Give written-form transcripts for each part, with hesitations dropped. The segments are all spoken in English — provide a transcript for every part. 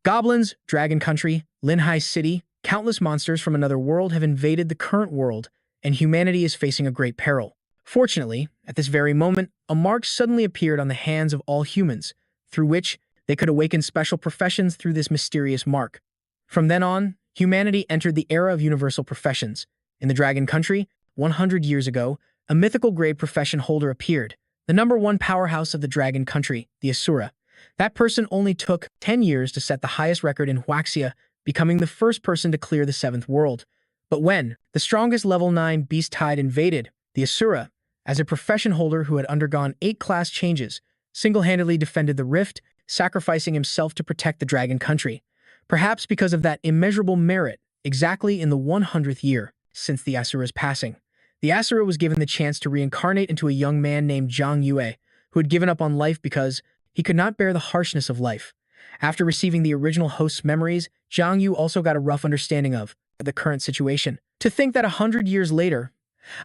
Goblins, Dragon Country, Linhai City, countless monsters from another world have invaded the current world, and humanity is facing a great peril. Fortunately, at this very moment, a mark suddenly appeared on the hands of all humans, through which they could awaken special professions through this mysterious mark. From then on, humanity entered the era of universal professions. In the Dragon Country, 100 years ago, a mythical grade profession holder appeared, the number one powerhouse of the Dragon Country, the Asura. That person only took 10 years to set the highest record in Huaxia, becoming the first person to clear the seventh world. But when the strongest level 9 beast tide invaded, the Asura, as a profession holder who had undergone 8 class changes, single-handedly defended the rift, sacrificing himself to protect the Dragon Country. Perhaps because of that immeasurable merit, exactly in the 100th year since the Asura's passing, the Asura was given the chance to reincarnate into a young man named Zhang Yue, who had given up on life because he could not bear the harshness of life. After receiving the original host's memories, Zhang Yu also got a rough understanding of the current situation. To think that 100 years later,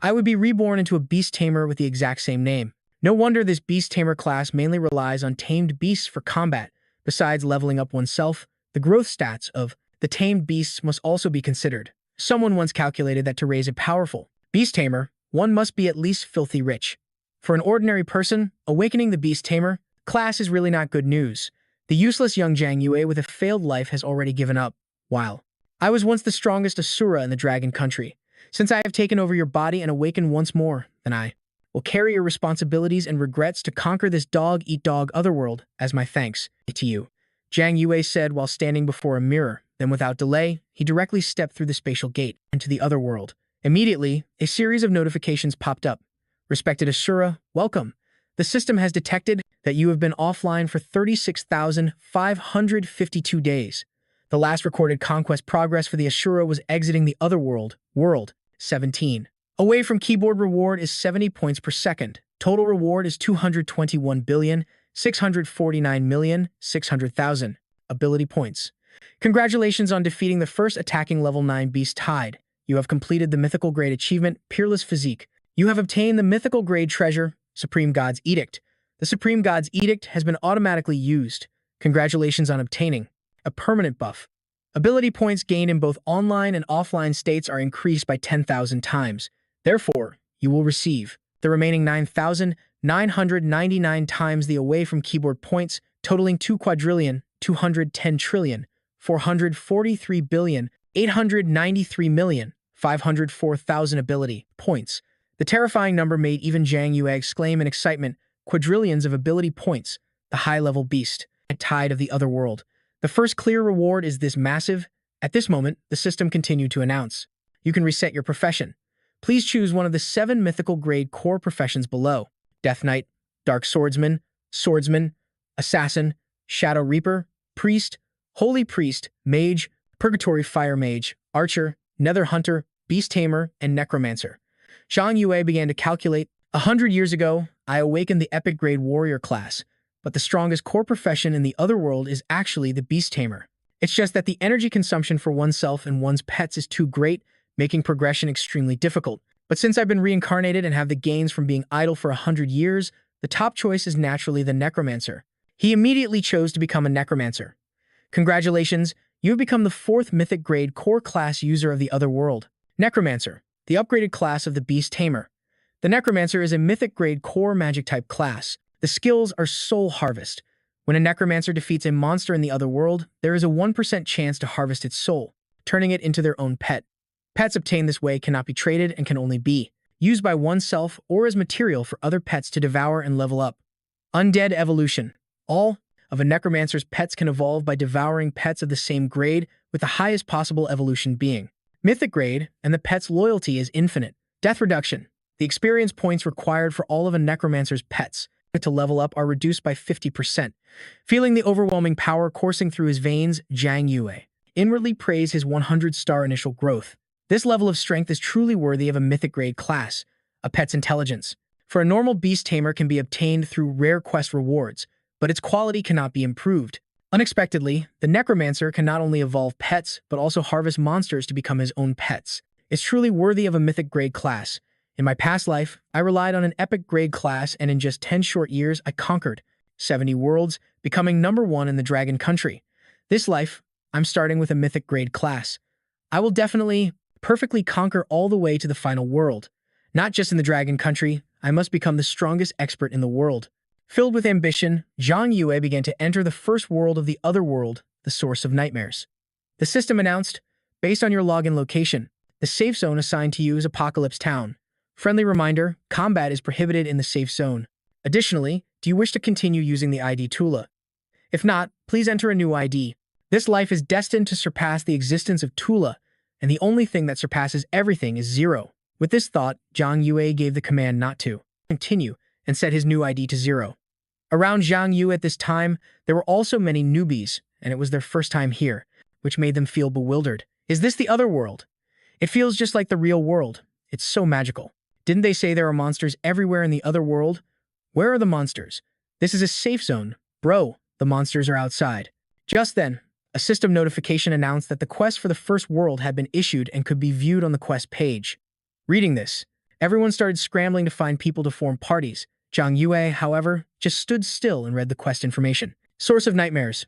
I would be reborn into a beast tamer with the exact same name. No wonder this beast tamer class mainly relies on tamed beasts for combat. Besides leveling up oneself, the growth stats of the tamed beasts must also be considered. Someone once calculated that to raise a powerful beast tamer, one must be at least filthy rich. For an ordinary person, awakening the beast tamer class is really not good news. The useless young Zhang Yue with a failed life has already given up. While I was once the strongest Asura in the Dragon Country, since I have taken over your body and awakened once more, then I will carry your responsibilities and regrets to conquer this dog-eat-dog otherworld as my thanks to you, Zhang Yue said while standing before a mirror. Then without delay, he directly stepped through the spatial gate into the otherworld. Immediately, a series of notifications popped up. Respected Asura, welcome. The system has detected that you have been offline for 36,552 days. The last recorded conquest progress for the Asura was exiting the otherworld, world 17. Away from keyboard reward is 70 points per second. Total reward is 221,649,600,000 ability points. Congratulations on defeating the first attacking level 9 beast tide. You have completed the mythical grade achievement, Peerless Physique. You have obtained the mythical grade treasure, Supreme God's Edict. The Supreme God's Edict has been automatically used. Congratulations on obtaining a permanent buff. Ability points gained in both online and offline states are increased by 10,000 times. Therefore, you will receive the remaining 9,999 times the away from keyboard points, totaling 2,433,893,504,000 ability points. The terrifying number made even Zhang Yue exclaim in excitement, quadrillions of ability points, the high-level beast, tide of the otherworld. The first clear reward is this massive. At this moment, the system continued to announce. You can reset your profession. Please choose one of the 7 mythical grade core professions below. Death Knight, Dark Swordsman, Swordsman, Assassin, Shadow Reaper, Priest, Holy Priest, Mage, Purgatory Fire Mage, Archer, Nether Hunter, Beast Tamer, and Necromancer. Zhang Yue began to calculate. 100 years ago, I awakened the epic grade warrior class, but the strongest core profession in the otherworld is actually the beast tamer. It's just that the energy consumption for oneself and one's pets is too great, making progression extremely difficult. But since I've been reincarnated and have the gains from being idle for 100 years, the top choice is naturally the Necromancer. He immediately chose to become a Necromancer. Congratulations, you have become the 4th mythic grade core class user of the otherworld. Necromancer, the upgraded class of the beast tamer. The Necromancer is a mythic grade core magic type class. The skills are Soul Harvest. When a Necromancer defeats a monster in the otherworld, there is a 1% chance to harvest its soul, turning it into their own pet. Pets obtained this way cannot be traded and can only be used by oneself or as material for other pets to devour and level up. Undead Evolution. All of a Necromancer's pets can evolve by devouring pets of the same grade, with the highest possible evolution being Mythic grade, and the pet's loyalty is infinite. Death Reduction. The experience points required for all of a Necromancer's pets to level up are reduced by 50%. Feeling the overwhelming power coursing through his veins, Zhang Yue inwardly praised his 100-star initial growth. This level of strength is truly worthy of a mythic grade class, a pet's intelligence. For a normal beast tamer can be obtained through rare quest rewards, but its quality cannot be improved. Unexpectedly, the Necromancer can not only evolve pets, but also harvest monsters to become his own pets. It's truly worthy of a mythic grade class. In my past life, I relied on an epic grade class, and in just 10 short years, I conquered 70 worlds, becoming #1 in the Dragon Country. This life, I'm starting with a mythic grade class. I will definitely perfectly conquer all the way to the final world. Not just in the dragon country, I must become the strongest expert in the world. Filled with ambition, Zhang Yue began to enter the first world of the Otherworld, the source of nightmares. The system announced, based on your login location, the safe zone assigned to you is Apocalypse Town. Friendly reminder, combat is prohibited in the safe zone. Additionally, do you wish to continue using the ID Tula? If not, please enter a new ID. This life is destined to surpass the existence of Tula, and the only thing that surpasses everything is 0. With this thought, Zhang Yue gave the command not to continue and set his new ID to 0. Around Zhang Yue at this time, there were also many newbies, and it was their first time here, which made them feel bewildered. Is this the other world? It feels just like the real world. It's so magical. Didn't they say there are monsters everywhere in the other world? Where are the monsters? This is a safe zone. Bro, the monsters are outside. Just then, a system notification announced that the quest for the first world had been issued and could be viewed on the quest page. Reading this, everyone started scrambling to find people to form parties. Zhang Yue, however, just stood still and read the quest information. Source of nightmares.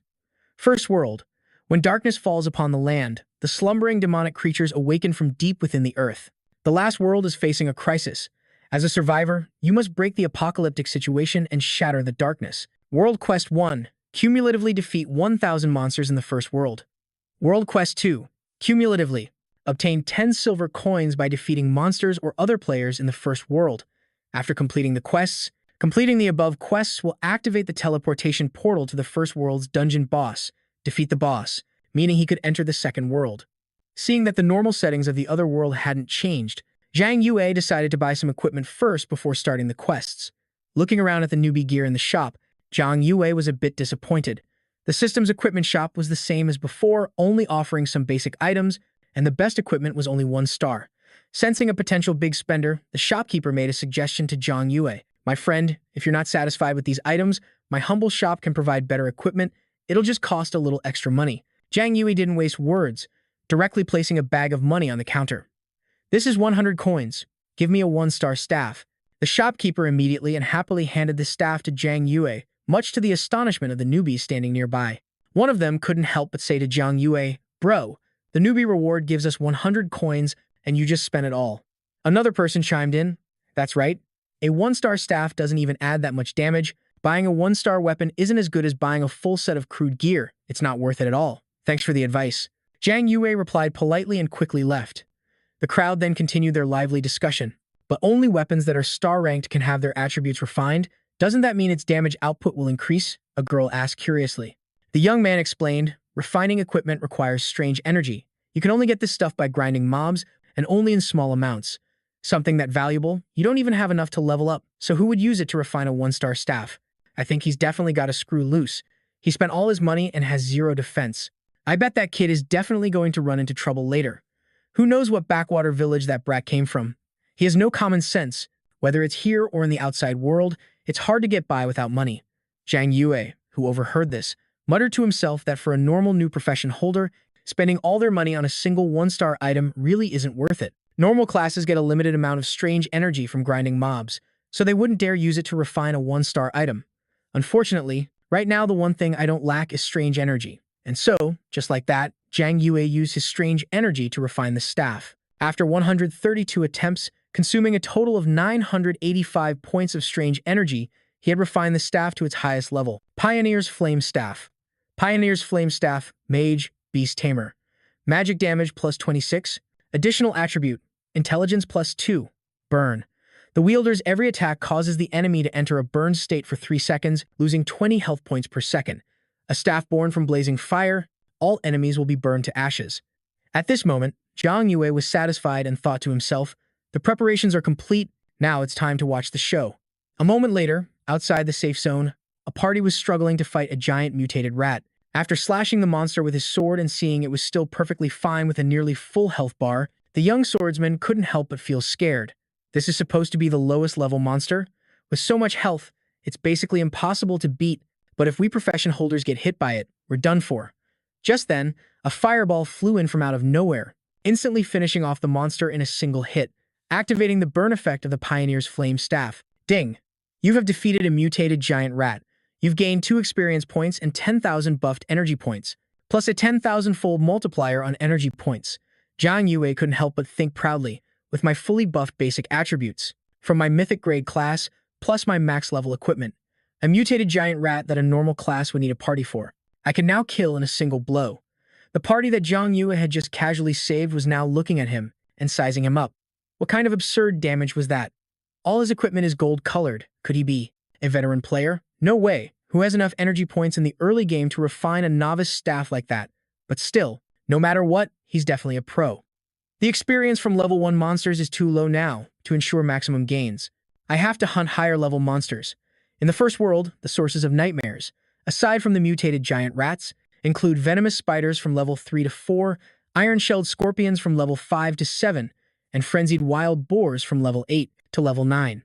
First world. When darkness falls upon the land, the slumbering demonic creatures awaken from deep within the earth. The last world is facing a crisis. As a survivor, you must break the apocalyptic situation and shatter the darkness. World Quest 1. Cumulatively defeat 1,000 monsters in the first world. World Quest 2. Cumulatively. Obtain 10 silver coins by defeating monsters or other players in the first world. After completing the quests, completing the above quests will activate the teleportation portal to the first world's dungeon boss. Defeat the boss, meaning he could enter the second world. Seeing that the normal settings of the other world hadn't changed, Zhang Yue decided to buy some equipment first before starting the quests. Looking around at the newbie gear in the shop, Zhang Yue was a bit disappointed. The system's equipment shop was the same as before, only offering some basic items, and the best equipment was only 1 star. Sensing a potential big spender, the shopkeeper made a suggestion to Zhang Yue. My friend, if you're not satisfied with these items, my humble shop can provide better equipment. It'll just cost a little extra money. Zhang Yue didn't waste words, directly placing a bag of money on the counter. This is 100 coins. Give me a 1-star staff. The shopkeeper immediately and happily handed the staff to Zhang Yue, much to the astonishment of the newbies standing nearby. One of them couldn't help but say to Zhang Yue, "Bro, the newbie reward gives us 100 coins and you just spent it all." Another person chimed in, "That's right. A 1-star staff doesn't even add that much damage. Buying a 1-star weapon isn't as good as buying a full set of crude gear. It's not worth it at all. Thanks for the advice." Zhang Yue replied politely and quickly left. The crowd then continued their lively discussion. But only weapons that are star-ranked can have their attributes refined. Doesn't that mean its damage output will increase? A girl asked curiously. The young man explained, refining equipment requires strange energy. You can only get this stuff by grinding mobs, and only in small amounts. Something that valuable, you don't even have enough to level up, so who would use it to refine a 1-star staff? I think he's definitely got a screw loose. He spent all his money and has 0 defense. I bet that kid is definitely going to run into trouble later. Who knows what backwater village that brat came from? He has no common sense. Whether it's here or in the outside world, it's hard to get by without money. Zhang Yue, who overheard this, muttered to himself that for a normal new profession holder, spending all their money on a single 1-star item really isn't worth it. Normal classes get a limited amount of strange energy from grinding mobs, so they wouldn't dare use it to refine a 1-star item. Unfortunately, right now the one thing I don't lack is strange energy. And so, just like that, Zhang Yue used his strange energy to refine the staff. After 132 attempts, consuming a total of 985 points of strange energy, he had refined the staff to its highest level. Pioneer's Flame Staff. Pioneer's Flame Staff, Mage, Beast Tamer. Magic damage plus 26. Additional attribute, Intelligence plus 2. Burn. The wielder's every attack causes the enemy to enter a burned state for 3 seconds, losing 20 health points per second. A staff born from blazing fire, all enemies will be burned to ashes. At this moment, Zhang Yue was satisfied and thought to himself, the preparations are complete, now it's time to watch the show. A moment later, outside the safe zone, a party was struggling to fight a giant mutated rat. After slashing the monster with his sword and seeing it was still perfectly fine with a nearly full health bar, the young swordsman couldn't help but feel scared. This is supposed to be the lowest level monster? With so much health, it's basically impossible to beat, but if we profession holders get hit by it, we're done for. Just then, a fireball flew in from out of nowhere, instantly finishing off the monster in a single hit, activating the burn effect of the Pioneer's Flame Staff. Ding! You have defeated a mutated giant rat. You've gained 2 experience points and 10,000 buffed energy points. plus a 10,000-fold multiplier on energy points. Zhang Yue couldn't help but think proudly, with my fully buffed basic attributes, from my mythic grade class, plus my max level equipment, a mutated giant rat that a normal class would need a party for. I could now kill in a single blow. The party that Zhang Yue had just casually saved was now looking at him and sizing him up. What kind of absurd damage was that? All his equipment is gold-colored. Could he be a veteran player? No way. Who has enough energy points in the early game to refine a novice staff like that? But still, no matter what, he's definitely a pro. The experience from level 1 monsters is too low now to ensure maximum gains. I have to hunt higher level monsters. In the first world, the sources of nightmares, aside from the mutated giant rats, include venomous spiders from level 3 to 4, iron-shelled scorpions from level 5 to 7, and frenzied wild boars from level 8 to level 9.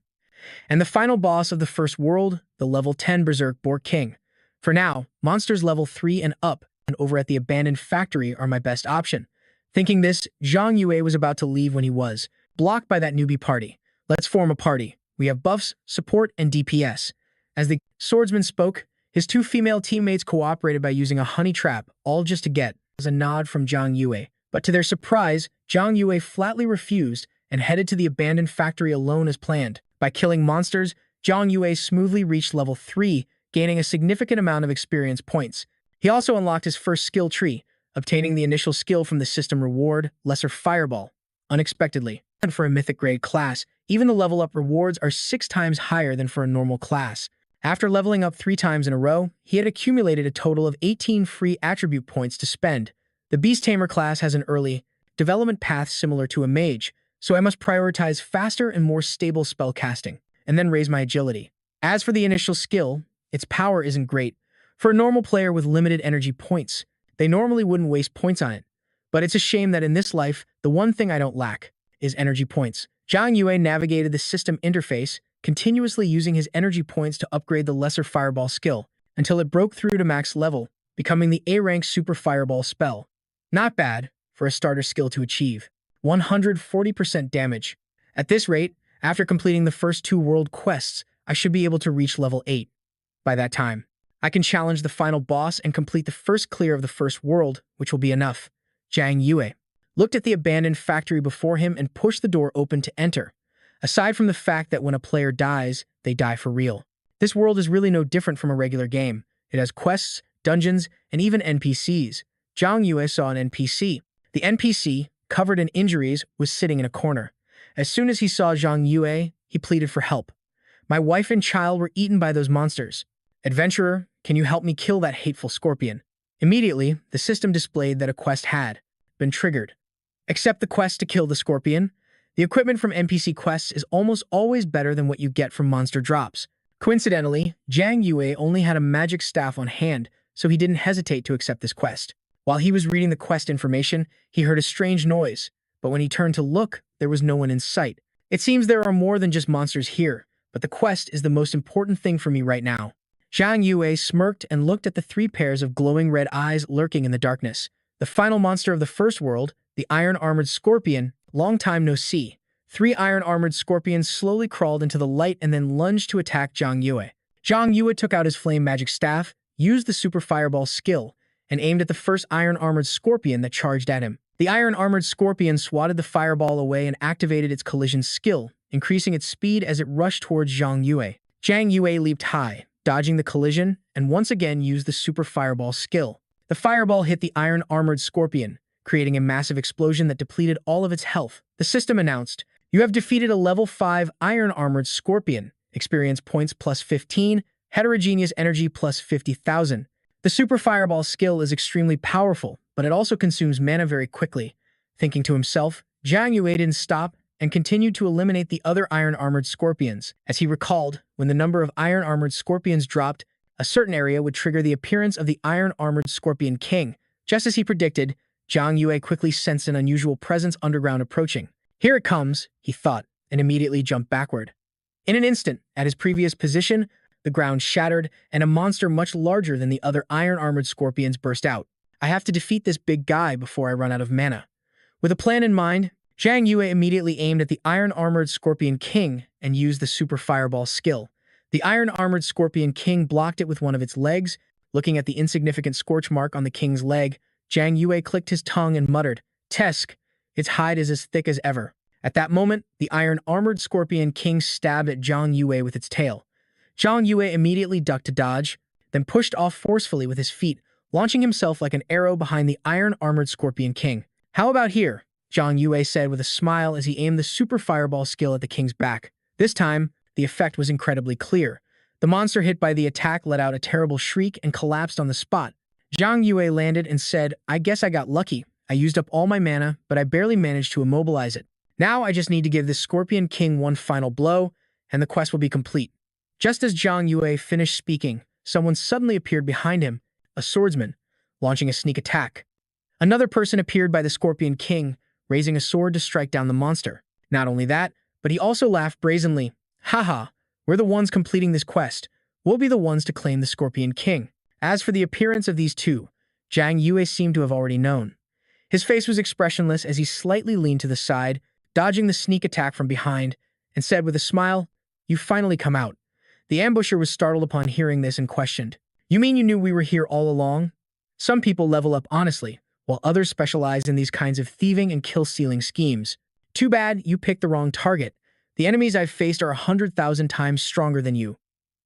And the final boss of the first world, the level 10 Berserk Boar King. For now, monsters level 3 and up and over at the abandoned factory are my best option. Thinking this, Zhang Yue was about to leave when he was blocked by that newbie party. Let's form a party. We have buffs, support, and DPS. As the swordsman spoke, his two female teammates cooperated by using a honey trap, all just to get a nod from Zhang Yue. But to their surprise, Zhang Yue flatly refused and headed to the abandoned factory alone as planned. By killing monsters, Zhang Yue smoothly reached level 3, gaining a significant amount of experience points. He also unlocked his first skill tree, obtaining the initial skill from the system reward, Lesser Fireball, unexpectedly. And for a mythic grade class, even the level up rewards are 6 times higher than for a normal class. After leveling up 3 times in a row, he had accumulated a total of 18 free attribute points to spend. The Beast Tamer class has an early development path similar to a mage, so I must prioritize faster and more stable spell casting, and then raise my agility. As for the initial skill, its power isn't great. For a normal player with limited energy points, they normally wouldn't waste points on it. But it's a shame that in this life, the one thing I don't lack is energy points. Zhang Yue navigated the system interface, continuously using his energy points to upgrade the Lesser Fireball skill, until it broke through to max level, becoming the A-rank Super Fireball spell. Not bad for a starter skill to achieve. 140% damage. At this rate, after completing the first 2 world quests, I should be able to reach level 8. By that time, I can challenge the final boss and complete the first clear of the first world, which will be enough. Zhang Yue looked at the abandoned factory before him and pushed the door open to enter. Aside from the fact that when a player dies, they die for real. This world is really no different from a regular game. It has quests, dungeons, and even NPCs. Zhang Yue saw an NPC. The NPC, covered in injuries, was sitting in a corner. As soon as he saw Zhang Yue, he pleaded for help. My wife and child were eaten by those monsters. Adventurer, can you help me kill that hateful scorpion? Immediately, the system displayed that a quest had been triggered. Accept the quest to kill the scorpion. The equipment from NPC quests is almost always better than what you get from monster drops. Coincidentally, Zhang Yue only had a magic staff on hand, so he didn't hesitate to accept this quest. While he was reading the quest information, he heard a strange noise, but when he turned to look, there was no one in sight. It seems there are more than just monsters here, but the quest is the most important thing for me right now. Zhang Yue smirked and looked at the 3 pairs of glowing red eyes lurking in the darkness. The final monster of the first world, the iron-armored scorpion, long time no see. 3 iron-armored scorpions slowly crawled into the light and then lunged to attack Zhang Yue. Zhang Yue took out his flame magic staff, used the Super Fireball skill, and aimed at the first iron-armored scorpion that charged at him. The iron-armored scorpion swatted the fireball away and activated its collision skill, increasing its speed as it rushed towards Zhang Yue. Zhang Yue leaped high, dodging the collision, and once again used the Super Fireball skill. The fireball hit the iron-armored scorpion, creating a massive explosion that depleted all of its health. The system announced, "You have defeated a level 5 iron-armored scorpion. Experience points plus 15, heterogeneous energy plus 50,000. The Super Fireball skill is extremely powerful, but it also consumes mana very quickly." Thinking to himself, Zhang Yue didn't stop and continued to eliminate the other iron-armored scorpions. As he recalled, when the number of iron-armored scorpions dropped, a certain area would trigger the appearance of the iron-armored Scorpion King. Just as he predicted, Zhang Yue quickly sensed an unusual presence underground approaching. Here it comes, he thought, and immediately jumped backward. In an instant, at his previous position, the ground shattered, and a monster much larger than the other iron-armored scorpions burst out. I have to defeat this big guy before I run out of mana. With a plan in mind, Zhang Yue immediately aimed at the iron-armored Scorpion King and used the Super Fireball skill. The iron-armored Scorpion King blocked it with one of its legs, Looking at the insignificant scorch mark on the king's leg, Zhang Yue clicked his tongue and muttered, "Tesk, its hide is as thick as ever." At that moment, the iron-armored scorpion king stabbed at Zhang Yue with its tail. Zhang Yue immediately ducked to dodge, then pushed off forcefully with his feet, launching himself like an arrow behind the iron-armored scorpion king. "How about here?" Zhang Yue said with a smile as he aimed the super fireball skill at the king's back. This time, the effect was incredibly clear. The monster hit by the attack let out a terrible shriek and collapsed on the spot. Zhang Yue landed and said, "I guess I got lucky. I used up all my mana, but I barely managed to immobilize it. Now I just need to give this Scorpion King one final blow, and the quest will be complete." Just as Zhang Yue finished speaking, someone suddenly appeared behind him, a swordsman, launching a sneak attack. Another person appeared by the Scorpion King, raising a sword to strike down the monster. Not only that, but he also laughed brazenly. "Haha, we're the ones completing this quest. We'll be the ones to claim the Scorpion King." As for the appearance of these two, Zhang Yue seemed to have already known. His face was expressionless as he slightly leaned to the side, dodging the sneak attack from behind, and said with a smile, "You've finally come out." The ambusher was startled upon hearing this and questioned, "You mean you knew we were here all along?" Some people level up honestly, while others specialize in these kinds of thieving and kill-stealing schemes. Too bad you picked the wrong target. The enemies I've faced are 100,000 times stronger than you.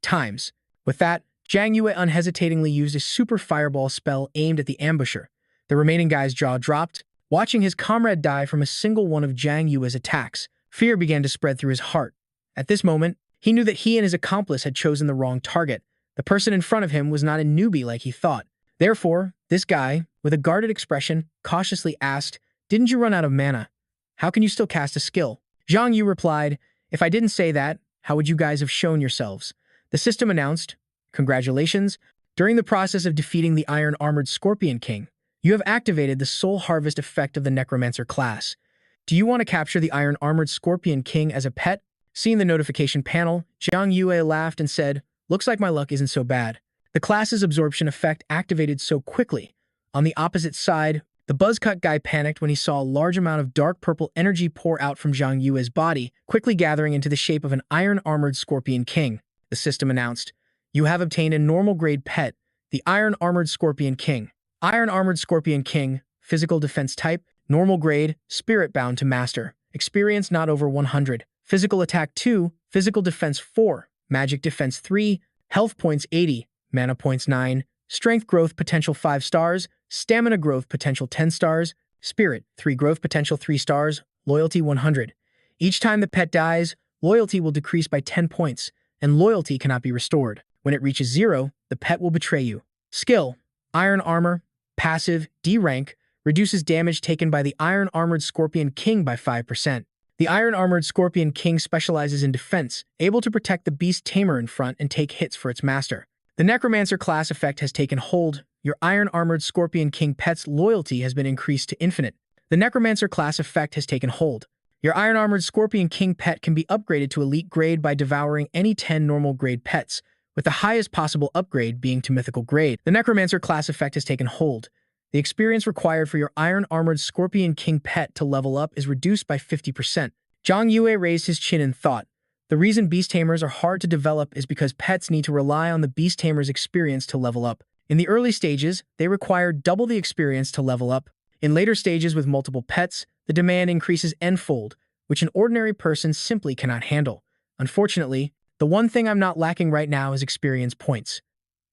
Times. With that, Zhang Yue unhesitatingly used a super fireball spell aimed at the ambusher. The remaining guy's jaw dropped. Watching his comrade die from a single one of Zhang Yue's attacks, fear began to spread through his heart. At this moment, he knew that he and his accomplice had chosen the wrong target. The person in front of him was not a newbie like he thought. Therefore, this guy, with a guarded expression, cautiously asked, "Didn't you run out of mana? How can you still cast a skill?" Zhang Yu replied, "If I didn't say that, how would you guys have shown yourselves?" The system announced, "Congratulations. During the process of defeating the iron-armored Scorpion King, you have activated the Soul Harvest effect of the Necromancer class. Do you want to capture the iron-armored Scorpion King as a pet?" Seeing the notification panel, Zhang Yue laughed and said, "Looks like my luck isn't so bad." The class's absorption effect activated so quickly. On the opposite side, the buzzcut guy panicked when he saw a large amount of dark purple energy pour out from Zhang Yue's body, quickly gathering into the shape of an iron-armored Scorpion King. The system announced, "You have obtained a normal-grade pet, the Iron-Armored Scorpion King." Iron-Armored Scorpion King, physical defense type, normal grade, spirit bound to master, experience not over 100, physical attack 2, physical defense 4, magic defense 3, health points 80, mana points 9, strength growth potential 5 stars, stamina growth potential 10 stars, spirit 3 growth potential 3 stars, loyalty 100. Each time the pet dies, loyalty will decrease by 10 points, and loyalty cannot be restored. When it reaches 0, the pet will betray you. Skill: Iron Armor, passive, D rank, reduces damage taken by the Iron-Armored Scorpion King by 5%. The Iron-Armored Scorpion King specializes in defense, able to protect the beast tamer in front and take hits for its master. The Necromancer class effect has taken hold. Your Iron-Armored Scorpion King pet's loyalty has been increased to infinite. The Necromancer class effect has taken hold. Your Iron-Armored Scorpion King pet can be upgraded to Elite grade by devouring any 10 normal grade pets, with the highest possible upgrade being to Mythical grade. The Necromancer class effect has taken hold. The experience required for your Iron-Armored Scorpion King pet to level up is reduced by 50%. Zhang Yue raised his chin and thought, the reason beast tamers are hard to develop is because pets need to rely on the beast tamer's experience to level up. In the early stages, they require double the experience to level up. In later stages with multiple pets, the demand increases n-fold, which an ordinary person simply cannot handle. Unfortunately, the one thing I'm not lacking right now is experience points.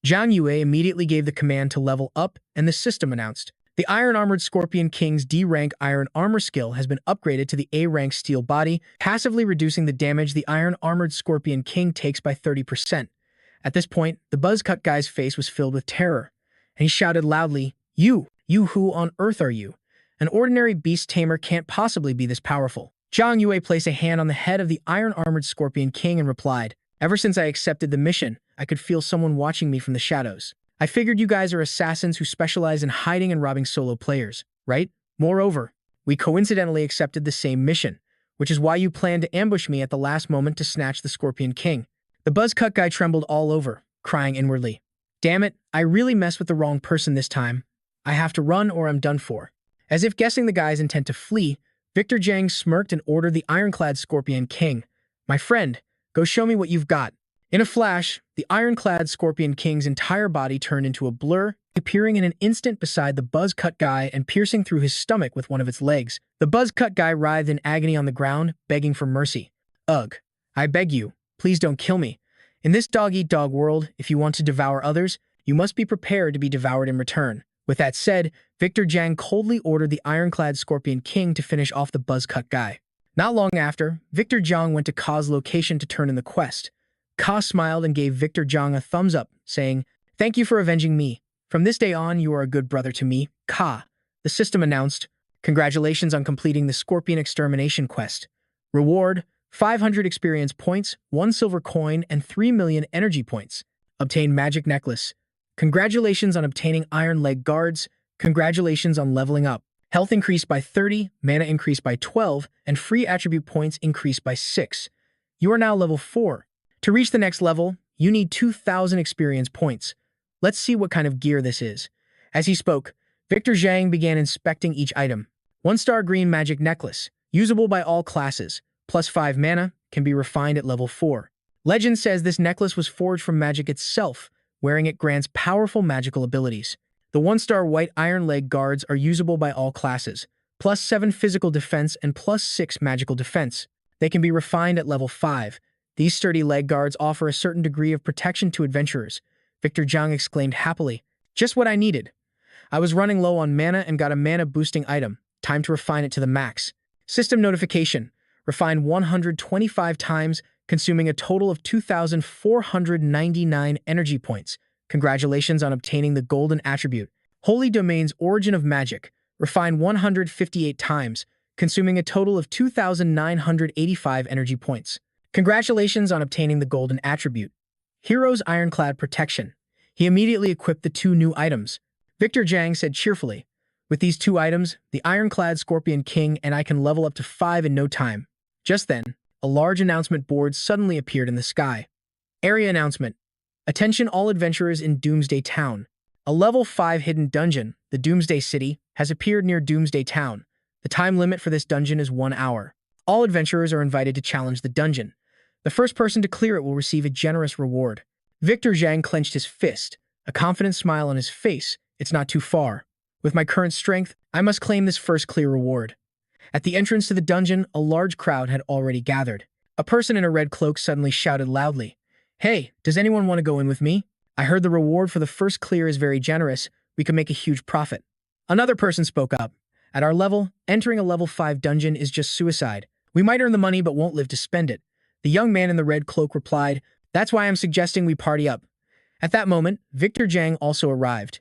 Zhang Yue immediately gave the command to level up, and the system announced, the Iron-Armored Scorpion King's D-rank Iron Armor skill has been upgraded to the A-rank Steel Body, passively reducing the damage the Iron-Armored Scorpion King takes by 30%. At this point, the buzzcut guy's face was filled with terror, and he shouted loudly, You who on earth are you? An ordinary beast tamer can't possibly be this powerful." Zhang Yue placed a hand on the head of the Iron-Armored Scorpion King and replied, "Ever since I accepted the mission, I could feel someone watching me from the shadows. I figured you guys are assassins who specialize in hiding and robbing solo players, right? Moreover, we coincidentally accepted the same mission, which is why you planned to ambush me at the last moment to snatch the Scorpion King." The buzzcut guy trembled all over, crying inwardly, "Damn it, I really messed with the wrong person this time. I have to run or I'm done for." As if guessing the guy's intent to flee, Victor Zhang smirked and ordered the ironclad Scorpion King, "My friend, go show me what you've got." In a flash, the ironclad Scorpion King's entire body turned into a blur, appearing in an instant beside the buzz-cut guy and piercing through his stomach with one of its legs. The buzz-cut guy writhed in agony on the ground, begging for mercy. Ugh, I beg you, please don't kill me. In this dog-eat-dog world, if you want to devour others, you must be prepared to be devoured in return. With that said, Victor Zhang coldly ordered the ironclad Scorpion King to finish off the buzz-cut guy. Not long after, Victor Zhang went to Ka's location to turn in the quest. Ka smiled and gave Victor Zhang a thumbs up, saying, "Thank you for avenging me. From this day on, you are a good brother to me, Ka." The system announced, "Congratulations on completing the Scorpion Extermination quest. Reward, 500 experience points, 1 silver coin, and 3 million energy points. Obtain magic necklace. Congratulations on obtaining iron leg guards. Congratulations on leveling up. Health increased by 30, mana increased by 12, and free attribute points increased by 6. You are now level 4. To reach the next level, you need 2,000 experience points. Let's see what kind of gear this is." As he spoke, Victor Zhang began inspecting each item. 1-star green magic necklace, usable by all classes, plus 5 mana, can be refined at level 4. Legend says this necklace was forged from magic itself. Wearing it grants powerful magical abilities. The 1-star white iron leg guards are usable by all classes, plus 7 physical defense and plus 6 magical defense. They can be refined at level 5. These sturdy leg guards offer a certain degree of protection to adventurers. Victor Zhang exclaimed happily, "Just what I needed. I was running low on mana and got a mana-boosting item. Time to refine it to the max." System notification. Refined 125 times, consuming a total of 2,499 energy points. Congratulations on obtaining the golden attribute. Holy Domain's Origin of Magic. Refined 158 times, consuming a total of 2,985 energy points. Congratulations on obtaining the golden attribute. Hero's Ironclad Protection. He immediately equipped the 2 new items. Victor Zhang said cheerfully, "With these 2 items, the Ironclad Scorpion King and I can level up to 5 in no time." Just then, a large announcement board suddenly appeared in the sky. Area announcement. Attention all adventurers in Doomsday Town. A level 5 hidden dungeon, the Doomsday City, has appeared near Doomsday Town. The time limit for this dungeon is 1 hour. All adventurers are invited to challenge the dungeon. The first person to clear it will receive a generous reward. Victor Zhang clenched his fist, a confident smile on his face. It's not too far. With my current strength, I must claim this first clear reward. At the entrance to the dungeon, a large crowd had already gathered. A person in a red cloak suddenly shouted loudly, "Hey, does anyone want to go in with me? I heard the reward for the first clear is very generous. We can make a huge profit." Another person spoke up. "At our level, entering a level 5 dungeon is just suicide. We might earn the money but won't live to spend it." The young man in the red cloak replied, "That's why I'm suggesting we party up." At that moment, Victor Zhang also arrived.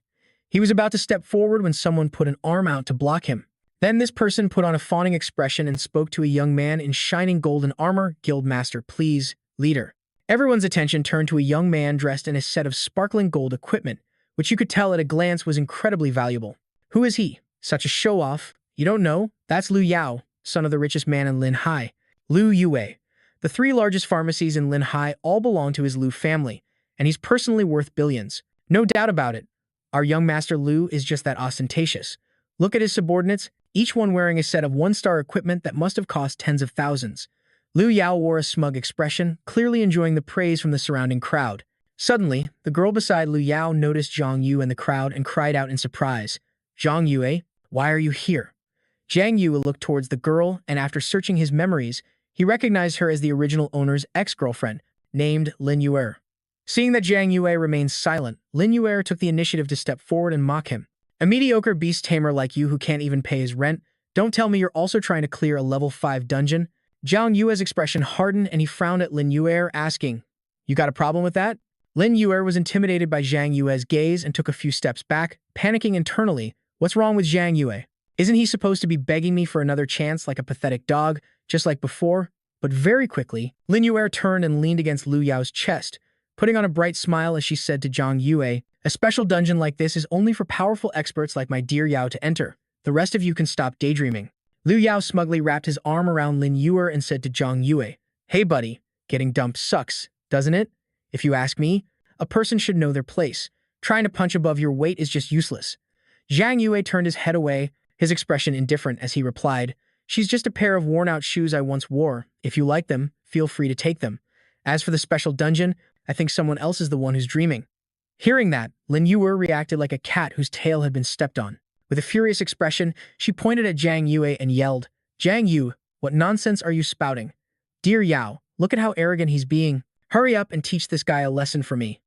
He was about to step forward when someone put an arm out to block him. Then this person put on a fawning expression and spoke to a young man in shining golden armor, "Guildmaster, please, leader." Everyone's attention turned to a young man dressed in a set of sparkling gold equipment, which you could tell at a glance was incredibly valuable. Who is he? Such a show-off. You don't know? That's Liu Yao, son of the richest man in Linhai. Liu Yue. The 3 largest pharmacies in Linhai all belong to his Liu family, and he's personally worth billions. No doubt about it. Our young master Liu is just that ostentatious. Look at his subordinates, each one wearing a set of 1-star equipment that must have cost tens of thousands. Liu Yao wore a smug expression, clearly enjoying the praise from the surrounding crowd. Suddenly, the girl beside Liu Yao noticed Zhang Yu in the crowd and cried out in surprise, "Zhang Yue, why are you here?" Zhang Yu looked towards the girl, and after searching his memories, he recognized her as the original owner's ex-girlfriend, named Lin Yuer. Seeing that Zhang Yue remained silent, Lin Yuer took the initiative to step forward and mock him. "A mediocre beast tamer like you who can't even pay his rent? Don't tell me you're also trying to clear a level 5 dungeon?" Zhang Yue's expression hardened and he frowned at Lin Yuer, asking, "You got a problem with that?" Lin Yuer was intimidated by Zhang Yue's gaze and took a few steps back, panicking internally. What's wrong with Zhang Yue? Isn't he supposed to be begging me for another chance like a pathetic dog, just like before? But very quickly, Lin Yuer turned and leaned against Liu Yao's chest, putting on a bright smile as she said to Zhang Yue, "A special dungeon like this is only for powerful experts like my dear Yao to enter. The rest of you can stop daydreaming." Liu Yao smugly wrapped his arm around Lin Yuer and said to Zhang Yue, "Hey buddy, getting dumped sucks, doesn't it? If you ask me, a person should know their place. Trying to punch above your weight is just useless." Zhang Yue turned his head away, his expression indifferent as he replied, "She's just a pair of worn-out shoes I once wore. If you like them, feel free to take them. As for the special dungeon, I think someone else is the one who's dreaming." Hearing that, Lin Yue reacted like a cat whose tail had been stepped on. With a furious expression, she pointed at Zhang Yue and yelled, "Zhang Yue, what nonsense are you spouting? Dear Yao, look at how arrogant he's being. Hurry up and teach this guy a lesson for me."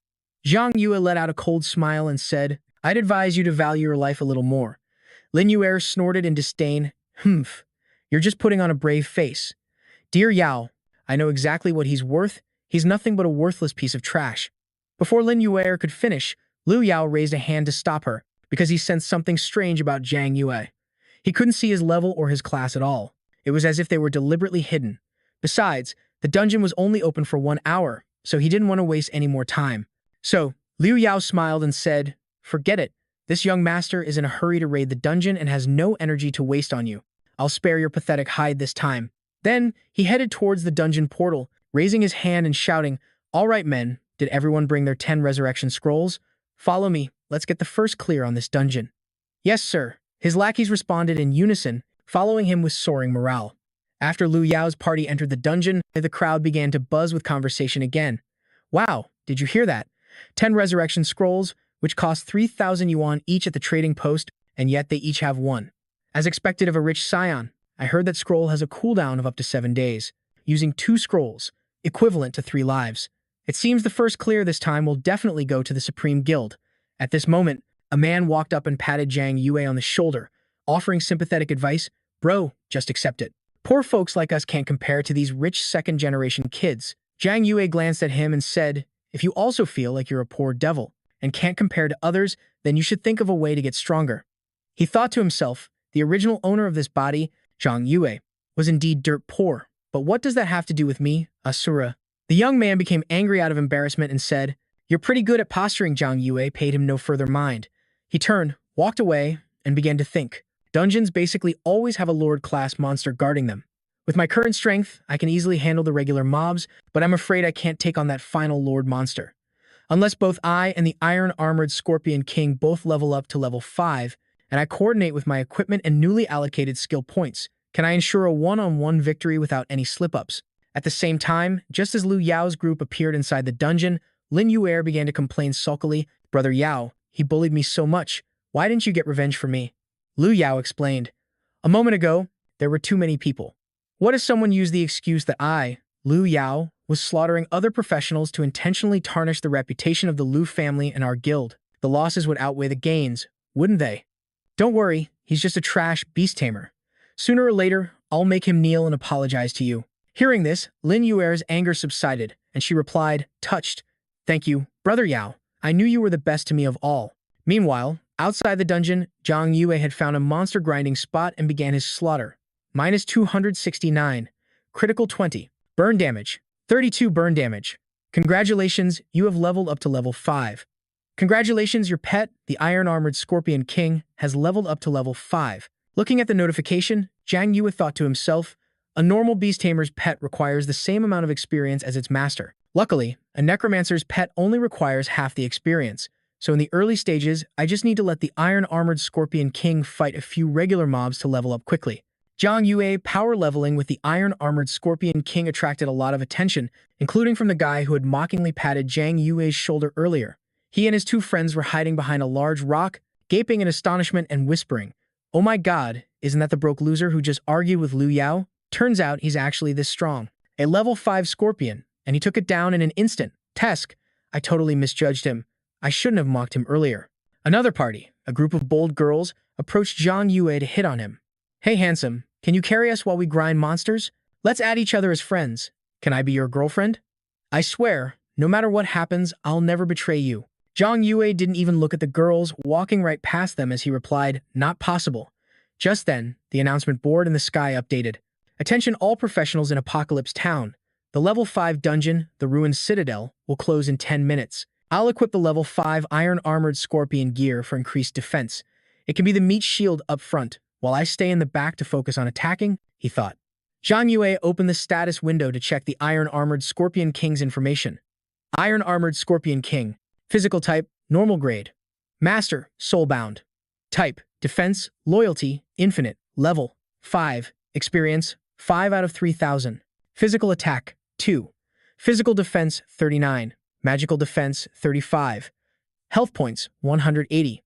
Zhang Yue let out a cold smile and said, "I'd advise you to value your life a little more." Lin Yue snorted in disdain. "Humph, you're just putting on a brave face. Dear Yao, I know exactly what he's worth. He's nothing but a worthless piece of trash." Before Lin Yue could finish, Liu Yao raised a hand to stop her, because he sensed something strange about Zhang Yue. He couldn't see his level or his class at all. It was as if they were deliberately hidden. Besides, the dungeon was only open for 1 hour, so he didn't want to waste any more time. So, Liu Yao smiled and said, "Forget it. This young master is in a hurry to raid the dungeon and has no energy to waste on you. I'll spare your pathetic hide this time." Then, he headed towards the dungeon portal, raising his hand and shouting, "All right, men, did everyone bring their 10 resurrection scrolls? Follow me, let's get the first clear on this dungeon." "Yes, sir." His lackeys responded in unison, following him with soaring morale. After Liu Yao's party entered the dungeon, the crowd began to buzz with conversation again. "Wow, did you hear that? 10 resurrection scrolls, which cost 3,000 yuan each at the trading post, and yet they each have one. As expected of a rich scion, I heard that scroll has a cooldown of up to 7 days, using 2 scrolls, equivalent to 3 lives. It seems the first clear this time will definitely go to the Supreme Guild." At this moment, a man walked up and patted Zhang Yue on the shoulder, offering sympathetic advice. "Bro, just accept it. Poor folks like us can't compare to these rich second-generation kids." Zhang Yue glanced at him and said, "If you also feel like you're a poor devil and can't compare to others, then you should think of a way to get stronger." He thought to himself, the original owner of this body, Zhang Yue, was indeed dirt poor. But what does that have to do with me, Asura? The young man became angry out of embarrassment and said, "You're pretty good at posturing." Zhang Yue paid him no further mind. He turned, walked away, and began to think. Dungeons basically always have a Lord-class monster guarding them. With my current strength, I can easily handle the regular mobs, but I'm afraid I can't take on that final Lord monster. Unless both I and the iron-armored Scorpion King both level up to level 5, and I coordinate with my equipment and newly allocated skill points, can I ensure a one-on-one victory without any slip-ups. At the same time, just as Liu Yao's group appeared inside the dungeon, Lin Yue began to complain sulkily, "Brother Yao, he bullied me so much. Why didn't you get revenge for me?" Liu Yao explained, "A moment ago, there were too many people. What if someone used the excuse that I, Liu Yao, was slaughtering other professionals to intentionally tarnish the reputation of the Liu family and our guild? The losses would outweigh the gains, wouldn't they? Don't worry, he's just a trash beast tamer. Sooner or later, I'll make him kneel and apologize to you." Hearing this, Lin Yue's anger subsided, and she replied, touched, "Thank you, Brother Yao. I knew you were the best to me of all." Meanwhile, outside the dungeon, Zhang Yue had found a monster grinding spot and began his slaughter. Minus 269. Critical 20. Burn damage. 32 burn damage. Congratulations, you have leveled up to level 5. Congratulations, your pet, the iron-armored Scorpion King, has leveled up to level 5. Looking at the notification, Zhang Yue thought to himself, a normal beast tamer's pet requires the same amount of experience as its master. Luckily, a necromancer's pet only requires half the experience, so in the early stages, I just need to let the iron-armored Scorpion King fight a few regular mobs to level up quickly. Zhang Yue power leveling with the iron-armored Scorpion King attracted a lot of attention, including from the guy who had mockingly patted Zhang Yue's shoulder earlier. He and his 2 friends were hiding behind a large rock, gaping in astonishment and whispering, "Oh my god, isn't that the broke loser who just argued with Liu Yao? Turns out he's actually this strong. A level 5 Scorpion, and he took it down in an instant. Tesk, I totally misjudged him. I shouldn't have mocked him earlier." Another party, a group of bold girls, approached Zhang Yue to hit on him. "Hey handsome, can you carry us while we grind monsters? Let's add each other as friends. Can I be your girlfriend? I swear, no matter what happens, I'll never betray you." Zhang Yue didn't even look at the girls, walking right past them as he replied, "Not possible." Just then, the announcement board in the sky updated. "Attention all professionals in Apocalypse Town. The level 5 dungeon, the Ruined Citadel, will close in 10 minutes. I'll equip the level 5 iron-armored Scorpion gear for increased defense. It can be the meat shield up front, while I stay in the back to focus on attacking," he thought. Zhang Yue opened the status window to check the iron-armored Scorpion King's information. Iron-armored Scorpion King. Physical type, normal grade. Master, soulbound. Type, defense, loyalty, infinite. Level, 5. Experience, 5 out of 3,000. Physical attack, 2. Physical defense, 39. magical defense 35, health points 180,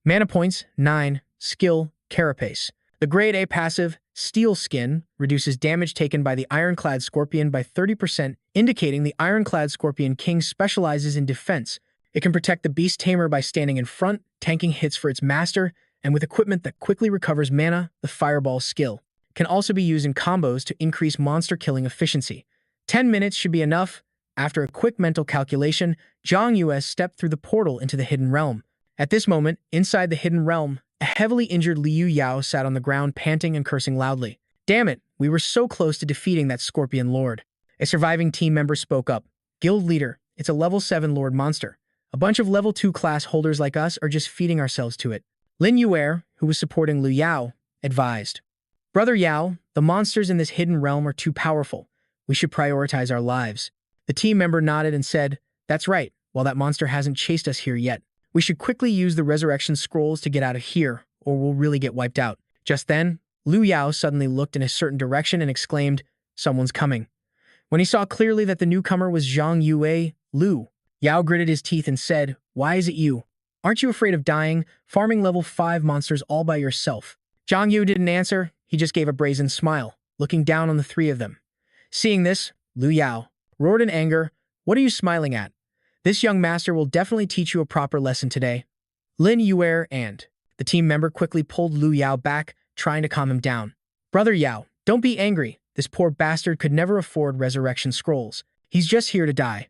mana points 9, skill carapace. The grade A passive, Steel Skin, reduces damage taken by the Ironclad Scorpion by 30%, indicating the Ironclad Scorpion King specializes in defense. It can protect the Beast Tamer by standing in front, tanking hits for its master, and with equipment that quickly recovers mana, the Fireball skill can also be used in combos to increase monster killing efficiency. 10 minutes should be enough. After a quick mental calculation, Zhang Yue stepped through the portal into the Hidden Realm. At this moment, inside the Hidden Realm, a heavily injured Liu Yao sat on the ground panting and cursing loudly. Damn it, we were so close to defeating that Scorpion Lord. A surviving team member spoke up. Guild leader, it's a level 7 Lord monster. A bunch of level 2 class holders like us are just feeding ourselves to it. Lin Yuer, who was supporting Liu Yao, advised. Brother Yao, the monsters in this hidden realm are too powerful. We should prioritize our lives. The team member nodded and said, that's right, while that monster hasn't chased us here yet. We should quickly use the resurrection scrolls to get out of here, or we'll really get wiped out. Just then, Liu Yao suddenly looked in a certain direction and exclaimed, someone's coming. When he saw clearly that the newcomer was Zhang Yue, Liu Yao gritted his teeth and said, why is it you? Aren't you afraid of dying, farming level 5 monsters all by yourself? Zhang Yu didn't answer, he just gave a brazen smile, looking down on the three of them. Seeing this, Liu Yao roared in anger, what are you smiling at? This young master will definitely teach you a proper lesson today. Lin Yuer and the team member quickly pulled Liu Yao back, trying to calm him down. Brother Yao, don't be angry. This poor bastard could never afford resurrection scrolls. He's just here to die.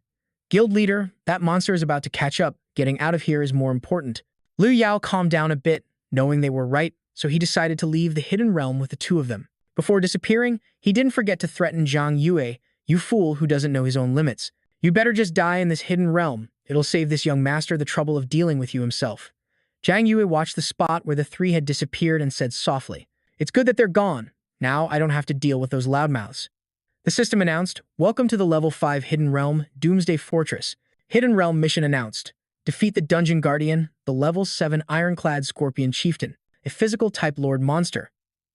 Guild leader, that monster is about to catch up. Getting out of here is more important. Liu Yao calmed down a bit, knowing they were right, so he decided to leave the hidden realm with the two of them. Before disappearing, he didn't forget to threaten Zhang Yue, you fool who doesn't know his own limits. You better just die in this hidden realm. It'll save this young master the trouble of dealing with you himself. Zhang Yue watched the spot where the three had disappeared and said softly, it's good that they're gone. Now I don't have to deal with those loudmouths. The system announced, welcome to the level 5 Hidden Realm, Doomsday Fortress. Hidden Realm mission announced. Defeat the Dungeon Guardian, the level 7 Ironclad Scorpion Chieftain, a physical type Lord monster.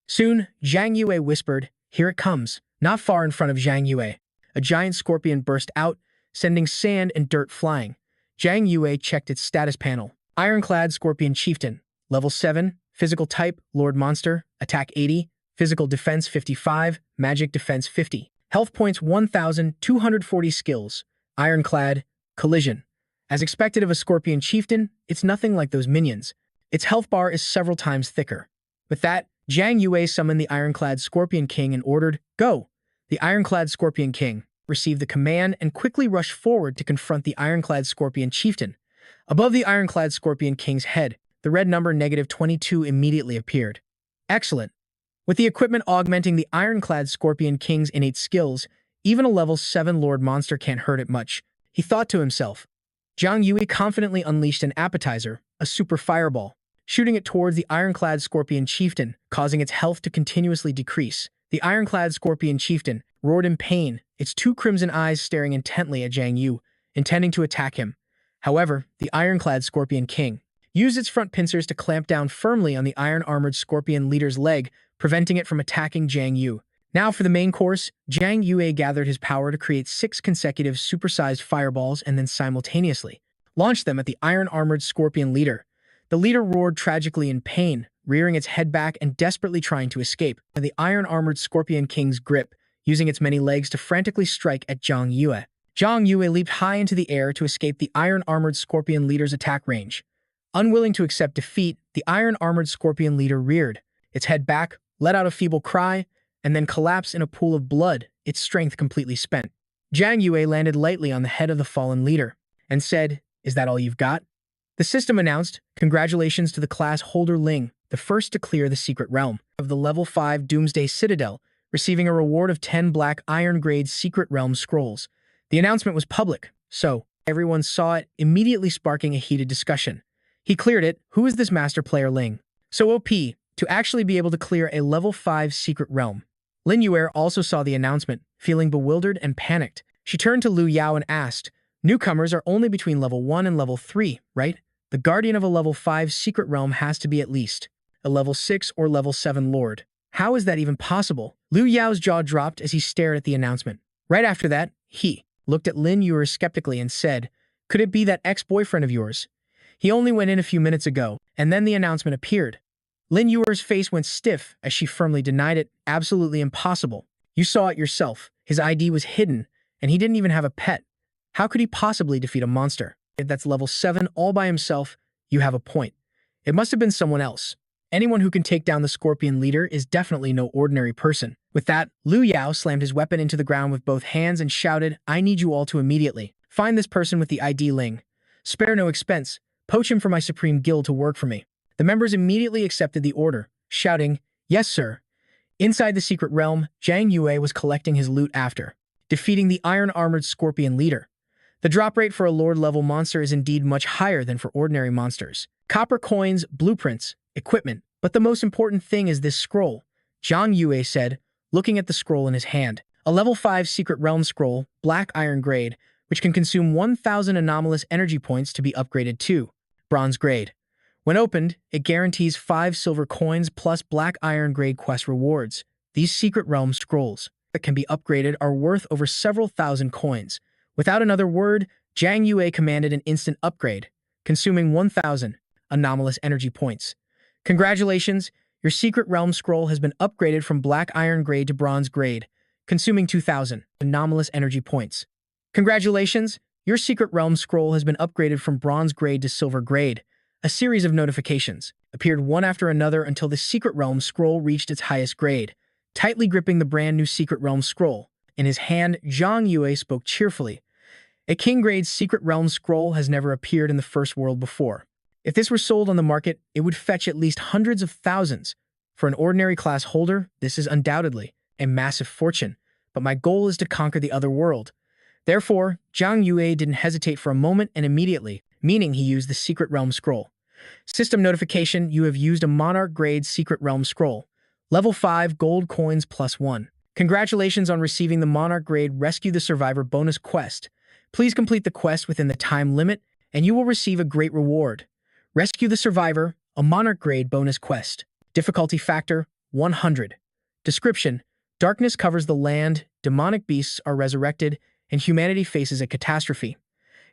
Soon, Zhang Yue whispered, here it comes. Not far in front of Zhang Yue, a giant scorpion burst out, sending sand and dirt flying. Zhang Yue checked its status panel. Ironclad Scorpion Chieftain, level 7, physical type, Lord Monster, attack 80, physical defense 55, magic defense 50, health points 1,240 skills, Ironclad, collision. As expected of a Scorpion Chieftain, it's nothing like those minions. Its health bar is several times thicker. With that, Zhang Yue summoned the Ironclad Scorpion King and ordered, go! The Ironclad Scorpion King received the command and quickly rushed forward to confront the Ironclad Scorpion Chieftain. Above the Ironclad Scorpion King's head, the red number -22 immediately appeared. Excellent. With the equipment augmenting the Ironclad Scorpion King's innate skills, even a level 7 Lord Monster can't hurt it much, he thought to himself. Zhang Yue confidently unleashed an appetizer, a super fireball, shooting it towards the Ironclad Scorpion Chieftain, causing its health to continuously decrease. The Ironclad Scorpion Chieftain roared in pain, its two crimson eyes staring intently at Zhang Yue, intending to attack him. However, the Ironclad Scorpion King used its front pincers to clamp down firmly on the iron-armored Scorpion leader's leg, preventing it from attacking Zhang Yue. Now for the main course, Zhang Yue gathered his power to create 6 consecutive supersized fireballs and then simultaneously launched them at the iron-armored Scorpion leader. The leader roared tragically in pain, rearing its head back and desperately trying to escape from the iron-armored Scorpion King's grip, using its many legs to frantically strike at Zhang Yue. Zhang Yue leaped high into the air to escape the iron-armored Scorpion leader's attack range. Unwilling to accept defeat, the iron-armored Scorpion leader reared, its head back, let out a feeble cry, and then collapsed in a pool of blood, its strength completely spent. Zhang Yue landed lightly on the head of the fallen leader, and said, is that all you've got? The system announced, congratulations to the class holder Ling, the first to clear the secret realm of the level 5 Doomsday Citadel, receiving a reward of 10 black iron-grade secret realm scrolls. The announcement was public, so everyone saw it, immediately sparking a heated discussion. He cleared it. Who is this master player Ling? So OP, to actually be able to clear a level 5 secret realm. Lin Yuer also saw the announcement, feeling bewildered and panicked. She turned to Liu Yao and asked, newcomers are only between level 1 and level 3, right? The guardian of a level 5 secret realm has to be at least a level 6 or level 7 lord. How is that even possible? Liu Yao's jaw dropped as he stared at the announcement. Right after that, he looked at Lin Yuer skeptically and said, Could it be that ex-boyfriend of yours? He only went in a few minutes ago, and then the announcement appeared. Lin Yuer's face went stiff as she firmly denied it. Absolutely impossible. You saw it yourself. His ID was hidden, and he didn't even have a pet. How could he possibly defeat a monster? If that's level 7 all by himself, you have a point. It must have been someone else. Anyone who can take down the scorpion leader is definitely no ordinary person. With that, Liu Yao slammed his weapon into the ground with both hands and shouted, I need you all to immediately find this person with the ID Ling. Spare no expense. Poach him for my supreme guild to work for me. The members immediately accepted the order, shouting, Yes, sir. Inside the secret realm, Zhang Yue was collecting his loot after defeating the iron-armored scorpion leader. The drop rate for a lord-level monster is indeed much higher than for ordinary monsters. Copper coins, blueprints, equipment. But the most important thing is this scroll, Zhang Yue said, looking at the scroll in his hand. A level 5 secret realm scroll, black iron grade, which can consume 1,000 anomalous energy points to be upgraded to bronze grade. When opened, it guarantees 5 silver coins plus black iron grade quest rewards. These secret realm scrolls that can be upgraded are worth over several thousand coins. Without another word, Zhang Yue commanded an instant upgrade, consuming 1,000 anomalous energy points. Congratulations, your secret realm scroll has been upgraded from black iron grade to bronze grade, consuming 2,000 anomalous energy points. Congratulations, your secret realm scroll has been upgraded from bronze grade to silver grade. A series of notifications appeared one after another until the secret realm scroll reached its highest grade. Tightly gripping the brand new secret realm scroll in his hand, Zhang Yue spoke cheerfully. A king-grade secret realm scroll has never appeared in the first world before. If this were sold on the market, it would fetch at least hundreds of thousands. For an ordinary class holder, this is undoubtedly a massive fortune, but my goal is to conquer the other world. Therefore, Zhang Yue didn't hesitate for a moment and immediately, meaning he used the secret realm scroll. System notification, you have used a monarch-grade secret realm scroll. Level 5 gold coins plus 1. Congratulations on receiving the monarch-grade Rescue the Survivor bonus quest. Please complete the quest within the time limit, and you will receive a great reward. Rescue the Survivor, a monarch-grade bonus quest. Difficulty factor, 100. Description, darkness covers the land, demonic beasts are resurrected, and humanity faces a catastrophe.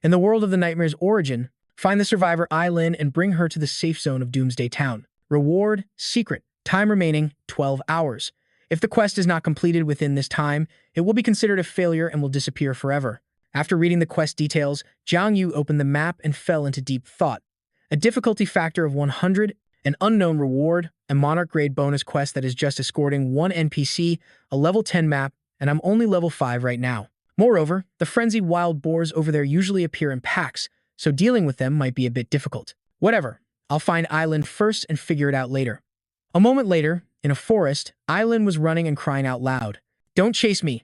In the world of the nightmare's origin, find the survivor Eileen and bring her to the safe zone of Doomsday Town. Reward, secret, time remaining, 12 hours. If the quest is not completed within this time, it will be considered a failure and will disappear forever. After reading the quest details, Zhang Yu opened the map and fell into deep thought. A difficulty factor of 100, an unknown reward, a monarch-grade bonus quest that is just escorting one NPC, a level 10 map, and I'm only level 5 right now. Moreover, the frenzied wild boars over there usually appear in packs, so dealing with them might be a bit difficult. Whatever, I'll find Eileen first and figure it out later. A moment later, in a forest, Eileen was running and crying out loud. Don't chase me.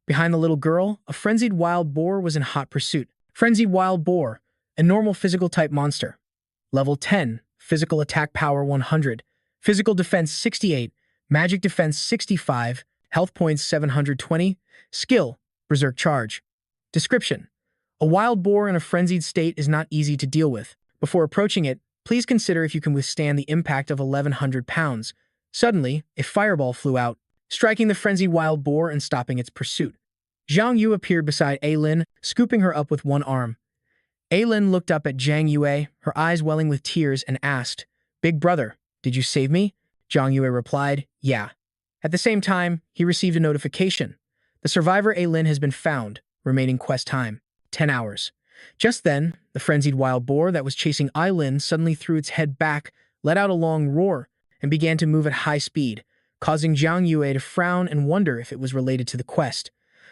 Behind the little girl, a frenzied wild boar was in hot pursuit. Frenzied wild boar, a normal physical type monster. Level 10, physical attack power 100, physical defense 68, magic defense 65, health points 720, skill, berserk charge. Description, a wild boar in a frenzied state is not easy to deal with. Before approaching it, please consider if you can withstand the impact of 1,100 pounds. Suddenly, a fireball flew out, striking the frenzied wild boar and stopping its pursuit. Zhang Yu appeared beside Aylin, scooping her up with one arm. Aylin looked up at Zhang Yue, her eyes welling with tears, and asked, Big brother, did you save me? Zhang Yue replied, Yeah. At the same time, he received a notification. The survivor Aylin has been found, remaining quest time, 10 hours. Just then, the frenzied wild boar that was chasing Aylin suddenly threw its head back, let out a long roar, and began to move at high speed, causing Zhang Yue to frown and wonder if it was related to the quest.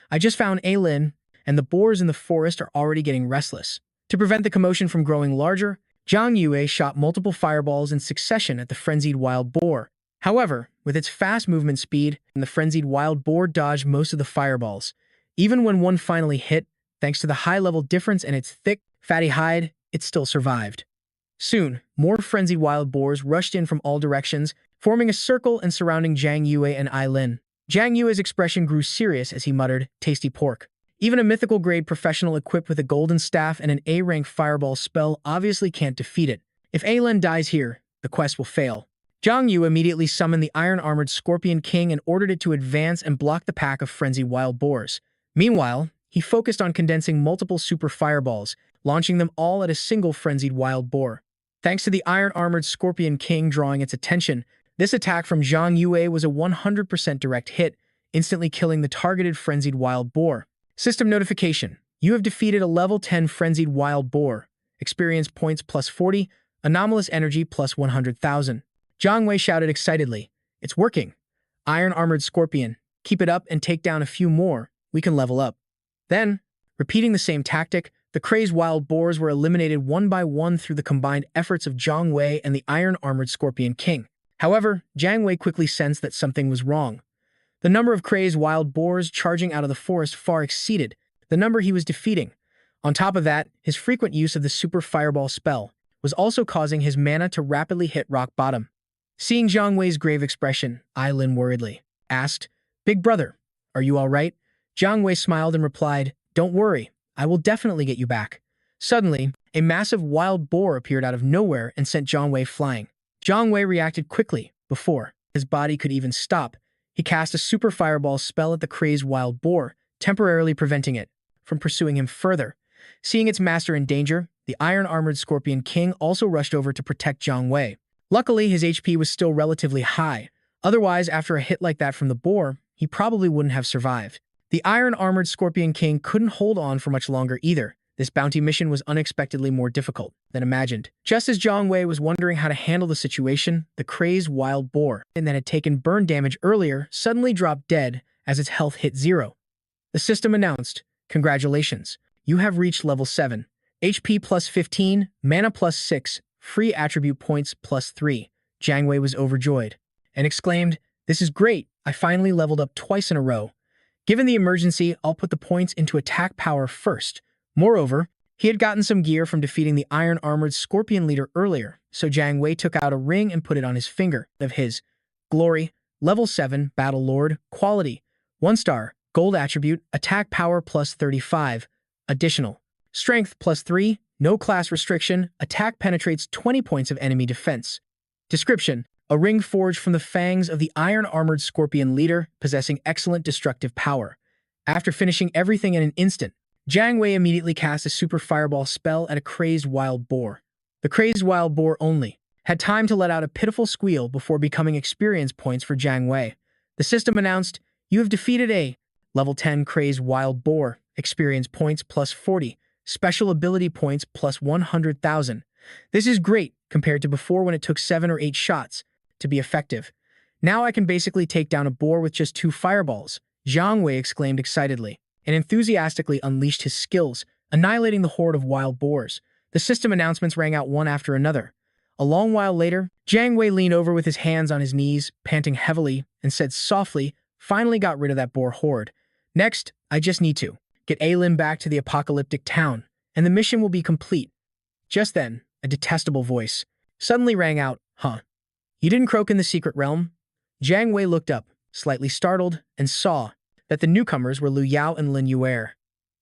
I just found Aylin, and the boars in the forest are already getting restless. To prevent the commotion from growing larger, Zhang Yue shot multiple fireballs in succession at the frenzied wild boar. However, with its fast movement speed, the frenzied wild boar dodged most of the fireballs. Even when one finally hit, thanks to the high-level difference in its thick, fatty hide, it still survived. Soon, more frenzied wild boars rushed in from all directions, forming a circle and surrounding Zhang Yue and Aylin. Zhang Yue's expression grew serious as he muttered, Tasty pork. Even a mythical-grade professional equipped with a golden staff and an A-rank fireball spell obviously can't defeat it. If Aylin dies here, the quest will fail. Zhang Yu immediately summoned the iron-armored Scorpion King and ordered it to advance and block the pack of frenzied wild boars. Meanwhile, he focused on condensing multiple super fireballs, launching them all at a single frenzied wild boar. Thanks to the iron-armored Scorpion King drawing its attention, this attack from Zhang Yue was a 100% direct hit, instantly killing the targeted frenzied wild boar. System notification. You have defeated a level 10 frenzied wild boar. Experience points plus 40, anomalous energy plus 100,000. Zhang Wei shouted excitedly. It's working. Iron-armored Scorpion. Keep it up and take down a few more. We can level up. Then, repeating the same tactic, the crazed wild boars were eliminated one by one through the combined efforts of Zhang Wei and the iron-armored Scorpion King. However, Zhang Wei quickly sensed that something was wrong. The number of crazed wild boars charging out of the forest far exceeded the number he was defeating. On top of that, his frequent use of the Super Fireball spell was also causing his mana to rapidly hit rock bottom. Seeing Zhang Wei's grave expression, Lin worriedly asked, "Big brother, are you all right?" Zhang Wei smiled and replied, "Don't worry, I will definitely get you back." Suddenly, a massive wild boar appeared out of nowhere and sent Zhang Wei flying. Zhang Wei reacted quickly. Before his body could even stop, he cast a Super Fireball spell at the crazed wild boar, temporarily preventing it from pursuing him further. Seeing its master in danger, the iron-armored Scorpion King also rushed over to protect Zhang Wei. Luckily, his HP was still relatively high. Otherwise, after a hit like that from the boar, he probably wouldn't have survived. The iron-armored Scorpion King couldn't hold on for much longer either. This bounty mission was unexpectedly more difficult than imagined. Just as Zhang Wei was wondering how to handle the situation, the crazed wild boar, that had taken burn damage earlier, suddenly dropped dead as its health hit 0. The system announced, "Congratulations, you have reached level 7. HP plus 15, mana plus 6, free attribute points plus 3. Zhang Wei was overjoyed and exclaimed, "This is great, I finally leveled up twice in a row. Given the emergency, I'll put the points into attack power first." Moreover, he had gotten some gear from defeating the iron-armored Scorpion leader earlier, so Zhang Wei took out a ring and put it on his finger. Of his glory, level 7, Battle Lord, quality, 1 star, gold attribute, attack power plus 35, additional, strength plus 3, no class restriction, attack penetrates 20 points of enemy defense. Description: a ring forged from the fangs of the iron-armored Scorpion leader, possessing excellent destructive power. After finishing everything in an instant, Zhang Wei immediately cast a Super Fireball spell at a crazed wild boar. The crazed wild boar only had time to let out a pitiful squeal before becoming experience points for Zhang Wei. The system announced, "You have defeated a level 10 crazed wild boar, experience points plus 40, special ability points plus 100,000. This is great compared to before when it took 7 or 8 shots to be effective. Now I can basically take down a boar with just 2 fireballs," Zhang Wei exclaimed excitedly, and enthusiastically unleashed his skills, annihilating the horde of wild boars. The system announcements rang out one after another. A long while later, Zhang Wei leaned over with his hands on his knees, panting heavily, and said softly, "Finally got rid of that boar horde. Next, I just need to get Lin back to the apocalyptic town, and the mission will be complete." Just then, a detestable voice suddenly rang out, "Huh? You didn't croak in the secret realm?" Zhang Wei looked up, slightly startled, and saw that the newcomers were Lu Yao and Lin Yue.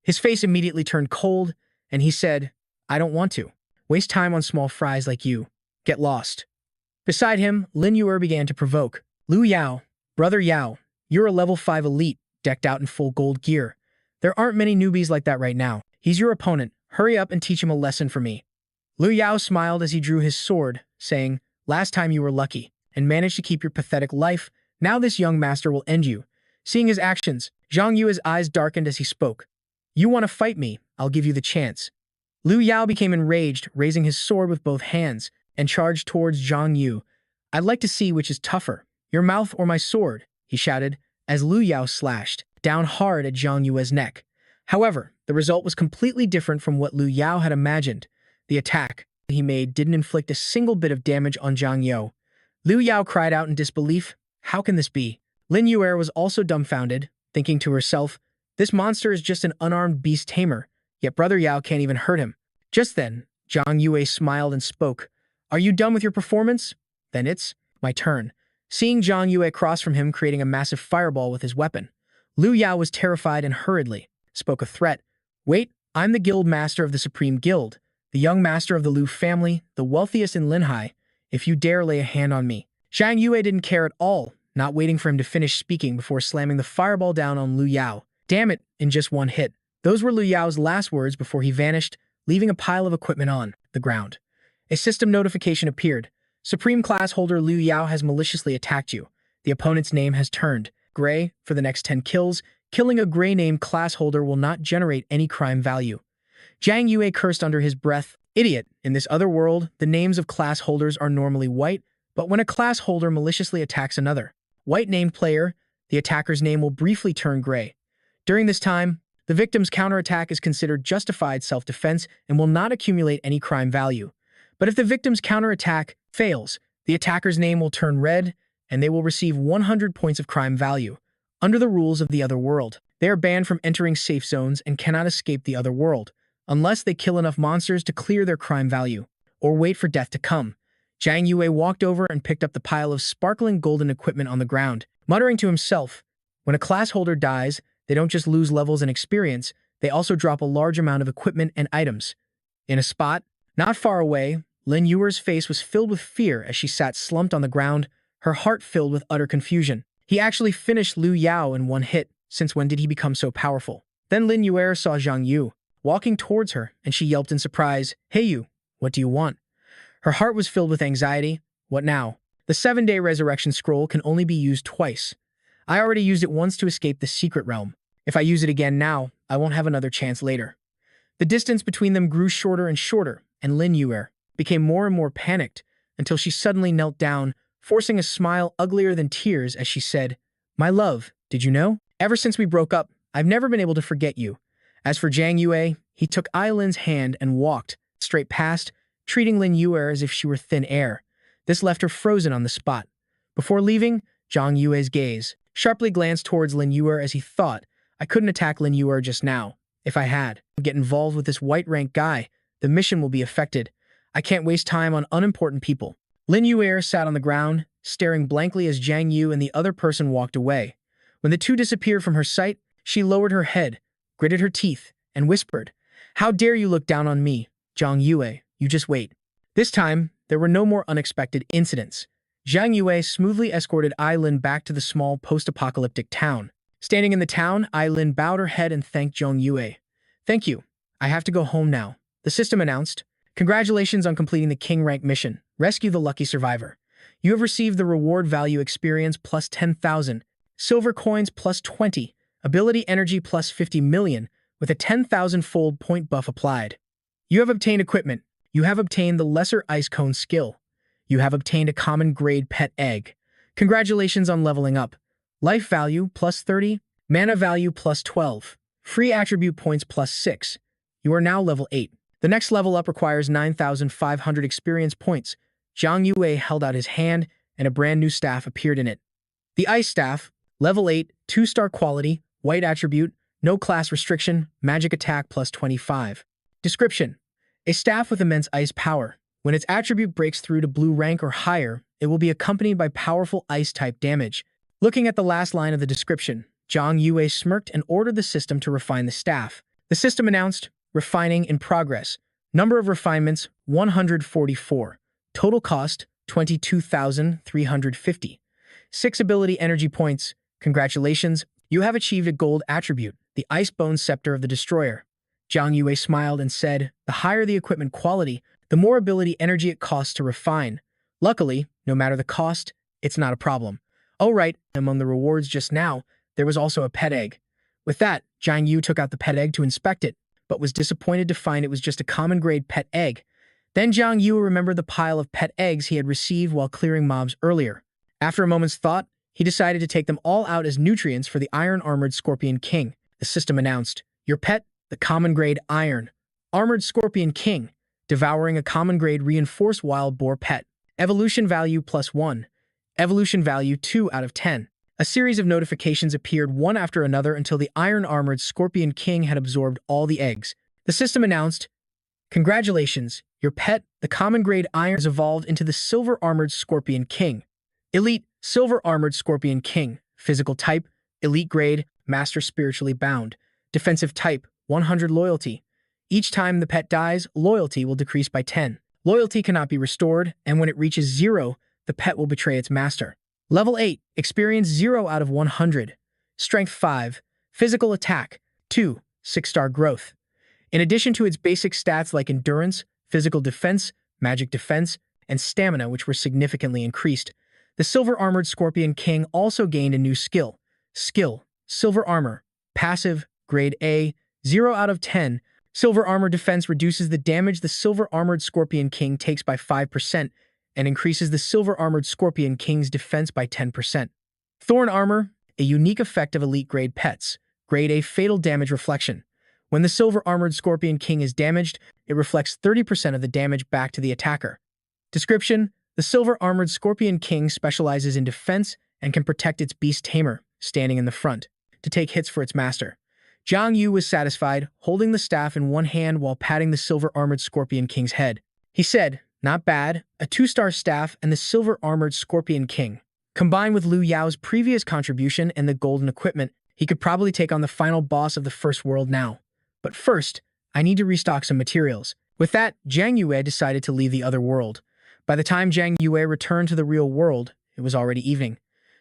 His face immediately turned cold, and he said, "I don't want to waste time on small fries like you. Get lost." Beside him, Lin Yue began to provoke. "Lu Yao, brother Yao, you're a level 5 elite, decked out in full gold gear. There aren't many newbies like that right now. He's your opponent. Hurry up and teach him a lesson for me." Lu Yao smiled as he drew his sword, saying, "Last time you were lucky and managed to keep your pathetic life. Now this young master will end you." Seeing his actions, Zhang Yue's eyes darkened as he spoke. "You want to fight me? I'll give you the chance." Lu Yao became enraged, raising his sword with both hands, and charged towards Zhang Yu. "I'd like to see which is tougher, your mouth or my sword," he shouted, as Lu Yao slashed down hard at Zhang Yue's neck. However, the result was completely different from what Lu Yao had imagined. The attack he made didn't inflict a single bit of damage on Zhang Yu. Lu Yao cried out in disbelief, "How can this be?" Lin Yue was also dumbfounded, thinking to herself, "This monster is just an unarmed beast tamer, yet Brother Yao can't even hurt him." Just then, Zhang Yue smiled and spoke, "Are you done with your performance? Then it's my turn." Seeing Zhang Yue cross from him creating a massive fireball with his weapon, Lu Yao was terrified and hurriedly spoke a threat. "Wait, I'm the guild master of the Supreme Guild, the young master of the Lu family, the wealthiest in Linhai. If you dare lay a hand on me." Zhang Yue didn't care at all, not waiting for him to finish speaking before slamming the fireball down on Lu Yao. "Damn it," in just one hit. Those were Lu Yao's last words before he vanished, leaving a pile of equipment on the ground. A system notification appeared. Supreme Class Holder Liu Yao has maliciously attacked you. The opponent's name has turned gray for the next 10 kills. Killing a gray-named class holder will not generate any crime value. Zhang Yue cursed under his breath. Idiot, in this other world, the names of class holders are normally white, but when a class holder maliciously attacks another white-named player, the attacker's name will briefly turn gray. During this time, the victim's counterattack is considered justified self-defense and will not accumulate any crime value. But if the victim's counterattack fails, the attacker's name will turn red, and they will receive 100 points of crime value. Under the rules of the other world, they are banned from entering safe zones and cannot escape the other world, unless they kill enough monsters to clear their crime value, or wait for death to come. Zhang Yue walked over and picked up the pile of sparkling golden equipment on the ground, muttering to himself, when a class holder dies, they don't just lose levels and experience, they also drop a large amount of equipment and items. In a spot, not far away, Lin Yuer's face was filled with fear as she sat slumped on the ground, her heart filled with utter confusion. He actually finished Liu Yao in one hit. Since when did he become so powerful? Then Lin Yuer saw Zhang Yu walking towards her, and she yelped in surprise, "Hey you, what do you want?" Her heart was filled with anxiety. What now? The 7-day resurrection scroll can only be used twice. I already used it once to escape the secret realm. If I use it again now, I won't have another chance later. The distance between them grew shorter and shorter, and Lin Yuer became more and more panicked until she suddenly knelt down, forcing a smile uglier than tears as she said, "My love, did you know? Ever since we broke up, I've never been able to forget you." As for Zhang Yue, he took Ai Lin's hand and walked straight past, treating Lin Yuer as if she were thin air. This left her frozen on the spot. Before leaving, Zhang Yue's gaze sharply glanced towards Lin Yuer as he thought, I couldn't attack Lin Yuer just now. If I had, get involved with this white-rank guy, the mission will be affected. I can't waste time on unimportant people. Lin Yuer sat on the ground, staring blankly as Zhang Yu and the other person walked away. When the two disappeared from her sight, she lowered her head, gritted her teeth, and whispered, "How dare you look down on me, Zhang Yue, you just wait." This time, there were no more unexpected incidents. Zhang Yue smoothly escorted Ai Lin back to the small post-apocalyptic town. Standing in the town, Ai Lin bowed her head and thanked Zhang Yue. "Thank you. I have to go home now," the system announced. "Congratulations on completing the King rank mission. Rescue the lucky survivor. You have received the reward value experience plus 10,000, silver coins plus 20, ability energy plus 50 million, with a 10,000-fold point buff applied. You have obtained equipment. You have obtained the lesser ice cone skill. You have obtained a common grade pet egg. Congratulations on leveling up. Life value plus 30, mana value plus 12, free attribute points plus 6. You are now level 8. The next level up requires 9,500 experience points." Zhang Yue held out his hand, and a brand new staff appeared in it. The Ice Staff, level 8, 2-star quality, white attribute, no class restriction, magic attack plus 25. Description: a staff with immense ice power. When its attribute breaks through to blue rank or higher, it will be accompanied by powerful ice-type damage. Looking at the last line of the description, Zhang Yue smirked and ordered the system to refine the staff. The system announced, "Refining in progress. Number of refinements, 144. Total cost, 22,350. 6 ability energy points. Congratulations, you have achieved a gold attribute, the Icebone Scepter of the Destroyer." Zhang Yue smiled and said, "The higher the equipment quality, the more ability energy it costs to refine. Luckily, no matter the cost, it's not a problem. Oh right, among the rewards just now, there was also a pet egg." With that, Zhang Yu took out the pet egg to inspect it, but was disappointed to find it was just a common grade pet egg. Then Zhang Yu remembered the pile of pet eggs he had received while clearing mobs earlier. After a moment's thought, he decided to take them all out as nutrients for the Iron-Armored Scorpion King. The system announced, "Your pet, the common grade Iron Armored Scorpion King, devouring a common grade reinforced wild boar pet. Evolution value plus 1. Evolution value 2 out of 10. A series of notifications appeared one after another until the Iron-Armored Scorpion King had absorbed all the eggs. The system announced, "Congratulations, your pet, the common grade Iron, has evolved into the Silver-Armored Scorpion King. Elite Silver-Armored Scorpion King. Physical type, Elite grade, Master Spiritually Bound. Defensive type, 100 loyalty. Each time the pet dies, loyalty will decrease by 10. Loyalty cannot be restored, and when it reaches 0, the pet will betray its master. Level 8, experience 0 out of 100. Strength 5, physical attack 2, 6-star growth. In addition to its basic stats like endurance, physical defense, magic defense, and stamina, which were significantly increased, the silver-armored Scorpion King also gained a new skill. Skill: Silver Armor. Passive: Grade A, 0 out of 10. Silver Armor Defense reduces the damage the silver-armored Scorpion King takes by 5% and increases the silver-armored Scorpion King's defense by 10%. Thorn Armor, a unique effect of elite-grade pets. Grade A Fatal Damage Reflection. When the silver-armored Scorpion King is damaged, it reflects 30% of the damage back to the attacker. Description: the silver-armored Scorpion King specializes in defense and can protect its beast tamer, standing in the front, to take hits for its master. Zhang Yu was satisfied, holding the staff in one hand while patting the silver-armored Scorpion King's head. He said, "Not bad, a 2-star staff and the silver-armored Scorpion King. Combined with Liu Yao's previous contribution and the golden equipment, he could probably take on the final boss of the first world now. But first, I need to restock some materials." With that, Zhang Yue decided to leave the other world. By the time Zhang Yue returned to the real world, it was already evening.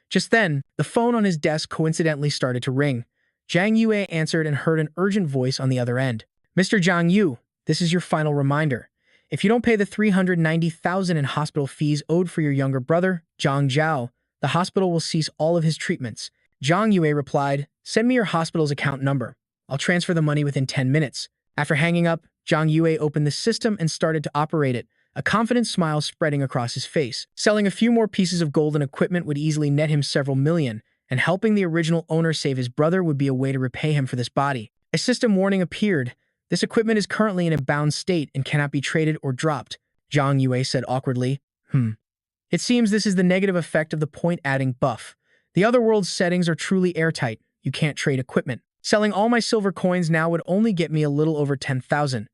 Just then, the phone on his desk coincidentally started to ring. Zhang Yue answered and heard an urgent voice on the other end. "Mr. Zhang Yu, this is your final reminder. If you don't pay the 390,000 in hospital fees owed for your younger brother, Zhang Zhao, the hospital will cease all of his treatments." Zhang Yue replied, "Send me your hospital's account number. I'll transfer the money within 10 minutes. After hanging up, Zhang Yue opened the system and started to operate it, a confident smile spreading across his face. Selling a few more pieces of golden equipment would easily net him several million, and helping the original owner save his brother would be a way to repay him for this body. A system warning appeared. "This equipment is currently in a bound state and cannot be traded or dropped," Zhang Yue said awkwardly. It seems this is the negative effect of the point-adding buff. The Otherworld's settings are truly airtight. You can't trade equipment. Selling all my silver coins now would only get me a little over 10,000.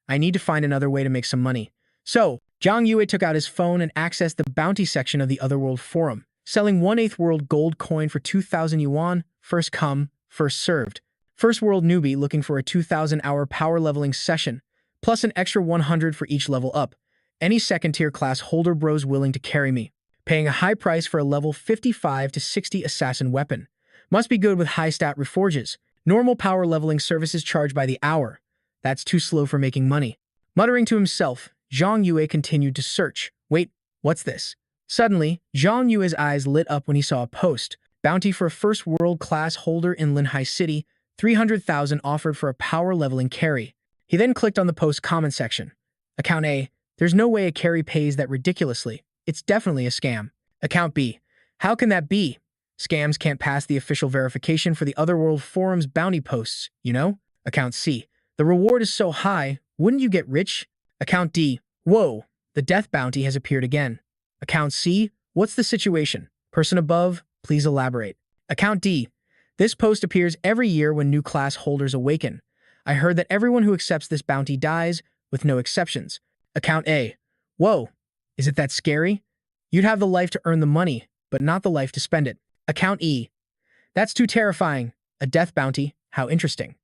I need to find another way to make some money. So, Zhang Yue took out his phone and accessed the bounty section of the Otherworld forum, selling 1/8 world gold coin for 2,000 yuan, first come, first served. First world newbie looking for a 2,000-hour power leveling session, plus an extra 100 for each level up. Any second-tier class holder bros willing to carry me. Paying a high price for a level 55 to 60 assassin weapon. Must be good with high stat reforges. Normal power leveling services charged by the hour. That's too slow for making money. Muttering to himself, Zhang Yue continued to search. Wait, what's this? Suddenly, Zhang Yue's eyes lit up when he saw a post. Bounty for a first world class holder in Linhai City, 300,000 offered for a power leveling carry. He then clicked on the post comment section. Account A, there's no way a carry pays that ridiculously. It's definitely a scam. Account B, how can that be? Scams can't pass the official verification for the Otherworld forum's bounty posts, you know? Account C, the reward is so high, wouldn't you get rich? Account D, whoa, the death bounty has appeared again. Account C, what's the situation? Person above, please elaborate. Account D, this post appears every year when new class holders awaken. I heard that everyone who accepts this bounty dies, with no exceptions. Account A, whoa, is it that scary? You'd have the life to earn the money, but not the life to spend it. Account E, that's too terrifying. A death bounty, how interesting.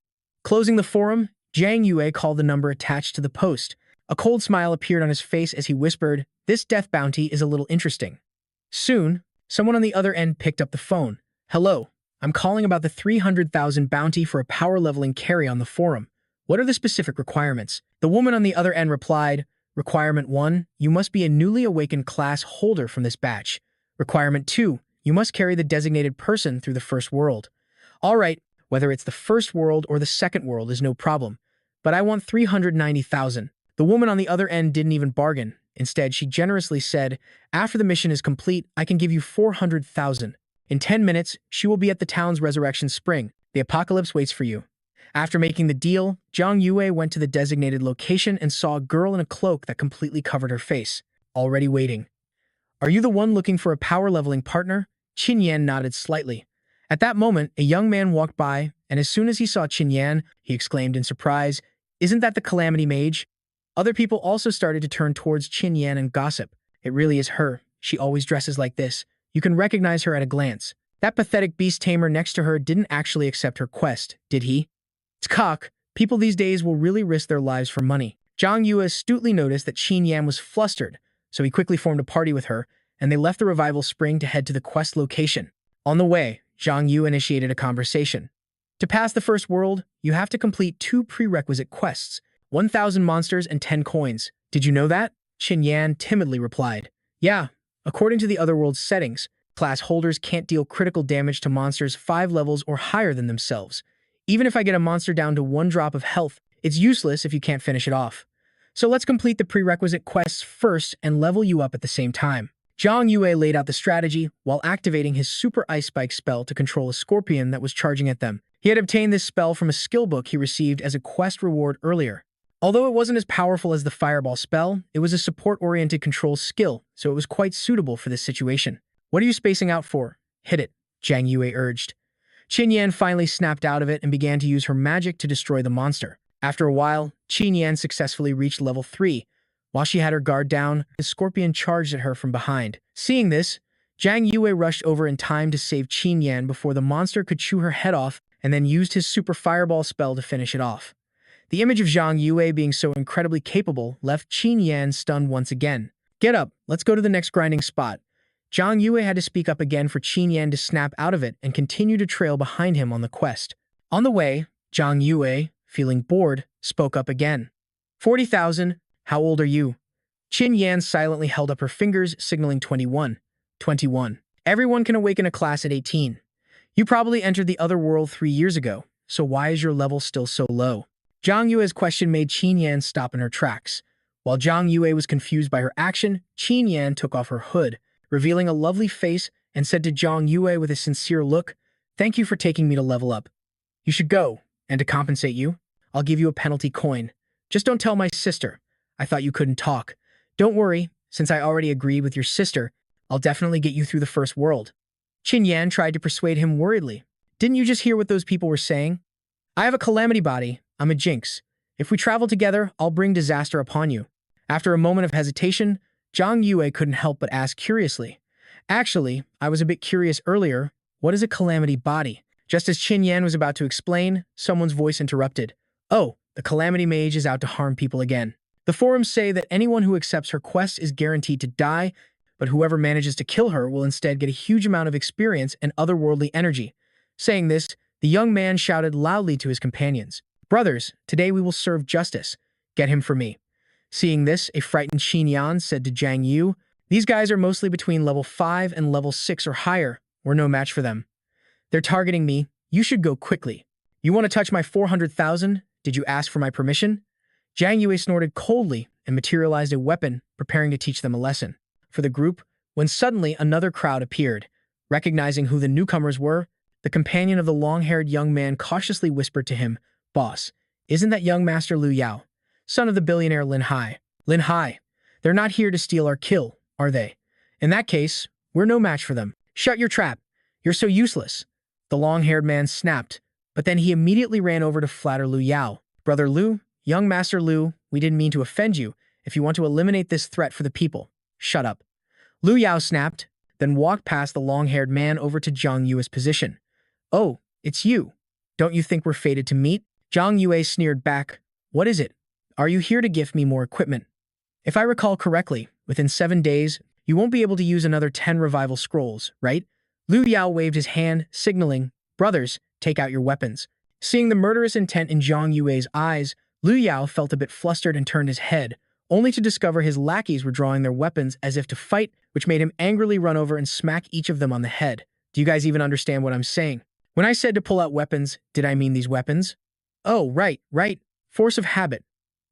Closing the forum, Zhang Yue called the number attached to the post. A cold smile appeared on his face as he whispered, "This death bounty is a little interesting." Soon, someone on the other end picked up the phone. "Hello, I'm calling about the 300,000 bounty for a power leveling carry on the forum. What are the specific requirements?" The woman on the other end replied, "Requirement 1, you must be a newly awakened class holder from this batch. Requirement 2, you must carry the designated person through the first world. All right, whether it's the first world or the second world is no problem, but I want 390,000. The woman on the other end didn't even bargain. Instead, she generously said, "After the mission is complete, I can give you 400,000. In 10 minutes, she will be at the town's resurrection spring. The apocalypse waits for you." After making the deal, Zhang Yue went to the designated location and saw a girl in a cloak that completely covered her face, already waiting. "Are you the one looking for a power leveling partner?" Qin Yan nodded slightly. At that moment, a young man walked by, and as soon as he saw Qin Yan, he exclaimed in surprise, "Isn't that the Calamity Mage?" Other people also started to turn towards Qin Yan and gossip. "It really is her. She always dresses like this. You can recognize her at a glance. That pathetic beast tamer next to her didn't actually accept her quest, did he?" Cock, people these days will really risk their lives for money. Zhang Yue astutely noticed that Qin Yan was flustered, so he quickly formed a party with her, and they left the revival spring to head to the quest location. On the way, Zhang Yue initiated a conversation. To pass the first world, you have to complete 2 prerequisite quests, 1,000 monsters and 10 coins. Did you know that? Qin Yan timidly replied. Yeah, according to the Otherworld settings, class holders can't deal critical damage to monsters 5 levels or higher than themselves. Even if I get a monster down to 1 drop of health, it's useless if you can't finish it off. So let's complete the prerequisite quests first and level you up at the same time. Zhang Yue laid out the strategy while activating his Super Ice Spike spell to control a scorpion that was charging at them. He had obtained this spell from a skill book he received as a quest reward earlier. Although it wasn't as powerful as the Fireball spell, it was a support-oriented control skill, so it was quite suitable for this situation. What are you spacing out for? Hit it, Zhang Yue urged. Qin Yan finally snapped out of it and began to use her magic to destroy the monster. After a while, Qin Yan successfully reached level 3. While she had her guard down, the scorpion charged at her from behind. Seeing this, Zhang Yue rushed over in time to save Qin Yan before the monster could chew her head off and then used his Super Fireball spell to finish it off. The image of Zhang Yue being so incredibly capable left Qin Yan stunned once again. Get up, let's go to the next grinding spot. Zhang Yue had to speak up again for Qin Yan to snap out of it and continue to trail behind him on the quest. On the way, Zhang Yue, feeling bored, spoke up again. 40,000, how old are you? Qin Yan silently held up her fingers, signaling 21. 21. Everyone can awaken a class at 18. You probably entered the Otherworld 3 years ago, so why is your level still so low? Zhang Yue's question made Qin Yan stop in her tracks. While Zhang Yue was confused by her action, Qin Yan took off her hood, revealing a lovely face, and said to Zhang Yue with a sincere look, "Thank you for taking me to level up. You should go, and to compensate you, I'll give you a penalty coin. Just don't tell my sister. I thought you couldn't talk. Don't worry, since I already agreed with your sister, I'll definitely get you through the first world." Qin Yan tried to persuade him worriedly. Didn't you just hear what those people were saying? I have a calamity body. I'm a jinx. If we travel together, I'll bring disaster upon you. After a moment of hesitation, Zhang Yue couldn't help but ask curiously. Actually, I was a bit curious earlier. What is a calamity body? Just as Qin Yan was about to explain, someone's voice interrupted. Oh, the calamity mage is out to harm people again. The forums say that anyone who accepts her quest is guaranteed to die, but whoever manages to kill her will instead get a huge amount of experience and otherworldly energy. Saying this, the young man shouted loudly to his companions, "Brothers, today we will serve justice. Get him for me." Seeing this, a frightened Qin Yan said to Zhang Yu, "These guys are mostly between level 5 and level 6 or higher. We're no match for them. They're targeting me. You should go quickly. You want to touch my 400,000? Did you ask for my permission?" Zhang Yue snorted coldly and materialized a weapon, preparing to teach them a lesson. For the group, when suddenly another crowd appeared. Recognizing who the newcomers were, the companion of the long-haired young man cautiously whispered to him, "Boss, isn't that young Master Liu Yao, son of the billionaire Lin Hai? Lin Hai, they're not here to steal our kill, are they? In that case, we're no match for them. Shut your trap. You're so useless." The long-haired man snapped, but then he immediately ran over to flatter Liu Yao. "Brother Liu, young Master Liu, we didn't mean to offend you. If you want to eliminate this threat for the people, shut up." Liu Yao snapped, then walked past the long-haired man over to Zhang Yue's position. "Oh, it's you. Don't you think we're fated to meet?" Zhang Yue sneered back. "What is it? Are you here to gift me more equipment? If I recall correctly, within 7 days, you won't be able to use another 10 revival scrolls, right?" Liu Yao waved his hand, signaling, "Brothers, take out your weapons." Seeing the murderous intent in Zhang Yue's eyes, Liu Yao felt a bit flustered and turned his head, only to discover his lackeys were drawing their weapons as if to fight, which made him angrily run over and smack each of them on the head. Do you guys even understand what I'm saying? When I said to pull out weapons, did I mean these weapons? Oh, right. Force of habit.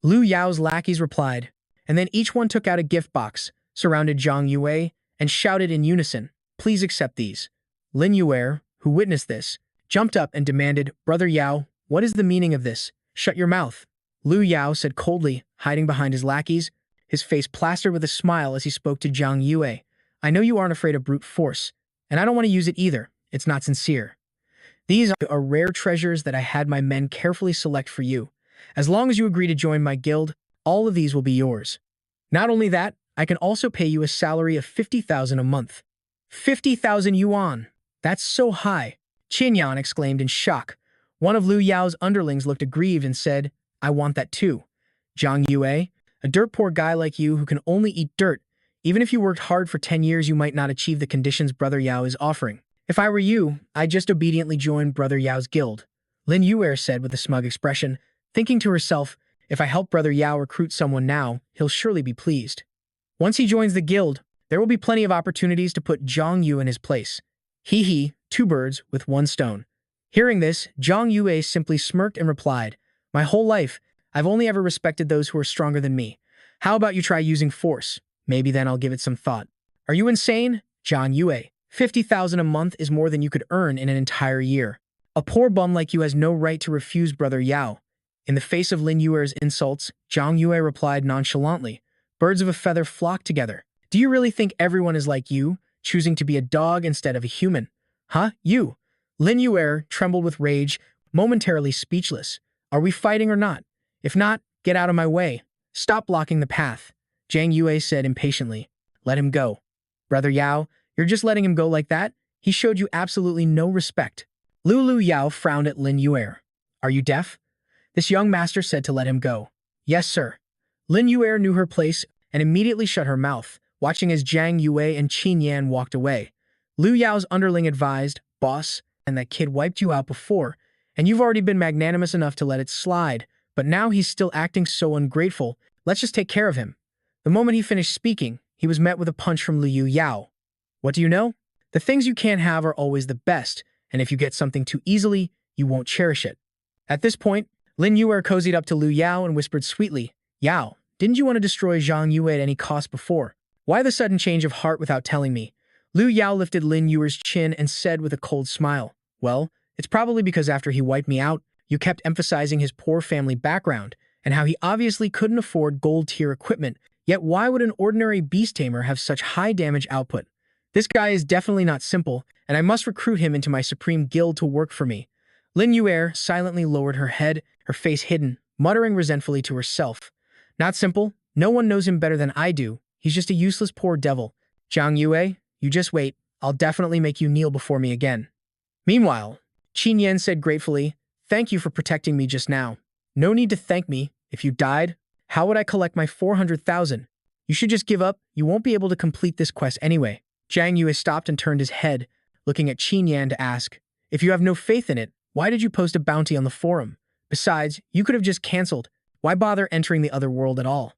Liu Yao's lackeys replied, and then each one took out a gift box, surrounded Zhang Yue, and shouted in unison, "Please accept these." Lin Yue, who witnessed this, jumped up and demanded, "Brother Yao, what is the meaning of this? Shut your mouth." Liu Yao said coldly, hiding behind his lackeys, his face plastered with a smile as he spoke to Zhang Yue. "I know you aren't afraid of brute force, and I don't want to use it either. It's not sincere. These are rare treasures that I had my men carefully select for you. As long as you agree to join my guild, all of these will be yours. Not only that, I can also pay you a salary of 50,000 a month." 50,000 yuan! That's so high! Qin Yan exclaimed in shock. One of Liu Yao's underlings looked aggrieved and said, "I want that too. Zhang Yue, a dirt-poor guy like you who can only eat dirt, even if you worked hard for 10 years you might not achieve the conditions Brother Yao is offering. If I were you, I'd just obediently join Brother Yao's guild. Lin Yuer said with a smug expression, thinking to herself, if I help Brother Yao recruit someone now, he'll surely be pleased. Once he joins the guild, there will be plenty of opportunities to put Zhang Yu in his place. He, two birds with one stone. Hearing this, Zhang Yue simply smirked and replied, my whole life, I've only ever respected those who are stronger than me. How about you try using force? Maybe then I'll give it some thought. Are you insane? Zhang Yue, 50,000 a month is more than you could earn in an entire year. A poor bum like you has no right to refuse Brother Yao. In the face of Lin Yuer's insults, Zhang Yue replied nonchalantly, birds of a feather flock together. Do you really think everyone is like you, choosing to be a dog instead of a human? Huh? You? Lin Yuer trembled with rage, momentarily speechless. Are we fighting or not? If not, get out of my way. Stop blocking the path. Zhang Yue said impatiently. Let him go. Brother Yao, you're just letting him go like that? He showed you absolutely no respect. Lulu Yao frowned at Lin Yuer. Are you deaf? This young master said to let him go. Yes, sir. Lin Yuer knew her place and immediately shut her mouth, watching as Zhang Yue and Qin Yan walked away. Lu Yao's underling advised, boss, and that kid wiped you out before, and you've already been magnanimous enough to let it slide, but now he's still acting so ungrateful, let's just take care of him. The moment he finished speaking, he was met with a punch from Liu Yao. What do you know? The things you can't have are always the best, and if you get something too easily, you won't cherish it. At this point, Lin Yuer cozied up to Liu Yao and whispered sweetly, Yao, didn't you want to destroy Zhang Yue at any cost before? Why the sudden change of heart without telling me? Liu Yao lifted Lin Yuer's chin and said with a cold smile, well, it's probably because after he wiped me out, you kept emphasizing his poor family background and how he obviously couldn't afford gold-tier equipment, yet why would an ordinary beast tamer have such high damage output? This guy is definitely not simple, and I must recruit him into my supreme guild to work for me. Lin Yuer silently lowered her head, her face hidden, muttering resentfully to herself. Not simple, no one knows him better than I do, he's just a useless poor devil. Zhang Yue, you just wait, I'll definitely make you kneel before me again. Meanwhile, Qin Yan said gratefully, thank you for protecting me just now. No need to thank me, if you died, how would I collect my 400,000? You should just give up, you won't be able to complete this quest anyway. Zhang Yue stopped and turned his head, looking at Qin Yan to ask, if you have no faith in it, why did you post a bounty on the forum? Besides, you could have just cancelled. Why bother entering the other world at all?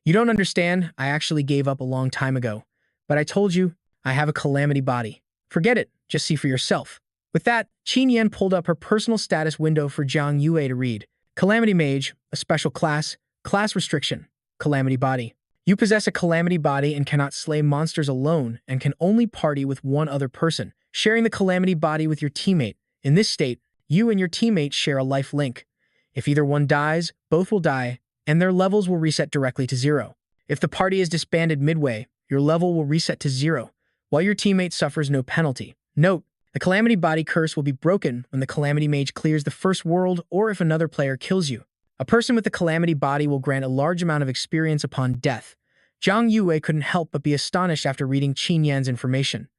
You don't understand, I actually gave up a long time ago. But I told you, I have a calamity body. Forget it, just see for yourself. With that, Qin Yan pulled up her personal status window for Zhang Yue to read. Calamity Mage, a special class, class restriction, calamity body. You possess a calamity body and cannot slay monsters alone and can only party with one other person, sharing the calamity body with your teammate. In this state, you and your teammate share a life link. If either one dies, both will die, and their levels will reset directly to 0. If the party is disbanded midway, your level will reset to 0, while your teammate suffers no penalty. Note, the Calamity Body curse will be broken when the Calamity Mage clears the first world or if another player kills you. A person with the Calamity Body will grant a large amount of experience upon death. Zhang Yue couldn't help but be astonished after reading Qin Yan's information.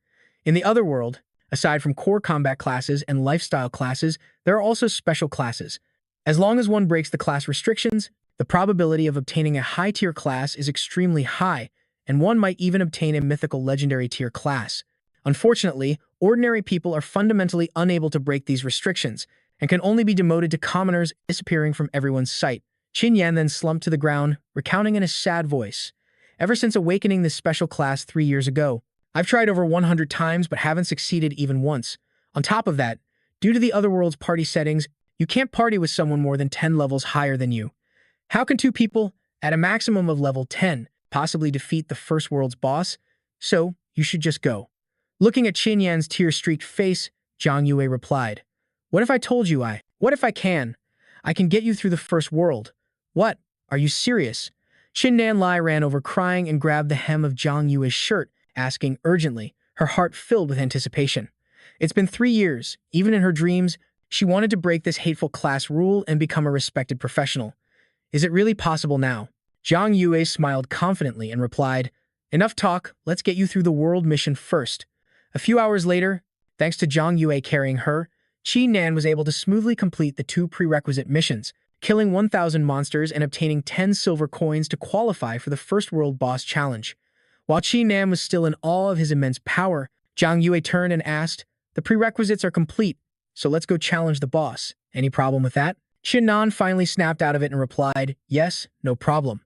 In the Otherworld, aside from core combat classes and lifestyle classes, there are also special classes. As long as one breaks the class restrictions, the probability of obtaining a high-tier class is extremely high, and one might even obtain a mythical legendary tier class. Unfortunately, ordinary people are fundamentally unable to break these restrictions, and can only be demoted to commoners, disappearing from everyone's sight. Qin Yan then slumped to the ground, recounting in a sad voice. Ever since awakening this special class 3 years ago, I've tried over 100 times but haven't succeeded even once. On top of that, due to the Otherworld's party settings, you can't party with someone more than 10 levels higher than you. How can two people, at a maximum of level 10, possibly defeat the first world's boss? So, you should just go. Looking at Qin Yan's tear-streaked face, Zhang Yue replied, What if I told you What if I can? I can get you through the first world. What? Are you serious? Qin Yan Lai ran over crying and grabbed the hem of Zhang Yue's shirt, asking urgently, her heart filled with anticipation. It's been 3 years. Even in her dreams, she wanted to break this hateful class rule and become a respected professional. Is it really possible now? Zhang Yue smiled confidently and replied, Enough talk, let's get you through the world mission first. A few hours later, thanks to Zhang Yue carrying her, Qin Yan was able to smoothly complete the 2 prerequisite missions, killing 1,000 monsters and obtaining 10 silver coins to qualify for the first world boss challenge. While Qin Yan was still in awe of his immense power, Zhang Yue turned and asked, The prerequisites are complete, so let's go challenge the boss. Any problem with that? Qin Nan finally snapped out of it and replied, yes, no problem.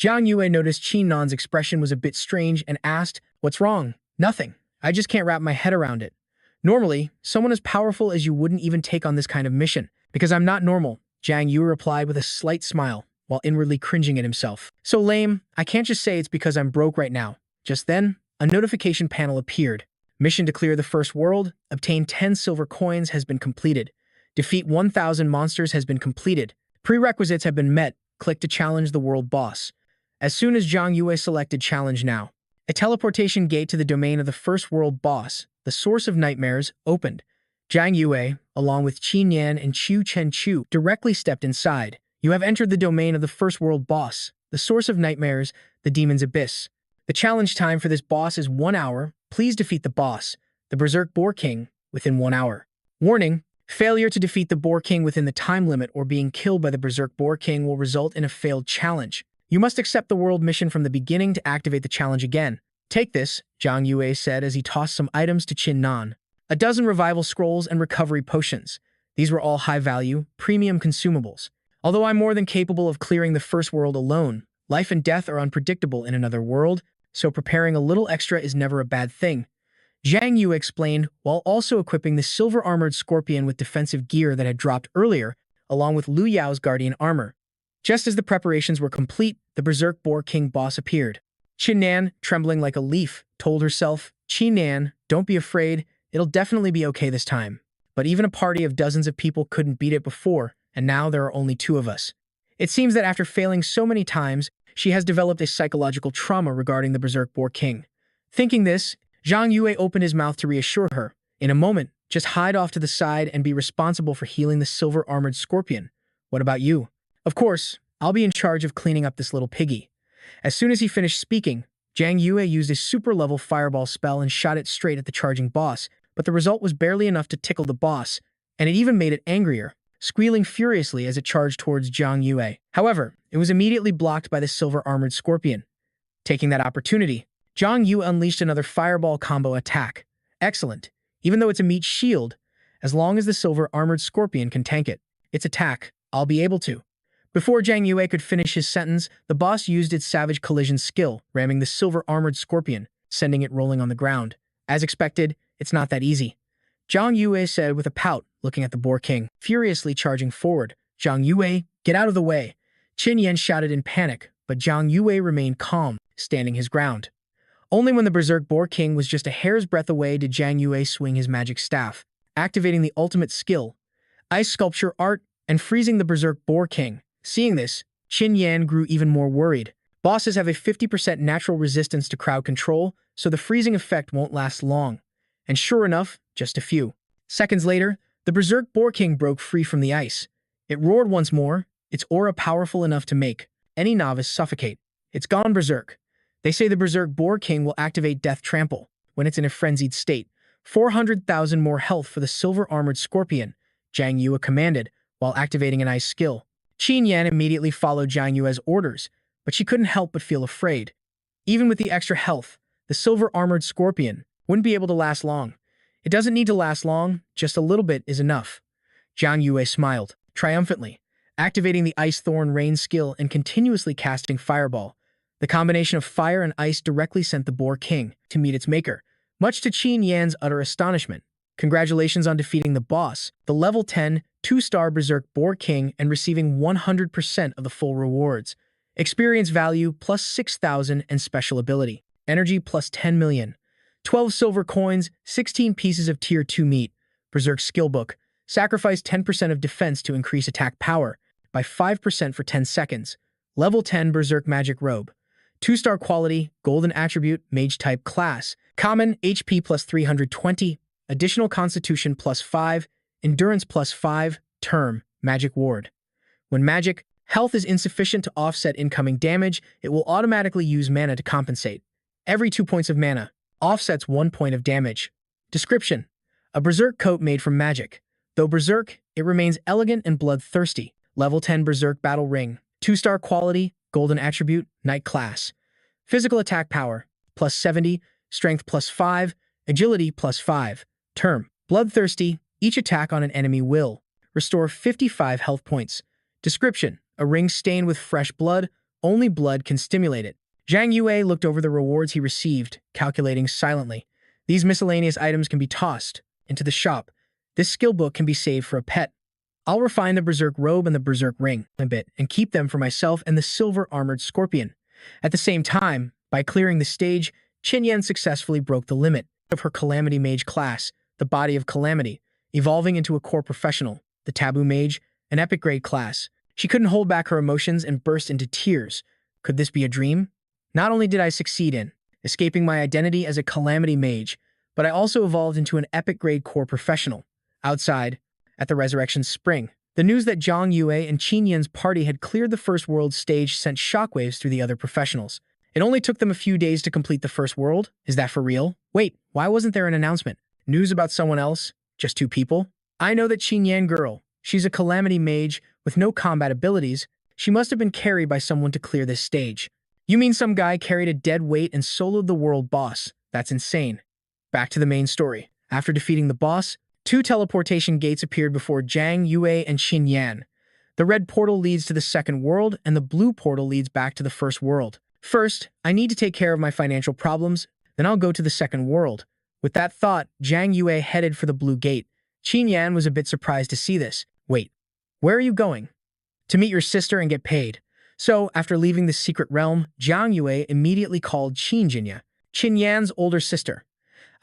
Jiang Yue noticed Qin Nan's expression was a bit strange and asked, what's wrong? Nothing. I just can't wrap my head around it. Normally, someone as powerful as you wouldn't even take on this kind of mission. Because I'm not normal, Jiang Yue replied with a slight smile, while inwardly cringing at himself. So lame, I can't just say it's because I'm broke right now. Just then, a notification panel appeared. Mission to clear the first world, obtain 10 silver coins has been completed. Defeat 1,000 monsters has been completed. Prerequisites have been met. Click to challenge the world boss. As soon as Jiang Yue selected challenge now, a teleportation gate to the domain of the first world boss, the source of nightmares, opened. Jiang Yue, along with Qin Yan and Chu Chen Chu, directly stepped inside. You have entered the domain of the first world boss, the source of nightmares, the demon's abyss. The challenge time for this boss is 1 hour. Please defeat the boss, the Berserk Boar King, within 1 hour. Warning: failure to defeat the Boar King within the time limit or being killed by the Berserk Boar King will result in a failed challenge. You must accept the world mission from the beginning to activate the challenge again. Take this, Jiang Yue said as he tossed some items to Qin Nan. A dozen revival scrolls and recovery potions. These were all high-value, premium consumables. Although I'm more than capable of clearing the first world alone, life and death are unpredictable in another world, so preparing a little extra is never a bad thing. Jiang Yue explained, while also equipping the silver-armored scorpion with defensive gear that had dropped earlier, along with Lu Yao's guardian armor. Just as the preparations were complete, the Berserk Boar King boss appeared. Qin Nan, trembling like a leaf, told herself, Qin Nan, don't be afraid, it'll definitely be okay this time. But even a party of dozens of people couldn't beat it before, and now there are only 2 of us. It seems that after failing so many times, she has developed a psychological trauma regarding the Berserk Boar King. Thinking this, Jiang Yue opened his mouth to reassure her. In a moment, just hide off to the side and be responsible for healing the silver-armored scorpion. What about you? Of course, I'll be in charge of cleaning up this little piggy. As soon as he finished speaking, Jiang Yue used a super-level fireball spell and shot it straight at the charging boss, but the result was barely enough to tickle the boss, and it even made it angrier, squealing furiously as it charged towards Jiang Yue. However, it was immediately blocked by the silver-armored scorpion. Taking that opportunity, Jiang Yue unleashed another fireball combo attack. Excellent. Even though it's a meat shield, as long as the silver-armored scorpion can tank it, its attack, I'll be able to. Before Jiang Yue could finish his sentence, the boss used its savage collision skill, ramming the silver-armored scorpion, sending it rolling on the ground. As expected, it's not that easy. Jiang Yue said with a pout, looking at the Boar King, furiously charging forward. Jiang Yue, get out of the way! Qin Yan shouted in panic, but Jiang Yue remained calm, standing his ground. Only when the Berserk Boar King was just a hair's breadth away did Jiang Yue swing his magic staff, activating the ultimate skill, ice sculpture art, and freezing the Berserk Boar King. Seeing this, Qin Yan grew even more worried. Bosses have a 50% natural resistance to crowd control, so the freezing effect won't last long. And sure enough, just a few seconds later, the Berserk Boar King broke free from the ice. It roared once more, its aura powerful enough to make any novice suffocate. It's gone berserk. They say the Berserk Boar King will activate Death Trample when it's in a frenzied state. 400,000 more health for the silver-armored scorpion, Jiang Yue commanded, while activating an ice skill. Qin Yan immediately followed Jiang Yue's orders, but she couldn't help but feel afraid. Even with the extra health, the silver-armored scorpion wouldn't be able to last long. It doesn't need to last long, just a little bit is enough. Jiang Yue smiled, triumphantly, activating the Ice Thorn Rain skill and continuously casting Fireball. The combination of fire and ice directly sent the Boar King to meet its maker, much to Qin Yan's utter astonishment. Congratulations on defeating the boss, the level 10, 2-star Berserk Boar King, and receiving 100% of the full rewards. Experience value plus 6,000 and special ability. Energy plus 10 million. 12 silver coins, 16 pieces of tier 2 meat. Berserk skill book. Sacrifice 10% of defense to increase attack power by 5% for 10 seconds. Level 10 Berserk magic robe. 2-star quality, golden attribute, mage type class. Common, HP plus 320. Additional constitution plus 5. Endurance plus 5. Term, magic ward. When magic health is insufficient to offset incoming damage, it will automatically use mana to compensate. Every 2 points of mana offsets 1 point of damage. Description: a berserk coat made from magic. Though berserk, it remains elegant and bloodthirsty. Level 10 Berserk Battle Ring. 2-star quality, golden attribute, knight class. Physical attack power, plus 70, strength plus 5, agility plus 5. Term, bloodthirsty. Each attack on an enemy will Restore 55 health points. Description: a ring stained with fresh blood. Only blood can stimulate it. Zhang Yue looked over the rewards he received, calculating silently. These miscellaneous items can be tossed into the shop. This skill book can be saved for a pet. I'll refine the berserk robe and the berserk ring a bit and keep them for myself and the silver-armored scorpion. At the same time, by clearing the stage, Qin Yan successfully broke the limit of her Calamity Mage class, the Body of Calamity, evolving into a core professional, the Taboo Mage, an epic grade class. She couldn't hold back her emotions and burst into tears. Could this be a dream? Not only did I succeed in escaping my identity as a Calamity Mage, but I also evolved into an epic grade core professional. Outside, at the Resurrection Spring, the news that Zhang Yue and Qin Yan's party had cleared the first world stage sent shockwaves through the other professionals. It only took them a few days to complete the first world? Is that for real? Wait, why wasn't there an announcement? News about someone else? Just 2 people? I know that Qin Yan girl. She's a Calamity Mage with no combat abilities. She must have been carried by someone to clear this stage. You mean some guy carried a dead weight and soloed the world boss? That's insane. Back to the main story. After defeating the boss, 2 teleportation gates appeared before Zhang Yue and Qin Yan. The red portal leads to the second world, and the blue portal leads back to the first world. First, I need to take care of my financial problems, then I'll go to the second world. With that thought, Zhang Yue headed for the blue gate. Qin Yan was a bit surprised to see this. Wait, where are you going? To meet your sister and get paid. So, after leaving the secret realm, Zhang Yue immediately called Qin Jinya, Qin Yan's older sister.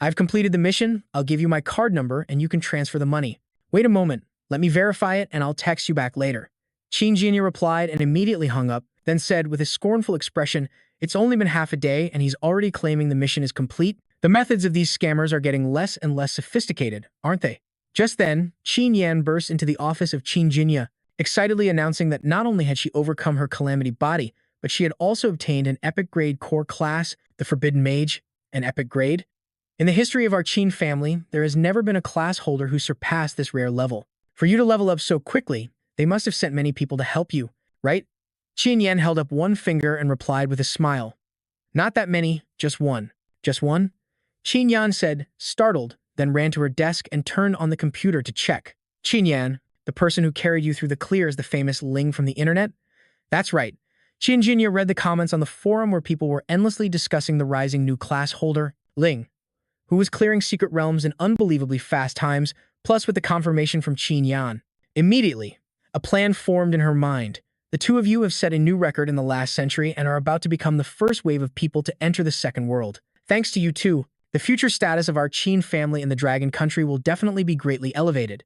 I've completed the mission, I'll give you my card number and you can transfer the money. Wait a moment, let me verify it and I'll text you back later. Qin Jinya replied and immediately hung up, then said with a scornful expression, it's only been half a day and he's already claiming the mission is complete. The methods of these scammers are getting less and less sophisticated, aren't they? Just then, Qin Yan burst into the office of Qin Jinya, excitedly announcing that not only had she overcome her Calamity body, but she had also obtained an epic grade core class, the Forbidden Mage, an epic grade. In the history of our Qin family, there has never been a class holder who surpassed this rare level. For you to level up so quickly, they must have sent many people to help you, right? Qin Yan held up one finger and replied with a smile. Not that many, just one. Just one? Qin Yan said, startled, then ran to her desk and turned on the computer to check. Qin Yan, the person who carried you through the clear is the famous Ling from the internet? That's right. Qin Jinya read the comments on the forum where people were endlessly discussing the rising new class holder, Ling, who was clearing secret realms in unbelievably fast times, plus with the confirmation from Qin Yan. Immediately, a plan formed in her mind. The 2 of you have set a new record in the last century and are about to become the first wave of people to enter the second world. Thanks to you two, the future status of our Qin family in the Dragon Country will definitely be greatly elevated.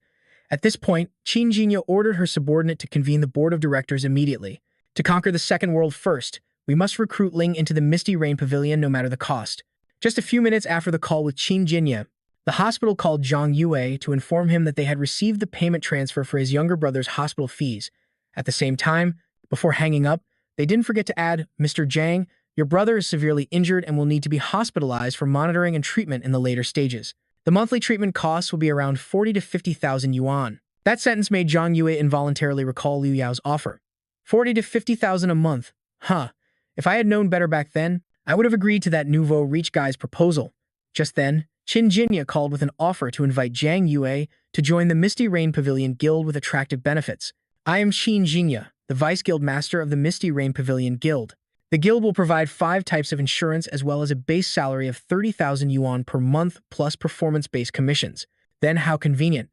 At this point, Qin Jinya ordered her subordinate to convene the board of directors immediately. To conquer the second world first, we must recruit Ling into the Misty Rain Pavilion no matter the cost. Just a few minutes after the call with Qin Jinya, the hospital called Zhang Yue to inform him that they had received the payment transfer for his younger brother's hospital fees. At the same time, before hanging up, they didn't forget to add, Mr. Zhang, your brother is severely injured and will need to be hospitalized for monitoring and treatment in the later stages. The monthly treatment costs will be around 40 to 50,000 yuan. That sentence made Zhang Yue involuntarily recall Liu Yao's offer. 40 to 50,000 a month. Huh. If I had known better back then, I would have agreed to that nouveau riche guy's proposal. Just then, Qin Jinya called with an offer to invite Zhang Yue to join the Misty Rain Pavilion Guild with attractive benefits. I am Qin Jinya, the Vice Guild Master of the Misty Rain Pavilion Guild. The guild will provide 5 types of insurance as well as a base salary of 30,000 yuan per month plus performance-based commissions. Then how convenient.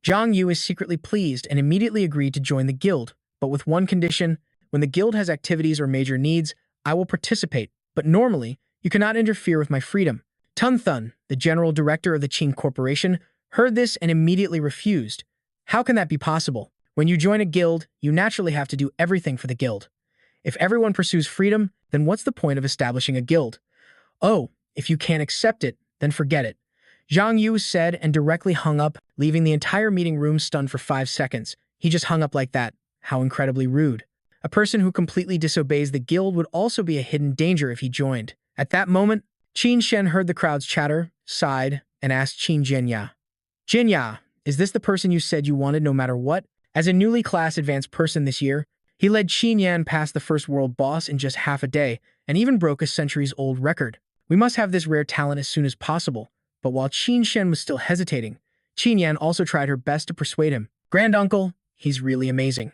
Zhang Yu is secretly pleased and immediately agreed to join the guild, but with one condition: when the guild has activities or major needs, I will participate, but normally, you cannot interfere with my freedom. Tun Thun, the general director of the Qin Corporation, heard this and immediately refused. How can that be possible? When you join a guild, you naturally have to do everything for the guild. If everyone pursues freedom, then what's the point of establishing a guild? Oh, if you can't accept it, then forget it. Zhang Yu said and directly hung up, leaving the entire meeting room stunned for 5 seconds. He just hung up like that. How incredibly rude. A person who completely disobeys the guild would also be a hidden danger if he joined. At that moment, Qin Shen heard the crowd's chatter, sighed, and asked Qin Jinya. Jinya, is this the person you said you wanted no matter what? As a newly class-advanced person this year, he led Qin Yan past the first world boss in just half a day, and even broke a centuries-old record. We must have this rare talent as soon as possible. But while Qin Shen was still hesitating, Qin Yan also tried her best to persuade him. Granduncle, he's really amazing.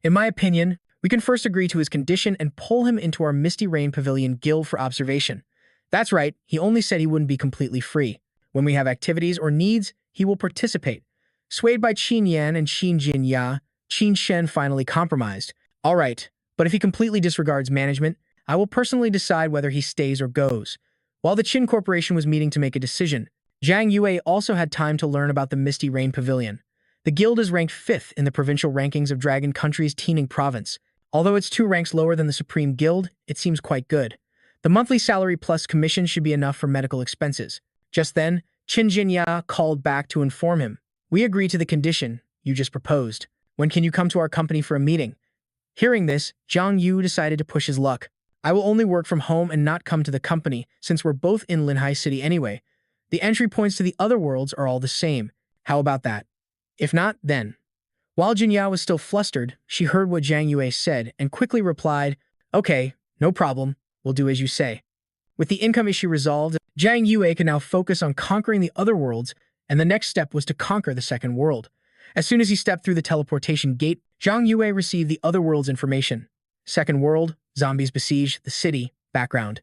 In my opinion, we can first agree to his condition and pull him into our Misty Rain Pavilion guild for observation. That's right, he only said he wouldn't be completely free. When we have activities or needs, he will participate. Swayed by Qin Yan and Qin Jin Ya, Qin Shen finally compromised. All right, but if he completely disregards management, I will personally decide whether he stays or goes. While the Qin Corporation was meeting to make a decision, Zhang Yue also had time to learn about the Misty Rain Pavilion. The guild is ranked 5th in the provincial rankings of Dragon Country's Teeming Province. Although it's 2 ranks lower than the Supreme Guild, it seems quite good. The monthly salary plus commission should be enough for medical expenses. Just then, Qin Jinya called back to inform him. We agree to the condition you just proposed. When can you come to our company for a meeting? Hearing this, Zhang Yu decided to push his luck. I will only work from home and not come to the company since we're both in Linhai City anyway. The entry points to the other worlds are all the same. How about that? If not, then. While Jinya was still flustered, she heard what Zhang Yue said and quickly replied, Okay, no problem. We'll do as you say. With the income issue resolved, Zhang Yue can now focus on conquering the other worlds, and the next step was to conquer the second world. As soon as he stepped through the teleportation gate, Zhang Yue received the other world's information. Second world, zombies besiege the city, background.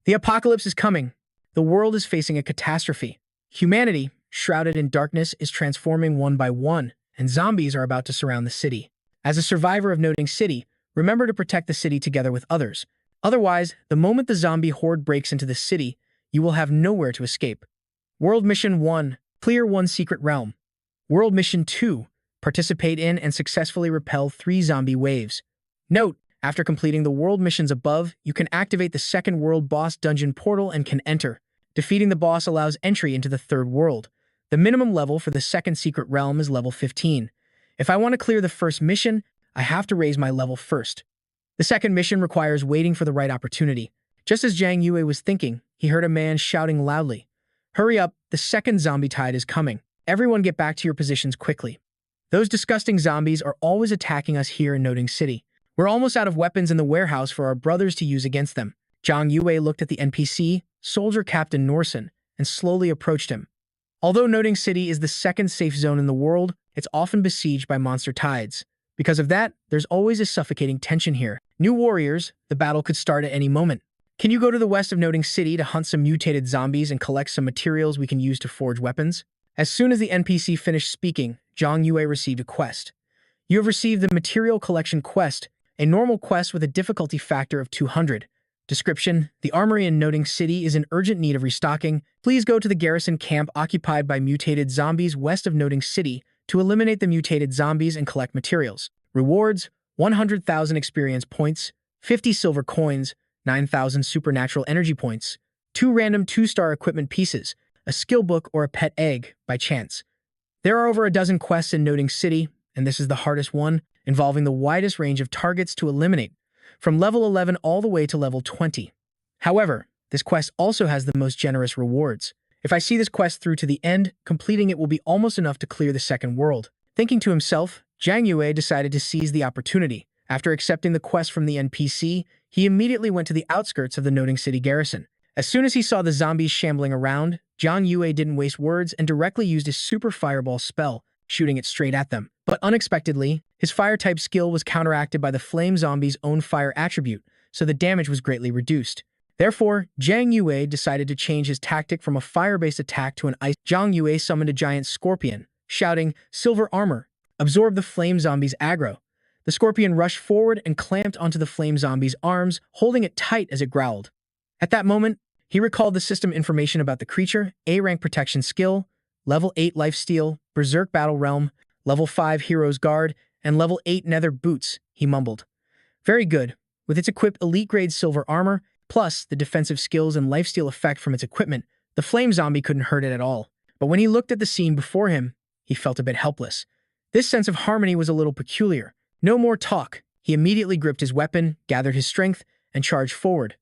The apocalypse is coming. The world is facing a catastrophe. Humanity, shrouded in darkness, is transforming one by one, and zombies are about to surround the city. As a survivor of Noting City, remember to protect the city together with others. Otherwise, the moment the zombie horde breaks into the city, you will have nowhere to escape. World Mission 1. Clear 1 secret realm. World Mission 2. Participate in and successfully repel 3 zombie waves. Note, after completing the world missions above, you can activate the second world boss dungeon portal and can enter. Defeating the boss allows entry into the third world. The minimum level for the second secret realm is level 15. If I want to clear the first mission, I have to raise my level first. The second mission requires waiting for the right opportunity. Just as Zhang Yue was thinking, he heard a man shouting loudly, Hurry up, the second zombie tide is coming. Everyone get back to your positions quickly. Those disgusting zombies are always attacking us here in Noting City. We're almost out of weapons in the warehouse for our brothers to use against them. Zhang Yue looked at the NPC, Soldier Captain Norson, and slowly approached him. Although Noting City is the second safe zone in the world, it's often besieged by monster tides. Because of that, there's always a suffocating tension here. New warriors, the battle could start at any moment. Can you go to the west of Noting City to hunt some mutated zombies and collect some materials we can use to forge weapons? As soon as the NPC finished speaking, Zhang Yue received a quest. You have received the Material Collection Quest, a normal quest with a difficulty factor of 200. Description: The armory in Noting City is in urgent need of restocking. Please go to the garrison camp occupied by mutated zombies west of Noting City to eliminate the mutated zombies and collect materials. Rewards: 100,000 experience points, 50 silver coins, 9,000 supernatural energy points, 2 random 2-star equipment pieces, a skill book or a pet egg by chance. There are over a dozen quests in Noting City, and this is the hardest one, involving the widest range of targets to eliminate, from level 11 all the way to level 20. However, this quest also has the most generous rewards. If I see this quest through to the end, completing it will be almost enough to clear the second world. Thinking to himself, Zhang Yue decided to seize the opportunity. After accepting the quest from the NPC, he immediately went to the outskirts of the Noting City garrison. As soon as he saw the zombies shambling around, Zhang Yue didn't waste words and directly used his super fireball spell, shooting it straight at them. But unexpectedly, his fire-type skill was counteracted by the flame zombie's own fire attribute, so the damage was greatly reduced. Therefore, Zhang Yue decided to change his tactic from a fire-based attack to an ice. Zhang Yue summoned a giant scorpion, shouting, Silver Armor, absorb the flame zombie's aggro. The scorpion rushed forward and clamped onto the flame zombie's arms, holding it tight as it growled. At that moment, he recalled the system information about the creature: A-rank protection skill, level 8 lifesteal, berserk battle realm, level 5 hero's guard, and level 8 nether boots, he mumbled. Very good. With its equipped elite-grade silver armor, plus the defensive skills and lifesteal effect from its equipment, the flame zombie couldn't hurt it at all. But when he looked at the scene before him, he felt a bit helpless. This sense of harmony was a little peculiar. No more talk. He immediately gripped his weapon, gathered his strength, and charged forward.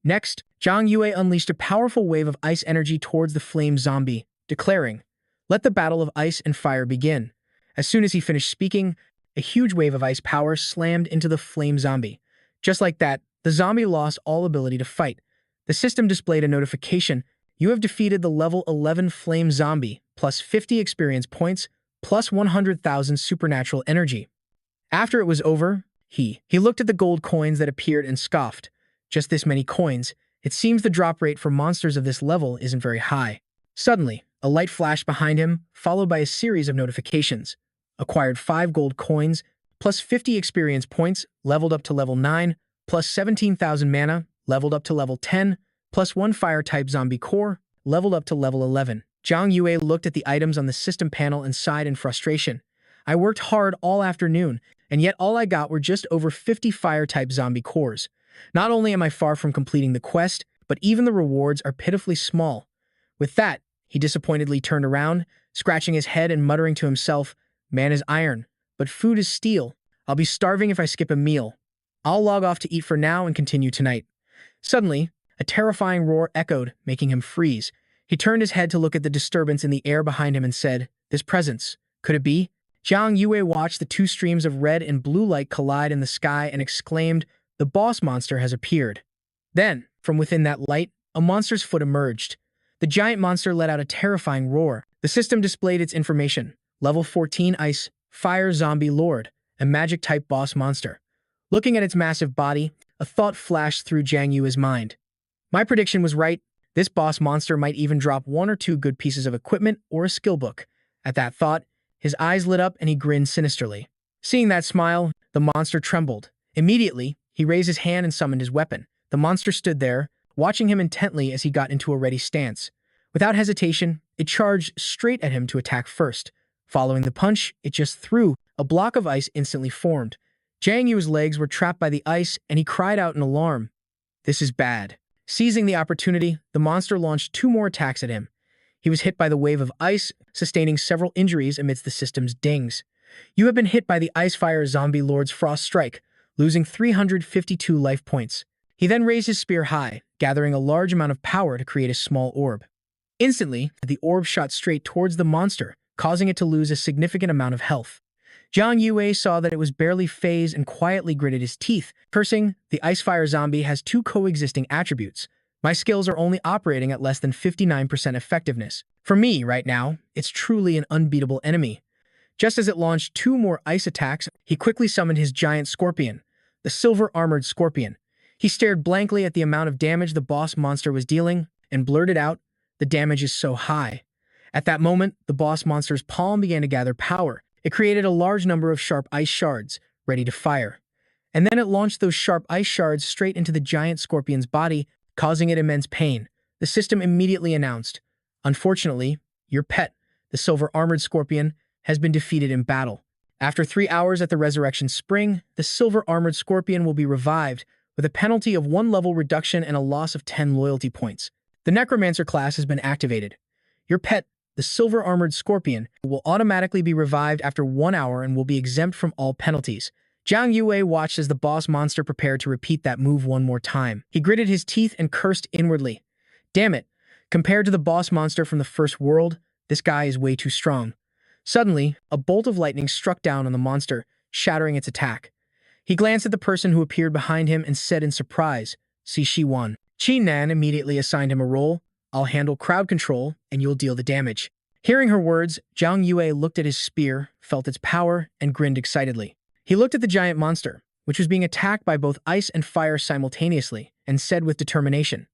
Next, Zhang Yue unleashed a powerful wave of ice energy towards the flame zombie, declaring, Let the battle of ice and fire begin. As soon as he finished speaking, a huge wave of ice power slammed into the flame zombie. Just like that, the zombie lost all ability to fight. The system displayed a notification: You have defeated the level 11 flame zombie, plus 50 experience points, plus 100,000 supernatural energy. After it was over, he looked at the gold coins that appeared and scoffed. Just this many coins. It seems the drop rate for monsters of this level isn't very high. Suddenly, a light flashed behind him, followed by a series of notifications. Acquired 5 gold coins, plus 50 experience points, leveled up to level 9, plus 17,000 mana, leveled up to level 10, plus 1 fire-type zombie core, leveled up to level 11. Zhang Yue looked at the items on the system panel and sighed in frustration. I worked hard all afternoon, and yet all I got were just over 50 fire-type zombie cores. Not only am I far from completing the quest, but even the rewards are pitifully small. With that, he disappointedly turned around, scratching his head and muttering to himself, "Man is iron, but food is steel. I'll be starving if I skip a meal. I'll log off to eat for now and continue tonight." Suddenly, a terrifying roar echoed, making him freeze. He turned his head to look at the disturbance in the air behind him and said, "This presence, could it be?" Zhang Yue watched the 2 streams of red and blue light collide in the sky and exclaimed, "The boss monster has appeared." Then, from within that light, a monster's foot emerged. The giant monster let out a terrifying roar. The system displayed its information. Level 14 Ice, Fire Zombie Lord, a magic-type boss monster. Looking at its massive body, a thought flashed through Zhang Yue's mind. My prediction was right. This boss monster might even drop 1 or 2 good pieces of equipment or a skill book. At that thought, his eyes lit up and he grinned sinisterly. Seeing that smile, the monster trembled. Immediately, he raised his hand and summoned his weapon. The monster stood there, watching him intently as he got into a ready stance. Without hesitation, it charged straight at him to attack first. Following the punch, it just threw. A block of ice instantly formed. Zhang Yu's legs were trapped by the ice, and he cried out in alarm. This is bad. Seizing the opportunity, the monster launched 2 more attacks at him. He was hit by the wave of ice, sustaining several injuries amidst the system's dings. You have been hit by the Icefire Zombie Lord's Frost Strike, losing 352 life points. He then raised his spear high, gathering a large amount of power to create a small orb. Instantly, the orb shot straight towards the monster, causing it to lose a significant amount of health. Zhang Yue saw that it was barely phased and quietly gritted his teeth, cursing, "The Icefire Zombie has 2 coexisting attributes. My skills are only operating at less than 59% effectiveness. For me, right now, it's truly an unbeatable enemy." Just as it launched 2 more ice attacks, he quickly summoned his giant scorpion, the silver-armored scorpion. He stared blankly at the amount of damage the boss monster was dealing and blurted out, "The damage is so high." At that moment, the boss monster's palm began to gather power. It created a large number of sharp ice shards, ready to fire. And then it launched those sharp ice shards straight into the giant scorpion's body, causing it immense pain. The system immediately announced, "Unfortunately, your pet, the silver-armored scorpion, has been defeated in battle. After 3 hours at the Resurrection Spring, the silver-armored scorpion will be revived, with a penalty of 1 level reduction and a loss of 10 loyalty points. The Necromancer class has been activated. Your pet, the silver-armored scorpion, will automatically be revived after 1 hour and will be exempt from all penalties." Zhang Yue watched as the boss monster prepared to repeat that move 1 more time. He gritted his teeth and cursed inwardly. Damn it, compared to the boss monster from the first world, this guy is way too strong. Suddenly, a bolt of lightning struck down on the monster, shattering its attack. He glanced at the person who appeared behind him and said in surprise, "See, she won." Qi Nan immediately assigned him a role. "I'll handle crowd control, and you'll deal the damage." Hearing her words, Zhang Yue looked at his spear, felt its power, and grinned excitedly. He looked at the giant monster, which was being attacked by both ice and fire simultaneously, and said with determination,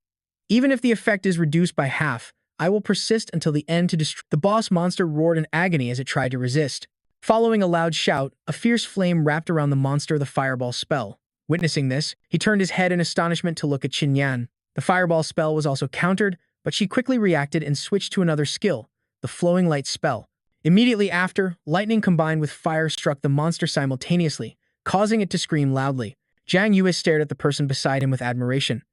"Even if the effect is reduced by half, I will persist until the end to destroy." The boss monster roared in agony as it tried to resist. Following a loud shout, a fierce flame wrapped around the monster the fireball spell. Witnessing this, he turned his head in astonishment to look at Qin Yan. The fireball spell was also countered, but she quickly reacted and switched to another skill, the flowing light spell. Immediately after, lightning combined with fire struck the monster simultaneously, causing it to scream loudly. Zhang Yue stared at the person beside him with admiration.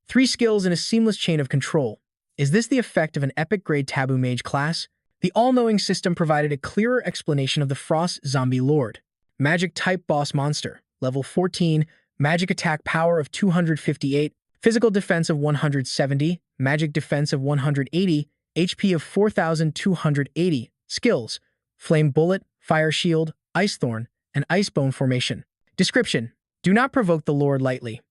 3 skills in a seamless chain of control. Is this the effect of an epic-grade taboo mage class? The all-knowing system provided a clearer explanation of the Frost Zombie Lord. Magic-type boss monster, level 14, magic attack power of 258, physical defense of 170, magic defense of 180, HP of 4,280, skills, Flame Bullet, Fire Shield, Ice Thorn, and Icebone Formation. Description: do not provoke the Lord lightly.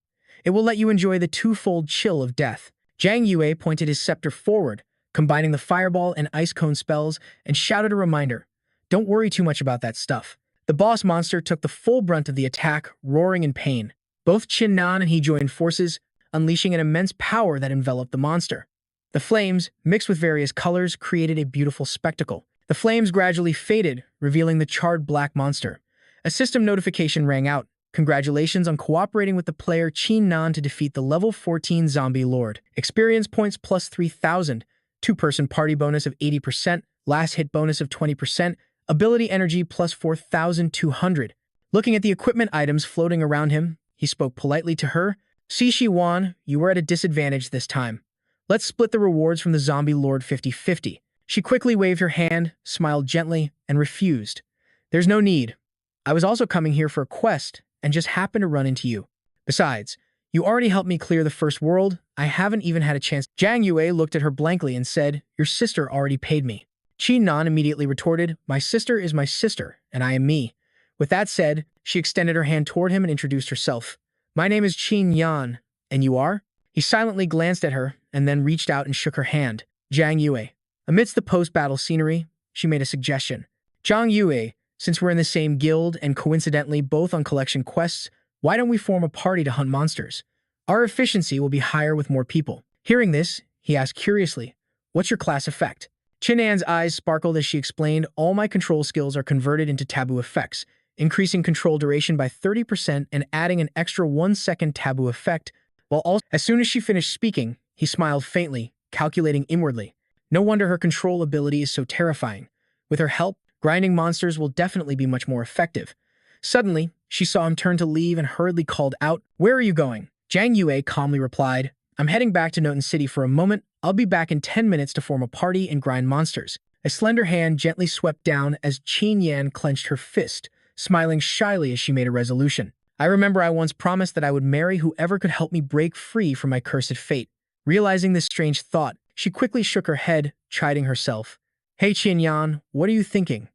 It will let you enjoy the 2-fold chill of death. Zhang Yue pointed his scepter forward, combining the Fireball and Ice Cone spells, and shouted a reminder. Don't worry too much about that stuff. The boss monster took the full brunt of the attack, roaring in pain. Both Qin Nan and he joined forces, unleashing an immense power that enveloped the monster. The flames, mixed with various colors, created a beautiful spectacle. The flames gradually faded, revealing the charred black monster. A system notification rang out. Congratulations on cooperating with the player Qin Nan to defeat the level 14 zombie lord. Experience points plus 3,000, two-person party bonus of 80%, last hit bonus of 20%, ability energy plus 4,200. Looking at the equipment items floating around him, he spoke politely to her. Xi Wan, you were at a disadvantage this time. Let's split the rewards from the zombie lord 50-50. She quickly waved her hand, smiled gently, and refused. There's no need. I was also coming here for a quest, and just happened to run into you. Besides, you already helped me clear the first world. I haven't even had a chance. Zhang Yue looked at her blankly and said, your sister already paid me. Qin Nan immediately retorted, my sister is my sister, and I am me. With that said, she extended her hand toward him and introduced herself. My name is Qin Yan, and you are? He silently glanced at her, and then reached out and shook her hand. Zhang Yue. Amidst the post-battle scenery, she made a suggestion. Zhang Yue, since we're in the same guild and coincidentally both on collection quests, why don't we form a party to hunt monsters? Our efficiency will be higher with more people. Hearing this, he asked curiously, what's your class effect? Qin An's eyes sparkled as she explained, all my control skills are converted into taboo effects, increasing control duration by 30% and adding an extra 1-second taboo effect, while also— As soon as she finished speaking, he smiled faintly, calculating inwardly. No wonder her control ability is so terrifying. With her help, grinding monsters will definitely be much more effective. Suddenly, she saw him turn to leave and hurriedly called out, where are you going? Zhang Yue calmly replied, I'm heading back to Noten City for a moment. I'll be back in 10 minutes to form a party and grind monsters. A slender hand gently swept down as Qin Yan clenched her fist, smiling shyly as she made a resolution. I remember I once promised that I would marry whoever could help me break free from my cursed fate. Realizing this strange thought, she quickly shook her head, chiding herself. Hey Qin Yan, what are you thinking?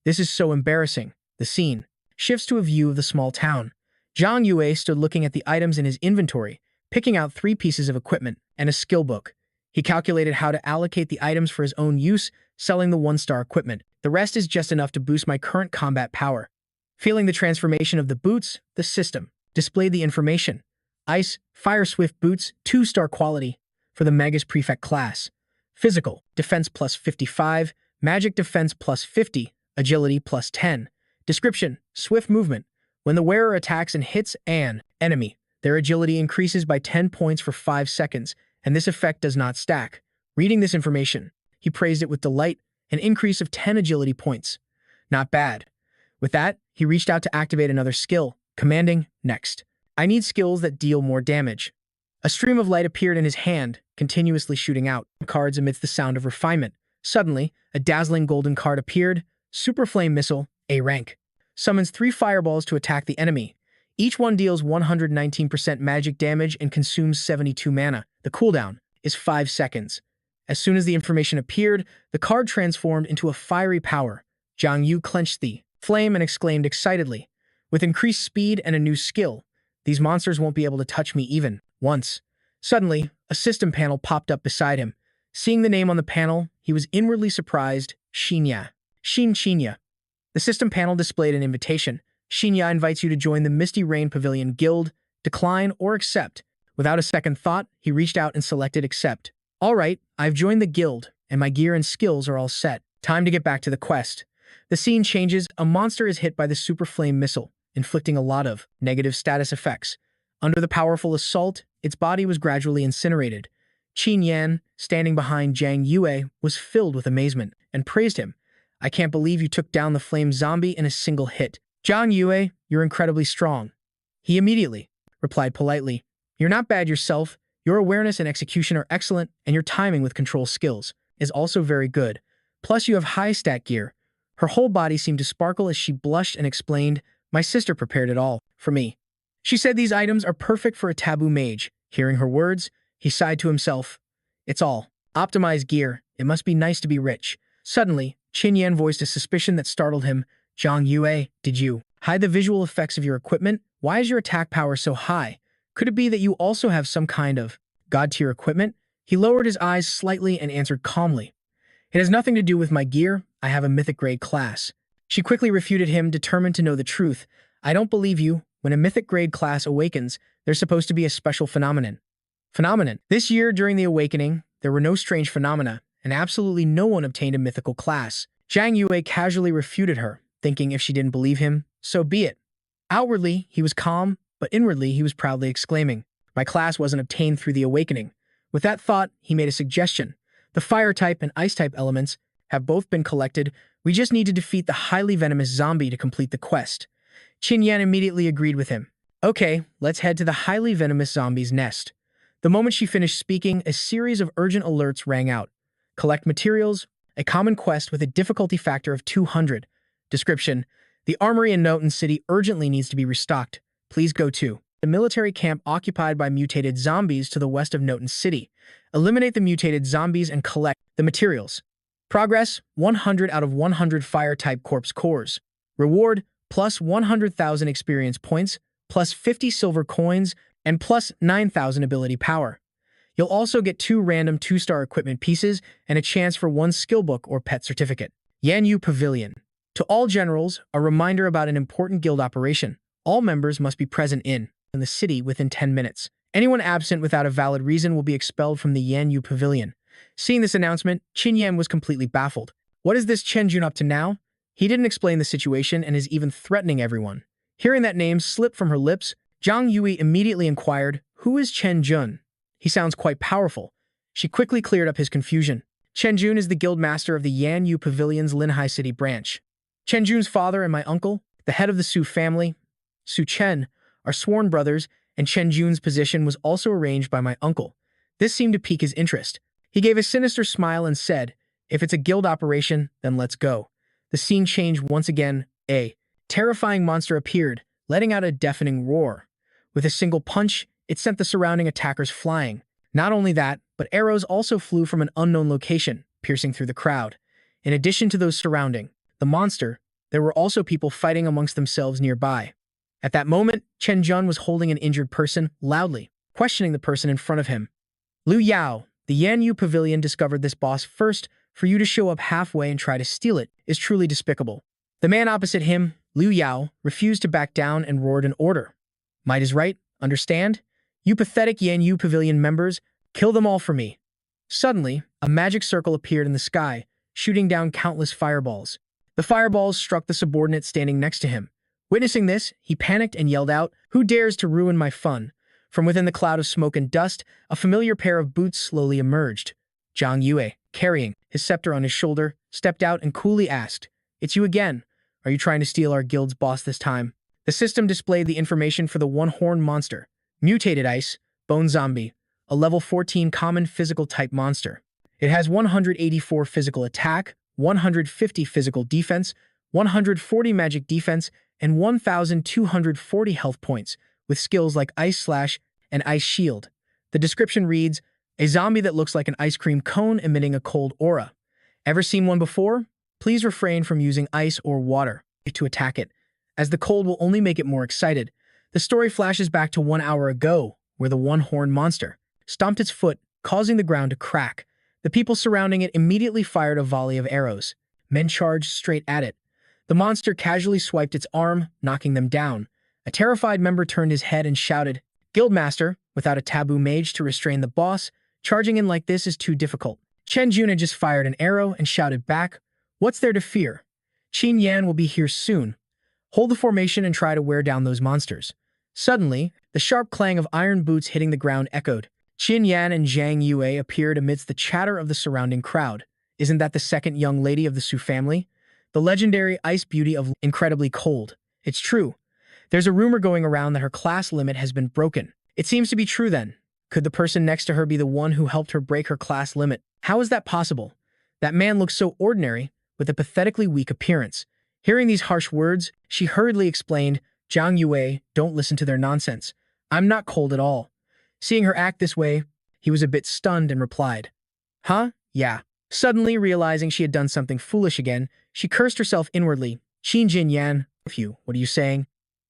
This is so embarrassing. The scene shifts to a view of the small town. Zhang Yue stood looking at the items in his inventory, picking out 3 pieces of equipment and a skill book. He calculated how to allocate the items for his own use, selling the 1-star equipment. The rest is just enough to boost my current combat power. Feeling the transformation of the boots, the system displayed the information. Ice, Fire Swift boots, 2-star quality for the Magus Prefect class. Physical, defense plus 55, magic defense plus 50, agility plus 10. Description, swift movement. When the wearer attacks and hits an enemy, their agility increases by 10 points for 5 seconds, and this effect does not stack. Reading this information, he praised it with delight, an increase of 10 agility points. Not bad. With that, he reached out to activate another skill, commanding, next. I need skills that deal more damage. A stream of light appeared in his hand, continuously shooting out cards amidst the sound of refinement. Suddenly, a dazzling golden card appeared, Super Flame Missile, A rank. Summons 3 fireballs to attack the enemy. Each one deals 119% magic damage and consumes 72 mana. The cooldown is 5 seconds. As soon as the information appeared, the card transformed into a fiery power. Zhang Yu clenched the flame and exclaimed excitedly, with increased speed and a new skill, these monsters won't be able to touch me even once. Suddenly, a system panel popped up beside him. Seeing the name on the panel, he was inwardly surprised. Xinya. Xinya. The system panel displayed an invitation. Xinya invites you to join the Misty Rain Pavilion Guild. Decline or accept. Without a second thought, he reached out and selected accept. All right, I've joined the guild, and my gear and skills are all set. Time to get back to the quest. The scene changes. A monster is hit by the Super Flame Missile, inflicting a lot of negative status effects. Under the powerful assault, its body was gradually incinerated. Qin Yan, standing behind Zhang Yue, was filled with amazement and praised him. I can't believe you took down the flame zombie in a single hit. Zhang Yue, you're incredibly strong. He immediately replied politely. You're not bad yourself. Your awareness and execution are excellent, and your timing with control skills is also very good. Plus, you have high stat gear. Her whole body seemed to sparkle as she blushed and explained, my sister prepared it all for me. She said these items are perfect for a taboo mage. Hearing her words, he sighed to himself. It's all optimized gear. It must be nice to be rich. Suddenly, Qin Yan voiced a suspicion that startled him. Zhang Yue, did you hide the visual effects of your equipment? Why is your attack power so high? Could it be that you also have some kind of god-tier equipment? He lowered his eyes slightly and answered calmly. It has nothing to do with my gear. I have a mythic grade class. She quickly refuted him, determined to know the truth. I don't believe you. When a mythic grade class awakens, there's supposed to be a special phenomenon. This year, during the awakening, there were no strange phenomena, and absolutely no one obtained a mythical class. Zhang Yue casually refuted her, thinking if she didn't believe him, so be it. Outwardly, he was calm, but inwardly he was proudly exclaiming, my class wasn't obtained through the awakening. With that thought, he made a suggestion. The fire type and ice type elements have both been collected. We just need to defeat the highly venomous zombie to complete the quest. Qin Yan immediately agreed with him. Okay, let's head to the highly venomous zombie's nest. The moment she finished speaking, a series of urgent alerts rang out. Collect materials, a common quest with a difficulty factor of 200. Description: the armory in Noten City urgently needs to be restocked. Please go to the military camp occupied by mutated zombies to the west of Noten City. Eliminate the mutated zombies and collect the materials. Progress: 100 out of 100 fire-type corpse cores. Reward: plus 100,000 experience points, plus 50 silver coins, and plus 9,000 ability power. You'll also get 2 random 2-star equipment pieces and a chance for 1 skill book or pet certificate. Yanyu Pavilion. To all generals, a reminder about an important guild operation. All members must be present in the city within 10 minutes. Anyone absent without a valid reason will be expelled from the Yanyu Pavilion. Seeing this announcement, Qin Yan was completely baffled. What is this Chen Jun up to now? He didn't explain the situation and is even threatening everyone. Hearing that name slip from her lips, Zhang Yue immediately inquired, who is Chen Jun? He sounds quite powerful. She quickly cleared up his confusion. Chen Jun is the guild master of the Yanyu Pavilion's Linhai City branch. Chen Jun's father and my uncle, the head of the Su family, Su Chen, are sworn brothers, and Chen Jun's position was also arranged by my uncle. This seemed to pique his interest. He gave a sinister smile and said, if it's a guild operation, then let's go. The scene changed once again. A terrifying monster appeared, letting out a deafening roar. With a single punch, it sent the surrounding attackers flying. Not only that, but arrows also flew from an unknown location, piercing through the crowd. In addition to those surrounding the monster, there were also people fighting amongst themselves nearby. At that moment, Chen Jun was holding an injured person, loudly, questioning the person in front of him. Liu Yao, the Yanyu Pavilion discovered this boss first. For you to show up halfway and try to steal it is truly despicable. The man opposite him, Liu Yao, refused to back down and roared an order. Might is right, understand? You pathetic Yanyu Pavilion members, kill them all for me. Suddenly, a magic circle appeared in the sky, shooting down countless fireballs. The fireballs struck the subordinate standing next to him. Witnessing this, he panicked and yelled out, who dares to ruin my fun? From within the cloud of smoke and dust, a familiar pair of boots slowly emerged. Zhang Yue, carrying his scepter on his shoulder, stepped out and coolly asked, it's you again. Are you trying to steal our guild's boss this time? The system displayed the information for the one-horned monster. Mutated ice, bone zombie, a level 14 common physical type monster. It has 184 physical attack, 150 physical defense, 140 magic defense, and 1,240 health points, with skills like Ice Slash and Ice Shield. The description reads, a zombie that looks like an ice cream cone emitting a cold aura. Ever seen one before? Please refrain from using ice or water to attack it, as the cold will only make it more excited. The story flashes back to 1 hour ago, where the one-horned monster stomped its foot, causing the ground to crack. The people surrounding it immediately fired a volley of arrows. Men charged straight at it. The monster casually swiped its arm, knocking them down. A terrified member turned his head and shouted, Guildmaster, without a taboo mage to restrain the boss, charging in like this is too difficult. Chen Jun had just fired an arrow and shouted back, what's there to fear? Qin Yan will be here soon. Hold the formation and try to wear down those monsters. Suddenly, the sharp clang of iron boots hitting the ground echoed. Qin Yan and Zhang Yue appeared amidst the chatter of the surrounding crowd. Isn't that the second young lady of the Su family? The legendary ice beauty of incredibly cold. It's true. There's a rumor going around that her class limit has been broken. It seems to be true then. Could the person next to her be the one who helped her break her class limit? How is that possible? That man looks so ordinary, with a pathetically weak appearance. Hearing these harsh words, she hurriedly explained, Zhang Yue, don't listen to their nonsense. I'm not cold at all. Seeing her act this way, he was a bit stunned and replied, huh? Yeah. Suddenly realizing she had done something foolish again, she cursed herself inwardly. Qin Jin Yan, what are you saying?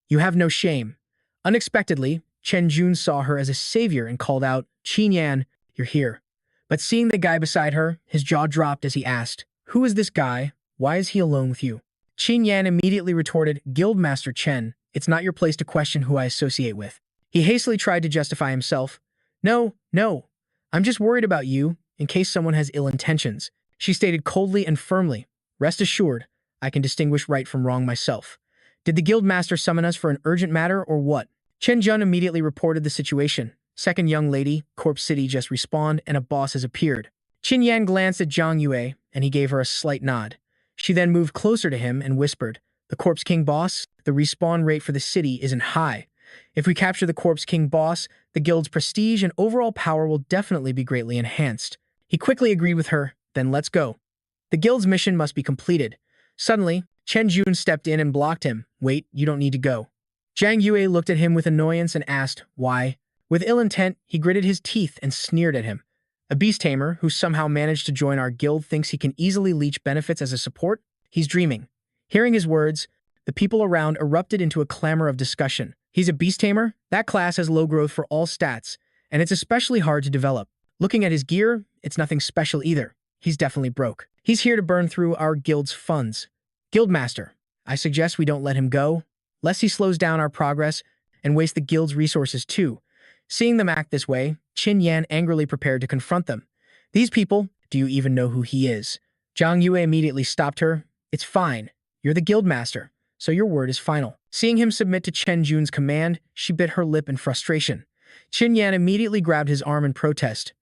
You have no shame. Unexpectedly, Chen Jun saw her as a savior and called out, Qin Yan, you're here. But seeing the guy beside her, his jaw dropped as he asked, who is this guy? Why is he alone with you? Qin Yan immediately retorted, Guildmaster Chen, it's not your place to question who I associate with. He hastily tried to justify himself. No, no, I'm just worried about you, in case someone has ill intentions. She stated coldly and firmly, rest assured, I can distinguish right from wrong myself. Did the Guildmaster summon us for an urgent matter or what? Chen Jun immediately reported the situation. Second young lady, Corpse City just respawned and a boss has appeared. Qin Yan glanced at Zhang Yue and he gave her a slight nod. She then moved closer to him and whispered, the Corpse King boss, the respawn rate for the city isn't high. If we capture the Corpse King boss, the guild's prestige and overall power will definitely be greatly enhanced. He quickly agreed with her, then let's go. The guild's mission must be completed. Suddenly, Chen Jun stepped in and blocked him. Wait, you don't need to go. Zhang Yue looked at him with annoyance and asked, why? With ill intent, he gritted his teeth and sneered at him. A beast tamer who somehow managed to join our guild thinks he can easily leech benefits as a support? He's dreaming. Hearing his words, the people around erupted into a clamor of discussion. He's a beast tamer? That class has low growth for all stats, and it's especially hard to develop. Looking at his gear, it's nothing special either. He's definitely broke. He's here to burn through our guild's funds. Guildmaster, I suggest we don't let him go, lest he slows down our progress and waste the guild's resources too. Seeing them act this way, Qin Yan angrily prepared to confront them. These people, do you even know who he is? Zhang Yue immediately stopped her. It's fine. You're the Guildmaster, so your word is final. Seeing him submit to Chen Jun's command, she bit her lip in frustration. Qin Yan immediately grabbed his arm in protest.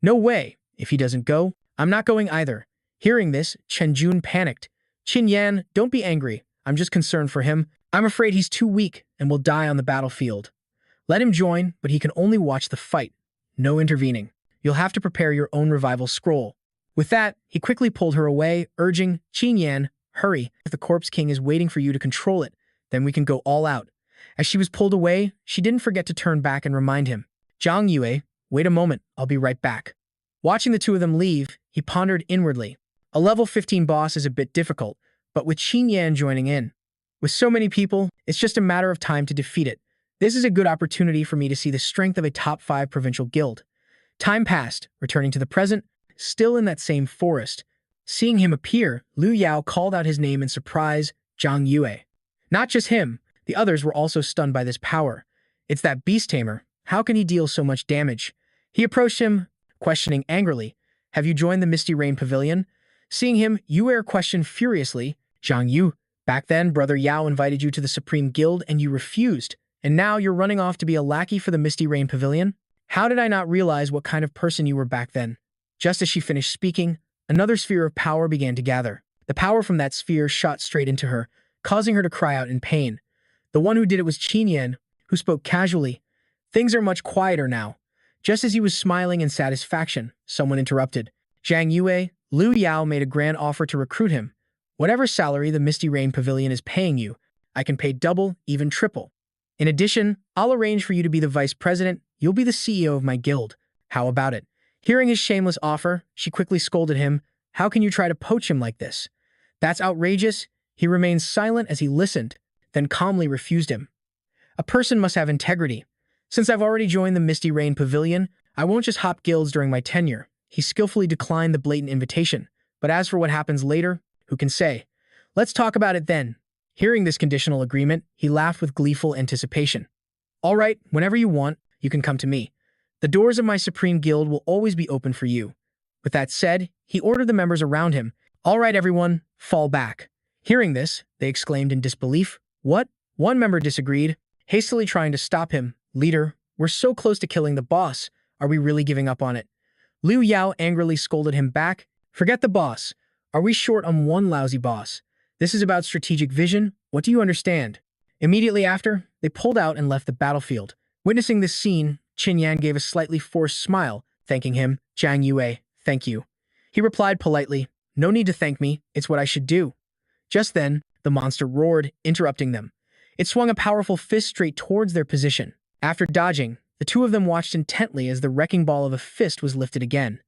No way. If he doesn't go, I'm not going either. Hearing this, Chen Jun panicked. Qin Yan, don't be angry. I'm just concerned for him. I'm afraid he's too weak and will die on the battlefield. Let him join, but he can only watch the fight. No intervening. You'll have to prepare your own revival scroll. With that, he quickly pulled her away, urging, Qin Yan, hurry. If the Corpse King is waiting for you to control it, then we can go all out. As she was pulled away, she didn't forget to turn back and remind him. Zhang Yue, wait a moment, I'll be right back. Watching the two of them leave, he pondered inwardly. A level 15 boss is a bit difficult, but with Qin Yan joining in, with so many people, it's just a matter of time to defeat it. This is a good opportunity for me to see the strength of a top 5 provincial guild. Time passed, returning to the present, still in that same forest. Seeing him appear, Liu Yao called out his name in surprise, Zhang Yue. Not just him, the others were also stunned by this power. It's that beast tamer. How can he deal so much damage? He approached him, questioning angrily, have you joined the Misty Rain Pavilion? Seeing him, Yue questioned furiously, Zhang Yu, back then Brother Yao invited you to the Supreme Guild and you refused, and now you're running off to be a lackey for the Misty Rain Pavilion? How did I not realize what kind of person you were back then? Just as she finished speaking, another sphere of power began to gather. The power from that sphere shot straight into her, causing her to cry out in pain. The one who did it was Qin Yan, who spoke casually. Things are much quieter now. Just as he was smiling in satisfaction, someone interrupted. Zhang Yue, Liu Yao made a grand offer to recruit him. Whatever salary the Misty Rain Pavilion is paying you, I can pay double, even triple. In addition, I'll arrange for you to be the vice president. You'll be the CEO of my guild. How about it? Hearing his shameless offer, she quickly scolded him. How can you try to poach him like this? That's outrageous. He remained silent as he listened, then calmly refused him. A person must have integrity. Since I've already joined the Misty Rain Pavilion, I won't just hop guilds during my tenure. He skillfully declined the blatant invitation. But as for what happens later, who can say? Let's talk about it then. Hearing this conditional agreement, he laughed with gleeful anticipation. All right, whenever you want, you can come to me. The doors of my Supreme Guild will always be open for you. With that said, he ordered the members around him. All right, everyone, fall back. Hearing this, they exclaimed in disbelief. What? One member disagreed, hastily trying to stop him. Leader, we're so close to killing the boss. Are we really giving up on it? Liu Yao angrily scolded him back. Forget the boss. Are we short on one lousy boss? This is about strategic vision. What do you understand? Immediately after, they pulled out and left the battlefield. Witnessing this scene, Qin Yan gave a slightly forced smile, thanking him. Zhang Yue, thank you. He replied politely, no need to thank me, it's what I should do. Just then, the monster roared, interrupting them. It swung a powerful fist straight towards their position. After dodging, the two of them watched intently as the wrecking ball of a fist was lifted again.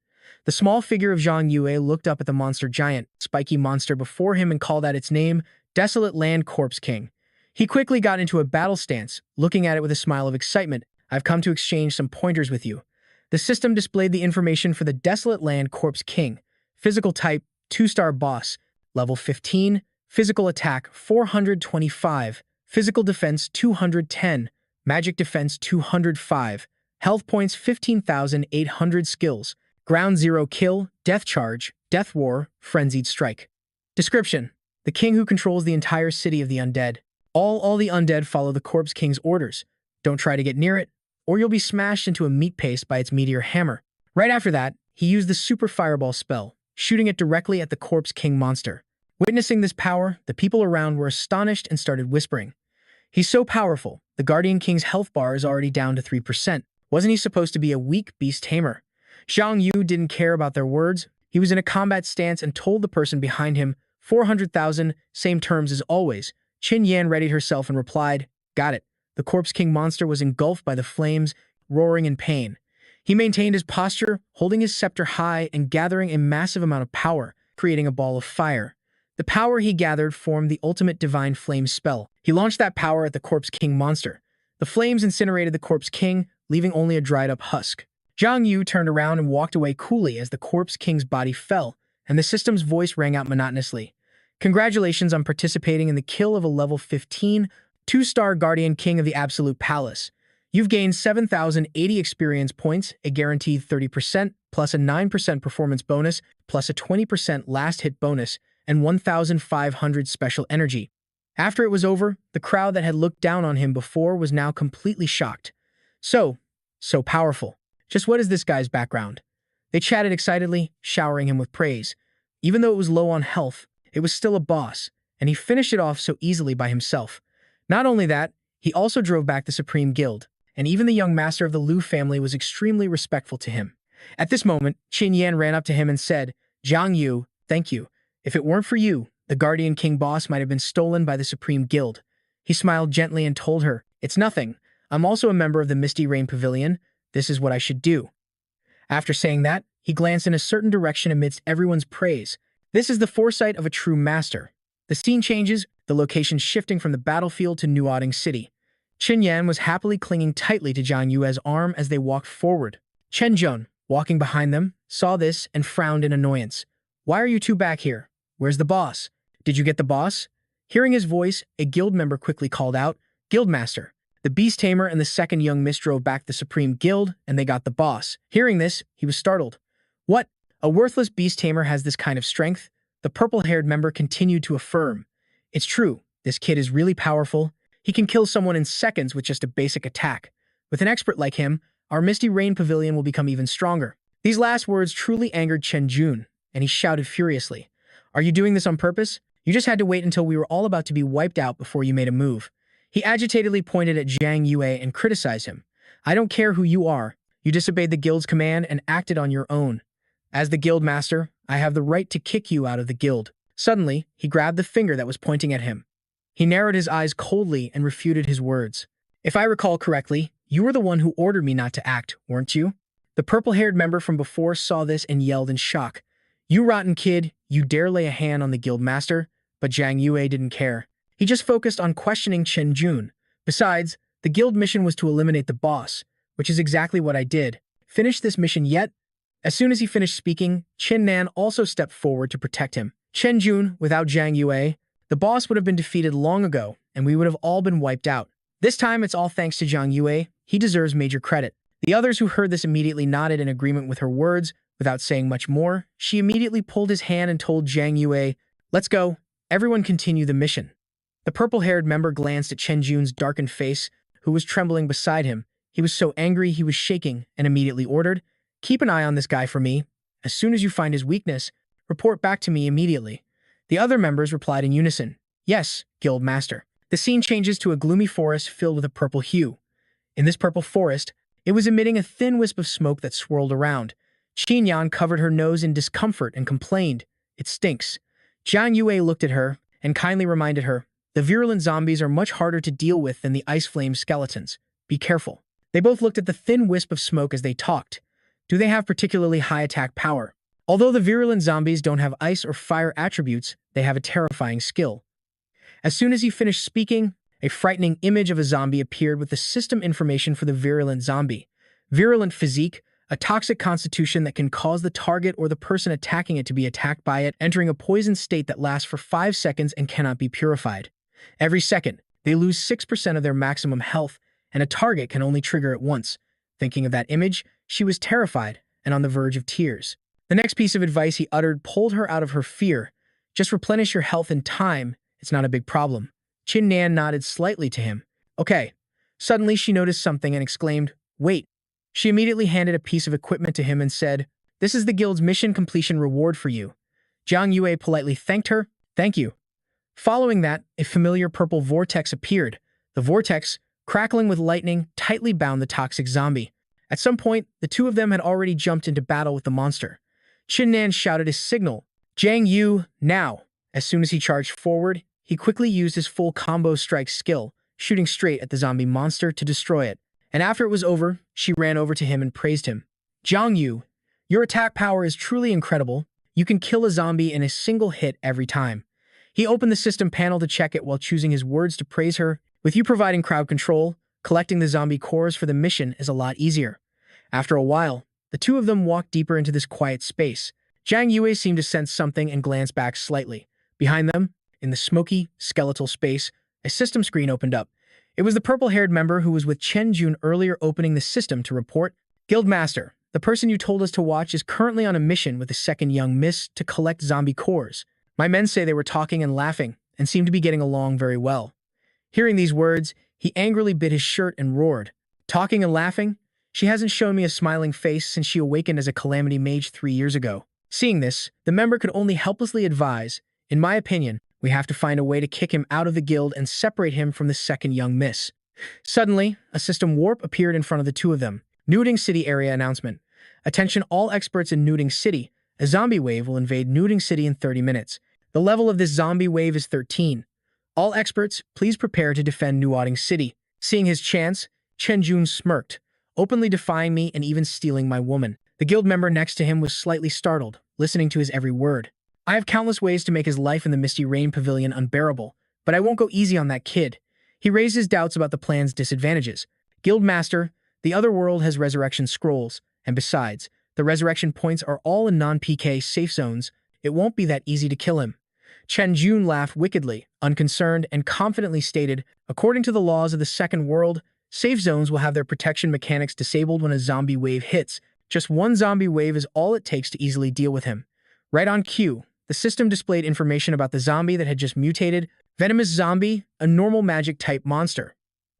The small figure of Zhang Yue looked up at the monster giant, spiky monster before him and called out its name, Desolate Land Corpse King. He quickly got into a battle stance, looking at it with a smile of excitement. I've come to exchange some pointers with you. The system displayed the information for the Desolate Land Corpse King. Physical type, 2-star boss. Level 15, physical attack 425, physical defense 210, magic defense 205, health points 15,800 skills, ground 0 kill, death charge, death war, frenzied strike. Description: the king who controls the entire city of the undead. All the undead follow the corpse king's orders. Don't try to get near it, or you'll be smashed into a meat paste by its meteor hammer. Right after that, he used the super fireball spell, shooting it directly at the corpse king monster. Witnessing this power, the people around were astonished and started whispering, "He's so powerful, the Guardian King's health bar is already down to 3%. Wasn't he supposed to be a weak beast tamer?" Zhang Yu didn't care about their words. He was in a combat stance and told the person behind him, 400,000, same terms as always. Qin Yan readied herself and replied, "Got it." The corpse king monster was engulfed by the flames, roaring in pain. He maintained his posture, holding his scepter high and gathering a massive amount of power, creating a ball of fire. The power he gathered formed the ultimate divine flame spell. He launched that power at the corpse king monster. The flames incinerated the corpse king, leaving only a dried-up husk. Zhang Yu turned around and walked away coolly as the corpse king's body fell, and the system's voice rang out monotonously. "Congratulations on participating in the kill of a level 15, 2-star Guardian King of the Absolute Palace. You've gained 7,080 experience points, a guaranteed 30%, plus a 9% performance bonus, plus a 20% last hit bonus, and 1,500 special energy." After it was over, the crowd that had looked down on him before was now completely shocked. So powerful. Just what is this guy's background? They chatted excitedly, showering him with praise. Even though it was low on health, it was still a boss, and he finished it off so easily by himself. Not only that, he also drove back the Supreme Guild, and even the young master of the Liu family was extremely respectful to him. At this moment, Qin Yan ran up to him and said, "Zhang Yu, thank you. If it weren't for you, the Guardian King boss might have been stolen by the Supreme Guild." He smiled gently and told her, "It's nothing. I'm also a member of the Misty Rain Pavilion. This is what I should do." After saying that, he glanced in a certain direction amidst everyone's praise. This is the foresight of a true master. The scene changes, the location shifting from the battlefield to Nuading City. Qin Yan was happily clinging tightly to Zhang Yue's arm as they walked forward. Chen Zheng, walking behind them, saw this and frowned in annoyance. "Why are you two back here? Where's the boss? Did you get the boss?" Hearing his voice, a guild member quickly called out, "Guildmaster." The beast tamer and the second young miss drove back the Supreme Guild, and they got the boss. Hearing this, he was startled. "What? A worthless beast tamer has this kind of strength?" The purple-haired member continued to affirm. "It's true, this kid is really powerful. He can kill someone in seconds with just a basic attack. With an expert like him, our Misty Rain Pavilion will become even stronger." These last words truly angered Chen Jun, and he shouted furiously, "Are you doing this on purpose? You just had to wait until we were all about to be wiped out before you made a move." He agitatedly pointed at Zhang Yue and criticized him. "I don't care who you are. You disobeyed the guild's command and acted on your own. As the guild master, I have the right to kick you out of the guild." Suddenly, he grabbed the finger that was pointing at him. He narrowed his eyes coldly and refuted his words. "If I recall correctly, you were the one who ordered me not to act, weren't you?" The purple-haired member from before saw this and yelled in shock. "You rotten kid, you dare lay a hand on the guild master?" But Zhang Yue didn't care. He just focused on questioning Chen Jun. Besides, the guild mission was to eliminate the boss, which is exactly what I did. "Finish this mission yet?" As soon as he finished speaking, Qin Nan also stepped forward to protect him. Chen Jun, without Zhang Yue, the boss would have been defeated long ago, and we would have all been wiped out. This time, it's all thanks to Zhang Yue. He deserves major credit. The others who heard this immediately nodded in agreement with her words. Without saying much more, she immediately pulled his hand and told Zhang Yue, "Let's go. Everyone continue the mission." The purple-haired member glanced at Chen Jun's darkened face, who was trembling beside him. He was so angry he was shaking, and immediately ordered, "Keep an eye on this guy for me. As soon as you find his weakness, report back to me immediately." The other members replied in unison, "Yes, Guild Master." The scene changes to a gloomy forest filled with a purple hue. In this purple forest, it was emitting a thin wisp of smoke that swirled around. Qin Yan covered her nose in discomfort and complained, "It stinks." Zhang Yue looked at her and kindly reminded her, "The virulent zombies are much harder to deal with than the ice flame skeletons. Be careful." They both looked at the thin wisp of smoke as they talked. Do they have particularly high attack power? Although the virulent zombies don't have ice or fire attributes, they have a terrifying skill. As soon as he finished speaking, a frightening image of a zombie appeared with the system information for the virulent zombie. Virulent physique, a toxic constitution that can cause the target or the person attacking it to be attacked by it, entering a poisoned state that lasts for 5 seconds and cannot be purified. Every second, they lose 6% of their maximum health, and a target can only trigger it once. Thinking of that image, she was terrified and on the verge of tears. The next piece of advice he uttered pulled her out of her fear. Just replenish your health in time. It's not a big problem. Chin Nan nodded slightly to him. Okay. Suddenly, she noticed something and exclaimed, wait. She immediately handed a piece of equipment to him and said, this is the guild's mission completion reward for you. Jiang Yue politely thanked her. Thank you. Following that, a familiar purple vortex appeared. The vortex, crackling with lightning, tightly bound the toxic zombie. At some point, the two of them had already jumped into battle with the monster. Chin Nan shouted his signal, Jiang Yu, now! As soon as he charged forward, he quickly used his full combo strike skill, shooting straight at the zombie monster to destroy it. And after it was over, she ran over to him and praised him. Jiang Yu, your attack power is truly incredible. You can kill a zombie in a single hit every time. He opened the system panel to check it while choosing his words to praise her. With you providing crowd control, collecting the zombie cores for the mission is a lot easier. After a while, the two of them walked deeper into this quiet space. Jiang Yue seemed to sense something and glanced back slightly. Behind them, in the smoky, skeletal space, a system screen opened up. It was the purple-haired member who was with Chen Jun earlier opening the system to report, Guildmaster, the person you told us to watch is currently on a mission with the second young miss to collect zombie cores. My men say they were talking and laughing and seemed to be getting along very well. Hearing these words, he angrily bit his shirt and roared. Talking and laughing? She hasn't shown me a smiling face since she awakened as a calamity mage 3 years ago. Seeing this, the member could only helplessly advise, in my opinion, we have to find a way to kick him out of the guild and separate him from the second young miss. Suddenly, a system warp appeared in front of the two of them. Nuding City area announcement. Attention all experts in Nuding City. A zombie wave will invade Nuding City in 30 minutes. The level of this zombie wave is 13. All experts, please prepare to defend Nuding City. Seeing his chance, Chen Jun smirked, openly defying me and even stealing my woman. The guild member next to him was slightly startled, listening to his every word. I have countless ways to make his life in the Misty Rain Pavilion unbearable, but I won't go easy on that kid. He raised his doubts about the plan's disadvantages. Guildmaster, the Otherworld has resurrection scrolls, and besides, the resurrection points are all in non-PK safe zones. It won't be that easy to kill him. Chen Jun laughed wickedly, unconcerned, and confidently stated, according to the laws of the second world, safe zones will have their protection mechanics disabled when a zombie wave hits. Just one zombie wave is all it takes to easily deal with him. Right on cue, the system displayed information about the zombie that had just mutated. Venomous zombie, a normal magic-type monster.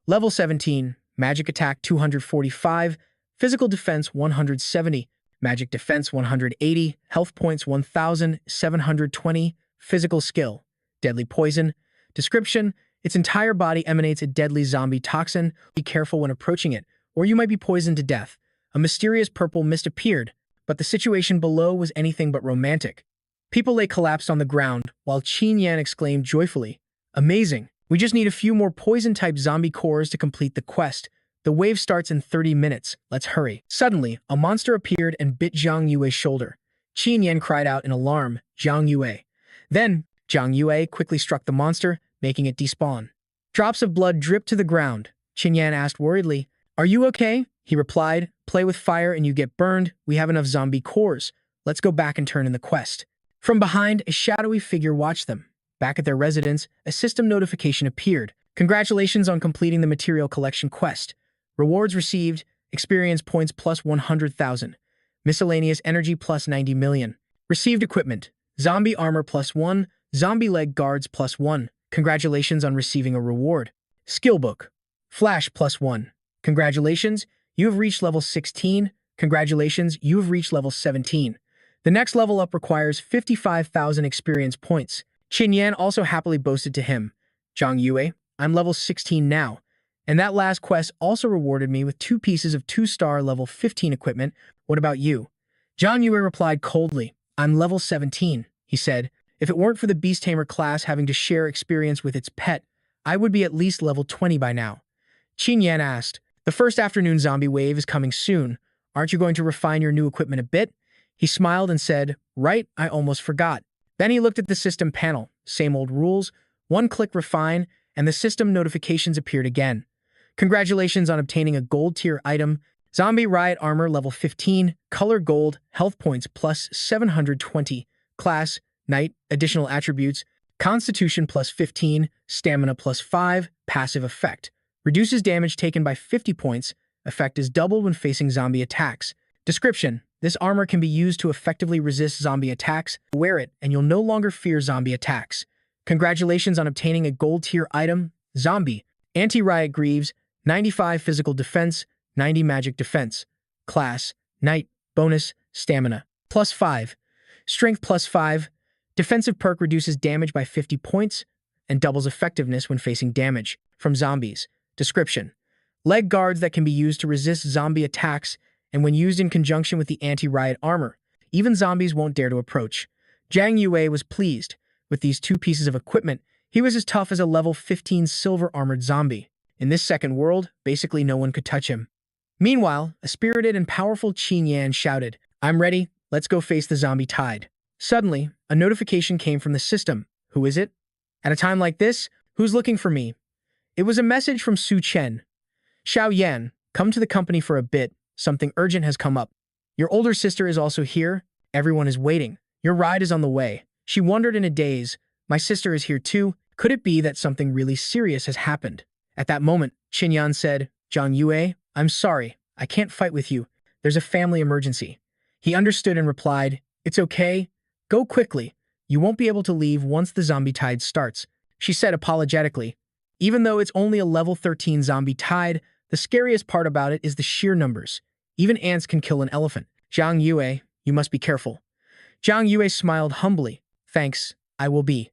Level 17, magic attack 245, physical defense 170, magic defense 180, health points 1,720, physical skill, deadly poison. Description, its entire body emanates a deadly zombie toxin. Be careful when approaching it, or you might be poisoned to death. A mysterious purple mist appeared, but the situation below was anything but romantic. People lay collapsed on the ground, while Qin Yan exclaimed joyfully, amazing! We just need a few more poison-type zombie cores to complete the quest. The wave starts in 30 minutes. Let's hurry. Suddenly, a monster appeared and bit Jiang Yue's shoulder. Qin Yan cried out in alarm, Jiang Yue. Then, Jiang Yue quickly struck the monster, making it despawn. Drops of blood dripped to the ground. Qin Yan asked worriedly, are you okay? He replied, play with fire and you get burned. We have enough zombie cores. Let's go back and turn in the quest. From behind, a shadowy figure watched them. Back at their residence, a system notification appeared. Congratulations on completing the material collection quest. Rewards received, experience points plus 100,000. Miscellaneous energy plus 90 million. Received equipment, zombie armor plus 1, zombie leg guards plus 1. Congratulations on receiving a reward. Skill book, flash plus 1. Congratulations, you have reached level 16. Congratulations, you have reached level 17. The next level up requires 55,000 experience points. Qin Yan also happily boasted to him, Jiang Yue, I'm level 16 now, and that last quest also rewarded me with 2 pieces of 2-star level 15 equipment. What about you? Jiang Yue replied coldly, I'm level 17, he said. If it weren't for the Beast Tamer class having to share experience with its pet, I would be at least level 20 by now. Qin Yan asked, the first afternoon zombie wave is coming soon. Aren't you going to refine your new equipment a bit? He smiled and said, right, I almost forgot. Then he looked at the system panel, same old rules, 1-click refine, and the system notifications appeared again. Congratulations on obtaining a gold tier item, Zombie Riot Armor level 15, color gold, health points plus 720, class, Knight, additional attributes, Constitution plus 15, Stamina plus 5, passive effect. Reduces damage taken by 50 points, effect is doubled when facing zombie attacks. Description: this armor can be used to effectively resist zombie attacks. Wear it, and you'll no longer fear zombie attacks. Congratulations on obtaining a gold tier item, Zombie. Anti-Riot Greaves, 95 physical defense, 90 magic defense. Class, Knight, bonus, Stamina, plus 5. Strength plus 5. Defensive perk reduces damage by 50 points and doubles effectiveness when facing damage from zombies. Description: leg guards that can be used to resist zombie attacks, and when used in conjunction with the anti-riot armor, even zombies won't dare to approach. Zhang Yue was pleased. With these two pieces of equipment, he was as tough as a level 15 silver-armored zombie. In this second world, basically no one could touch him. Meanwhile, a spirited and powerful Qin Yan shouted, "I'm ready, let's go face the zombie tide." Suddenly, a notification came from the system. Who is it? At a time like this, who's looking for me? It was a message from Su Chen. Xiao Yan, come to the company for a bit. Something urgent has come up. Your older sister is also here. Everyone is waiting. Your ride is on the way. She wondered in a daze. My sister is here too. Could it be that something really serious has happened? At that moment, Qin Yan said, "Zhang Yue, I'm sorry. I can't fight with you. There's a family emergency." He understood and replied, "It's okay. Go quickly. You won't be able to leave once the zombie tide starts," she said apologetically. Even though it's only a level 13 zombie tide, the scariest part about it is the sheer numbers. Even ants can kill an elephant. Zhang Yue, you must be careful. Zhang Yue smiled humbly. Thanks, I will be.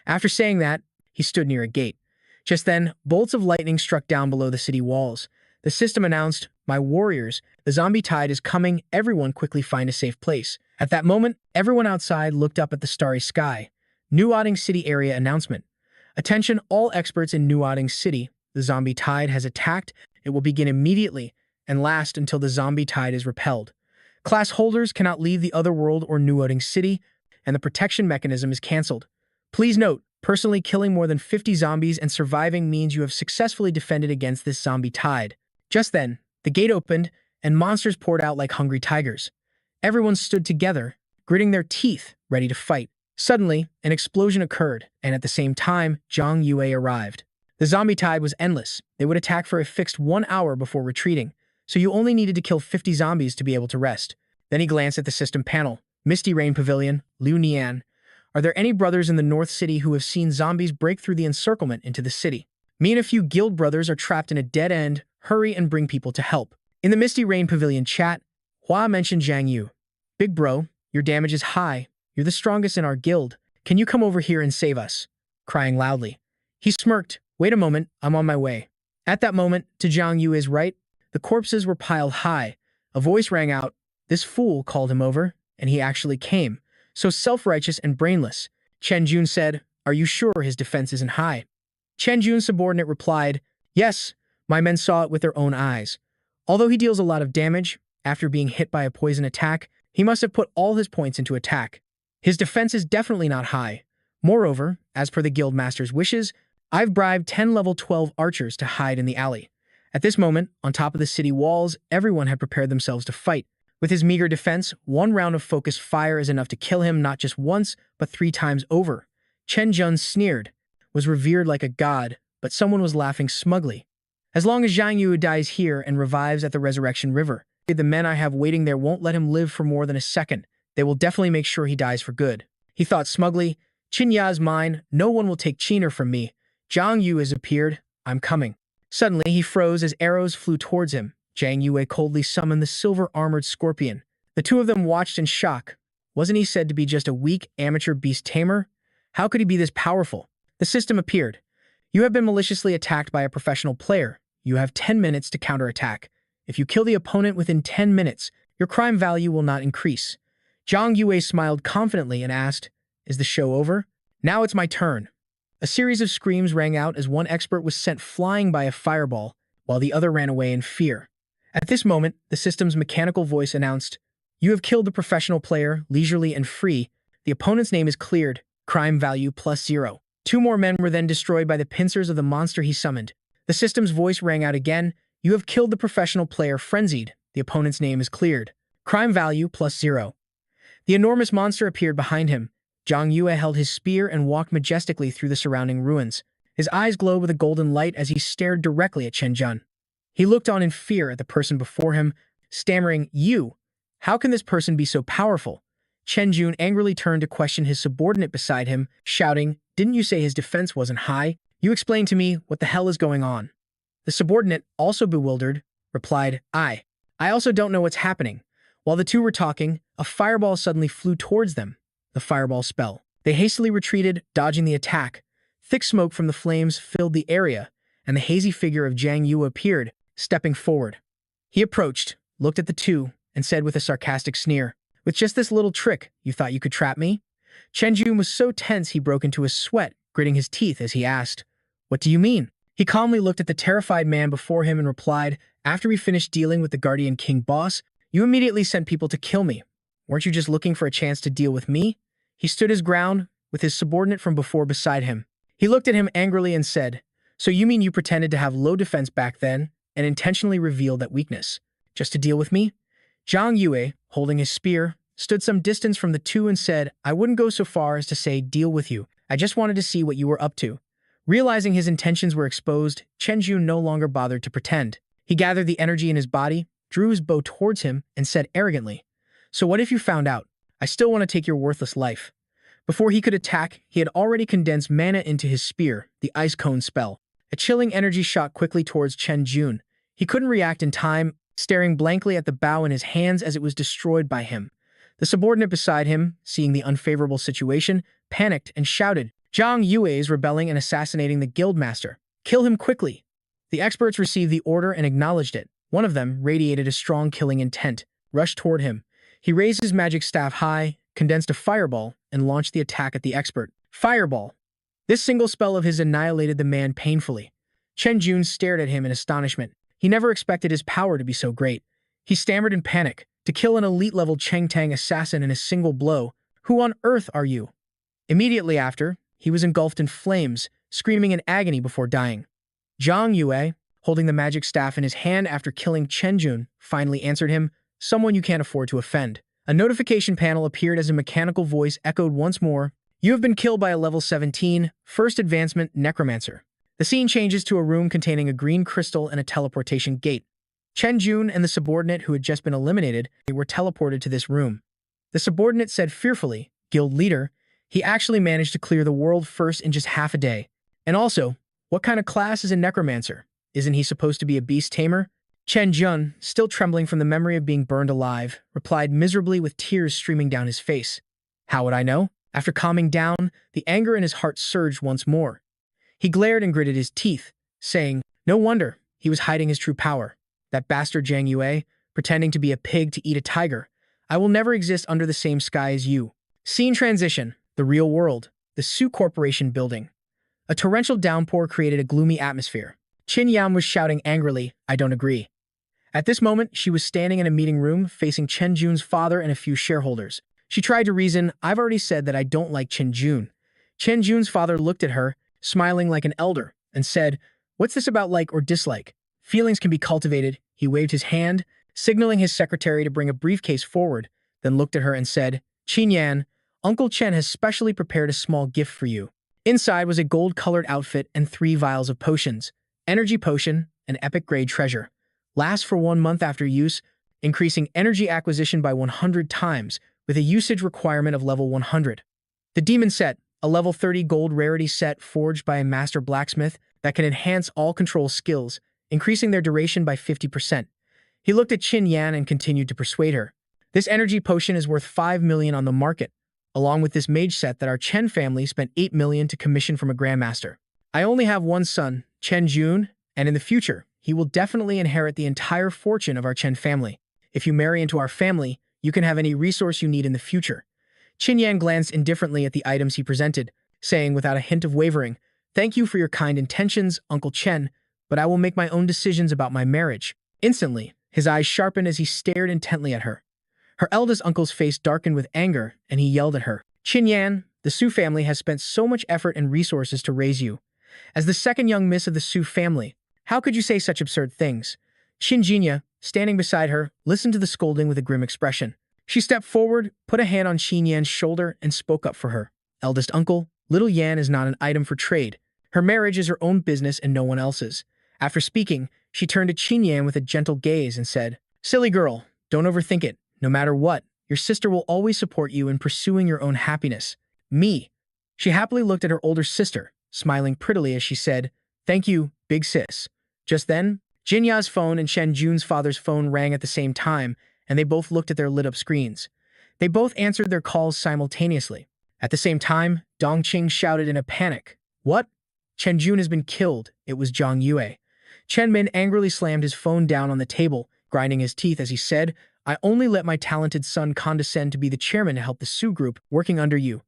After saying that, he stood near a gate. Just then, bolts of lightning struck down below the city walls. The system announced, "My warriors, the zombie tide is coming. Everyone quickly find a safe place." At that moment, everyone outside looked up at the starry sky. Nuading City Area Announcement. Attention all experts in Nuading City. The zombie tide has attacked. It will begin immediately and last until the zombie tide is repelled. Class holders cannot leave the Otherworld or Nuading City, and the protection mechanism is cancelled. Please note, personally killing more than 50 zombies and surviving means you have successfully defended against this zombie tide. Just then, the gate opened, and monsters poured out like hungry tigers. Everyone stood together, gritting their teeth, ready to fight. Suddenly, an explosion occurred, and at the same time, Zhang Yue arrived. The zombie tide was endless. They would attack for a fixed 1 hour before retreating, so you only needed to kill 50 zombies to be able to rest. Then he glanced at the system panel. Misty Rain Pavilion, Liu Nian. Are there any brothers in the North City who have seen zombies break through the encirclement into the city? Me and a few guild brothers are trapped in a dead end. Hurry and bring people to help. In the Misty Rain Pavilion chat, Hua mentioned Zhang Yu. Big bro, your damage is high. You're the strongest in our guild. Can you come over here and save us? Crying loudly. He smirked. Wait a moment, I'm on my way. At that moment, to Zhang Yu's right, the corpses were piled high. A voice rang out. This fool called him over, and he actually came. So self-righteous and brainless. Chen Jun said, "Are you sure his defense isn't high?" Chen Jun's subordinate replied, "Yes, my men saw it with their own eyes. Although he deals a lot of damage, after being hit by a poison attack, he must have put all his points into attack. His defense is definitely not high. Moreover, as per the guild master's wishes, I've bribed 10 level 12 archers to hide in the alley." At this moment, on top of the city walls, everyone had prepared themselves to fight. With his meager defense, 1 round of focused fire is enough to kill him not just once, but 3 times over. Chen Jun sneered, was revered like a god, but someone was laughing smugly. As long as Zhang Yu dies here and revives at the Resurrection River, the men I have waiting there won't let him live for more than a second. They will definitely make sure he dies for good. He thought smugly, Qin Ya's mine, no one will take Qiner from me. Zhang Yu has appeared, I'm coming. Suddenly, he froze as arrows flew towards him. Zhang Yue coldly summoned the silver-armored scorpion. The two of them watched in shock. Wasn't he said to be just a weak, amateur beast tamer? How could he be this powerful? The system appeared. You have been maliciously attacked by a professional player. You have 10 minutes to counterattack. If you kill the opponent within 10 minutes, your crime value will not increase. Zhang Yue smiled confidently and asked, "Is the show over?" "Now it's my turn." A series of screams rang out as one expert was sent flying by a fireball, while the other ran away in fear. At this moment, the system's mechanical voice announced, "You have killed the professional player, leisurely and free. The opponent's name is cleared. Crime value +0. 2 more men were then destroyed by the pincers of the monster he summoned. The system's voice rang out again, "You have killed the professional player, frenzied. The opponent's name is cleared. Crime value +0. The enormous monster appeared behind him. Zhang Yue held his spear and walked majestically through the surrounding ruins. His eyes glowed with a golden light as he stared directly at Chen Jun. He looked on in fear at the person before him, stammering, "You! How can this person be so powerful?" Chen Jun angrily turned to question his subordinate beside him, shouting, "Didn't you say his defense wasn't high? You explain to me what the hell is going on." The subordinate, also bewildered, replied, I also don't know what's happening." While the two were talking, a fireball suddenly flew towards them. The fireball spell. They hastily retreated, dodging the attack. Thick smoke from the flames filled the area, and the hazy figure of Zhang Yu appeared, stepping forward. He approached, looked at the two, and said with a sarcastic sneer, "With just this little trick, you thought you could trap me?" Chen Jun was so tense he broke into a sweat, gritting his teeth as he asked, "What do you mean?" He calmly looked at the terrified man before him and replied, "After we finished dealing with the Guardian King boss, you immediately sent people to kill me. Weren't you just looking for a chance to deal with me?" He stood his ground, with his subordinate from before beside him. He looked at him angrily and said, "So you mean you pretended to have low defense back then, and intentionally revealed that weakness, just to deal with me?" Zhang Yue, holding his spear, stood some distance from the two and said, "I wouldn't go so far as to say deal with you. I just wanted to see what you were up to." Realizing his intentions were exposed, Chen Jun no longer bothered to pretend. He gathered the energy in his body, drew his bow towards him, and said arrogantly, "So what if you found out? I still want to take your worthless life." Before he could attack, he had already condensed mana into his spear, the ice cone spell. A chilling energy shot quickly towards Chen Jun. He couldn't react in time, staring blankly at the bow in his hands as it was destroyed by him. The subordinate beside him, seeing the unfavorable situation, panicked and shouted, "Zhang Yue is rebelling and assassinating the guildmaster. Kill him quickly." The experts received the order and acknowledged it. One of them radiated a strong killing intent, rushed toward him. He raised his magic staff high, condensed a fireball, and launched the attack at the expert. Fireball! This single spell of his annihilated the man painfully. Chen Jun stared at him in astonishment. He never expected his power to be so great. He stammered in panic. To kill an elite-level Cheng Tang assassin in a single blow. Who on earth are you? Immediately after, he was engulfed in flames, screaming in agony before dying. Zhang Yue, holding the magic staff in his hand after killing Chen Jun, finally answered him, "Someone you can't afford to offend." A notification panel appeared as a mechanical voice echoed once more, "You have been killed by a level 17, first advancement Necromancer." The scene changes to a room containing a green crystal and a teleportation gate. Chen Jun and the subordinate who had just been eliminated were teleported to this room. The subordinate said fearfully, "Guild leader, he actually managed to clear the world first in just half a day. And also, what kind of class is a Necromancer? Isn't he supposed to be a beast tamer?" Chen Jun, still trembling from the memory of being burned alive, replied miserably with tears streaming down his face. "How would I know?" After calming down, the anger in his heart surged once more. He glared and gritted his teeth, saying, "No wonder, he was hiding his true power. That bastard Zhang Yue, pretending to be a pig to eat a tiger. I will never exist under the same sky as you." Scene transition, the real world, the Su Corporation building. A torrential downpour created a gloomy atmosphere. Qin Yan was shouting angrily, "I don't agree." At this moment, she was standing in a meeting room facing Chen Jun's father and a few shareholders. She tried to reason, "I've already said that I don't like Chen Jun." Chen Jun's father looked at her, smiling like an elder, and said, "What's this about like or dislike? Feelings can be cultivated." He waved his hand, signaling his secretary to bring a briefcase forward, then looked at her and said, "Qin Yan, Uncle Chen has specially prepared a small gift for you." Inside was a gold-colored outfit and 3 vials of potions. Energy potion, an epic-grade treasure. Lasts for 1 month after use, increasing energy acquisition by 100 times, with a usage requirement of level 100. The Demon Set, a level 30 gold rarity set forged by a master blacksmith that can enhance all control skills, increasing their duration by 50%. He looked at Qin Yan and continued to persuade her. "This energy potion is worth 5 million on the market, along with this mage set that our Chen family spent 8 million to commission from a grandmaster. I only have one son, Chen Jun, and in the future, he will definitely inherit the entire fortune of our Chen family. If you marry into our family, you can have any resource you need in the future." Qin Yan glanced indifferently at the items he presented, saying without a hint of wavering, "Thank you for your kind intentions, Uncle Chen, but I will make my own decisions about my marriage." Instantly, his eyes sharpened as he stared intently at her. Her eldest uncle's face darkened with anger, and he yelled at her, "Qin Yan, the Su family has spent so much effort and resources to raise you. As the second young miss of the Su family, how could you say such absurd things?" Qin Jinya, standing beside her, listened to the scolding with a grim expression. She stepped forward, put a hand on Qin Yan's shoulder, and spoke up for her. Eldest uncle, little Yan is not an item for trade. Her marriage is her own business and no one else's. After speaking, she turned to Qin Yan with a gentle gaze and said, Silly girl, don't overthink it. No matter what, your sister will always support you in pursuing your own happiness. Me. She happily looked at her older sister, smiling prettily as she said, Thank you, big sis. Just then, Jinya's phone and Chen Jun's father's phone rang at the same time, and they both looked at their lit-up screens. They both answered their calls simultaneously. At the same time, Dongqing shouted in a panic, What? Chen Jun has been killed. It was Zhang Yue. Chen Min angrily slammed his phone down on the table, grinding his teeth as he said, I only let my talented son condescend to be the chairman to help the Su group working under you.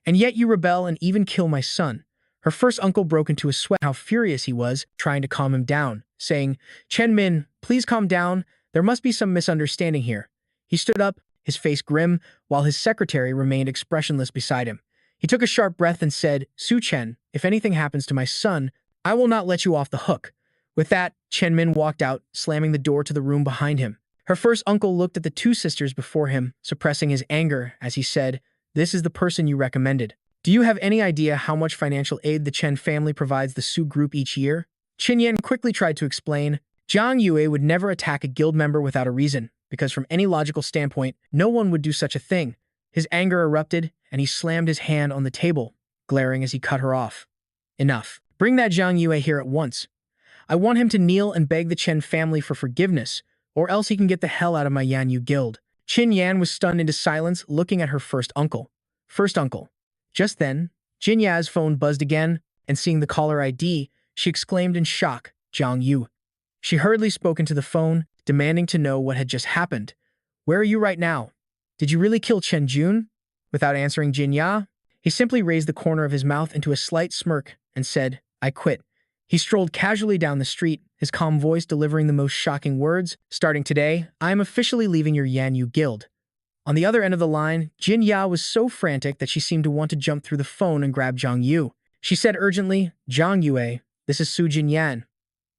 And yet you rebel and even kill my son. Her first uncle broke into a sweat how furious he was, trying to calm him down, saying, Chen Min, please calm down. There must be some misunderstanding here. He stood up, his face grim, while his secretary remained expressionless beside him. He took a sharp breath and said, Su Chen, if anything happens to my son, I will not let you off the hook. With that, Chen Min walked out, slamming the door to the room behind him. Her first uncle looked at the two sisters before him, suppressing his anger as he said, This is the person you recommended. Do you have any idea how much financial aid the Chen family provides the Su group each year? Qin Yan quickly tried to explain, Zhang Yue would never attack a guild member without a reason, because from any logical standpoint, no one would do such a thing. His anger erupted, and he slammed his hand on the table, glaring as he cut her off. Enough. Bring that Zhang Yue here at once. I want him to kneel and beg the Chen family for forgiveness, or else he can get the hell out of my Yanyu guild. Qin Yan was stunned into silence, looking at her first uncle. First uncle. Just then, Jin Ya's phone buzzed again, and seeing the caller ID, she exclaimed in shock, Zhang Yu. She hurriedly spoke into the phone, demanding to know what had just happened. Where are you right now? Did you really kill Chen Jun? Without answering Jin Ya, he simply raised the corner of his mouth into a slight smirk and said, I quit. He strolled casually down the street, his calm voice delivering the most shocking words, Starting today, I am officially leaving your Yanyu guild. On the other end of the line, Jin Ya was so frantic that she seemed to want to jump through the phone and grab Zhang Yu. She said urgently, Zhang Yue, this is Su Jin Yan.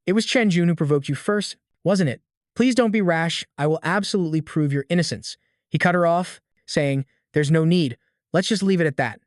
It was Chen Jun who provoked you first, wasn't it? Please don't be rash, I will absolutely prove your innocence. He cut her off, saying, There's no need, let's just leave it at that.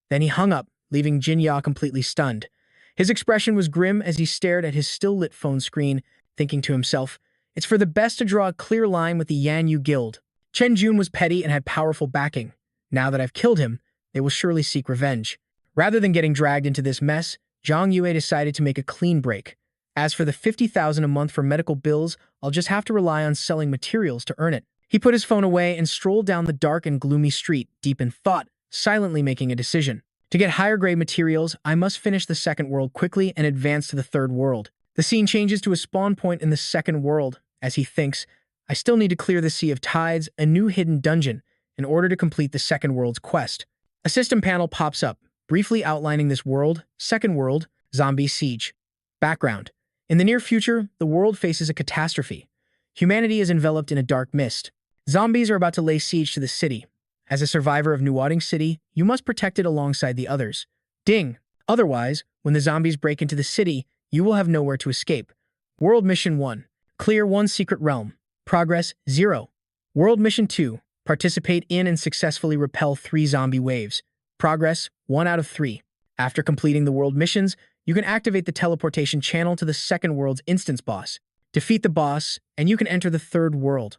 Then he hung up, leaving Jin Ya completely stunned. His expression was grim as he stared at his still-lit phone screen, thinking to himself, It's for the best to draw a clear line with the Yanyu guild. Chen Jun was petty and had powerful backing. Now that I've killed him, they will surely seek revenge. Rather than getting dragged into this mess, Zhang Yue decided to make a clean break. As for the 50,000 a month for medical bills, I'll just have to rely on selling materials to earn it. He put his phone away and strolled down the dark and gloomy street, deep in thought, silently making a decision. To get higher-grade materials, I must finish the second world quickly and advance to the third world. The scene changes to a spawn point in the second world, as he thinks, I still need to clear the Sea of Tides, a new hidden dungeon, in order to complete the second world's quest. A system panel pops up, briefly outlining this world, second world, zombie siege. Background. In the near future, the world faces a catastrophe. Humanity is enveloped in a dark mist. Zombies are about to lay siege to the city. As a survivor of Nuwading City, you must protect it alongside the others. Ding! Otherwise, when the zombies break into the city, you will have nowhere to escape. World Mission 1. Clear one secret realm. Progress 0. World Mission 2. Participate in and successfully repel 3 zombie waves. Progress 1 out of 3. After completing the world missions, you can activate the teleportation channel to the second world's instance boss. Defeat the boss, and you can enter the third world.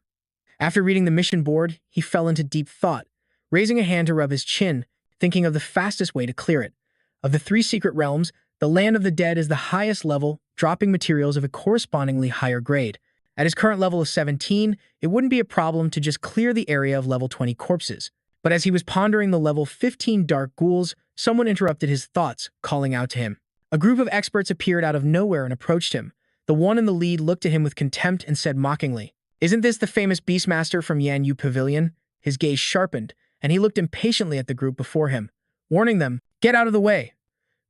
After reading the mission board, he fell into deep thought, raising a hand to rub his chin, thinking of the fastest way to clear it. Of the 3 secret realms, the Land of the Dead is the highest level, dropping materials of a correspondingly higher grade. At his current level of 17, it wouldn't be a problem to just clear the area of level 20 corpses. But as he was pondering the level 15 dark ghouls, someone interrupted his thoughts, calling out to him. A group of experts appeared out of nowhere and approached him. The one in the lead looked at him with contempt and said mockingly, Isn't this the famous Beastmaster from Yanyu Pavilion? His gaze sharpened, and he looked impatiently at the group before him, warning them, Get out of the way!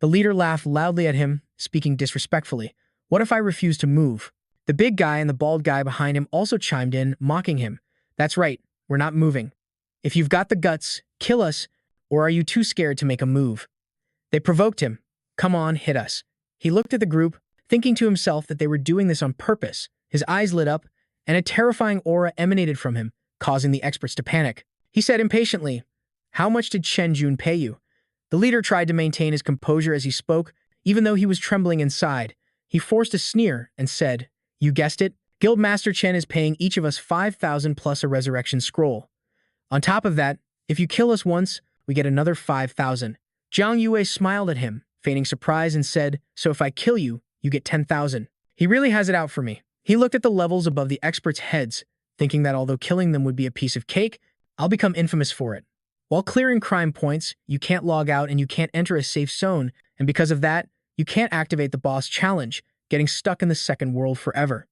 The leader laughed loudly at him, speaking disrespectfully. What if I refuse to move? The big guy and the bald guy behind him also chimed in, mocking him. That's right, we're not moving. If you've got the guts, kill us, or are you too scared to make a move? They provoked him. Come on, hit us. He looked at the group, thinking to himself that they were doing this on purpose. His eyes lit up, and a terrifying aura emanated from him, causing the experts to panic. He said impatiently, "How much did Chen Jun pay you?" The leader tried to maintain his composure as he spoke, even though he was trembling inside. He forced a sneer and said, "You guessed it, Guildmaster Chen is paying each of us 5,000 plus a resurrection scroll. On top of that, if you kill us once, we get another 5,000. Jiang Yue smiled at him, feigning surprise, and said, "So if I kill you, you get 10,000. He really has it out for me." He looked at the levels above the experts' heads, thinking that although killing them would be a piece of cake, I'll become infamous for it. While clearing crime points, you can't log out and you can't enter a safe zone, and because of that, you can't activate the boss challenge, getting stuck in the second world forever.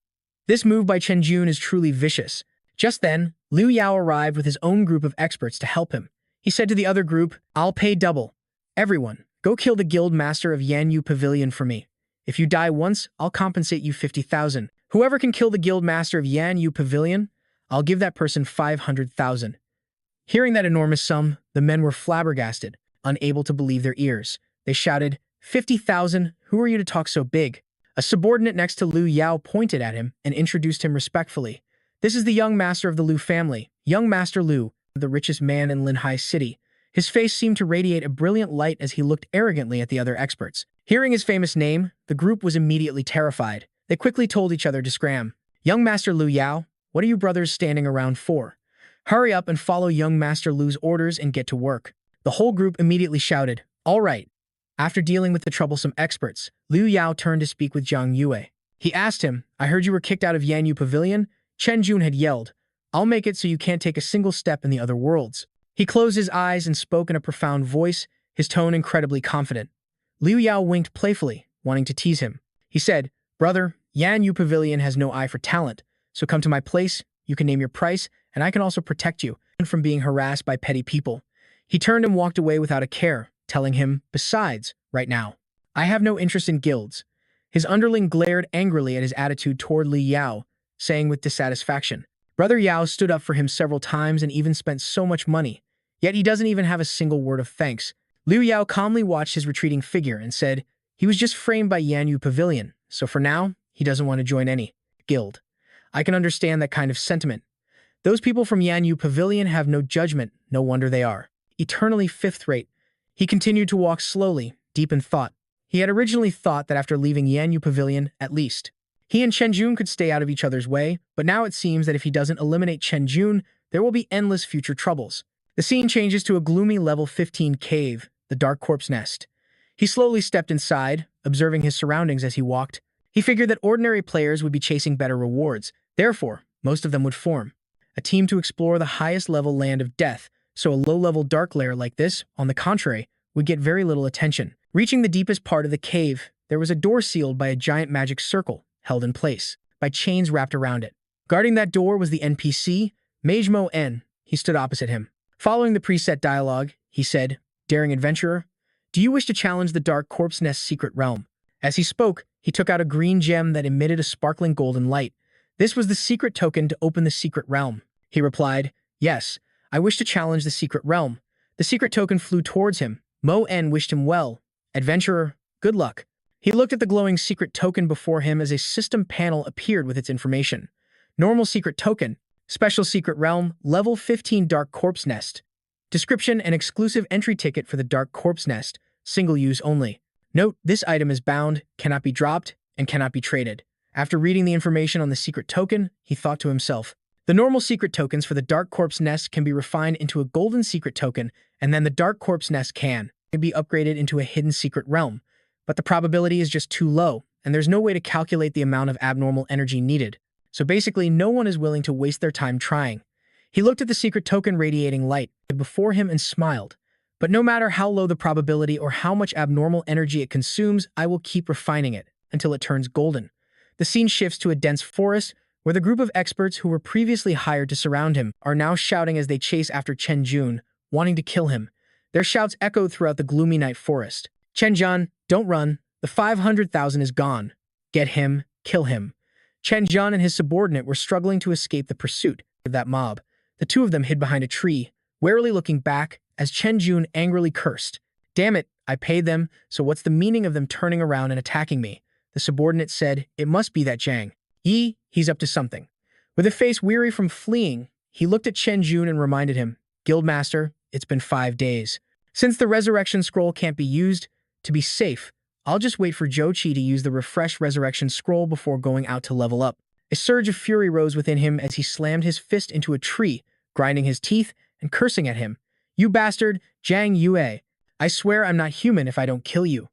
This move by Chen Jun is truly vicious. Just then, Liu Yao arrived with his own group of experts to help him. He said to the other group, "I'll pay double. Everyone, go kill the guild master of Yanyu Pavilion for me. If you die once, I'll compensate you 50,000. Whoever can kill the guild master of Yanyu Pavilion, I'll give that person 500,000. Hearing that enormous sum, the men were flabbergasted, unable to believe their ears. They shouted, 50,000? Who are you to talk so big?" A subordinate next to Liu Yao pointed at him and introduced him respectfully. "This is the young master of the Liu family, young Master Liu, the richest man in Linhai City." His face seemed to radiate a brilliant light as he looked arrogantly at the other experts. Hearing his famous name, the group was immediately terrified. They quickly told each other to scram. "Young Master Liu Yao, what are you brothers standing around for? Hurry up and follow young Master Liu's orders and get to work." The whole group immediately shouted, "All right." After dealing with the troublesome experts, Liu Yao turned to speak with Jiang Yue. He asked him, "I heard you were kicked out of Yanyu Pavilion?" Chen Jun had yelled, "I'll make it so you can't take a single step in the other worlds." He closed his eyes and spoke in a profound voice, his tone incredibly confident. Liu Yao winked playfully, wanting to tease him. He said, "Brother, Yanyu Pavilion has no eye for talent, so come to my place, you can name your price, and I can also protect you from being harassed by petty people." He turned and walked away without a care, telling him, "Besides, right now, I have no interest in guilds." His underling glared angrily at his attitude toward Li Yao, saying with dissatisfaction, "Brother Yao stood up for him several times and even spent so much money, yet he doesn't even have a single word of thanks." Liu Yao calmly watched his retreating figure and said, "He was just framed by Yanyu Pavilion, so for now, he doesn't want to join any guild. I can understand that kind of sentiment. Those people from Yanyu Pavilion have no judgment, no wonder they are eternally fifth-rate." He continued to walk slowly, deep in thought. He had originally thought that after leaving Yanyu Pavilion, at least, he and Chen Jun could stay out of each other's way, but now it seems that if he doesn't eliminate Chen Jun, there will be endless future troubles. The scene changes to a gloomy level 15 cave, the Dark Corpse Nest. He slowly stepped inside, observing his surroundings as he walked. He figured that ordinary players would be chasing better rewards, therefore, most of them would form a team to explore the highest level land of death, so a low-level dark lair like this, on the contrary, would get very little attention. Reaching the deepest part of the cave, there was a door sealed by a giant magic circle, held in place by chains wrapped around it. Guarding that door was the NPC, Mage Mo En. He stood opposite him. Following the preset dialogue, he said, "Daring adventurer, do you wish to challenge the Dark Corpse Nest's secret realm?" As he spoke, he took out a green gem that emitted a sparkling golden light. This was the secret token to open the secret realm. He replied, "Yes, I wish to challenge the secret realm." The secret token flew towards him. Mo En wished him well. "Adventurer, good luck." He looked at the glowing secret token before him as a system panel appeared with its information. Normal secret token, special secret realm, level 15 Dark Corpse Nest. Description: an exclusive entry ticket for the Dark Corpse Nest, single use only. Note: this item is bound, cannot be dropped, and cannot be traded. After reading the information on the secret token, he thought to himself, the normal secret tokens for the Dark Corpse Nest can be refined into a golden secret token, and then the Dark Corpse Nest can be upgraded into a hidden secret realm. But the probability is just too low, and there's no way to calculate the amount of abnormal energy needed. So basically, no one is willing to waste their time trying. He looked at the secret token radiating light before him and smiled. But no matter how low the probability or how much abnormal energy it consumes, I will keep refining it until it turns golden. The scene shifts to a dense forest, where the group of experts who were previously hired to surround him are now shouting as they chase after Chen Jun, wanting to kill him. Their shouts echoed throughout the gloomy night forest. "Chen Jun, don't run. The 500,000 is gone. Get him, kill him." Chen Jun and his subordinate were struggling to escape the pursuit of that mob. The two of them hid behind a tree, warily looking back as Chen Jun angrily cursed. "Damn it, I paid them, so what's the meaning of them turning around and attacking me?" The subordinate said, "It must be that Zhang Yi, he's up to something." With a face weary from fleeing, he looked at Chen Jun and reminded him, Guildmaster, it's been 5 days. Since the resurrection scroll can't be used, to be safe, I'll just wait for Jochi to use the refreshed resurrection scroll before going out to level up. A surge of fury rose within him as he slammed his fist into a tree, grinding his teeth and cursing at him. You bastard, Zhang Yue. I swear I'm not human if I don't kill you.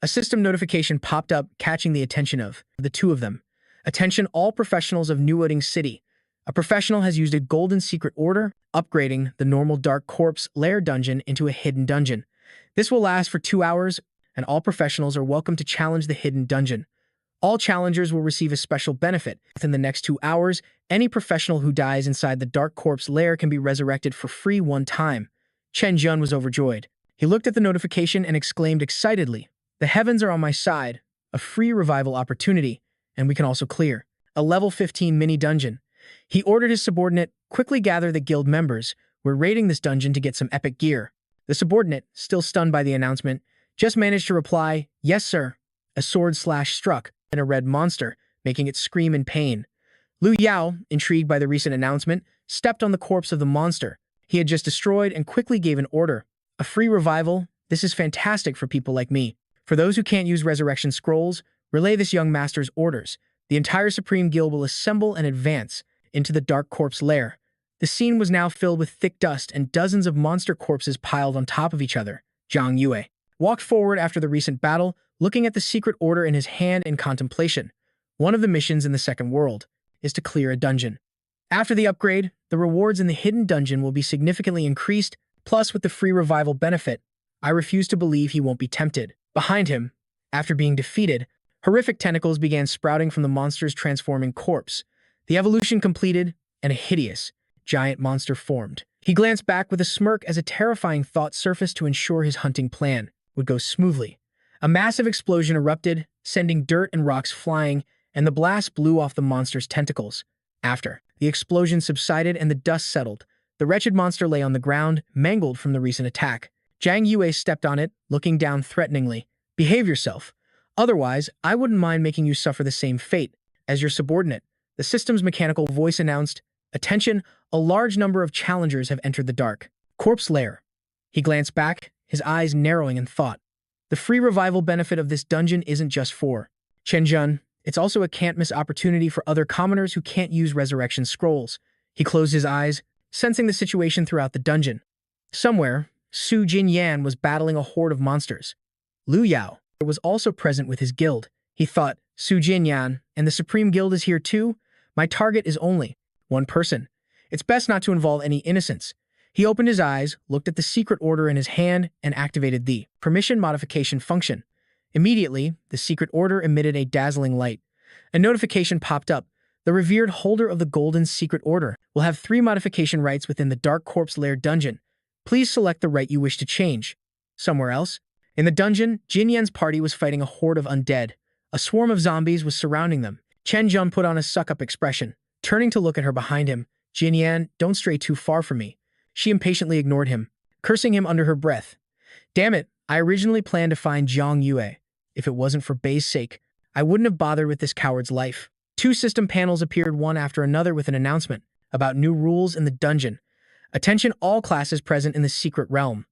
A system notification popped up, catching the attention of the two of them. Attention all professionals of New Wooding City. A professional has used a golden secret order, upgrading the normal Dark Corpse lair dungeon into a hidden dungeon. This will last for 2 hours, and all professionals are welcome to challenge the hidden dungeon. All challengers will receive a special benefit. Within the next 2 hours, any professional who dies inside the Dark Corpse lair can be resurrected for free one time. Chen Jun was overjoyed. He looked at the notification and exclaimed excitedly, The heavens are on my side, a free revival opportunity, and we can also clear a level 15 mini-dungeon. He ordered his subordinate, quickly gather the guild members. We're raiding this dungeon to get some epic gear. The subordinate, still stunned by the announcement, just managed to reply, Yes, sir. A sword slash struck at a red monster, making it scream in pain. Lu Yao, intrigued by the recent announcement, stepped on the corpse of the monster he had just destroyed and quickly gave an order. A free revival? This is fantastic for people like me. For those who can't use resurrection scrolls, relay this young master's orders. The entire Supreme Guild will assemble and advance into the Dark Corpse lair. The scene was now filled with thick dust and dozens of monster corpses piled on top of each other. Zhang Yue walked forward after the recent battle, looking at the secret order in his hand in contemplation. One of the missions in the second world is to clear a dungeon. After the upgrade, the rewards in the hidden dungeon will be significantly increased, plus with the free revival benefit. I refuse to believe he won't be tempted. Behind him, after being defeated, horrific tentacles began sprouting from the monster's transforming corpse. The evolution completed, and a hideous, giant monster formed. He glanced back with a smirk as a terrifying thought surfaced to ensure his hunting plan would go smoothly. A massive explosion erupted, sending dirt and rocks flying, and the blast blew off the monster's tentacles. After the explosion subsided and the dust settled, the wretched monster lay on the ground, mangled from the recent attack. Zhang Yue stepped on it, looking down threateningly. Behave yourself. Otherwise, I wouldn't mind making you suffer the same fate as your subordinate. The system's mechanical voice announced, Attention, a large number of challengers have entered the Dark Corpse lair. He glanced back, his eyes narrowing in thought. The free revival benefit of this dungeon isn't just for Chen Jun. It's also a can't-miss opportunity for other commoners who can't use resurrection scrolls. He closed his eyes, sensing the situation throughout the dungeon. Somewhere, Su Jinyan was battling a horde of monsters. Lu Yao was also present with his guild. He thought, Su Jinyan, and the Supreme Guild is here too? My target is only one person. It's best not to involve any innocents. He opened his eyes, looked at the secret order in his hand, and activated the permission modification function. Immediately, the secret order emitted a dazzling light. A notification popped up. The revered holder of the golden secret order will have 3 modification rights within the Dark Corpse lair dungeon. Please select the right you wish to change. Somewhere else, in the dungeon, Jin Yan's party was fighting a horde of undead. A swarm of zombies was surrounding them. Chen Jun put on a suck-up expression. Turning to look at her behind him, Jin Yan, don't stray too far from me. She impatiently ignored him, cursing him under her breath. Damn it, I originally planned to find Zhang Yue. If it wasn't for Bei's sake, I wouldn't have bothered with this coward's life. 2 system panels appeared one after another with an announcement about new rules in the dungeon. Attention all classes present in the secret realm.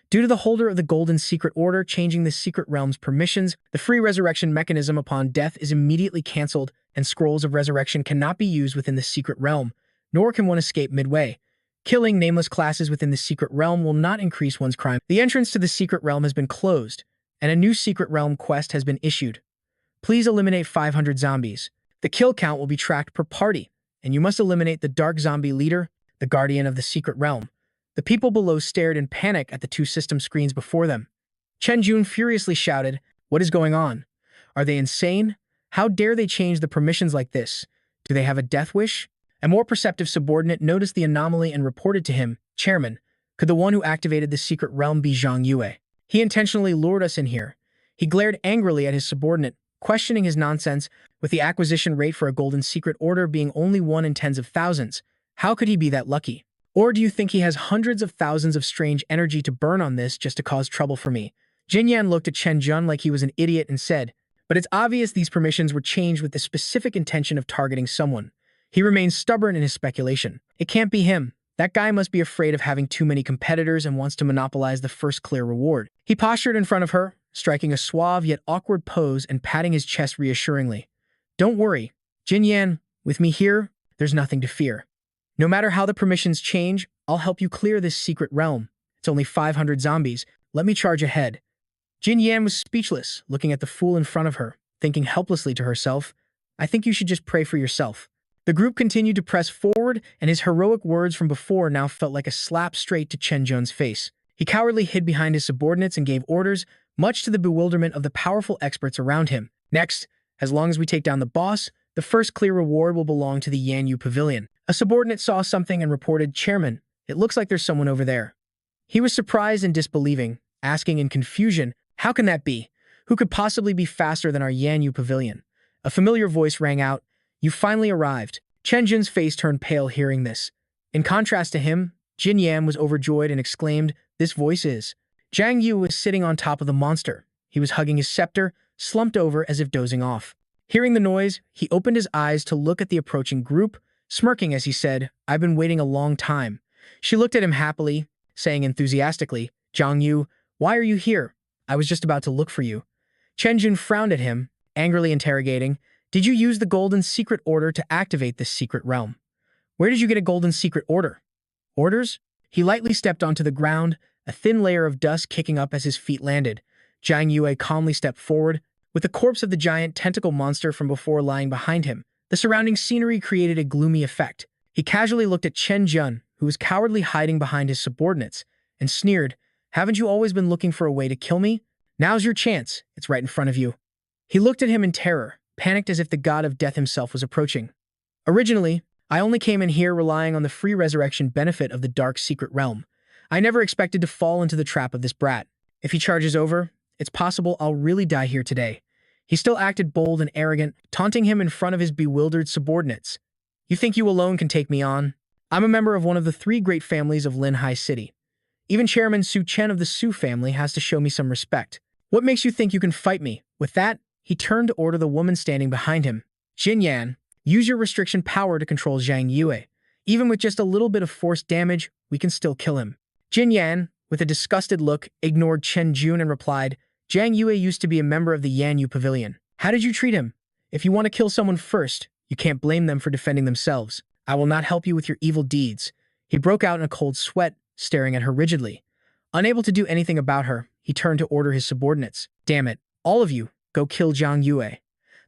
Due to the holder of the golden secret order changing the secret realm's permissions, the free resurrection mechanism upon death is immediately cancelled, and scrolls of resurrection cannot be used within the secret realm, nor can one escape midway. Killing nameless classes within the secret realm will not increase one's crime. The entrance to the secret realm has been closed, and a new secret realm quest has been issued. Please eliminate 500 zombies. The kill count will be tracked per party, and you must eliminate the dark zombie leader, the guardian of the secret realm. The people below stared in panic at the 2 system screens before them. Chen Jun furiously shouted, What is going on? Are they insane? How dare they change the permissions like this? Do they have a death wish? A more perceptive subordinate noticed the anomaly and reported to him, Chairman, could the one who activated the secret realm be Zhang Yue? He intentionally lured us in here. He glared angrily at his subordinate, questioning his nonsense, with the acquisition rate for a golden secret order being only 1 in tens of thousands. How could he be that lucky? Or do you think he has hundreds of thousands of strange energy to burn on this just to cause trouble for me? Jin Yan looked at Chen Jun like he was an idiot and said, But it's obvious these permissions were changed with the specific intention of targeting someone. He remains stubborn in his speculation. It can't be him. That guy must be afraid of having too many competitors and wants to monopolize the first clear reward. He postured in front of her, striking a suave yet awkward pose and patting his chest reassuringly. Don't worry, Jin Yan, with me here, there's nothing to fear. No matter how the permissions change, I'll help you clear this secret realm. It's only 500 zombies. Let me charge ahead. Jin Yan was speechless, looking at the fool in front of her, thinking helplessly to herself, I think you should just pray for yourself. The group continued to press forward, and his heroic words from before now felt like a slap straight to Chen Jun's face. He cowardly hid behind his subordinates and gave orders, much to the bewilderment of the powerful experts around him. Next, as long as we take down the boss, the first clear reward will belong to the Yanyu Pavilion. A subordinate saw something and reported, Chairman, it looks like there's someone over there. He was surprised and disbelieving, asking in confusion, how can that be? Who could possibly be faster than our Yanyu Pavilion? A familiar voice rang out, You finally arrived. Chen Jun's face turned pale hearing this. In contrast to him, Jin Yan was overjoyed and exclaimed, This voice is. Zhang Yu was sitting on top of the monster. He was hugging his scepter, slumped over as if dozing off. Hearing the noise, he opened his eyes to look at the approaching group, smirking as he said, I've been waiting a long time. She looked at him happily, saying enthusiastically, Zhang Yu, why are you here? I was just about to look for you. Chen Jun frowned at him, angrily interrogating, Did you use the golden secret order to activate this secret realm? Where did you get a golden secret order? Orders? He lightly stepped onto the ground, a thin layer of dust kicking up as his feet landed. Zhang Yue calmly stepped forward, with the corpse of the giant tentacle monster from before lying behind him. The surrounding scenery created a gloomy effect. He casually looked at Chen Jun, who was cowardly hiding behind his subordinates, and sneered, Haven't you always been looking for a way to kill me? Now's your chance. It's right in front of you. He looked at him in terror, panicked as if the god of death himself was approaching. Originally, I only came in here relying on the free resurrection benefit of the dark secret realm. I never expected to fall into the trap of this brat. If he charges over, it's possible I'll really die here today. He still acted bold and arrogant, taunting him in front of his bewildered subordinates. You think you alone can take me on? I'm a member of one of the 3 great families of Linhai City. Even Chairman Su Chen of the Su family has to show me some respect. What makes you think you can fight me? With that, he turned to order the woman standing behind him. Jin Yan, use your restriction power to control Zhang Yue. Even with just a little bit of force damage, we can still kill him. Jin Yan, with a disgusted look, ignored Chen Jun and replied, Zhang Yue used to be a member of the Yanyu Pavilion. How did you treat him? If you want to kill someone first, you can't blame them for defending themselves. I will not help you with your evil deeds. He broke out in a cold sweat, staring at her rigidly. Unable to do anything about her, he turned to order his subordinates. Damn it, all of you, go kill Zhang Yue.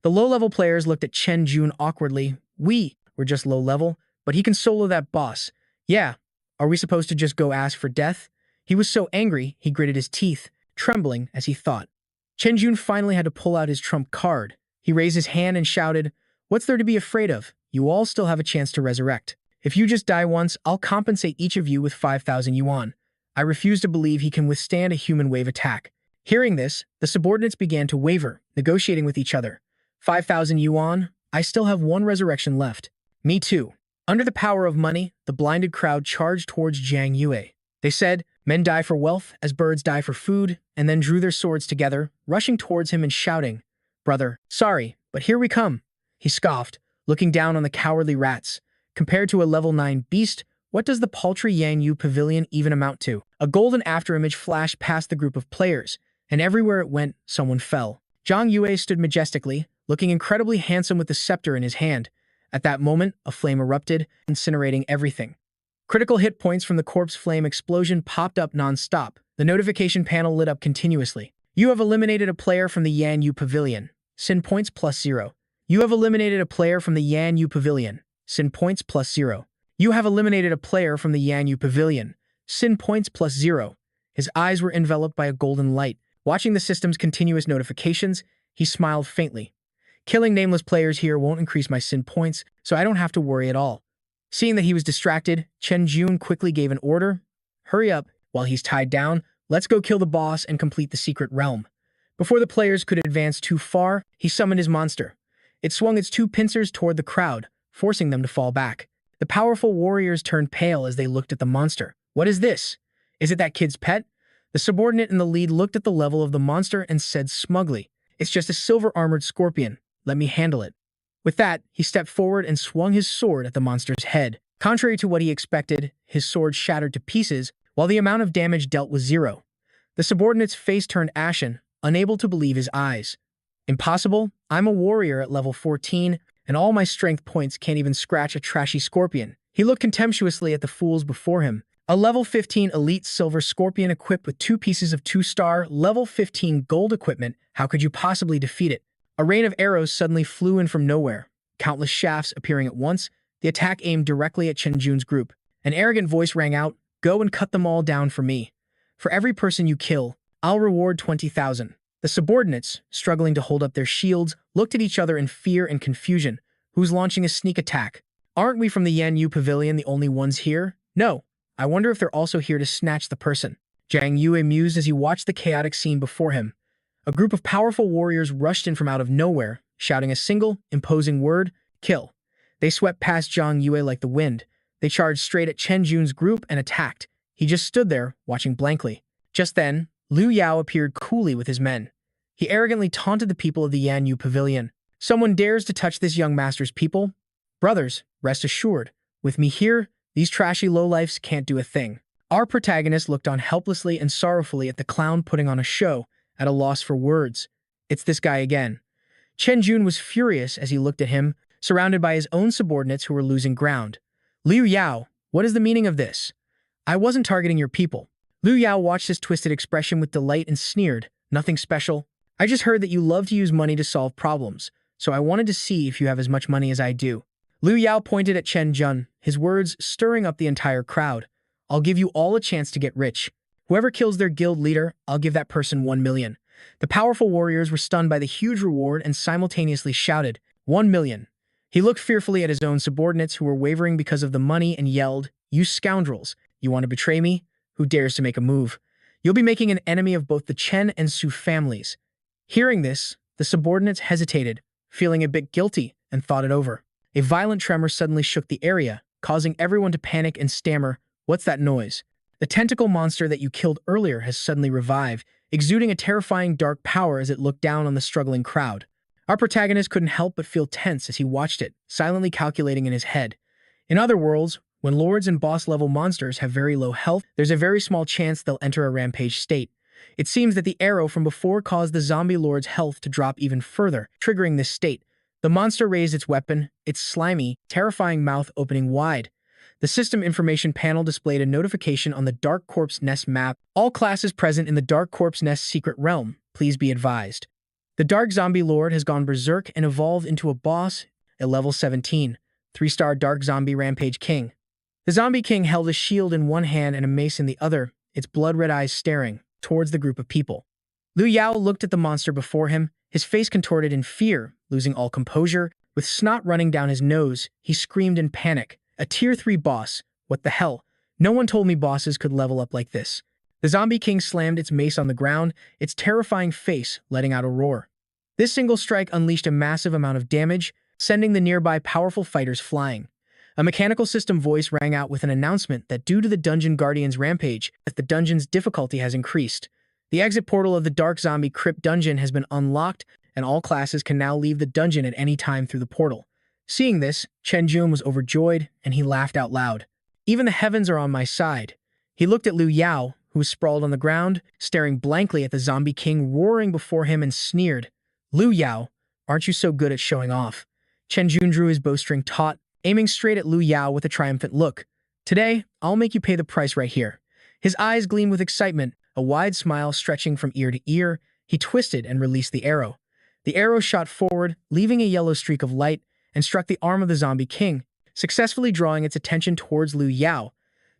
The low-level players looked at Chen Jun awkwardly. We were just low-level, but he can solo that boss. Yeah, are we supposed to just go ask for death? He was so angry, he gritted his teeth, trembling as he thought. Chen Jun finally had to pull out his trump card. He raised his hand and shouted, What's there to be afraid of? You all still have a chance to resurrect. If you just die once, I'll compensate each of you with 5,000 yuan. I refuse to believe he can withstand a human wave attack. Hearing this, the subordinates began to waver, negotiating with each other. 5,000 yuan? I still have 1 resurrection left. Me too. Under the power of money, the blinded crowd charged towards Zhang Yue. They said, Men die for wealth as birds die for food, and then drew their swords together, rushing towards him and shouting, Brother, sorry, but here we come. He scoffed, looking down on the cowardly rats. Compared to a level 9 beast, what does the paltry Yanyu Pavilion even amount to? A golden afterimage flashed past the group of players, and everywhere it went, someone fell. Zhang Yue stood majestically, looking incredibly handsome with the scepter in his hand. At that moment, a flame erupted, incinerating everything. Critical hit points from the corpse flame explosion popped up non-stop. The notification panel lit up continuously. You have eliminated a player from the Yanyu Pavilion. Sin points +0. You have eliminated a player from the Yanyu Pavilion. Sin points +0. You have eliminated a player from the Yanyu Pavilion. Sin points +0. His eyes were enveloped by a golden light. Watching the system's continuous notifications, he smiled faintly. Killing nameless players here won't increase my sin points, so I don't have to worry at all. Seeing that he was distracted, Chen Jun quickly gave an order. Hurry up, while he's tied down, let's go kill the boss and complete the secret realm. Before the players could advance too far, he summoned his monster. It swung its 2 pincers toward the crowd, forcing them to fall back. The powerful warriors turned pale as they looked at the monster. What is this? Is it that kid's pet? The subordinate in the lead looked at the level of the monster and said smugly, It's just a silver-armored scorpion. Let me handle it. With that, he stepped forward and swung his sword at the monster's head. Contrary to what he expected, his sword shattered to pieces, while the amount of damage dealt was 0. The subordinate's face turned ashen, unable to believe his eyes. Impossible? I'm a warrior at level 14, and all my strength points can't even scratch a trashy scorpion. He looked contemptuously at the fools before him. A level 15 elite silver scorpion equipped with 2 pieces of 2-star, level 15 gold equipment, how could you possibly defeat it? A rain of arrows suddenly flew in from nowhere, countless shafts appearing at once, the attack aimed directly at Chen Jun's group. An arrogant voice rang out, "Go and cut them all down for me. For every person you kill, I'll reward 20,000. The subordinates, struggling to hold up their shields, looked at each other in fear and confusion. Who's launching a sneak attack? Aren't we from the Yan Yu Pavilion the only ones here? No. I wonder if they're also here to snatch the person." Zhang Yue mused as he watched the chaotic scene before him. A group of powerful warriors rushed in from out of nowhere, shouting a single, imposing word, "Kill." They swept past Zhang Yue like the wind. They charged straight at Chen Jun's group and attacked. He just stood there, watching blankly. Just then, Liu Yao appeared coolly with his men. He arrogantly taunted the people of the Yan Yu Pavilion. "Someone dares to touch this young master's people? Brothers, rest assured, with me here, these trashy lowlifes can't do a thing." Our protagonist looked on helplessly and sorrowfully at the clown putting on a show, at a loss for words. It's this guy again. Chen Jun was furious as he looked at him, surrounded by his own subordinates who were losing ground. "Liu Yao, what is the meaning of this? I wasn't targeting your people." Liu Yao watched his twisted expression with delight and sneered, "Nothing special. I just heard that you love to use money to solve problems, so I wanted to see if you have as much money as I do." Liu Yao pointed at Chen Jun, his words stirring up the entire crowd. "I'll give you all a chance to get rich. Whoever kills their guild leader, I'll give that person 1 million. The powerful warriors were stunned by the huge reward and simultaneously shouted, 1 million. He looked fearfully at his own subordinates who were wavering because of the money and yelled, "You scoundrels! You want to betray me? Who dares to make a move? You'll be making an enemy of both the Chen and Su families." Hearing this, the subordinates hesitated, feeling a bit guilty, and thought it over. A violent tremor suddenly shook the area, causing everyone to panic and stammer, "What's that noise?" The tentacle monster that you killed earlier has suddenly revived, exuding a terrifying dark power as it looked down on the struggling crowd. Our protagonist couldn't help but feel tense as he watched it, silently calculating in his head. In other worlds, when lords and boss-level monsters have very low health, there's a very small chance they'll enter a rampage state. It seems that the arrow from before caused the zombie lord's health to drop even further, triggering this state. The monster raised its weapon, its slimy, terrifying mouth opening wide. The system information panel displayed a notification on the Dark Corpse Nest map. All classes present in the Dark Corpse Nest secret realm, please be advised. The Dark Zombie Lord has gone berserk and evolved into a boss at level 17, 3-star Dark Zombie Rampage King. The Zombie King held a shield in one hand and a mace in the other, its blood-red eyes staring towards the group of people. Liu Yao looked at the monster before him, his face contorted in fear, losing all composure. With snot running down his nose, he screamed in panic. "A tier 3 boss? What the hell? No one told me bosses could level up like this." The Zombie King slammed its mace on the ground, its terrifying face letting out a roar. This single strike unleashed a massive amount of damage, sending the nearby powerful fighters flying. A mechanical system voice rang out with an announcement that due to the Dungeon Guardian's rampage, the dungeon's difficulty has increased. The exit portal of the Dark Zombie Crypt Dungeon has been unlocked, and all classes can now leave the dungeon at any time through the portal. Seeing this, Chen Jun was overjoyed, and he laughed out loud. "Even the heavens are on my side." He looked at Liu Yao, who was sprawled on the ground, staring blankly at the Zombie King roaring before him and sneered, "Liu Yao, aren't you so good at showing off?" Chen Jun drew his bowstring taut, aiming straight at Liu Yao with a triumphant look. "Today, I'll make you pay the price right here." His eyes gleamed with excitement, a wide smile stretching from ear to ear. He twisted and released the arrow. The arrow shot forward, leaving a yellow streak of light, and struck the arm of the Zombie King, successfully drawing its attention towards Liu Yao.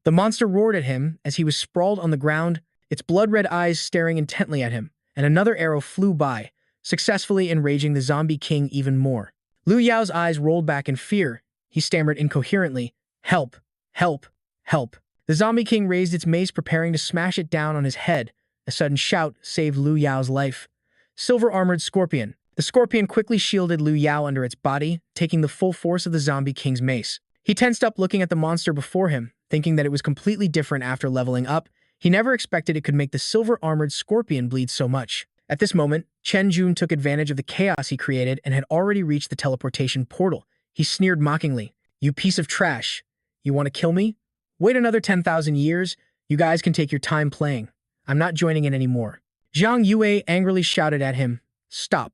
The monster roared at him as he was sprawled on the ground, its blood-red eyes staring intently at him, and another arrow flew by, successfully enraging the Zombie King even more. Liu Yao's eyes rolled back in fear. He stammered incoherently, "Help! Help! Help!" The Zombie King raised its mace, preparing to smash it down on his head. A sudden shout saved Liu Yao's life. Silver-armored scorpion. The scorpion quickly shielded Liu Yao under its body, taking the full force of the Zombie King's mace. He tensed up looking at the monster before him, thinking that it was completely different after leveling up. He never expected it could make the silver-armored scorpion bleed so much. At this moment, Chen Jun took advantage of the chaos he created and had already reached the teleportation portal. He sneered mockingly. You piece of trash. You want to kill me? Wait another 10,000 years. You guys can take your time playing. I'm not joining in anymore. Zhang Yue angrily shouted at him. Stop.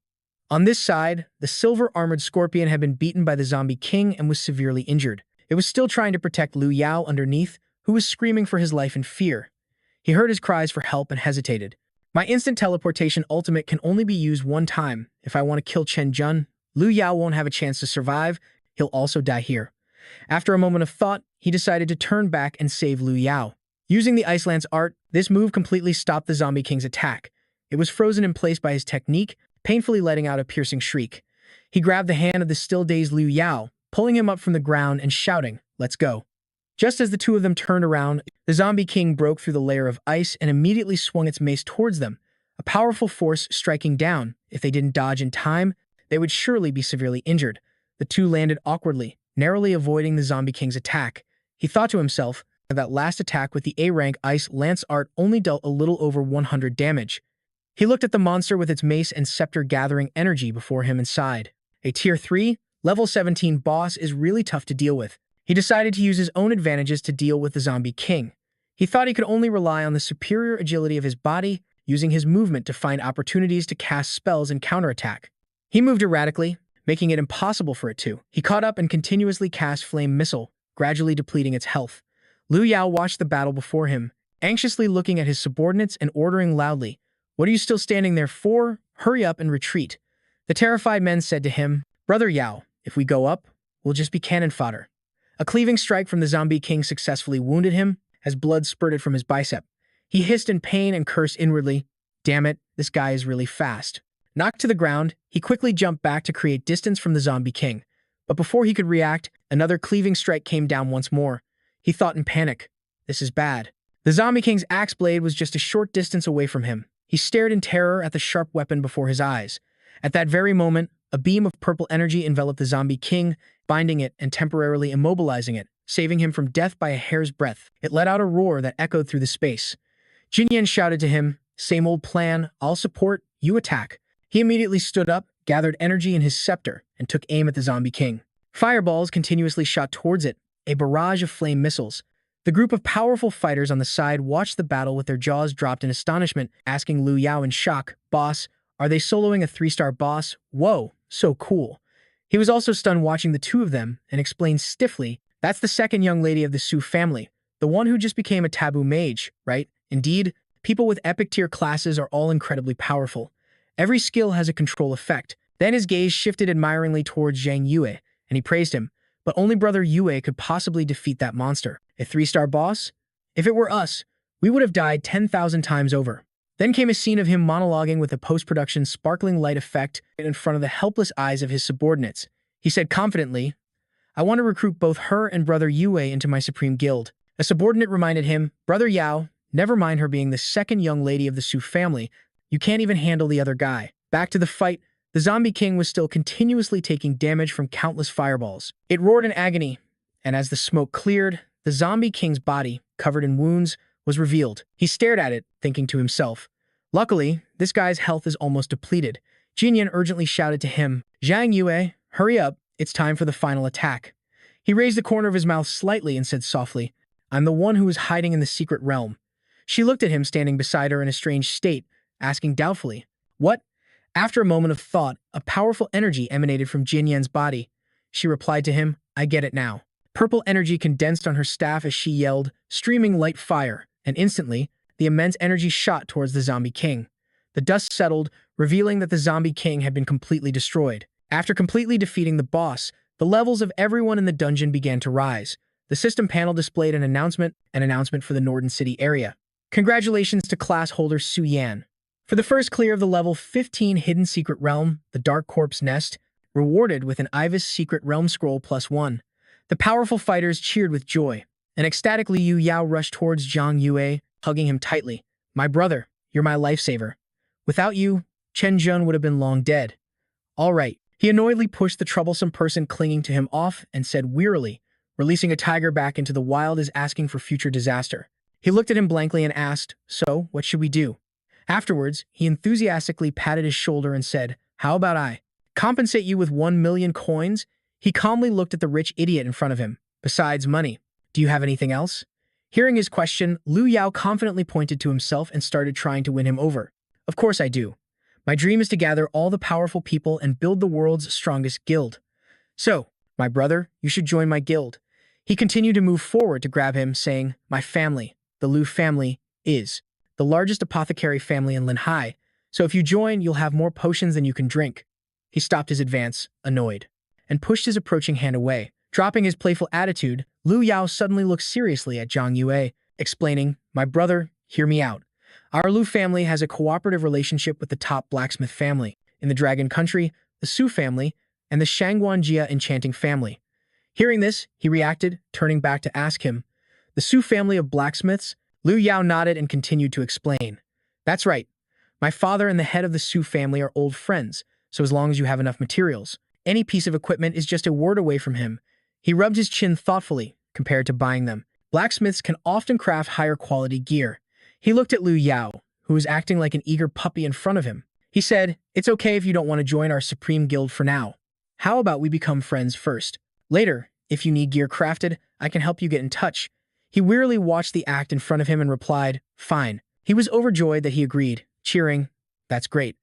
On this side, the silver-armored scorpion had been beaten by the zombie king and was severely injured. It was still trying to protect Liu Yao underneath, who was screaming for his life in fear. He heard his cries for help and hesitated. My instant teleportation ultimate can only be used one time. If I want to kill Chen Jun, Liu Yao won't have a chance to survive. He'll also die here. After a moment of thought, he decided to turn back and save Liu Yao. Using the Ice Lance art, this move completely stopped the zombie king's attack. It was frozen in place by his technique, painfully letting out a piercing shriek. He grabbed the hand of the still-dazed Liu Yao, pulling him up from the ground and shouting, "Let's go." Just as the two of them turned around, the zombie king broke through the layer of ice and immediately swung its mace towards them, a powerful force striking down. If they didn't dodge in time, they would surely be severely injured. The two landed awkwardly, narrowly avoiding the zombie king's attack. He thought to himself, that last attack with the A-rank Ice Lance art only dealt a little over 100 damage. He looked at the monster with its mace and scepter gathering energy before him and sighed. A Tier 3, Level 17 boss is really tough to deal with. He decided to use his own advantages to deal with the zombie king. He thought he could only rely on the superior agility of his body, using his movement to find opportunities to cast spells and counterattack. He moved erratically, making it impossible for it to. He caught up and continuously cast Flame Missile, gradually depleting its health. Liu Yao watched the battle before him, anxiously looking at his subordinates and ordering loudly, "What are you still standing there for? Hurry up and retreat." The terrified men said to him, "Brother Yao, if we go up, we'll just be cannon fodder." A cleaving strike from the zombie king successfully wounded him as blood spurted from his bicep. He hissed in pain and cursed inwardly, "Damn it, this guy is really fast." Knocked to the ground, he quickly jumped back to create distance from the zombie king. But before he could react, another cleaving strike came down once more. He thought in panic, "This is bad." The zombie king's axe blade was just a short distance away from him. He stared in terror at the sharp weapon before his eyes. At that very moment, a beam of purple energy enveloped the zombie king, binding it and temporarily immobilizing it, saving him from death by a hair's breadth. It let out a roar that echoed through the space. Jinyan shouted to him, "Same old plan, I'll support, you attack." He immediately stood up, gathered energy in his scepter, and took aim at the zombie king. Fireballs continuously shot towards it, a barrage of flame missiles. The group of powerful fighters on the side watched the battle with their jaws dropped in astonishment, asking Liu Yao in shock, "Boss, are they soloing a 3-star boss? Whoa, so cool." He was also stunned watching the two of them and explained stiffly, "That's the second young lady of the Su family, the one who just became a taboo mage, right? Indeed, people with epic tier classes are all incredibly powerful. Every skill has a control effect." Then his gaze shifted admiringly towards Zhang Yue, and he praised him. But only Brother Yue could possibly defeat that monster. A 3-star boss? If it were us, we would have died 10,000 times over. Then came a scene of him monologuing with a post-production sparkling light effect in front of the helpless eyes of his subordinates. He said confidently, "I want to recruit both her and Brother Yue into my supreme guild." A subordinate reminded him, "Brother Yao, never mind her being the second young lady of the Su family. You can't even handle the other guy." Back to the fight. The zombie king was still continuously taking damage from countless fireballs. It roared in agony, and as the smoke cleared, the zombie king's body, covered in wounds, was revealed. He stared at it, thinking to himself, "Luckily, this guy's health is almost depleted." Jinyan urgently shouted to him, "Zhang Yue, hurry up, it's time for the final attack." He raised the corner of his mouth slightly and said softly, "I'm the one who is hiding in the secret realm." She looked at him standing beside her in a strange state, asking doubtfully, "What?" After a moment of thought, a powerful energy emanated from Jinyan's body. She replied to him, "I get it now." Purple energy condensed on her staff as she yelled, streaming light fire, and instantly, the immense energy shot towards the zombie king. The dust settled, revealing that the zombie king had been completely destroyed. After completely defeating the boss, the levels of everyone in the dungeon began to rise. The system panel displayed an announcement for the Northern City area. "Congratulations to class holder Su Yan. For the first clear of the level 15 Hidden Secret Realm, the Dark Corpse Nest, rewarded with an Ivis Secret Realm Scroll +1. The powerful fighters cheered with joy, and ecstatically Liu Yao rushed towards Zhang Yue, hugging him tightly. "My brother, you're my lifesaver. Without you, Chen Jun would have been long dead." "All right." He annoyedly pushed the troublesome person clinging to him off and said wearily, "Releasing a tiger back into the wild is asking for future disaster." He looked at him blankly and asked, "So, what should we do?" Afterwards, he enthusiastically patted his shoulder and said, "How about I compensate you with 1 million coins?" He calmly looked at the rich idiot in front of him. "Besides money, do you have anything else?" Hearing his question, Liu Yao confidently pointed to himself and started trying to win him over. "Of course I do. My dream is to gather all the powerful people and build the world's strongest guild. So, my brother, you should join my guild." He continued to move forward to grab him, saying, "My family, the Liu family, is the largest apothecary family in Linhai, so if you join, you'll have more potions than you can drink." He stopped his advance, annoyed, and pushed his approaching hand away. Dropping his playful attitude, Liu Yao suddenly looked seriously at Zhang Yue, explaining, "My brother, hear me out. Our Liu family has a cooperative relationship with the top blacksmith family in the Dragon Country, the Su family, and the Shangguanjia enchanting family." Hearing this, he reacted, turning back to ask him, "The Su family of blacksmiths?" Liu Yao nodded and continued to explain. "That's right. My father and the head of the Su family are old friends, so as long as you have enough materials, any piece of equipment is just a word away from him." He rubbed his chin thoughtfully, compared to buying them. Blacksmiths can often craft higher quality gear. He looked at Liu Yao, who was acting like an eager puppy in front of him. He said, "It's okay if you don't want to join our Supreme Guild for now. How about we become friends first? Later, if you need gear crafted, I can help you get in touch." He wearily watched the act in front of him and replied, "Fine." He was overjoyed that he agreed, cheering, "That's great."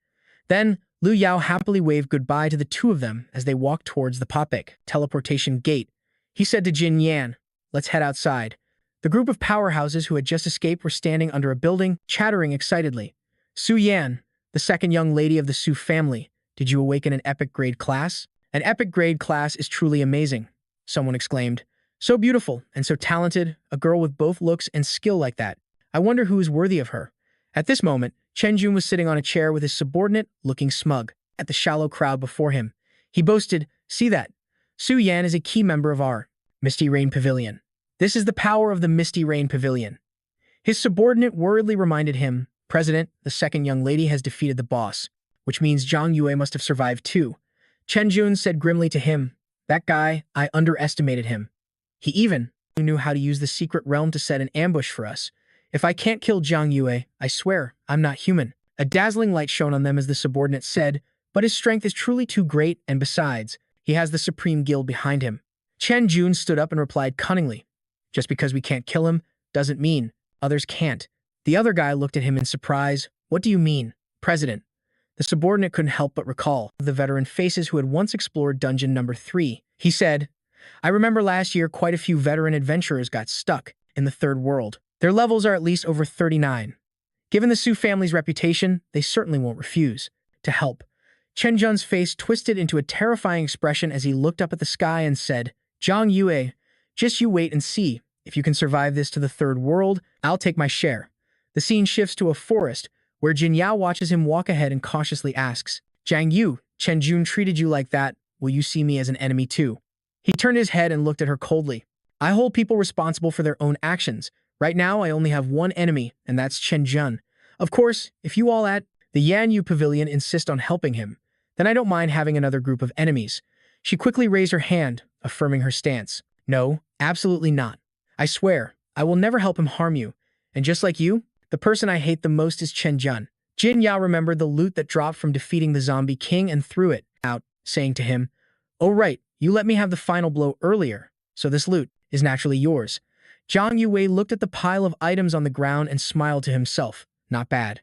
Then, Liu Yao happily waved goodbye to the two of them as they walked towards the Popek teleportation gate. He said to Jin Yan, "Let's head outside." The group of powerhouses who had just escaped were standing under a building, chattering excitedly. "Su Yan, the second young lady of the Su family, did you awaken an epic grade class?" "An epic grade class is truly amazing," someone exclaimed. "So beautiful and so talented, a girl with both looks and skill like that. I wonder who is worthy of her." At this moment, Chen Jun was sitting on a chair with his subordinate, looking smug, at the shallow crowd before him. He boasted, "See that? Su Yan is a key member of our Misty Rain Pavilion. This is the power of the Misty Rain Pavilion." His subordinate worriedly reminded him, "President, the second young lady has defeated the boss, which means Zhang Yue must have survived too." Chen Jun said grimly to him, "That guy, I underestimated him. He even knew how to use the secret realm to set an ambush for us. If I can't kill Zhang Yue, I swear, I'm not human." A dazzling light shone on them as the subordinate said, "But his strength is truly too great, and besides, he has the Supreme Guild behind him." Chen Jun stood up and replied cunningly, "Just because we can't kill him, doesn't mean others can't." The other guy looked at him in surprise. "What do you mean, President?" The subordinate couldn't help but recall the veteran faces who had once explored dungeon number 3. He said, "I remember last year quite a few veteran adventurers got stuck in the third world. Their levels are at least over 39. Given the Su family's reputation, they certainly won't refuse to help." Chen Jun's face twisted into a terrifying expression as he looked up at the sky and said, "Zhang Yue, just you wait and see. If you can survive this to the third world, I'll take my share." The scene shifts to a forest, where Jin Yao watches him walk ahead and cautiously asks, "Zhang Yu, Chen Jun treated you like that. Will you see me as an enemy too?" He turned his head and looked at her coldly. "I hold people responsible for their own actions. Right now, I only have one enemy, and that's Chen Jun. Of course, if you all at the Yan Yu Pavilion insist on helping him, then I don't mind having another group of enemies." She quickly raised her hand, affirming her stance. "No, absolutely not. I swear, I will never help him harm you. And just like you, the person I hate the most is Chen Jun." Jin Yao remembered the loot that dropped from defeating the zombie king and threw it out, saying to him, "Oh right, you let me have the final blow earlier, so this loot is naturally yours." Zhang Yue looked at the pile of items on the ground and smiled to himself. "Not bad.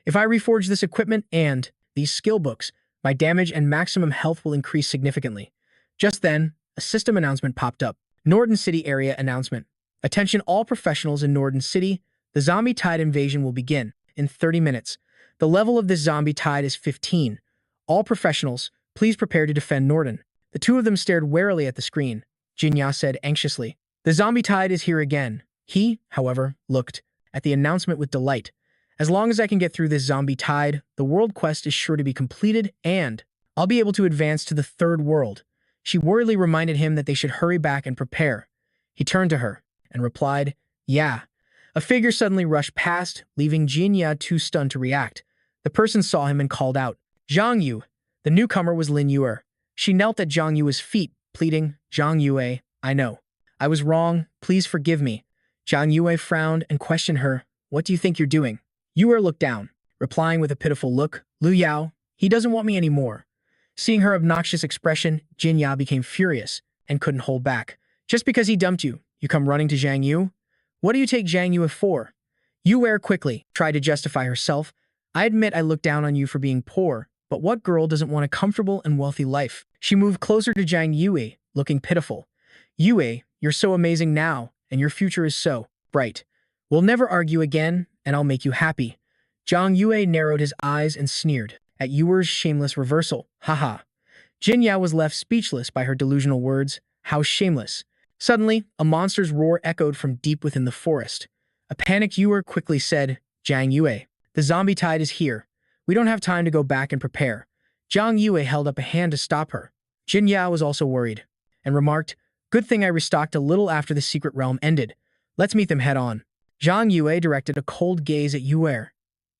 If I reforge this equipment and these skill books, my damage and maximum health will increase significantly." Just then, a system announcement popped up. Norden City Area Announcement. Attention all professionals in Norden City, the zombie tide invasion will begin in 30 minutes. The level of this zombie tide is 15. All professionals, please prepare to defend Norden. The two of them stared warily at the screen. Jinya said anxiously, "The zombie tide is here again." He, however, looked at the announcement with delight. "As long as I can get through this zombie tide, the world quest is sure to be completed and I'll be able to advance to the third world." She worriedly reminded him that they should hurry back and prepare. He turned to her and replied, "Yeah." A figure suddenly rushed past, leaving Jinya too stunned to react. The person saw him and called out, "Zhang Yu." The newcomer was Lin Yuer. She knelt at Zhang Yue's feet, pleading, "Zhang Yue, I know. I was wrong. Please forgive me." Zhang Yue frowned and questioned her, "What do you think you're doing?" Yuer looked down, replying with a pitiful look. Lu Yao, he doesn't want me anymore. Seeing her obnoxious expression, Jin Ya became furious and couldn't hold back. Just because he dumped you, you come running to Zhang Yu? What do you take Zhang Yu for? Yu Er quickly tried to justify herself. I admit I look down on you for being poor, but what girl doesn't want a comfortable and wealthy life? She moved closer to Zhang Yue, looking pitiful. Yue, you're so amazing now, and your future is so bright. We'll never argue again, and I'll make you happy. Zhang Yue narrowed his eyes and sneered at Yuer's shameless reversal. Haha. Jin Ya was left speechless by her delusional words. How shameless. Suddenly, a monster's roar echoed from deep within the forest. A panicked Yuer quickly said, Zhang Yue, the zombie tide is here. We don't have time to go back and prepare. Zhang Yue held up a hand to stop her. Jin Ya was also worried, and remarked, good thing I restocked a little after the secret realm ended. Let's meet them head on. Zhang Yue directed a cold gaze at Yuer.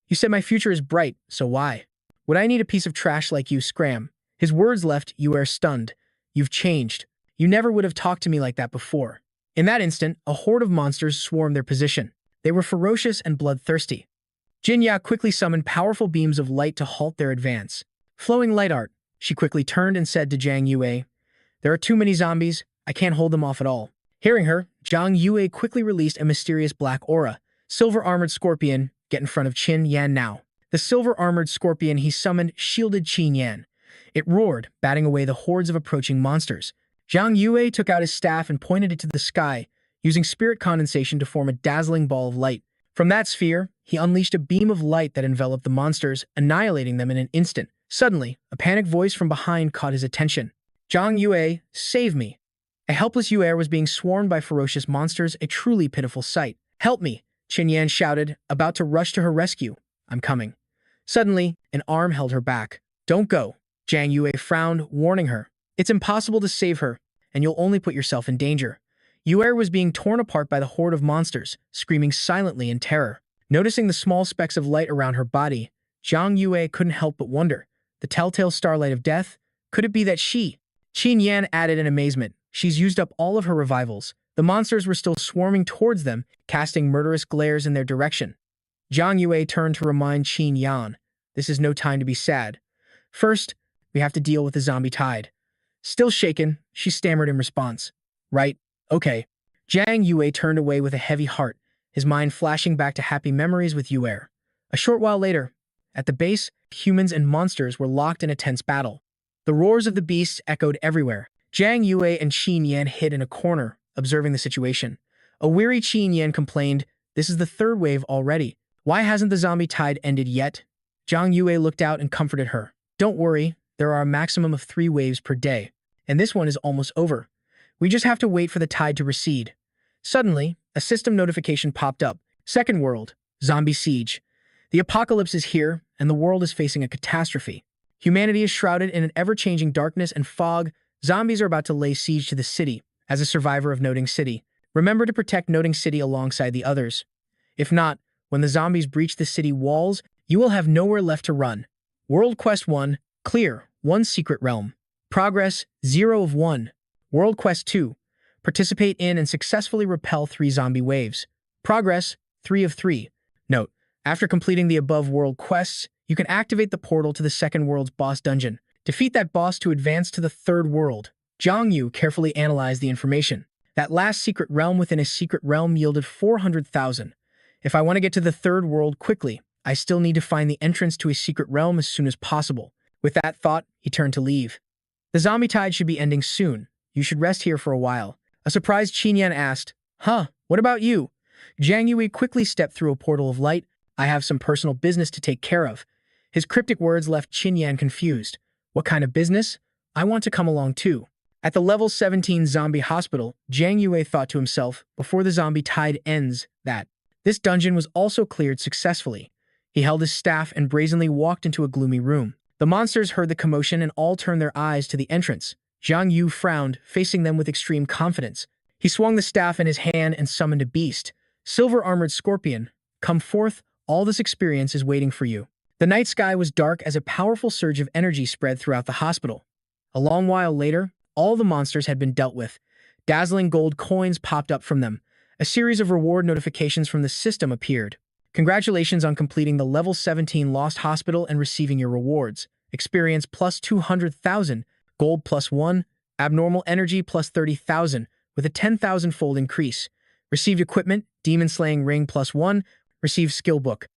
You said my future is bright, so why? Would I need a piece of trash like you, Scram? His words left Yuer stunned. You've changed. You never would have talked to me like that before. In that instant, a horde of monsters swarmed their position. They were ferocious and bloodthirsty. Jin Ya quickly summoned powerful beams of light to halt their advance. Flowing light art, she quickly turned and said to Zhang Yue, there are too many zombies. I can't hold them off at all. Hearing her, Zhang Yue quickly released a mysterious black aura. Silver-armored scorpion, get in front of Qin Yan now. The silver-armored scorpion he summoned shielded Qin Yan. It roared, batting away the hordes of approaching monsters. Zhang Yue took out his staff and pointed it to the sky, using spirit condensation to form a dazzling ball of light. From that sphere, he unleashed a beam of light that enveloped the monsters, annihilating them in an instant. Suddenly, a panicked voice from behind caught his attention. Zhang Yue, save me. A helpless Yuer was being swarmed by ferocious monsters, a truly pitiful sight. Help me, Qin Yan shouted, about to rush to her rescue. I'm coming. Suddenly, an arm held her back. Don't go. Zhang Yue frowned, warning her. It's impossible to save her, and you'll only put yourself in danger. Yuer was being torn apart by the horde of monsters, screaming silently in terror. Noticing the small specks of light around her body, Zhang Yue couldn't help but wonder. The telltale starlight of death? Could it be that she? Qin Yan added in amazement. She's used up all of her revivals. The monsters were still swarming towards them, casting murderous glares in their direction. Zhang Yue turned to remind Qin Yan. This is no time to be sad. First, we have to deal with the zombie tide. Still shaken, she stammered in response. Right, okay. Zhang Yue turned away with a heavy heart, his mind flashing back to happy memories with Yuer. A short while later, at the base, humans and monsters were locked in a tense battle. The roars of the beasts echoed everywhere. Zhang Yue and Qin Yan hid in a corner, observing the situation. A weary Qin Yan complained, this is the third wave already. Why hasn't the zombie tide ended yet? Zhang Yue looked out and comforted her. Don't worry, there are a maximum of 3 waves per day, and this one is almost over. We just have to wait for the tide to recede. Suddenly, a system notification popped up. Second world, zombie siege. The apocalypse is here, and the world is facing a catastrophe. Humanity is shrouded in an ever-changing darkness and fog. Zombies are about to lay siege to the city. As a survivor of Noting City, remember to protect Noting City alongside the others. If not, when the zombies breach the city walls, you will have nowhere left to run. World Quest 1, clear, 1 secret realm. Progress, 0 of 1. World Quest 2, participate in and successfully repel 3 zombie waves. Progress, 3 of 3. Note, after completing the above world quests, you can activate the portal to the second world's boss dungeon. Defeat that boss to advance to the third world. Zhang Yu carefully analyzed the information. That last secret realm within a secret realm yielded 400,000. If I want to get to the third world quickly, I still need to find the entrance to a secret realm as soon as possible. With that thought, he turned to leave. The zombie tide should be ending soon. You should rest here for a while. A surprised Qin Yan asked, Huh, what about you? Zhang Yue quickly stepped through a portal of light. I have some personal business to take care of. His cryptic words left Qin Yan confused. What kind of business? I want to come along too. At the level 17 zombie hospital, Zhang Yue thought to himself, before the zombie tide ends, that this dungeon was also cleared successfully. He held his staff and brazenly walked into a gloomy room. The monsters heard the commotion and all turned their eyes to the entrance. Zhang Yu frowned, facing them with extreme confidence. He swung the staff in his hand and summoned a beast. Silver-armored scorpion, come forth, all this experience is waiting for you. The night sky was dark as a powerful surge of energy spread throughout the hospital. A long while later, all the monsters had been dealt with. Dazzling gold coins popped up from them. A series of reward notifications from the system appeared. Congratulations on completing the level 17 Lost Hospital and receiving your rewards. Experience plus 200,000, gold plus 1, abnormal energy plus 30,000, with a 10,000-fold increase. Received equipment, Demon Slaying Ring plus 1, received skill book.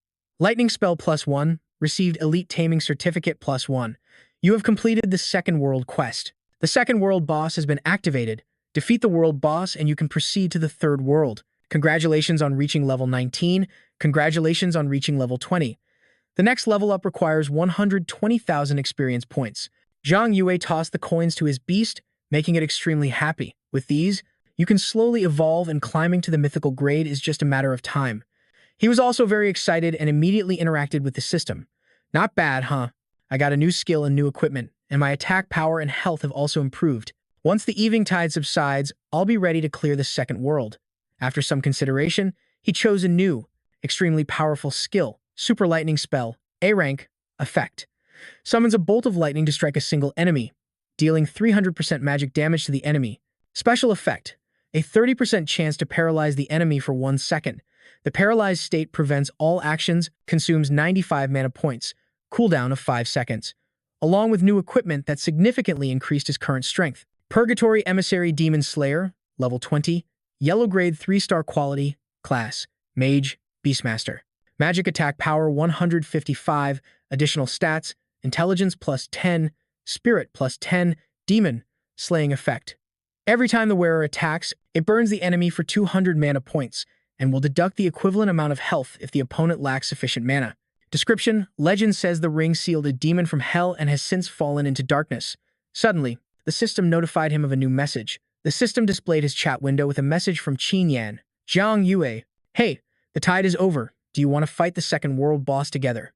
Lightning spell plus 1, received elite taming certificate plus 1. You have completed the second world quest. The second world boss has been activated. Defeat the world boss and you can proceed to the third world. Congratulations on reaching level 19. Congratulations on reaching level 20. The next level up requires 120,000 experience points. Zhang Yue tossed the coins to his beast, making it extremely happy. With these, you can slowly evolve and climbing to the mythical grade is just a matter of time. He was also very excited and immediately interacted with the system. Not bad, huh? I got a new skill and new equipment, and my attack power and health have also improved. Once the evening tide subsides, I'll be ready to clear the second world. After some consideration, he chose a new, extremely powerful skill, Super Lightning Spell, A rank, effect. Summons a bolt of lightning to strike a single enemy, dealing 300% magic damage to the enemy. Special effect, a 30% chance to paralyze the enemy for 1 second. The paralyzed state prevents all actions, consumes 95 mana points, cooldown of 5 seconds, along with new equipment that significantly increased his current strength. Purgatory Emissary Demon Slayer, level 20, yellow grade 3-star quality, class, Mage, Beastmaster. Magic attack power 155, additional stats, intelligence plus 10, spirit plus 10, demon, slaying effect. Every time the wearer attacks, it burns the enemy for 200 mana points and will deduct the equivalent amount of health if the opponent lacks sufficient mana. Description: Legend says the ring sealed a demon from hell and has since fallen into darkness. Suddenly, the system notified him of a new message. The system displayed his chat window with a message from Qin Yan. Zhang Yue. Hey, the tide is over. Do you want to fight the second world boss together?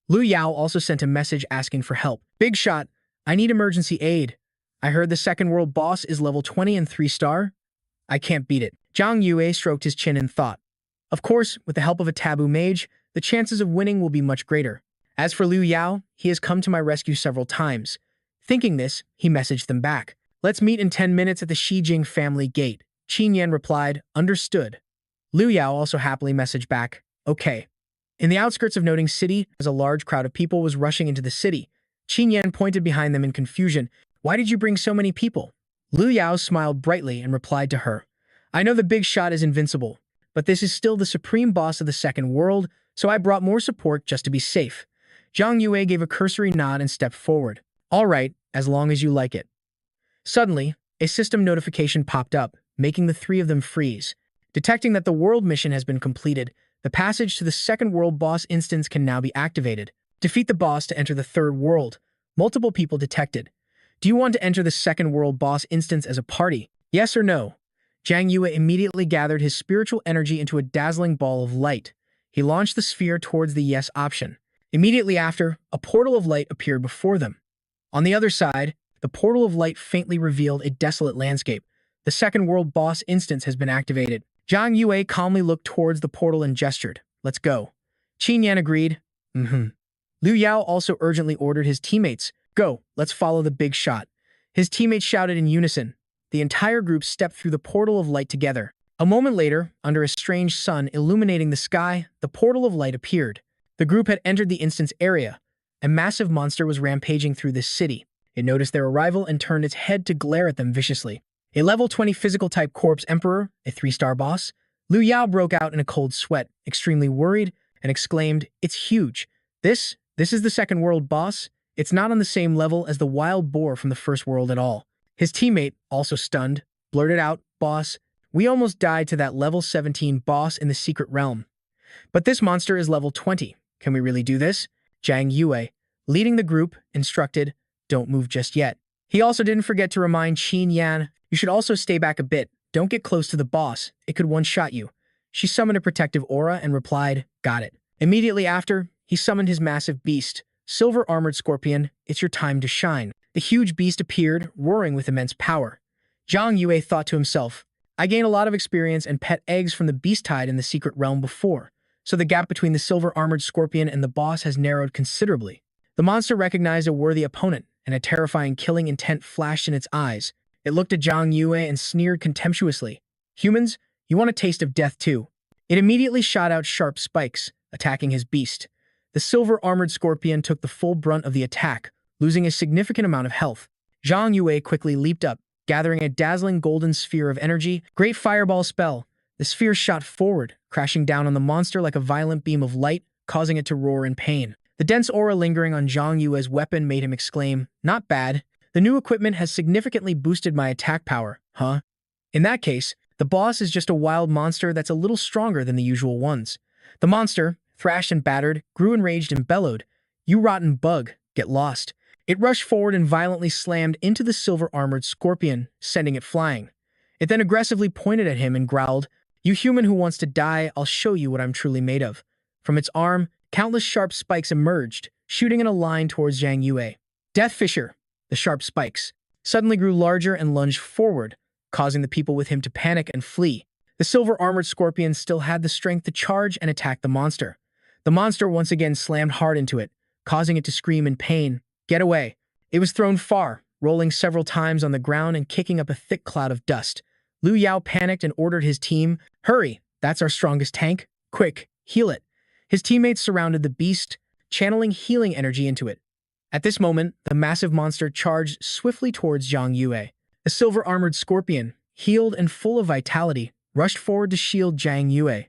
Lu Yao also sent a message asking for help. Big shot, I need emergency aid. I heard the second world boss is level 20 and 3-star. I can't beat it. Zhang Yue stroked his chin in thought. Of course, with the help of a taboo mage, the chances of winning will be much greater. As for Lu Yao, he has come to my rescue several times. Thinking this, he messaged them back. Let's meet in 10 minutes at the Shijing family gate. Qin Yan replied, understood. Lu Yao also happily messaged back, okay. In the outskirts of Noting City, as a large crowd of people was rushing into the city, Qin Yan pointed behind them in confusion. Why did you bring so many people? Lu Yao smiled brightly and replied to her, I know the big shot is invincible, but this is still the supreme boss of the second world, so I brought more support just to be safe. Zhang Yue gave a cursory nod and stepped forward. All right, as long as you like it. Suddenly, a system notification popped up, making the three of them freeze. Detecting that the world mission has been completed, the passage to the second world boss instance can now be activated. Defeat the boss to enter the third world. Multiple people detected. Do you want to enter the second world boss instance as a party? Yes or no? Zhang Yue immediately gathered his spiritual energy into a dazzling ball of light. He launched the sphere towards the yes option. Immediately after, a portal of light appeared before them. On the other side, the portal of light faintly revealed a desolate landscape. The second world boss instance has been activated. Zhang Yue calmly looked towards the portal and gestured. Let's go. Qin Yan agreed. Lu Yao also urgently ordered his teammates. Go, let's follow the big shot. His teammates shouted in unison. The entire group stepped through the portal of light together. A moment later, under a strange sun illuminating the sky, the portal of light appeared. The group had entered the instance area. A massive monster was rampaging through this city. It noticed their arrival and turned its head to glare at them viciously. A level 20 physical-type corpse emperor, a 3-star boss, Lu Yao broke out in a cold sweat, extremely worried, and exclaimed, It's huge. This is the second world boss? It's not on the same level as the wild boar from the first world at all. His teammate, also stunned, blurted out, Boss, we almost died to that level 17 boss in the secret realm. But this monster is level 20. Can we really do this? Zhang Yue, leading the group, instructed, Don't move just yet. He also didn't forget to remind Qin Yan, You should also stay back a bit. Don't get close to the boss. It could one-shot you. She summoned a protective aura and replied, Got it. Immediately after, he summoned his massive beast, Silver-Armored Scorpion, It's your time to shine. The huge beast appeared, roaring with immense power. Zhang Yue thought to himself, I gained a lot of experience and pet eggs from the beast tide in the secret realm before, so the gap between the Silver-Armored Scorpion and the boss has narrowed considerably. The monster recognized a worthy opponent, and a terrifying killing intent flashed in its eyes. It looked at Zhang Yue and sneered contemptuously. Humans, you want a taste of death too. It immediately shot out sharp spikes, attacking his beast. The silver-armored scorpion took the full brunt of the attack, losing a significant amount of health. Zhang Yue quickly leaped up, gathering a dazzling golden sphere of energy. Great fireball spell. The sphere shot forward, crashing down on the monster like a violent beam of light, causing it to roar in pain. The dense aura lingering on Zhang Yue's weapon made him exclaim, "Not bad. The new equipment has significantly boosted my attack power, huh?" In that case, the boss is just a wild monster that's a little stronger than the usual ones. The monster, thrashed and battered, grew enraged and bellowed, "You rotten bug, get lost." It rushed forward and violently slammed into the silver-armored scorpion, sending it flying. It then aggressively pointed at him and growled, "You human who wants to die, I'll show you what I'm truly made of." From its arm, countless sharp spikes emerged, shooting in a line towards Zhang Yue. Death Fisher, the sharp spikes, suddenly grew larger and lunged forward, causing the people with him to panic and flee. The silver-armored scorpion still had the strength to charge and attack the monster. The monster once again slammed hard into it, causing it to scream in pain. "Get away." It was thrown far, rolling several times on the ground and kicking up a thick cloud of dust. Liu Yao panicked and ordered his team, "Hurry, that's our strongest tank. Quick, heal it." His teammates surrounded the beast, channeling healing energy into it. At this moment, the massive monster charged swiftly towards Zhang Yue. The silver-armored scorpion, healed and full of vitality, rushed forward to shield Zhang Yue.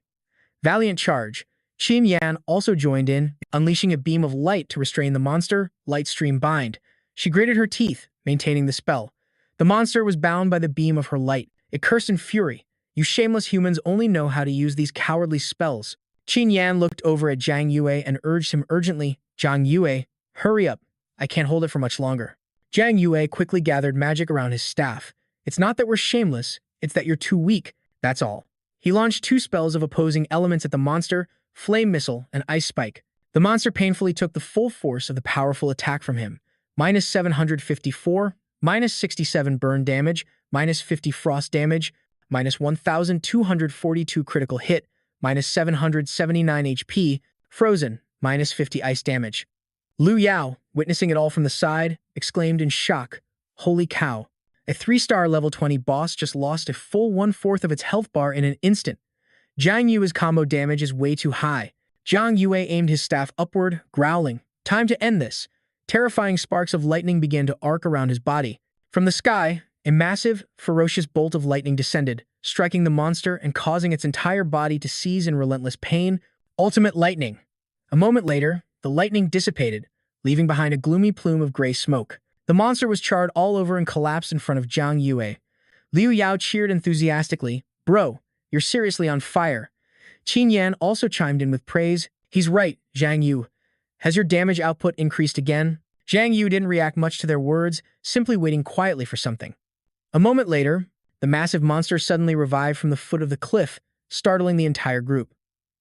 Valiant charge. Qin Yan also joined in, unleashing a beam of light to restrain the monster, light stream bind. She gritted her teeth, maintaining the spell. The monster was bound by the beam of her light. It cursed in fury. "You shameless humans only know how to use these cowardly spells." Qin Yan looked over at Zhang Yue and urged him urgently, "Zhang Yue, hurry up. I can't hold it for much longer." Zhang Yue quickly gathered magic around his staff. "It's not that we're shameless, it's that you're too weak, that's all." He launched 2 spells of opposing elements at the monster, Flame Missile and Ice Spike. The monster painfully took the full force of the powerful attack from him. -754, -67 burn damage, -50 frost damage, -1242 critical hit, -779 HP, frozen, -50 ice damage. Liu Yao, witnessing it all from the side, exclaimed in shock, "Holy cow. A 3-star level 20 boss just lost a full 1/4 of its health bar in an instant. Zhang Yue's combo damage is way too high." Zhang Yue aimed his staff upward, growling, "Time to end this." Terrifying sparks of lightning began to arc around his body. From the sky, a massive, ferocious bolt of lightning descended, striking the monster and causing its entire body to seize in relentless pain. Ultimate lightning. A moment later, the lightning dissipated, leaving behind a gloomy plume of gray smoke. The monster was charred all over and collapsed in front of Zhang Yue. Liu Yao cheered enthusiastically, "Bro, you're seriously on fire." Qin Yan also chimed in with praise. "He's right, Zhang Yu. Has your damage output increased again?" Zhang Yu didn't react much to their words, simply waiting quietly for something. A moment later, the massive monster suddenly revived from the foot of the cliff, startling the entire group.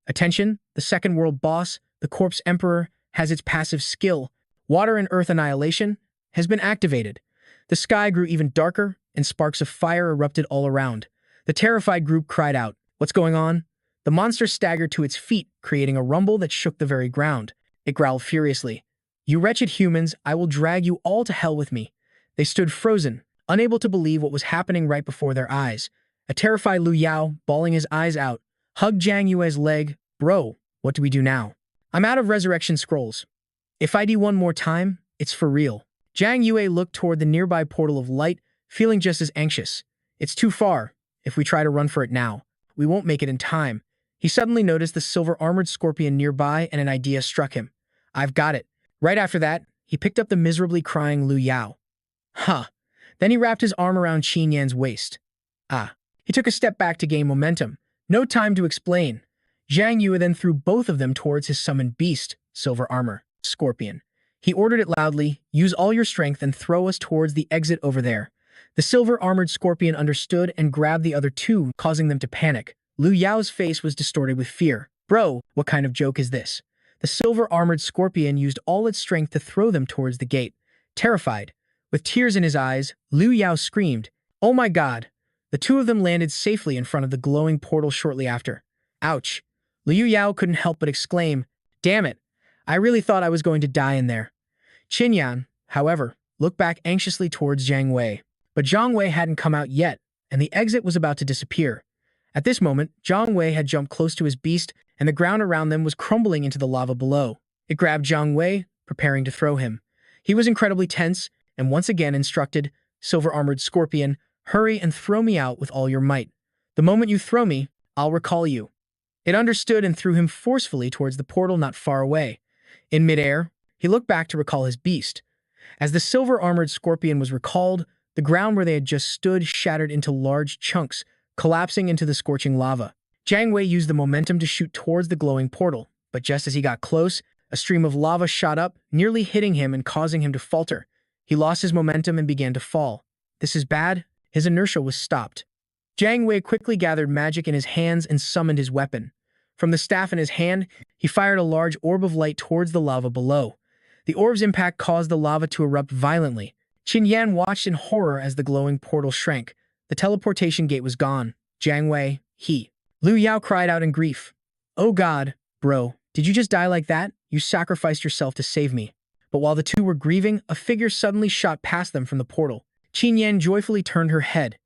Attention, the second world boss, the Corpse Emperor, has its passive skill, Water and Earth Annihilation, has been activated. The sky grew even darker, and sparks of fire erupted all around. The terrified group cried out, "What's going on?" The monster staggered to its feet, creating a rumble that shook the very ground. It growled furiously, "You wretched humans, I will drag you all to hell with me." They stood frozen, unable to believe what was happening right before their eyes. A terrified Liu Yao, bawling his eyes out, hugged Zhang Yue's leg. "Bro, what do we do now? I'm out of resurrection scrolls. If I do one more time, it's for real." Zhang Yue looked toward the nearby portal of light, feeling just as anxious. "It's too far. If we try to run for it now, we won't make it in time." He suddenly noticed the silver-armored scorpion nearby and an idea struck him. "I've got it." Right after that, he picked up the miserably crying Liu Yao. Huh. Then he wrapped his arm around Qin Yan's waist. He took a step back to gain momentum. No time to explain. Zhang Yue then threw both of them towards his summoned beast, Silver Armor, Scorpion. He ordered it loudly, "Use all your strength and throw us towards the exit over there." The silver-armored scorpion understood and grabbed the other 2, causing them to panic. Liu Yao's face was distorted with fear. "Bro, what kind of joke is this?" The silver-armored scorpion used all its strength to throw them towards the gate. Terrified, with tears in his eyes, Liu Yao screamed, "Oh my god!" The 2 of them landed safely in front of the glowing portal shortly after. Ouch! Liu Yao couldn't help but exclaim, "Damn it! I really thought I was going to die in there." Qin Yan, however, looked back anxiously towards Zhang Wei. But Zhang Wei hadn't come out yet, and the exit was about to disappear. At this moment, Zhang Wei had jumped close to his beast and the ground around them was crumbling into the lava below. It grabbed Jiang Wei, preparing to throw him. He was incredibly tense, and once again instructed, Silver-armored scorpion, hurry and throw me out with all your might. The moment you throw me, I'll recall you. It understood and threw him forcefully towards the portal not far away. In midair, he looked back to recall his beast. As the silver-armored scorpion was recalled, the ground where they had just stood shattered into large chunks, collapsing into the scorching lava. Jiang Wei used the momentum to shoot towards the glowing portal, but just as he got close, a stream of lava shot up, nearly hitting him and causing him to falter. He lost his momentum and began to fall. This is bad. His inertia was stopped. Jiang Wei quickly gathered magic in his hands and summoned his weapon. From the staff in his hand, he fired a large orb of light towards the lava below. The orb's impact caused the lava to erupt violently. Qin Yan watched in horror as the glowing portal shrank. The teleportation gate was gone. Jiang Wei, he. Lu Yao cried out in grief. Oh God, bro, did you just die like that? You sacrificed yourself to save me. But while the two were grieving, a figure suddenly shot past them from the portal. Qin Yan joyfully turned her head.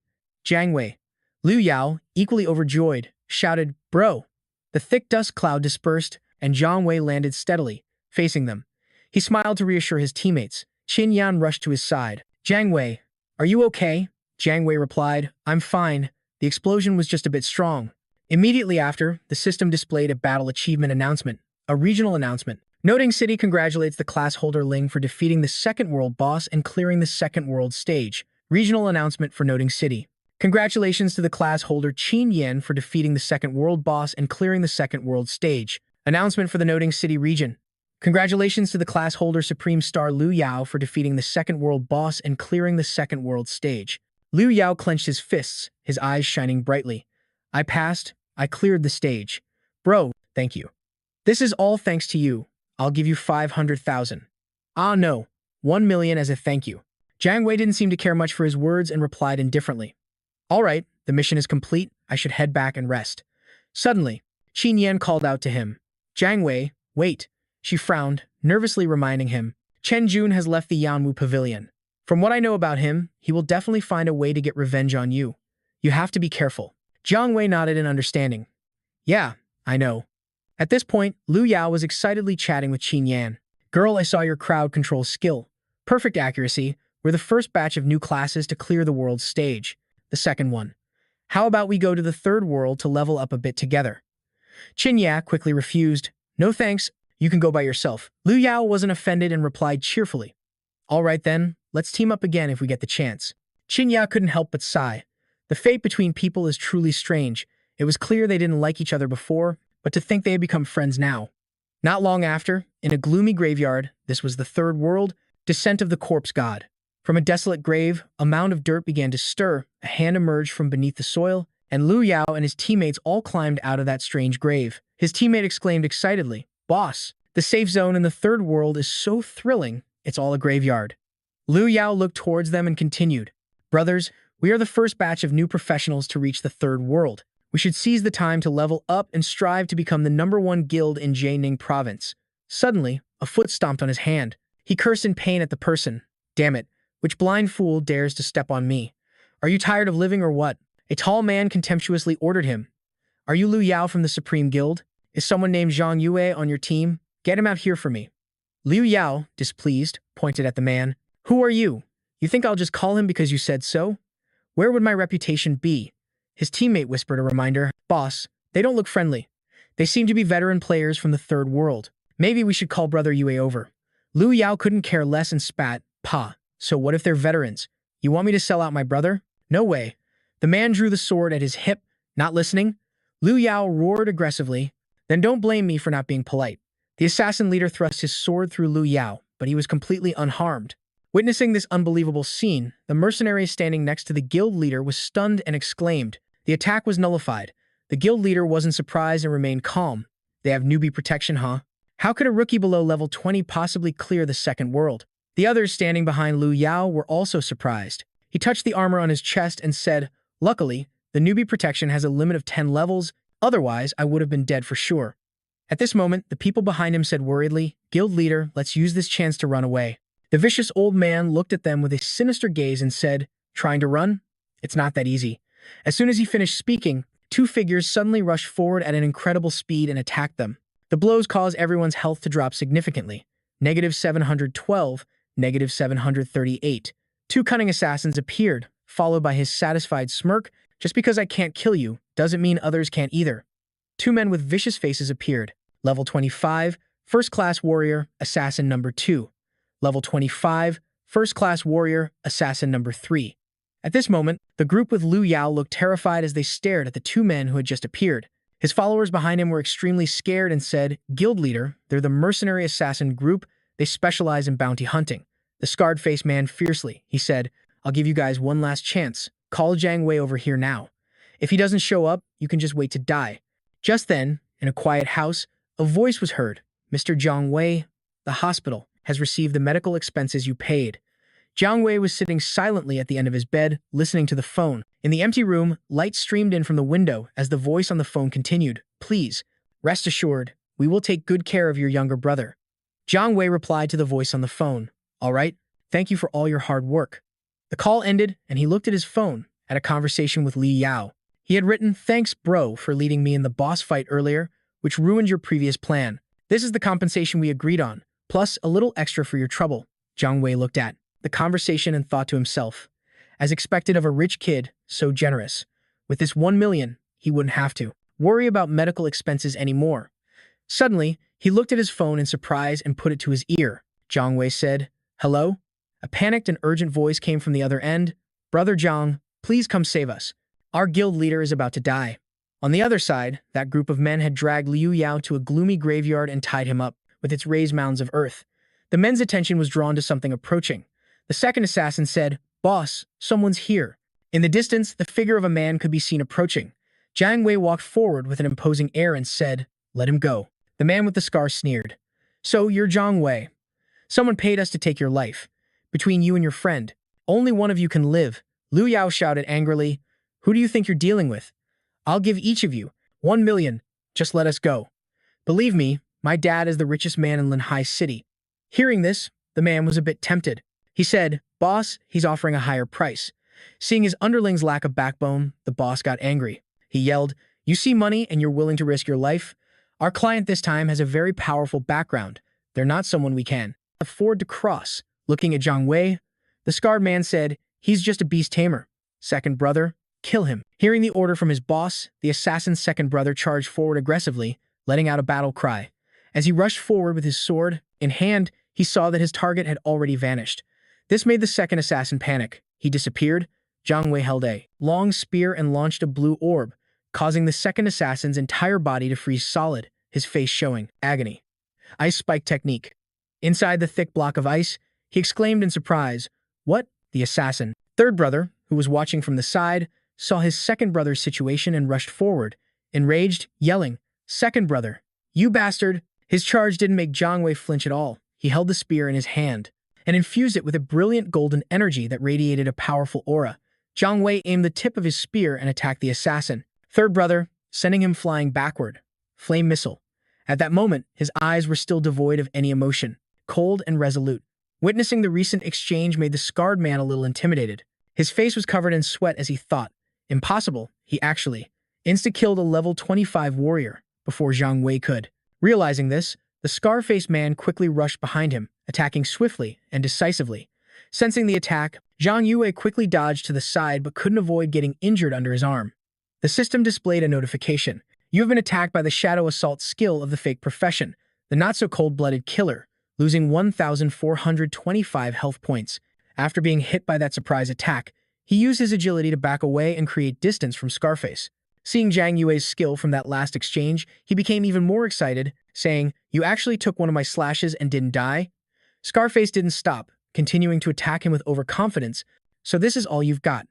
Jiang Wei. Lu Yao, equally overjoyed, shouted, Bro! The thick dust cloud dispersed, and Jiang Wei landed steadily, facing them. He smiled to reassure his teammates. Qin Yan rushed to his side. Jiang Wei, are you okay? Jiang Wei replied, I'm fine. The explosion was just a bit strong. Immediately after, the system displayed a battle achievement announcement, a regional announcement. Noting City congratulates the class holder Ling for defeating the second world boss and clearing the second world stage. Regional announcement for Noting City. Congratulations to the class holder Qin Yan for defeating the second world boss and clearing the second world stage. Announcement for the Noting City region. Congratulations to the class holder Supreme Star Lu Yao for defeating the second world boss and clearing the second world stage. Lu Yao clenched his fists, his eyes shining brightly. I passed. I cleared the stage. Bro, thank you. This is all thanks to you. I'll give you 500,000. Ah no, 1 million as a thank you. Jiang Wei didn't seem to care much for his words and replied indifferently. All right, the mission is complete. I should head back and rest. Suddenly, Qin Yan called out to him. Jiang Wei, wait. She frowned, nervously reminding him. Chen Jun has left the Yanwu Pavilion. From what I know about him, he will definitely find a way to get revenge on you. You have to be careful. Jiang Wei nodded in understanding. Yeah, I know. At this point, Lu Yao was excitedly chatting with Qin Yan. Girl, I saw your crowd control skill. Perfect accuracy. We're the first batch of new classes to clear the world stage. The second one. How about we go to the third world to level up a bit together? Qin Yan quickly refused. No thanks. You can go by yourself. Lu Yao wasn't offended and replied cheerfully. All right then, let's team up again if we get the chance. Qin Yan couldn't help but sigh. The fate between people is truly strange. It was clear they didn't like each other before, but to think they had become friends now. Not long after, in a gloomy graveyard, this was the third world, descent of the corpse god. From a desolate grave, a mound of dirt began to stir, a hand emerged from beneath the soil, and Lu Yao and his teammates all climbed out of that strange grave. His teammate exclaimed excitedly, Boss, the safe zone in the third world is so thrilling, it's all a graveyard. Lu Yao looked towards them and continued, Brothers, we are the first batch of new professionals to reach the third world. We should seize the time to level up and strive to become the #1 guild in Jiangning province. Suddenly, a foot stomped on his hand. He cursed in pain at the person. Damn it, which blind fool dares to step on me? Are you tired of living or what? A tall man contemptuously ordered him. Are you Lu Yao from the Supreme Guild? Is someone named Zhang Yue on your team? Get him out here for me. Liu Yao, displeased, pointed at the man. Who are you? You think I'll just call him because you said so? Where would my reputation be? His teammate whispered a reminder. Boss, they don't look friendly. They seem to be veteran players from the third world. Maybe we should call Brother Yue over. Liu Yao couldn't care less and spat. Pa, so what if they're veterans? You want me to sell out my brother? No way. The man drew the sword at his hip. Not listening? Liu Yao roared aggressively. Then don't blame me for not being polite. The assassin leader thrust his sword through Liu Yao, but he was completely unharmed. Witnessing this unbelievable scene, the mercenary standing next to the guild leader was stunned and exclaimed. The attack was nullified. The guild leader wasn't surprised and remained calm. They have newbie protection, huh? How could a rookie below level 20 possibly clear the second world? The others standing behind Liu Yao were also surprised. He touched the armor on his chest and said, Luckily, the newbie protection has a limit of 10 levels, otherwise I would have been dead for sure. At this moment, the people behind him said worriedly, Guild leader, let's use this chance to run away. The vicious old man looked at them with a sinister gaze and said, Trying to run? It's not that easy. As soon as he finished speaking, two figures suddenly rushed forward at an incredible speed and attacked them. The blows caused everyone's health to drop significantly. -712, -738. Two cunning assassins appeared, followed by his satisfied smirk. Just because I can't kill you doesn't mean others can't either. Two men with vicious faces appeared. Level 25, First-Class Warrior, Assassin number 2. Level 25, First-Class Warrior, Assassin number 3. At this moment, the group with Liu Yao looked terrified as they stared at the two men who had just appeared. His followers behind him were extremely scared and said, "Guild leader, they're the mercenary assassin group. They specialize in bounty hunting." The scarred-faced man fiercely, he said, "I'll give you guys one last chance. Call Jiang Wei over here now. If he doesn't show up, you can just wait to die." Just then, in a quiet house, a voice was heard. "Mr. Jiang Wei, the hospital has received the medical expenses you paid." Jiang Wei was sitting silently at the end of his bed, listening to the phone. In the empty room, light streamed in from the window as the voice on the phone continued, "Please, rest assured, we will take good care of your younger brother." Jiang Wei replied to the voice on the phone, "All right, thank you for all your hard work." The call ended, and he looked at his phone, at a conversation with Li Yao. He had written, "Thanks, bro, for leading me in the boss fight earlier, which ruined your previous plan. This is the compensation we agreed on, plus a little extra for your trouble." Jiang Wei looked at the conversation and thought to himself, as expected of a rich kid, so generous. With this 1 million, he wouldn't have to worry about medical expenses anymore. Suddenly, he looked at his phone in surprise and put it to his ear. Jiang Wei said, "Hello?" A panicked and urgent voice came from the other end. "Brother Jiang, please come save us. Our guild leader is about to die." On the other side, that group of men had dragged Liu Yao to a gloomy graveyard and tied him up, with its raised mounds of earth. The men's attention was drawn to something approaching. The second assassin said, "Boss, someone's here." In the distance, the figure of a man could be seen approaching. Jiang Wei walked forward with an imposing air and said, "Let him go." The man with the scar sneered. "So you're Jiang Wei. Someone paid us to take your life. Between you and your friend, only one of you can live." Liu Yao shouted angrily, "Who do you think you're dealing with? I'll give each of you 1 million. Just let us go. Believe me, my dad is the richest man in Linhai City." Hearing this, the man was a bit tempted. He said, "Boss, he's offering a higher price." Seeing his underlings' lack of backbone, the boss got angry. He yelled, "You see money and you're willing to risk your life? Our client this time has a very powerful background. They're not someone we can afford to cross." Looking at Jiang Wei, the scarred man said, "He's just a beast tamer. Second brother, kill him." Hearing the order from his boss, the assassin's second brother charged forward aggressively, letting out a battle cry. As he rushed forward with his sword in hand, he saw that his target had already vanished. This made the second assassin panic. He disappeared. Jiang Wei held a long spear and launched a blue orb, causing the second assassin's entire body to freeze solid, his face showing agony. Ice spike technique. Inside the thick block of ice, he exclaimed in surprise, "What?" The assassin, third brother, who was watching from the side, saw his second brother's situation and rushed forward, enraged, yelling, "Second brother, you bastard!" His charge didn't make Jiang Wei flinch at all. He held the spear in his hand and infused it with a brilliant golden energy that radiated a powerful aura. Jiang Wei aimed the tip of his spear and attacked the assassin, third brother, sending him flying backward. Flame missile. At that moment, his eyes were still devoid of any emotion, cold and resolute. Witnessing the recent exchange made the scarred man a little intimidated. His face was covered in sweat as he thought, impossible, he actually insta-killed a level 25 warrior before Jiang Wei could. Realizing this, the scar-faced man quickly rushed behind him, attacking swiftly and decisively. Sensing the attack, Jiang Wei quickly dodged to the side but couldn't avoid getting injured under his arm. The system displayed a notification. "You have been attacked by the shadow assault skill of the fake profession, the not-so-cold-blooded killer, losing 1,425 health points. After being hit by that surprise attack, he used his agility to back away and create distance from Scarface." Seeing Jiang Wei's skill from that last exchange, he became even more excited, saying, "You actually took one of my slashes and didn't die?" Scarface didn't stop, continuing to attack him with overconfidence. "So this is all you've got?"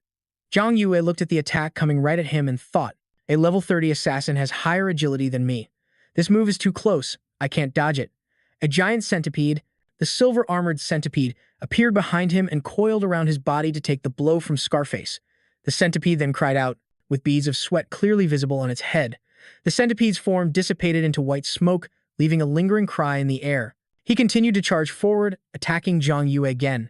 Jiang Wei looked at the attack coming right at him and thought, "A level 30 assassin has higher agility than me. This move is too close. I can't dodge it." A giant centipede, the silver-armored centipede, appeared behind him and coiled around his body to take the blow from Scarface. The centipede then cried out, with beads of sweat clearly visible on its head. The centipede's form dissipated into white smoke, leaving a lingering cry in the air. He continued to charge forward, attacking Jiang Wei again.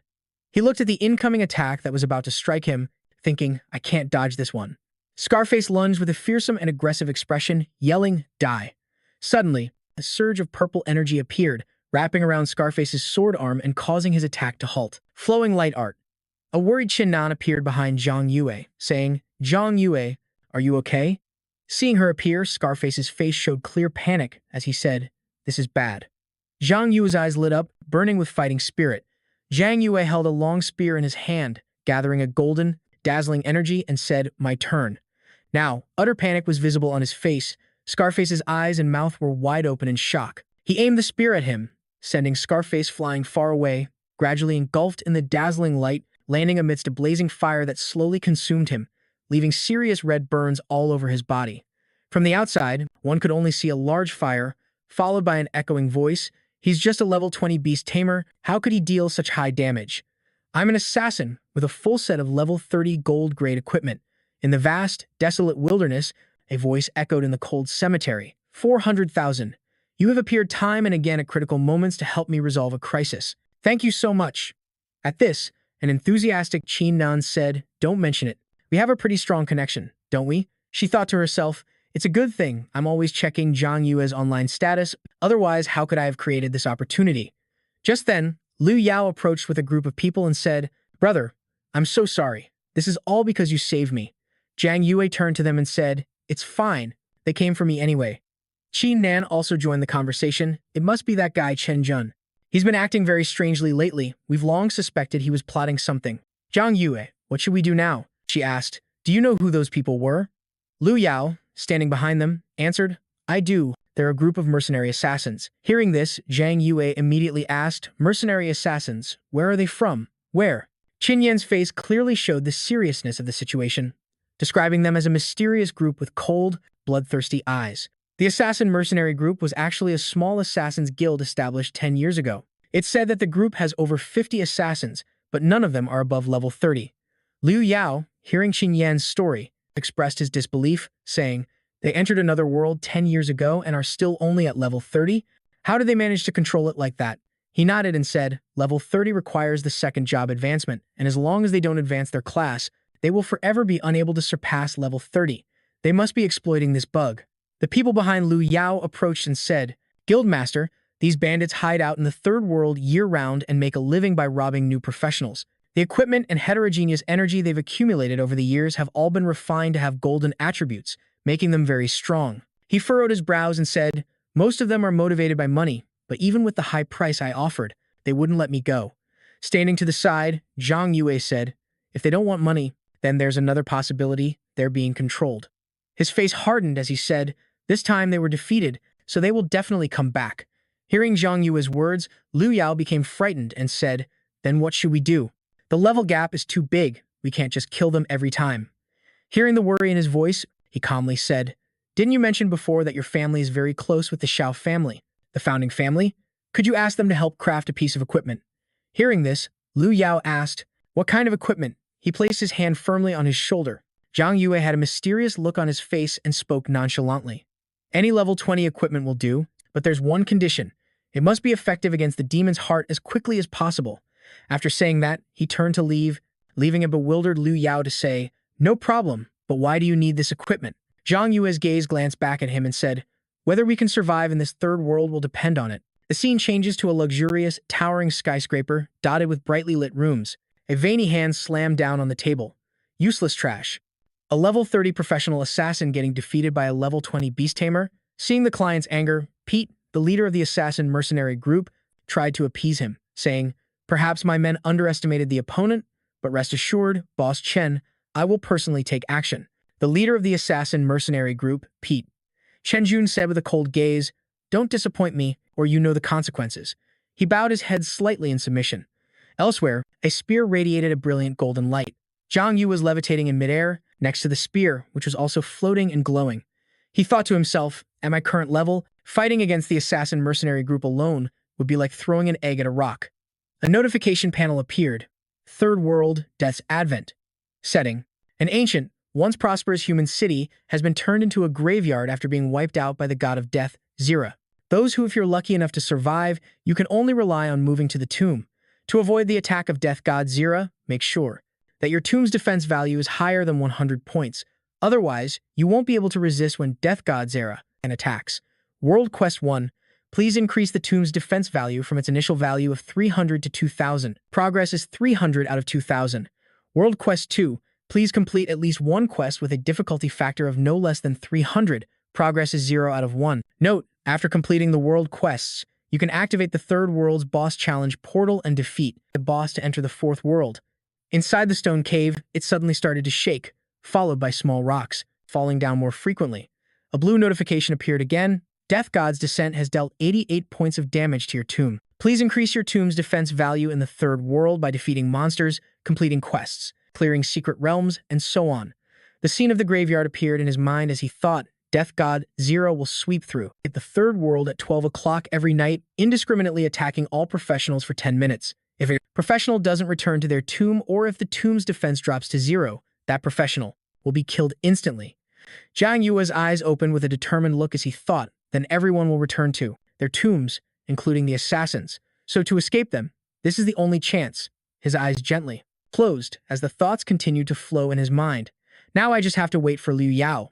He looked at the incoming attack that was about to strike him, thinking, "I can't dodge this one." Scarface lunged with a fearsome and aggressive expression, yelling, "Die." Suddenly, a surge of purple energy appeared, wrapping around Scarface's sword arm and causing his attack to halt. Flowing light art. A worried Chinnan appeared behind Zhang Yue, saying, "Zhang Yue, are you okay?" Seeing her appear, Scarface's face showed clear panic as he said, "This is bad." Zhang Yue's eyes lit up, burning with fighting spirit. Zhang Yue held a long spear in his hand, gathering a golden, dazzling energy, and said, "My turn." Now, utter panic was visible on his face. Scarface's eyes and mouth were wide open in shock. He aimed the spear at him, sending Scarface flying far away, gradually engulfed in the dazzling light, landing amidst a blazing fire that slowly consumed him, leaving serious red burns all over his body. From the outside, one could only see a large fire, followed by an echoing voice. "He's just a level 20 beast tamer. How could he deal such high damage? I'm an assassin with a full set of level 30 gold-grade equipment. In the vast, desolate wilderness," a voice echoed in the cold cemetery. 400,000. "You have appeared time and again at critical moments to help me resolve a crisis. Thank you so much." At this, an enthusiastic Qin Nan said, "Don't mention it. We have a pretty strong connection, don't we?" She thought to herself, "It's a good thing I'm always checking Zhang Yue's online status, otherwise how could I have created this opportunity?" Just then, Liu Yao approached with a group of people and said, "Brother, I'm so sorry. This is all because you saved me." Zhang Yue turned to them and said, "It's fine. They came for me anyway." Qin Nan also joined the conversation. "It must be that guy Chen Jun. He's been acting very strangely lately. We've long suspected he was plotting something." "Zhang Yue, what should we do now?" she asked. "Do you know who those people were?" Liu Yao, standing behind them, answered, "I do. They're a group of mercenary assassins." Hearing this, Zhang Yue immediately asked, "Mercenary assassins? Where are they from? Where?" Qin Yan's face clearly showed the seriousness of the situation, describing them as a mysterious group with cold, bloodthirsty eyes. The assassin mercenary group was actually a small assassins guild established 10 years ago. It's said that the group has over 50 assassins, but none of them are above level 30. Liu Yao, hearing Qin Yan's story, expressed his disbelief, saying, "They entered another world 10 years ago and are still only at level 30? How did they manage to control it like that?" He nodded and said, "Level 30 requires the second job advancement, and as long as they don't advance their class, they will forever be unable to surpass level 30. They must be exploiting this bug." The people behind Liu Yao approached and said, "Guildmaster, these bandits hide out in the third world year-round and make a living by robbing new professionals. The equipment and heterogeneous energy they've accumulated over the years have all been refined to have golden attributes, making them very strong." He furrowed his brows and said, "Most of them are motivated by money, but even with the high price I offered, they wouldn't let me go." Standing to the side, Zhang Yue said, "If they don't want money, then there's another possibility: they're being controlled." His face hardened as he said, "This time they were defeated, so they will definitely come back." Hearing Zhang Yue's words, Liu Yao became frightened and said, "Then what should we do? The level gap is too big. We can't just kill them every time." Hearing the worry in his voice, he calmly said, "Didn't you mention before that your family is very close with the Shao family, the founding family? Could you ask them to help craft a piece of equipment?" Hearing this, Liu Yao asked, "What kind of equipment?" He placed his hand firmly on his shoulder. Zhang Yue had a mysterious look on his face and spoke nonchalantly. "Any level 20 equipment will do, but there's one condition. It must be effective against the demon's heart as quickly as possible." After saying that, he turned to leave, leaving a bewildered Liu Yao to say, "No problem, but why do you need this equipment?" Zhang Yue's gaze glanced back at him and said, "Whether we can survive in this third world will depend on it." The scene changes to a luxurious, towering skyscraper dotted with brightly lit rooms. A veiny hand slammed down on the table. Useless trash. A level 30 professional assassin getting defeated by a level 20 beast tamer? Seeing the client's anger, Pete, the leader of the assassin mercenary group, tried to appease him, saying, "Perhaps my men underestimated the opponent, but rest assured, Boss Chen, I will personally take action." The leader of the assassin mercenary group, Pete, Chen Jun said with a cold gaze, "Don't disappoint me, or you know the consequences." He bowed his head slightly in submission. Elsewhere, a spear radiated a brilliant golden light. Zhang Yu was levitating in midair, next to the spear, which was also floating and glowing. He thought to himself, at my current level, fighting against the assassin mercenary group alone would be like throwing an egg at a rock. A notification panel appeared. Third World, Death's Advent. Setting. An ancient, once prosperous human city has been turned into a graveyard after being wiped out by the god of death, Zira. Those who, if you're lucky enough to survive, you can only rely on moving to the tomb. To avoid the attack of death god Zira, make sure that your tomb's defense value is higher than 100 points. Otherwise, you won't be able to resist when Death God's era and attacks. World Quest 1. Please increase the tomb's defense value from its initial value of 300 to 2,000. Progress is 300 out of 2,000. World Quest 2. Please complete at least one quest with a difficulty factor of no less than 300. Progress is 0 out of 1. Note, after completing the world quests, you can activate the third world's boss challenge portal and defeat the boss to enter the fourth world. Inside the stone cave, it suddenly started to shake, followed by small rocks, falling down more frequently. A blue notification appeared again. Death God's Descent has dealt 88 points of damage to your tomb. Please increase your tomb's defense value in the third world by defeating monsters, completing quests, clearing secret realms, and so on. The scene of the graveyard appeared in his mind as he thought, Death God Zero will sweep through the third world at 12 o'clock every night, indiscriminately attacking all professionals for 10 minutes. If a professional doesn't return to their tomb or if the tomb's defense drops to 0, that professional will be killed instantly. Zhang Yue's eyes opened with a determined look as he thought, then everyone will return to their tombs, including the assassins. So to escape them, this is the only chance. His eyes gently closed as the thoughts continued to flow in his mind. Now I just have to wait for Liu Yao.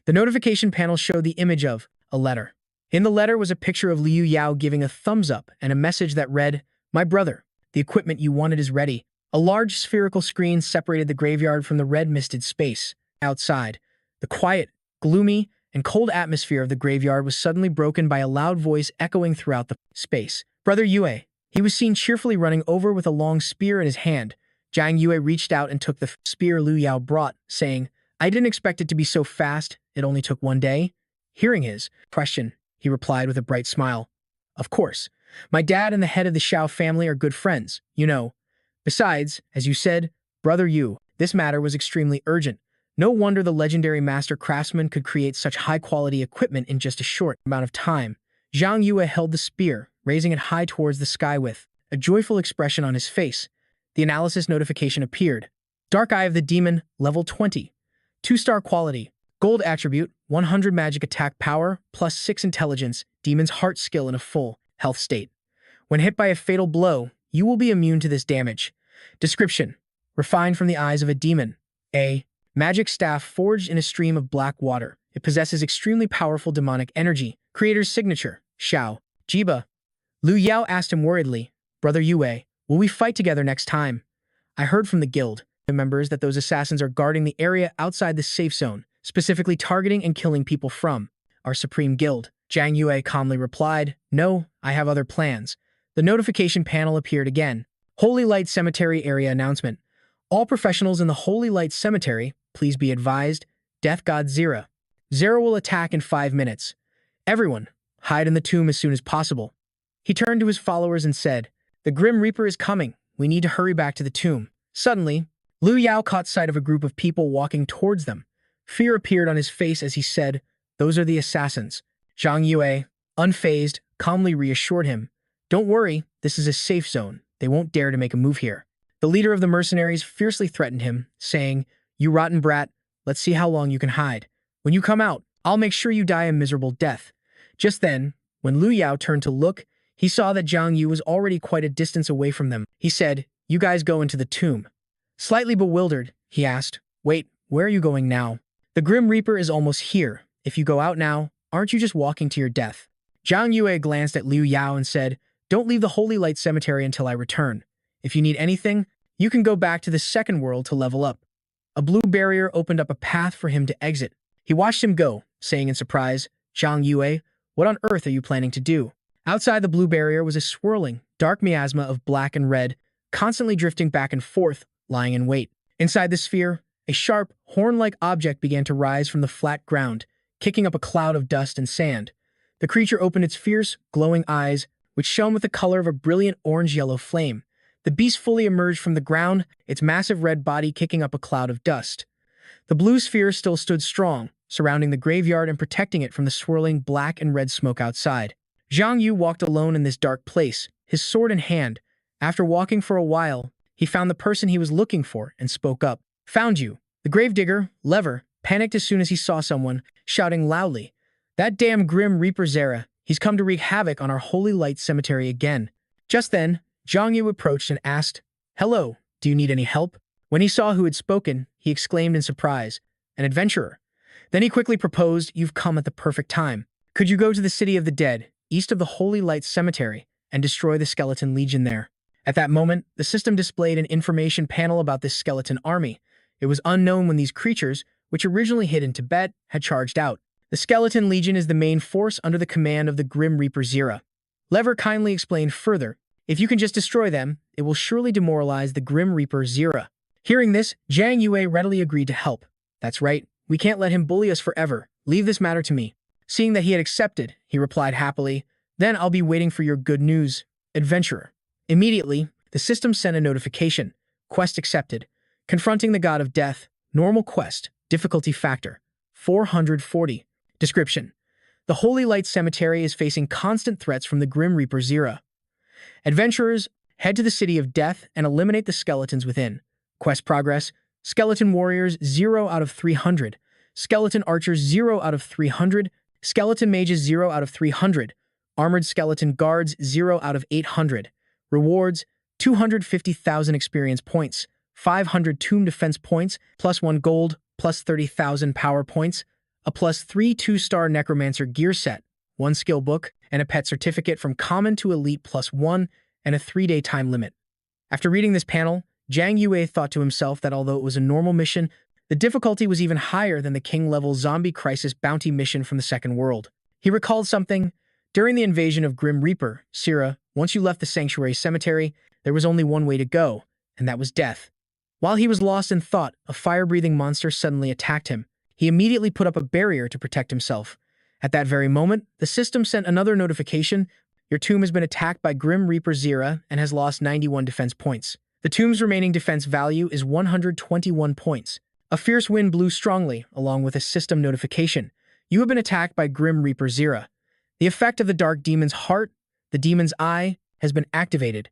The notification panel showed the image of a letter. In the letter was a picture of Liu Yao giving a thumbs up and a message that read, "My brother, the equipment you wanted is ready." A large spherical screen separated the graveyard from the red misted space. Outside, the quiet, gloomy, and cold atmosphere of the graveyard was suddenly broken by a loud voice echoing throughout the space. Brother Yue. He was seen cheerfully running over with a long spear in his hand. Zhang Yue reached out and took the spear Liu Yao brought, saying, "I didn't expect it to be so fast. It only took one day." Hearing his question, he replied with a bright smile. "Of course. My dad and the head of the Xiao family are good friends, you know. Besides, as you said, Brother Yu, this matter was extremely urgent. No wonder the legendary master craftsman could create such high-quality equipment in just a short amount of time." Zhang Yue held the spear, raising it high towards the sky with a joyful expression on his face. The analysis notification appeared. Dark Eye of the Demon, level 20. 2-star quality. Gold attribute, 100 magic attack power, plus 6 intelligence, demon's heart skill in a full health state. When hit by a fatal blow, you will be immune to this damage. Description. Refined from the eyes of a demon. A magic staff forged in a stream of black water. It possesses extremely powerful demonic energy. Creator's signature. Xiao. Jiba. Liu Yao asked him worriedly, "Brother Yue, will we fight together next time? I heard from the guild members that those assassins are guarding the area outside the safe zone, specifically targeting and killing people from our supreme guild." Zhang Yue calmly replied, "No, I have other plans." The notification panel appeared again. Holy Light Cemetery Area Announcement. All professionals in the Holy Light Cemetery, please be advised, Death God Zero will attack in 5 minutes. Everyone, hide in the tomb as soon as possible. He turned to his followers and said, "The Grim Reaper is coming. We need to hurry back to the tomb." Suddenly, Liu Yao caught sight of a group of people walking towards them. Fear appeared on his face as he said, "Those are the assassins." Zhang Yue, unfazed, calmly reassured him, "Don't worry, this is a safe zone. They won't dare to make a move here." The leader of the mercenaries fiercely threatened him, saying, "You rotten brat, let's see how long you can hide. When you come out, I'll make sure you die a miserable death." Just then, when Liu Yao turned to look, he saw that Zhang Yu was already quite a distance away from them. He said, "You guys go into the tomb." Slightly bewildered, he asked, "Wait, where are you going now?" "The Grim Reaper is almost here. If you go out now, aren't you just walking to your death?" Zhang Yue glanced at Liu Yao and said, "Don't leave the Holy Light Cemetery until I return. If you need anything, you can go back to the second world to level up." A blue barrier opened up a path for him to exit. He watched him go, saying in surprise, "Zhang Yue, what on earth are you planning to do?" Outside the blue barrier was a swirling, dark miasma of black and red, constantly drifting back and forth, lying in wait. Inside the sphere, a sharp, horn-like object began to rise from the flat ground, kicking up a cloud of dust and sand. The creature opened its fierce, glowing eyes, which shone with the color of a brilliant orange-yellow flame. The beast fully emerged from the ground, its massive red body kicking up a cloud of dust. The blue sphere still stood strong, surrounding the graveyard and protecting it from the swirling black and red smoke outside. Zhang Yu walked alone in this dark place, his sword in hand. After walking for a while, he found the person he was looking for and spoke up. "Found you." The gravedigger, Lever, panicked as soon as he saw someone, shouting loudly, "That damn Grim Reaper Zera, he's come to wreak havoc on our Holy Light Cemetery again." Just then, Zhang Yu approached and asked, "Hello, do you need any help?" When he saw who had spoken, he exclaimed in surprise, an adventurer. Then he quickly proposed, "You've come at the perfect time. Could you go to the city of the dead, east of the Holy Light Cemetery, and destroy the skeleton legion there?" At that moment, the system displayed an information panel about this skeleton army. It was unknown when these creatures, which originally hid in Tibet, had charged out. The skeleton legion is the main force under the command of the Grim Reaper Zira. Lever kindly explained further, "If you can just destroy them, it will surely demoralize the Grim Reaper Zira." Hearing this, Zhang Yue readily agreed to help. "That's right. We can't let him bully us forever. Leave this matter to me." Seeing that he had accepted, he replied happily, "Then I'll be waiting for your good news, adventurer." Immediately, the system sent a notification. Quest accepted. Confronting the God of Death. Normal quest. Difficulty factor. 440. Description. The Holy Light Cemetery is facing constant threats from the Grim Reaper Zira. Adventurers, head to the City of Death and eliminate the skeletons within. Quest progress. Skeleton Warriors 0 out of 300. Skeleton Archers 0 out of 300. Skeleton Mages 0 out of 300. Armored Skeleton Guards 0 out of 800. Rewards: 250,000 experience points, 500 tomb defense points, plus 1 gold, plus 30,000 power points, a plus 3 2-star Necromancer gear set, 1 skill book, and a pet certificate from common to elite plus 1, and a 3-day time limit. After reading this panel, Zhang Yue thought to himself that although it was a normal mission, the difficulty was even higher than the king-level zombie crisis bounty mission from the Second World. He recalled something. During the invasion of Grim Reaper, Zira, once you left the Sanctuary Cemetery, there was only one way to go, and that was death. While he was lost in thought, a fire-breathing monster suddenly attacked him. He immediately put up a barrier to protect himself. At that very moment, the system sent another notification. Your tomb has been attacked by Grim Reaper Zira and has lost 91 defense points. The tomb's remaining defense value is 121 points. A fierce wind blew strongly, along with a system notification. You have been attacked by Grim Reaper Zira. The effect of the Dark Demon's Heart, the Demon's Eye, has been activated.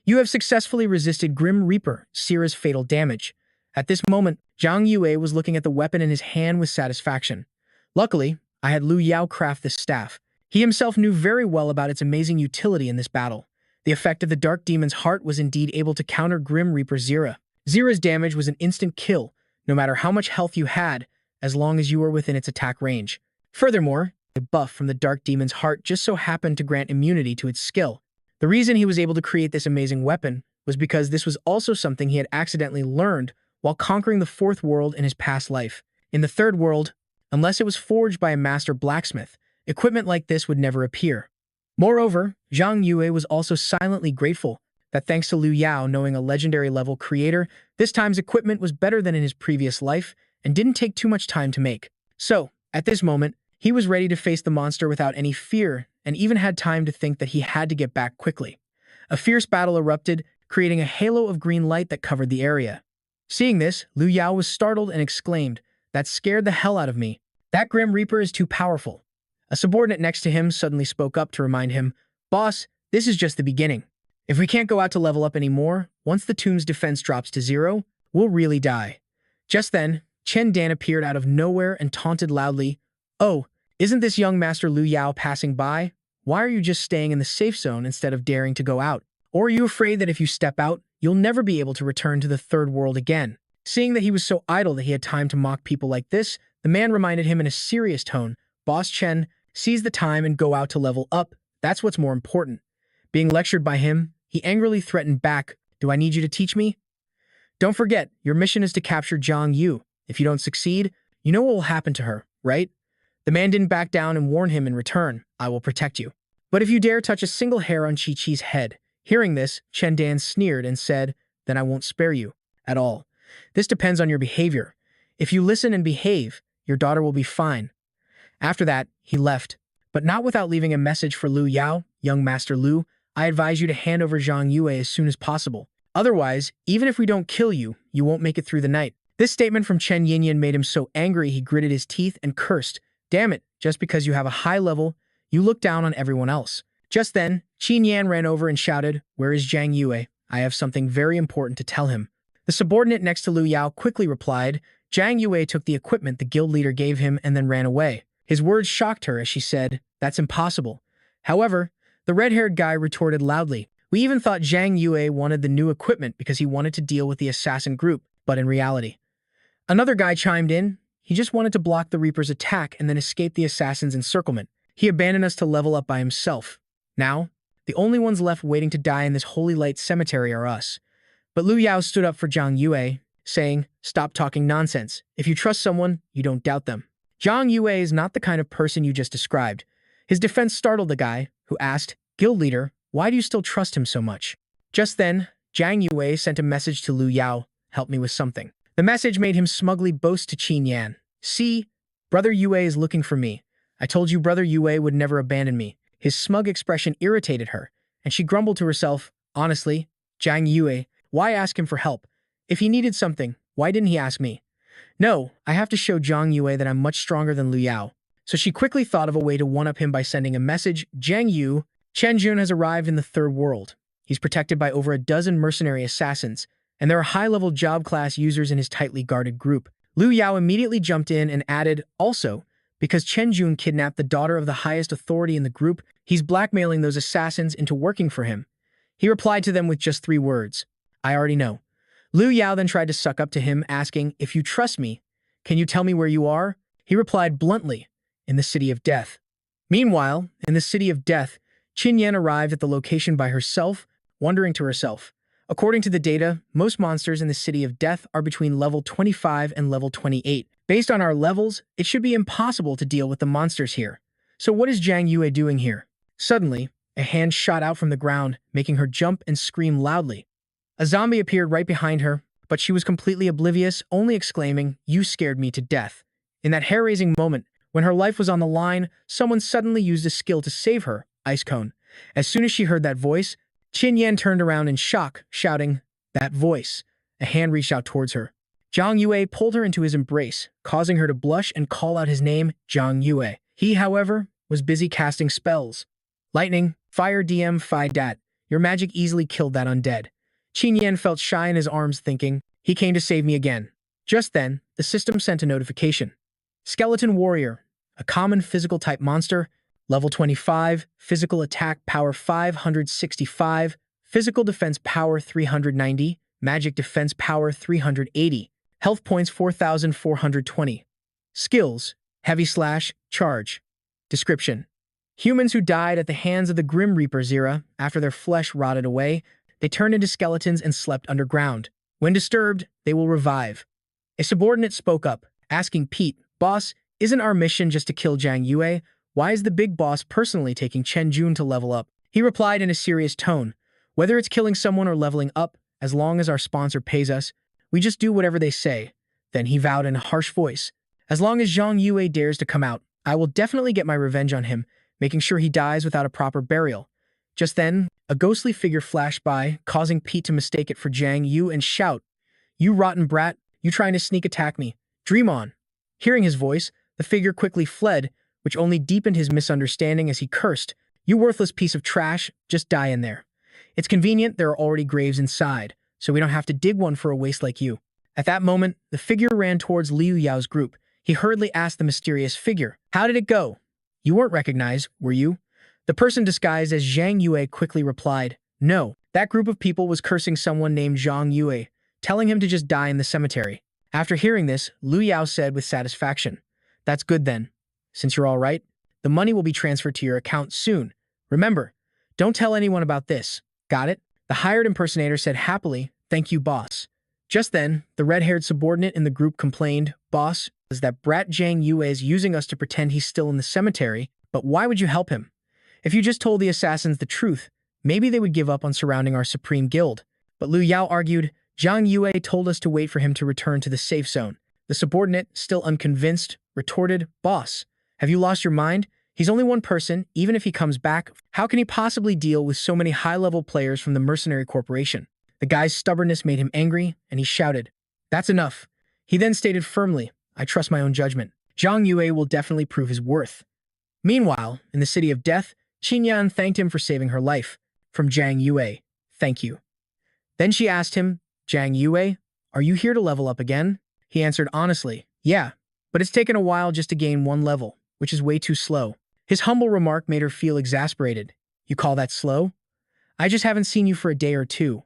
You have successfully resisted Grim Reaper Zira's fatal damage. At this moment, Zhang Yue was looking at the weapon in his hand with satisfaction. Luckily, I had Lu Yao craft this staff. He himself knew very well about its amazing utility in this battle. The effect of the Dark Demon's Heart was indeed able to counter Grim Reaper Zira. Zira's damage was an instant kill, no matter how much health you had, as long as you were within its attack range. Furthermore, a buff from the Dark Demon's Heart just so happened to grant immunity to its skill. The reason he was able to create this amazing weapon was because this was also something he had accidentally learned while conquering the Fourth World in his past life. In the Third World, unless it was forged by a master blacksmith, equipment like this would never appear. Moreover, Zhang Yue was also silently grateful that thanks to Lu Yao knowing a legendary level creator, this time's equipment was better than in his previous life and didn't take too much time to make. So, at this moment, he was ready to face the monster without any fear and even had time to think that he had to get back quickly. A fierce battle erupted, creating a halo of green light that covered the area. Seeing this, Lu Yao was startled and exclaimed, "That scared the hell out of me. That Grim Reaper is too powerful." A subordinate next to him suddenly spoke up to remind him, "Boss, this is just the beginning. If we can't go out to level up anymore, once the tomb's defense drops to 0, we'll really die." Just then, Chen Dan appeared out of nowhere and taunted loudly, "Oh, isn't this young Master Lu Yao passing by? Why are you just staying in the safe zone instead of daring to go out? Or are you afraid that if you step out, you'll never be able to return to the Third World again?" Seeing that he was so idle that he had time to mock people like this, the man reminded him in a serious tone, "Boss Chen, seize the time and go out to level up. That's what's more important." Being lectured by him, he angrily threatened back, "Do I need you to teach me? Don't forget, your mission is to capture Zhang Yu. If you don't succeed, you know what will happen to her, right?" The man didn't back down and warned him in return, "I will protect you. But if you dare touch a single hair on Chi-Chi's head." Hearing this, Chen Dan sneered and said, "Then I won't spare you at all. This depends on your behavior. If you listen and behave, your daughter will be fine." After that, he left, but not without leaving a message for Lu Yao. "Young Master Lu, I advise you to hand over Zhang Yue as soon as possible. Otherwise, even if we don't kill you, you won't make it through the night." This statement from Chen Yinyan made him so angry he gritted his teeth and cursed, "Damn it, just because you have a high level, you look down on everyone else." Just then, Qin Yan ran over and shouted, "Where is Zhang Yue? I have something very important to tell him." The subordinate next to Lu Yao quickly replied. Zhang Yue took the equipment the guild leader gave him and then ran away. His words shocked her as she said, "That's impossible." However, the red-haired guy retorted loudly, "We even thought Zhang Yue wanted the new equipment because he wanted to deal with the assassin group, but in reality." Another guy chimed in, He just wanted to block the Reaper's attack and then escape the assassin's encirclement. He abandoned us to level up by himself. Now, the only ones left waiting to die in this holy light cemetery are us. But Lu Yao stood up for Zhang Yue, saying, "Stop talking nonsense. If you trust someone, you don't doubt them." Zhang Yue is not the kind of person you just described. His defense startled the guy, who asked, "Guild leader, why do you still trust him so much?" Just then, Zhang Yue sent a message to Lu Yao, "Help me with something." The message made him smugly boast to Qin Yan, "See, Brother Yue is looking for me. I told you Brother Yue would never abandon me." His smug expression irritated her, and she grumbled to herself, "Honestly, Zhang Yue, why ask him for help? If he needed something, why didn't he ask me? No, I have to show Zhang Yue that I'm much stronger than Lu Yao." So she quickly thought of a way to one-up him by sending a message. "Zhang Yu, Chen Jun has arrived in the third world. He's protected by over a dozen mercenary assassins, and there are high-level job class users in his tightly guarded group." Lu Yao immediately jumped in and added, "Also, because Chen Jun kidnapped the daughter of the highest authority in the group, he's blackmailing those assassins into working for him." He replied to them with just 3 words, "I already know." Lu Yao then tried to suck up to him, asking, "If you trust me, can you tell me where you are?" He replied bluntly, "In the City of Death." Meanwhile, in the City of Death, Qin Yan arrived at the location by herself, wondering to herself, "According to the data, most monsters in the City of Death are between level 25 and level 28. Based on our levels, it should be impossible to deal with the monsters here. So what is Zhang Yue doing here?" Suddenly, a hand shot out from the ground, making her jump and scream loudly. A zombie appeared right behind her, but she was completely oblivious, only exclaiming, "You scared me to death." In that hair-raising moment, when her life was on the line, someone suddenly used a skill to save her, Ice Cone. As soon as she heard that voice, Qin Yan turned around in shock, shouting, "That voice!" A hand reached out towards her. Zhang Yue pulled her into his embrace, causing her to blush and call out his name, Zhang Yue. He, however, was busy casting spells. "Lightning, fire DM Phi Dat. Your magic easily killed that undead." Qin Yan felt shy in his arms, thinking, "He came to save me again." Just then, the system sent a notification. Skeleton Warrior, a common physical type monster, level 25, physical attack power 565, physical defense power 390, magic defense power 380, health points 4,420. Skills, Heavy Slash, Charge. Description: humans who died at the hands of the Grim Reaper's era, after their flesh rotted away, they turned into skeletons and slept underground. When disturbed, they will revive. A subordinate spoke up, asking Pete, "Boss, isn't our mission just to kill Zhang Yue? Why is the big boss personally taking Chen Jun to level up?" He replied in a serious tone, "Whether it's killing someone or leveling up, as long as our sponsor pays us, we just do whatever they say." Then he vowed in a harsh voice, "As long as Zhang Yue dares to come out, I will definitely get my revenge on him, making sure he dies without a proper burial." Just then, a ghostly figure flashed by, causing Pete to mistake it for Zhang Yu and shout, "You rotten brat, you trying to sneak attack me? Dream on." Hearing his voice, the figure quickly fled, which only deepened his misunderstanding as he cursed, "You worthless piece of trash, just die in there. It's convenient there are already graves inside, so we don't have to dig one for a waste like you." At that moment, the figure ran towards Liu Yao's group. He hurriedly asked the mysterious figure, "How did it go? You weren't recognized, were you?" The person disguised as Zhang Yue quickly replied, "No, that group of people was cursing someone named Zhang Yue, telling him to just die in the cemetery." After hearing this, Liu Yao said with satisfaction, "That's good then. Since you're all right, the money will be transferred to your account soon. Remember, don't tell anyone about this. Got it?" The hired impersonator said happily, "Thank you, boss." Just then, the red-haired subordinate in the group complained, "Boss, is that brat Zhang Yue is using us to pretend he's still in the cemetery, but why would you help him? If you just told the assassins the truth, maybe they would give up on surrounding our supreme guild." But Liu Yao argued, "Zhang Yue told us to wait for him to return to the safe zone." The subordinate, still unconvinced, retorted, "Boss, have you lost your mind? He's only one person, even if he comes back. How can he possibly deal with so many high-level players from the mercenary corporation?" The guy's stubbornness made him angry, and he shouted, "That's enough." He then stated firmly, "I trust my own judgment. Zhang Yue will definitely prove his worth." Meanwhile, in the City of Death, Qin Yan thanked him for saving her life. From Zhang Yue, "Thank you." Then she asked him, "Zhang Yue, are you here to level up again?" He answered honestly, "Yeah, but it's taken a while just to gain 1 level, which is way too slow." His humble remark made her feel exasperated. "You call that slow? I just haven't seen you for a day or two."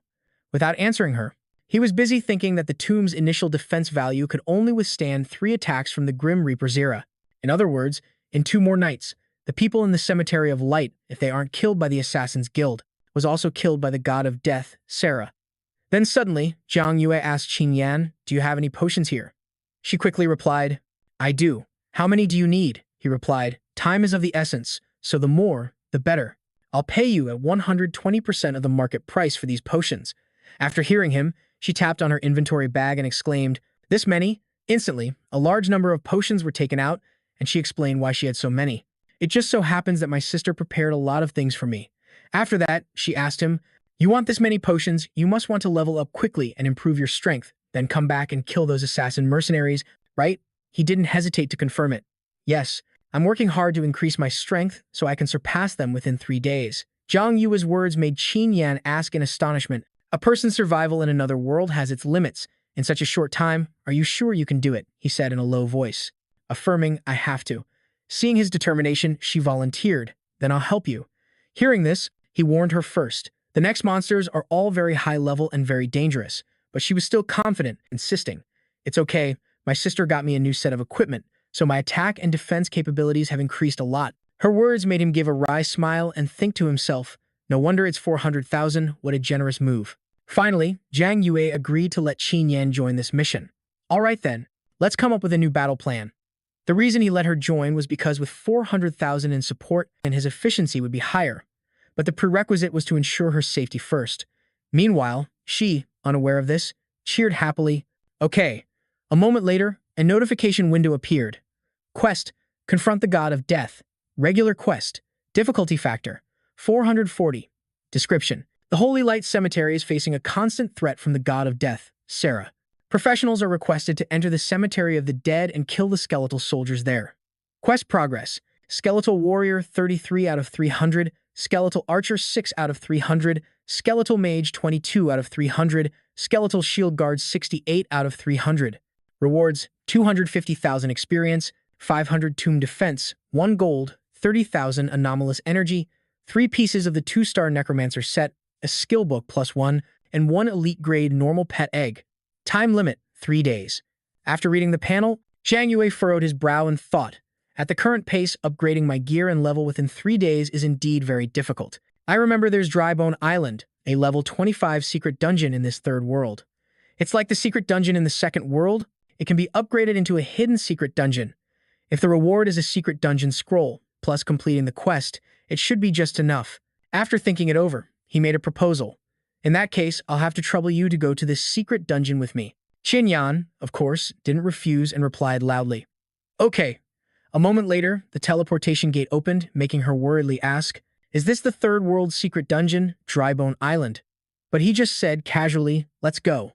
Without answering her, He was busy thinking that the tomb's initial defense value could only withstand 3 attacks from the Grim Reaper's era. In other words, in 2 more nights, the people in the Cemetery of Light, if they aren't killed by the Assassin's Guild, was also killed by the god of death, Sarah. Then suddenly, Zhang Yue asked Qin Yan, "Do you have any potions here?" She quickly replied, "I do. How many do you need?" He replied, "Time is of the essence, so the more, the better. I'll pay you at 120% of the market price for these potions." After hearing him, she tapped on her inventory bag and exclaimed, "This many?" Instantly, a large number of potions were taken out, and she explained why she had so many. "It just so happens that my sister prepared a lot of things for me." After that, she asked him, "You want this many potions, you must want to level up quickly and improve your strength, then come back and kill those assassin mercenaries, right?" He didn't hesitate to confirm it. "Yes, I'm working hard to increase my strength so I can surpass them within 3 days." Zhang Yue's words made Qin Yan ask in astonishment, "A person's survival in another world has its limits. In such a short time, are you sure you can do it?" he said in a low voice, affirming, "I have to." Seeing his determination, she volunteered, "Then I'll help you." Hearing this, he warned her first. The next monsters are all very high level and very dangerous, but she was still confident, insisting, "It's okay, my sister got me a new set of equipment, so my attack and defense capabilities have increased a lot." Her words made him give a wry smile and think to himself, "No wonder it's 400,000, what a generous move." Finally, Zhang Yue agreed to let Qin Yan join this mission. "All right then, let's come up with a new battle plan." The reason he let her join was because with 400,000 in support, and his efficiency would be higher. But the prerequisite was to ensure her safety first. Meanwhile, she, unaware of this, cheered happily. "Okay." A moment later, a notification window appeared. Quest, confront the god of death. Regular quest. Difficulty factor, 440. Description. The Holy Light Cemetery is facing a constant threat from the god of death, Sarah. Professionals are requested to enter the Cemetery of the Dead and kill the skeletal soldiers there. Quest progress. Skeletal Warrior 33 out of 300, Skeletal Archer 6 out of 300, Skeletal Mage 22 out of 300, Skeletal Shield Guard 68 out of 300. Rewards: 250,000 experience, 500 tomb defense, 1 gold, 30,000 anomalous energy, 3 pieces of the 2-star Necromancer set, a skill book +1, and 1 elite grade normal pet egg. Time limit: 3 days. After reading the panel, Zhang Yue furrowed his brow and thought, "At the current pace, upgrading my gear and level within 3 days is indeed very difficult. I remember there's Drybone Island, a level 25 secret dungeon in this 3rd world. It's like the secret dungeon in the 2nd world. It can be upgraded into a hidden secret dungeon. If the reward is a secret dungeon scroll, plus completing the quest, it should be just enough." After thinking it over, he made a proposal. "In that case, I'll have to trouble you to go to this secret dungeon with me." Qin Yan, of course, didn't refuse and replied loudly, "Okay." A moment later, the teleportation gate opened, making her worriedly ask, "Is this the 3rd world secret dungeon, Drybone Island?" But he just said casually, "Let's go."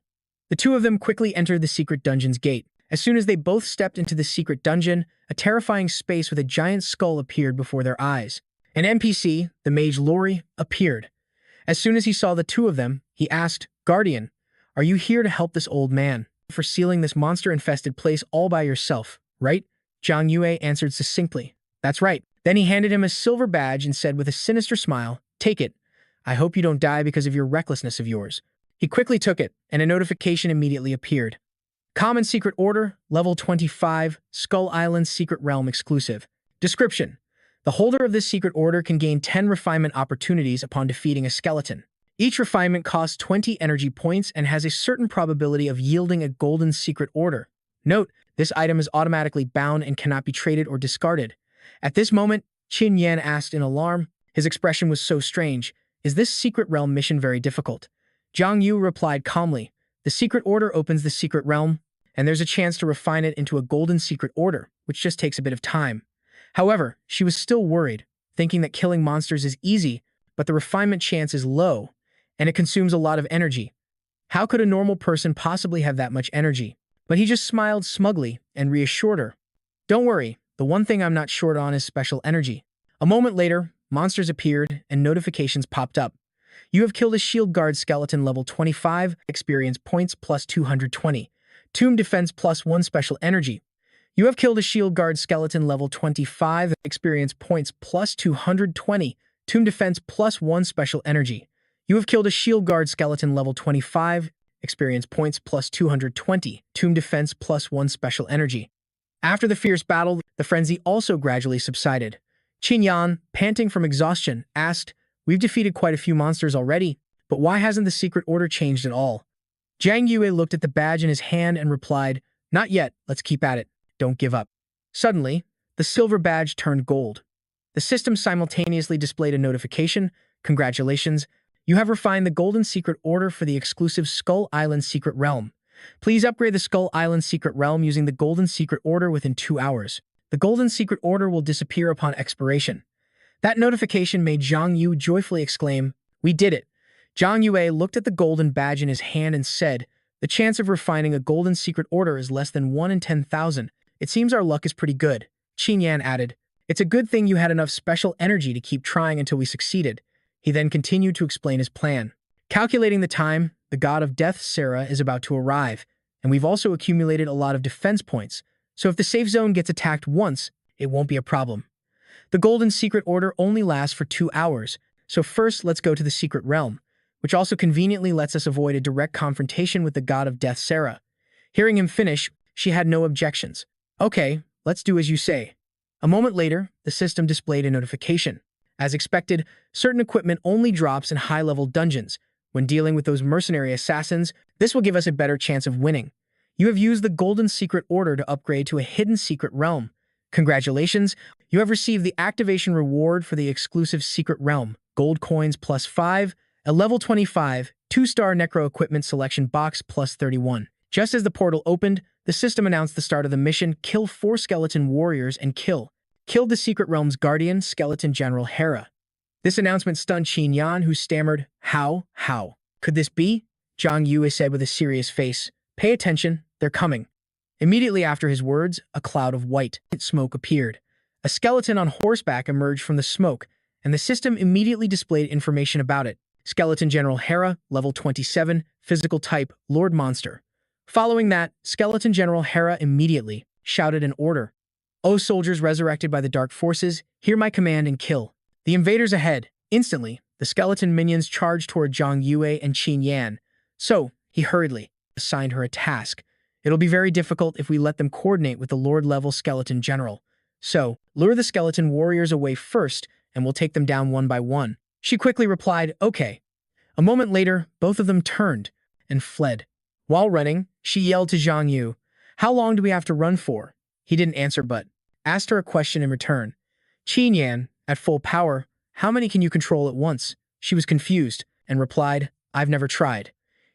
The two of them quickly entered the secret dungeon's gate. As soon as they both stepped into the secret dungeon, a terrifying space with a giant skull appeared before their eyes. An NPC, the mage Lori, appeared. As soon as he saw the two of them, he asked, "Guardian, are you here to help this old man for sealing this monster-infested place all by yourself, right?" Zhang Yue answered succinctly, "That's right." Then he handed him a silver badge and said with a sinister smile, "Take it. I hope you don't die because of your recklessness of yours." He quickly took it, and a notification immediately appeared. Common Secret Order, Level 25, Skull Island Secret Realm exclusive. Description. The holder of this secret order can gain 10 refinement opportunities upon defeating a skeleton. Each refinement costs 20 energy points and has a certain probability of yielding a golden secret order. Note, this item is automatically bound and cannot be traded or discarded. At this moment, Qin Yan asked in alarm. His expression was so strange. "Is this secret realm mission very difficult?" Zhang Yu replied calmly, "The secret order opens the secret realm, and there's a chance to refine it into a golden secret order, which just takes a bit of time." However, she was still worried, thinking that killing monsters is easy, but the refinement chance is low, and it consumes a lot of energy. How could a normal person possibly have that much energy? But he just smiled smugly and reassured her, "Don't worry, the one thing I'm not short on is special energy." A moment later, monsters appeared and notifications popped up. "You have killed a shield guard skeleton level 25, experience points plus 220. Tomb defense plus 1 special energy. You have killed a shield guard skeleton level 25, experience points plus 220. Tomb defense plus 1 special energy. You have killed a shield guard skeleton level 25, experience points plus 220, tomb defense plus 1 special energy. After the fierce battle, the frenzy also gradually subsided. Qin Yan, panting from exhaustion, asked, "We've defeated quite a few monsters already, but why hasn't the secret order changed at all?" Zhang Yue looked at the badge in his hand and replied, "Not yet, let's keep at it. Don't give up." Suddenly, the silver badge turned gold. The system simultaneously displayed a notification. "Congratulations, you have refined the golden secret order for the exclusive Skull Island secret realm. Please upgrade the Skull Island secret realm using the golden secret order within 2 hours. The golden secret order will disappear upon expiration." That notification made Zhang Yu joyfully exclaim, "We did it." Zhang Yue looked at the golden badge in his hand and said, "The chance of refining a golden secret order is less than 1 in 10,000. It seems our luck is pretty good." Qin Yan added, "It's a good thing you had enough special energy to keep trying until we succeeded." He then continued to explain his plan. Calculating the time, the god of death, Sarah, is about to arrive, and we've also accumulated a lot of defense points, so if the safe zone gets attacked once, it won't be a problem. The golden secret order only lasts for 2 hours, so first let's go to the secret realm, which also conveniently lets us avoid a direct confrontation with the god of death, Sarah. Hearing him finish, she had no objections. "Okay, let's do as you say." A moment later, the system displayed a notification. As expected, certain equipment only drops in high-level dungeons. When dealing with those mercenary assassins, this will give us a better chance of winning. You have used the golden secret order to upgrade to a hidden secret realm. Congratulations, you have received the activation reward for the exclusive secret realm. Gold coins plus 5, a level 25, 2-star necro equipment selection box plus 31. Just as the portal opened, the system announced the start of the mission: kill 4 skeleton warriors and killed the secret realm's guardian, Skeleton General Hera. This announcement stunned Qin Yan, who stammered, How could this be?" Zhang Yue said with a serious face, "Pay attention, they're coming." Immediately after his words, a cloud of white smoke appeared. A skeleton on horseback emerged from the smoke, and the system immediately displayed information about it. Skeleton General Hera, level 27, physical type, Lord Monster. Following that, Skeleton General Hera immediately shouted an order. "O soldiers resurrected by the dark forces, hear my command and kill the invaders ahead." Instantly, the skeleton minions charged toward Zhang Yue and Qin Yan. So, he hurriedly assigned her a task. "It'll be very difficult if we let them coordinate with the Lord-level Skeleton General. So, lure the skeleton warriors away first, and we'll take them down one by one." She quickly replied, "Okay." A moment later, both of them turned and fled. While running, she yelled to Zhang Yu, "How long do we have to run for?" He didn't answer but asked her a question in return. "Qin Yan, at full power, how many can you control at once?" She was confused and replied, "I've never tried."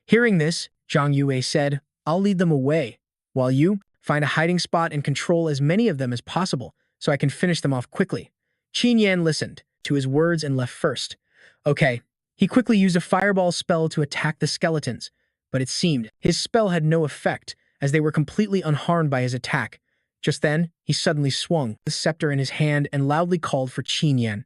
Hearing this, Zhang Yue said, "I'll lead them away, while you find a hiding spot and control as many of them as possible so I can finish them off quickly." Qin Yan listened to his words and left first. Okay. He quickly used a fireball spell to attack the skeletons, but it seemed his spell had no effect as they were completely unharmed by his attack. Just then, he suddenly swung the scepter in his hand and loudly called for Qin Yan.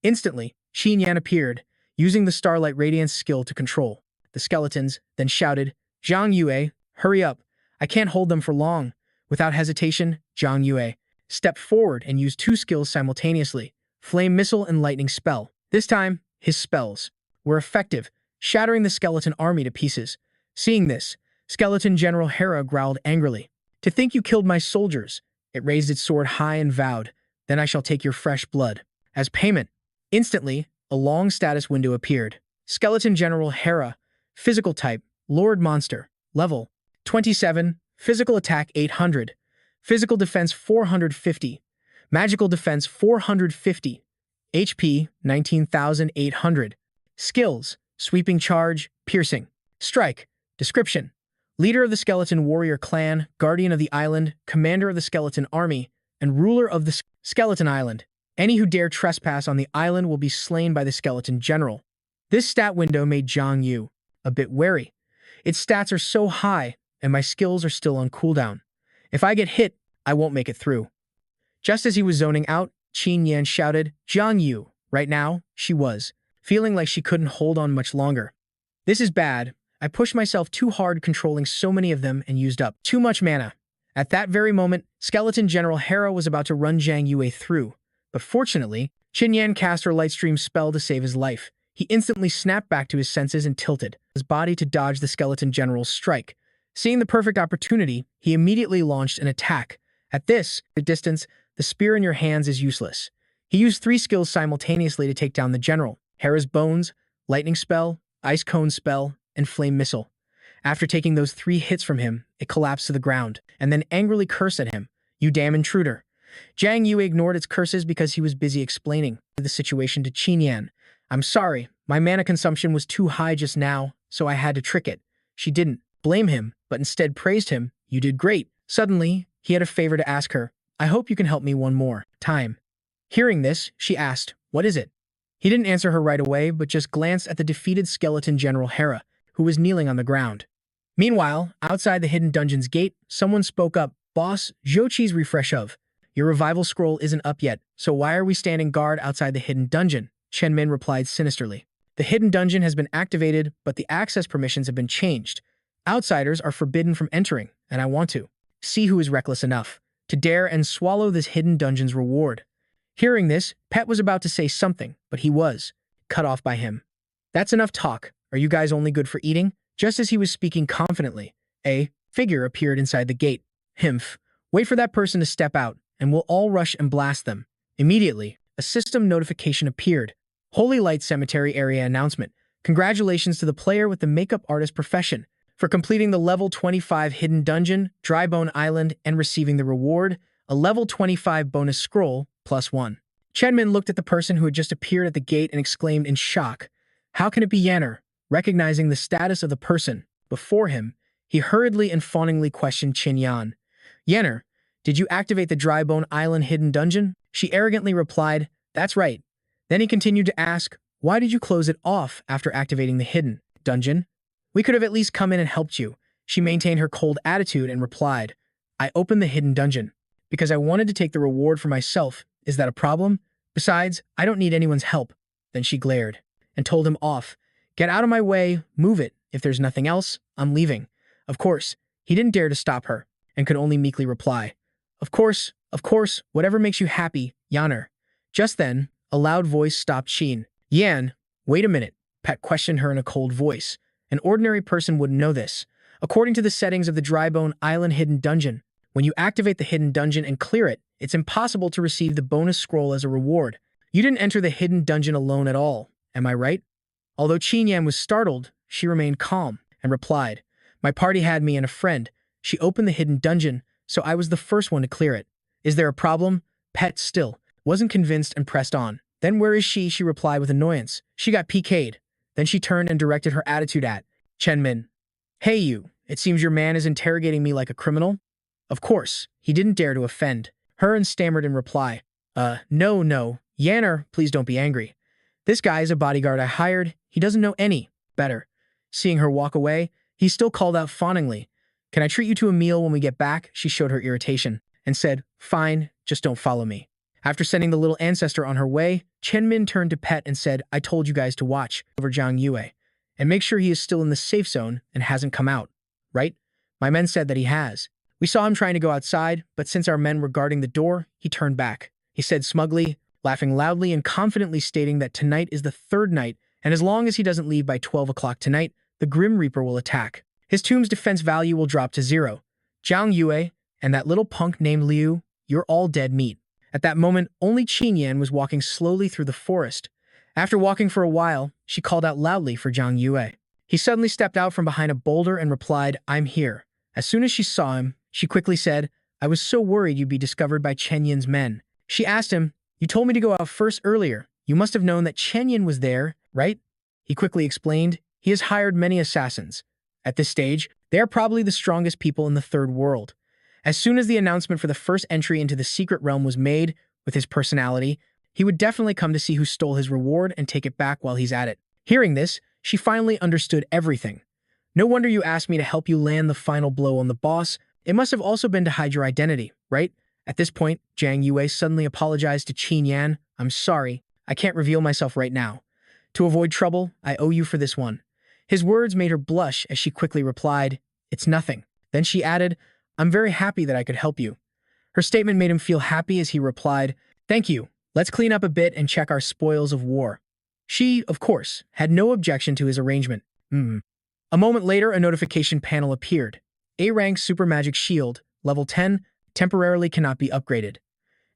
Instantly, Qin Yan appeared, using the Starlight Radiance skill to control the skeletons, then shouted, "Zhang Yue, hurry up. I can't hold them for long." Without hesitation, Zhang Yue stepped forward and used 2 skills simultaneously, Flame Missile and Lightning Spell. This time, his spells were effective, shattering the skeleton army to pieces. Seeing this, Skeleton General Hera growled angrily. "To think you killed my soldiers." It raised its sword high and vowed, "Then I shall take your fresh blood as payment." Instantly, a long status window appeared. Skeleton General Hera, physical type, Lord Monster, level 27, physical attack 800, physical defense 450, magical defense 450, HP 19,800. Skills: Sweeping Charge, Piercing, Strike. Description: Leader of the Skeleton Warrior Clan, Guardian of the Island, Commander of the Skeleton Army, and Ruler of the Skeleton Island. Any who dare trespass on the island will be slain by the Skeleton General. This stat window made Zhang Yu a bit wary. Its stats are so high, and my skills are still on cooldown. If I get hit, I won't make it through. Just as he was zoning out, Qin Yan shouted, "Zhang Yu." Right now, she was feeling like she couldn't hold on much longer. "This is bad. I pushed myself too hard controlling so many of them and used up too much mana." At that very moment, Skeleton General Hera was about to run Zhang Yue through, but fortunately, Qin Yan cast her Lightstream spell to save his life. He instantly snapped back to his senses and tilted his body to dodge the skeleton general's strike. Seeing the perfect opportunity, he immediately launched an attack. At this distance, the spear in your hands is useless. He used 3 skills simultaneously to take down the general: Hera's Bones, Lightning Spell, Ice Cone Spell, and Flame Missile. After taking those 3 hits from him, it collapsed to the ground, and then angrily cursed at him. "You damn intruder." Zhang Yue ignored its curses because he was busy explaining the situation to Qin Yan. "I'm sorry, my mana consumption was too high just now, so I had to trick it." She didn't blame him, but instead praised him. "You did great." Suddenly, he had a favor to ask her. "I hope you can help me one more time." Hearing this, she asked, "What is it?" He didn't answer her right away, but just glanced at the defeated skeleton General Hera, who was kneeling on the ground. Meanwhile, outside the hidden dungeon's gate, someone spoke up. "Boss, Zhouqi's refresh of. Your revival scroll isn't up yet, so why are we standing guard outside the hidden dungeon?" Chen Min replied sinisterly. "The hidden dungeon has been activated, but the access permissions have been changed. Outsiders are forbidden from entering, and I want to see who is reckless enough to dare and swallow this hidden dungeon's reward." Hearing this, Pet was about to say something, but he was cut off by him. "That's enough talk. Are you guys only good for eating?" Just as he was speaking confidently, a figure appeared inside the gate. "Himph. Wait for that person to step out, and we'll all rush and blast them." Immediately, a system notification appeared. Holy Light Cemetery Area Announcement. Congratulations to the player with the makeup artist profession for completing the level 25 hidden dungeon, Drybone Island, and receiving the reward, a level 25 bonus scroll, +1. Chenmin looked at the person who had just appeared at the gate and exclaimed in shock, "How can it be Yanner?" Recognizing the status of the person before him, he hurriedly and fawningly questioned Qin Yan. "Yanner, did you activate the Drybone Island hidden dungeon?" She arrogantly replied, "That's right." Then he continued to ask, "Why did you close it off after activating the hidden dungeon? We could have at least come in and helped you." She maintained her cold attitude and replied, "I opened the hidden dungeon because I wanted to take the reward for myself. Is that a problem? Besides, I don't need anyone's help." Then she glared and told him off. "Get out of my way, move it. If there's nothing else, I'm leaving." Of course, he didn't dare to stop her and could only meekly reply, of course, whatever makes you happy, Yanner." Just then, a loud voice stopped Sheen. "Yan, wait a minute," Pet questioned her in a cold voice. An ordinary person wouldn't know this. According to the settings of the Drybone Island hidden dungeon, when you activate the hidden dungeon and clear it, it's impossible to receive the bonus scroll as a reward. You didn't enter the hidden dungeon alone at all, am I right? Although Qin Yan was startled, she remained calm and replied, "My party had me and a friend. She opened the hidden dungeon, so I was the first one to clear it." "Is there a problem?" Pet still wasn't convinced and pressed on. "Then where is she?" she replied with annoyance. "She got PK'd." Then she turned and directed her attitude at Chen Min. "Hey you, it seems your man is interrogating me like a criminal?" Of course, he didn't dare to offend her and stammered in reply, No, Yanner, please don't be angry. This guy is a bodyguard I hired. He doesn't know any better." Seeing her walk away, he still called out fawningly, "Can I treat you to a meal when we get back?" She showed her irritation and said, "Fine, just don't follow me." After sending the little ancestor on her way, Chen Min turned to Pet and said, "I told you guys to watch over Zhang Yue and make sure he is still in the safe zone and hasn't come out, right?" My men said that he has. We saw him trying to go outside, but since our men were guarding the door, he turned back. He said smugly, laughing loudly and confidently stating that tonight is the 3rd night, and as long as he doesn't leave by 12 o'clock tonight, the Grim Reaper will attack. His tomb's defense value will drop to 0. Zhang Yue and that little punk named Liu, you're all dead meat. At that moment, only Qin Yan was walking slowly through the forest. After walking for a while, she called out loudly for Zhang Yue. He suddenly stepped out from behind a boulder and replied, "I'm here." As soon as she saw him, she quickly said, "I was so worried you'd be discovered by Chen Yin's men." She asked him, "You told me to go out first earlier. You must have known that Chen Yin was there, right?" He quickly explained, "He has hired many assassins. At this stage, they are probably the strongest people in the 3rd world." As soon as the announcement for the first entry into the secret realm was made, with his personality, he would definitely come to see who stole his reward and take it back while he's at it. Hearing this, she finally understood everything. "No wonder you asked me to help you land the final blow on the boss. It must have also been to hide your identity, right?" At this point, Zhang Yue suddenly apologized to Qin Yan. "I'm sorry, I can't reveal myself right now. To avoid trouble, I owe you for this one." His words made her blush as she quickly replied, "It's nothing." Then she added, "I'm very happy that I could help you." Her statement made him feel happy as he replied, "Thank you. Let's clean up a bit and check our spoils of war." She, of course, had no objection to his arrangement. A moment later, a notification panel appeared. A-rank super magic shield, level 10, temporarily cannot be upgraded.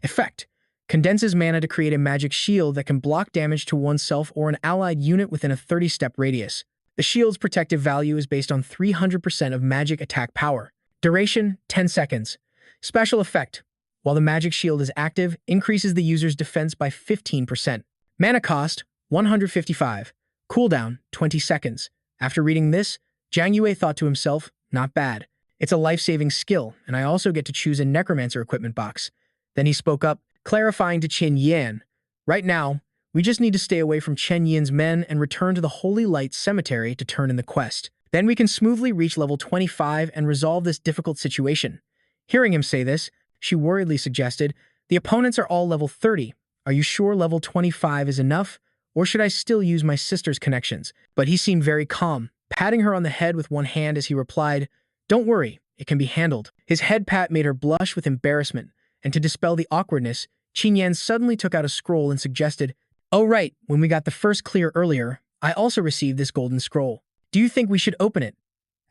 Effect: condenses mana to create a magic shield that can block damage to oneself or an allied unit within a 30-step radius. The shield's protective value is based on 300% of magic attack power. Duration: 10 seconds. Special effect: while the magic shield is active, increases the user's defense by 15%. Mana cost: 155. Cooldown: 20 seconds. After reading this, Zhang Yue thought to himself, not bad. It's a life-saving skill, and I also get to choose a Necromancer equipment box. Then he spoke up, clarifying to Qin Yan, right now, we just need to stay away from Chen Yin's men and return to the Holy Light Cemetery to turn in the quest. Then we can smoothly reach level 25 and resolve this difficult situation. Hearing him say this, she worriedly suggested, the opponents are all level 30. Are you sure level 25 is enough? Or should I still use my sister's connections? But he seemed very calm, patting her on the head with one hand as he replied, don't worry, it can be handled. His head pat made her blush with embarrassment, and to dispel the awkwardness, Qin Yan suddenly took out a scroll and suggested, oh right, when we got the first clear earlier, I also received this golden scroll. Do you think we should open it?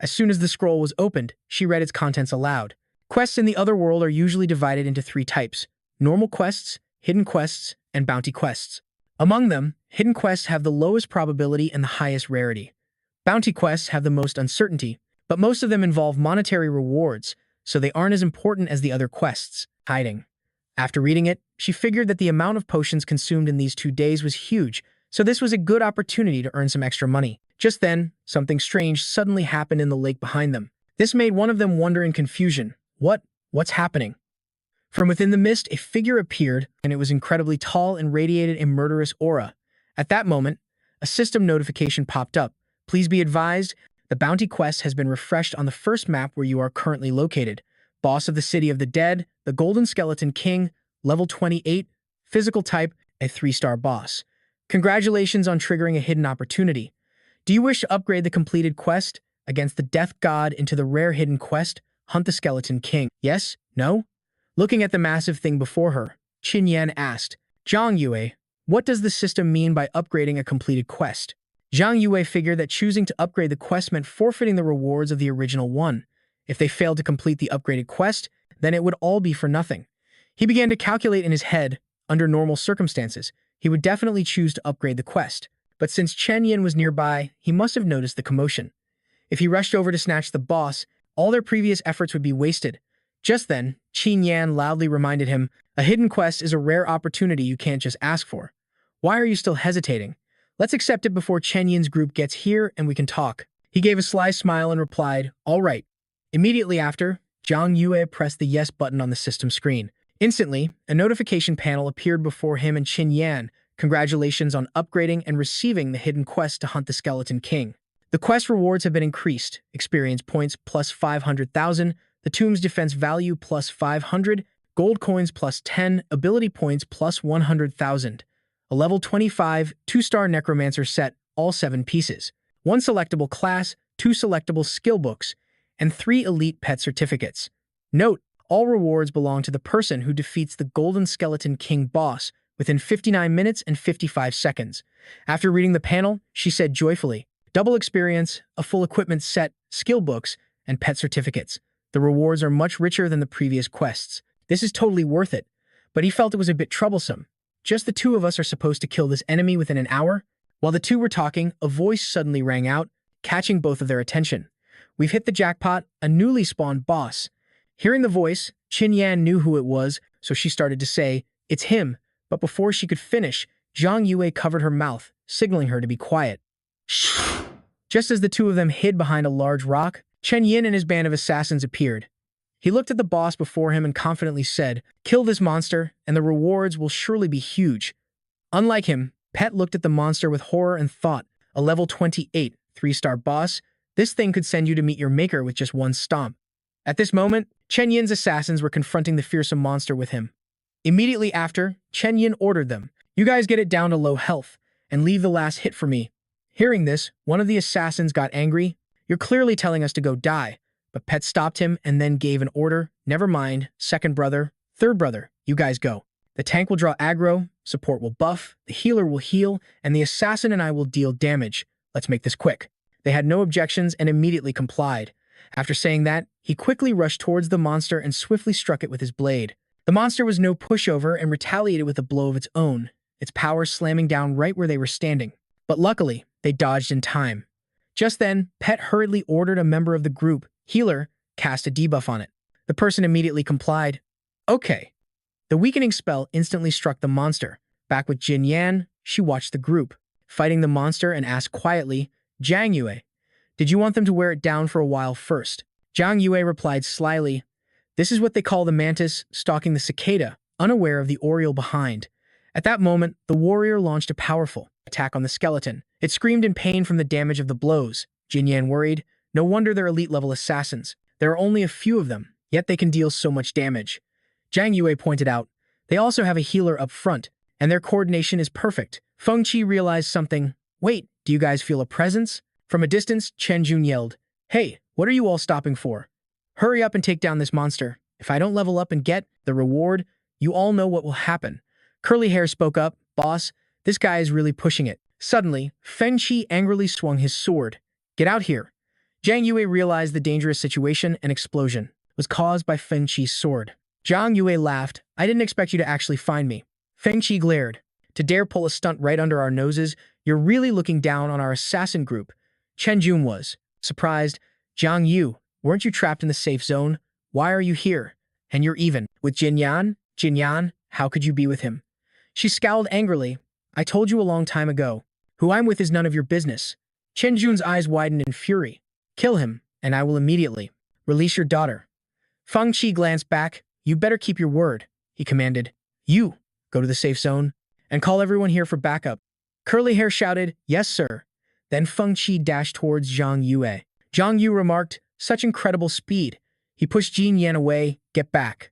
As soon as the scroll was opened, she read its contents aloud. Quests in the Otherworld are usually divided into 3 types: normal quests, hidden quests, and bounty quests. Among them, hidden quests have the lowest probability and the highest rarity. Bounty quests have the most uncertainty, but most of them involve monetary rewards, so they aren't as important as the other quests. Hiding. After reading it, she figured that the amount of potions consumed in these 2 days was huge, so this was a good opportunity to earn some extra money. Just then, something strange suddenly happened in the lake behind them. This made one of them wonder in confusion. What's happening? From within the mist, a figure appeared, and it was incredibly tall and radiated a murderous aura. At that moment, a system notification popped up. Please be advised, the bounty quest has been refreshed on the first map where you are currently located. Boss of the City of the Dead, the Golden Skeleton King, level 28, physical type, a 3-star boss. Congratulations on triggering a hidden opportunity. Do you wish to upgrade the completed quest against the Death God into the rare hidden quest, Hunt the Skeleton King? Yes? No? Looking at the massive thing before her, Qin Yan asked, Zhang Yue, what does the system mean by upgrading a completed quest? Zhang Yue figured that choosing to upgrade the quest meant forfeiting the rewards of the original one. If they failed to complete the upgraded quest, then it would all be for nothing. He began to calculate in his head, under normal circumstances, he would definitely choose to upgrade the quest. But since Chen Yin was nearby, he must have noticed the commotion. If he rushed over to snatch the boss, all their previous efforts would be wasted. Just then, Qin Yan loudly reminded him, a hidden quest is a rare opportunity you can't just ask for. Why are you still hesitating? Let's accept it before Chen Yin's group gets here and we can talk. He gave a sly smile and replied, all right. Immediately after, Zhang Yue pressed the yes button on the system screen. Instantly, a notification panel appeared before him and Qin Yan. Congratulations on upgrading and receiving the hidden quest to hunt the Skeleton King. The quest rewards have been increased. Experience points plus 500,000, the tomb's defense value plus 500, gold coins plus 10, ability points plus 100,000. A level 25, 2-star Necromancer set, all 7 pieces. 1 selectable class, 2 selectable skill books, and 3 elite pet certificates. Note, all rewards belong to the person who defeats the Golden Skeleton King boss within 59 minutes and 55 seconds. After reading the panel, she said joyfully, double experience, a full equipment set, skill books, and pet certificates. The rewards are much richer than the previous quests. This is totally worth it, but he felt it was a bit troublesome. Just the 2 of us are supposed to kill this enemy within an hour? While the 2 were talking, a voice suddenly rang out, catching both of their attention. We've hit the jackpot, a newly spawned boss. Hearing the voice, Qin Yan knew who it was, so she started to say, it's him, but before she could finish, Zhang Yue covered her mouth, signaling her to be quiet. Shh. Just as the 2 of them hid behind a large rock, Chen Yin and his band of assassins appeared. He looked at the boss before him and confidently said, kill this monster, and the rewards will surely be huge. Unlike him, Pet looked at the monster with horror and thought, a level 28, 3-star boss, this thing could send you to meet your maker with just 1 stomp. At this moment, Chen Yin's assassins were confronting the fearsome monster with him. Immediately after, Chen Yin ordered them, you guys get it down to low health, and leave the last hit for me. Hearing this, one of the assassins got angry. You're clearly telling us to go die. But Pet stopped him and then gave an order. Never mind, 2nd brother, 3rd brother, you guys go. The tank will draw aggro, support will buff, the healer will heal, and the assassin and I will deal damage. Let's make this quick." They had no objections and immediately complied. After saying that, he quickly rushed towards the monster and swiftly struck it with his blade. The monster was no pushover and retaliated with a blow of its own, its power slamming down right where they were standing. But luckily, they dodged in time. Just then, Pet hurriedly ordered a member of the group, Healer, cast a debuff on it. The person immediately complied. Okay. The weakening spell instantly struck the monster. Back with Jin Yan, she watched the group, fighting the monster, and asked quietly, "Zhang Yue, did you want them to wear it down for a while first?" Zhang Yue replied slyly, "This is what they call the mantis stalking the cicada, unaware of the oriole behind." At that moment, the warrior launched a powerful attack on the skeleton. It screamed in pain from the damage of the blows. Jin Yan worried. No wonder they're elite-level assassins. There are only a few of them, yet they can deal so much damage. Zhang Yue pointed out, they also have a healer up front, and their coordination is perfect. Feng Qi realized something. Wait, do you guys feel a presence? From a distance, Chen Jun yelled, "Hey, what are you all stopping for? Hurry up and take down this monster. If I don't level up and get the reward, you all know what will happen." Curly Hair spoke up, "Boss, this guy is really pushing it." Suddenly, Feng Qi angrily swung his sword. "Get out here." Zhang Yue realized the dangerous situation. An explosion was caused by Feng Qi's sword. Zhang Yue laughed. "I didn't expect you to actually find me." Feng Qi glared. "To dare pull a stunt right under our noses, you're really looking down on our assassin group." Chen Jun was surprised. "Zhang Yu, weren't you trapped in the safe zone? Why are you here? And you're even with Jin Yan? Jin Yan, how could you be with him?" She scowled angrily. "I told you a long time ago. Who I'm with is none of your business." Chen Jun's eyes widened in fury. "Kill him, and I will immediately release your daughter." Feng Qi glanced back. "You better keep your word," he commanded. "You, go to the safe zone, and call everyone here for backup." Curly Hair shouted, "Yes, sir." Then Feng Qi dashed towards Zhang Yue. Zhang Yu remarked, "Such incredible speed." He pushed Jin Yan away. "Get back."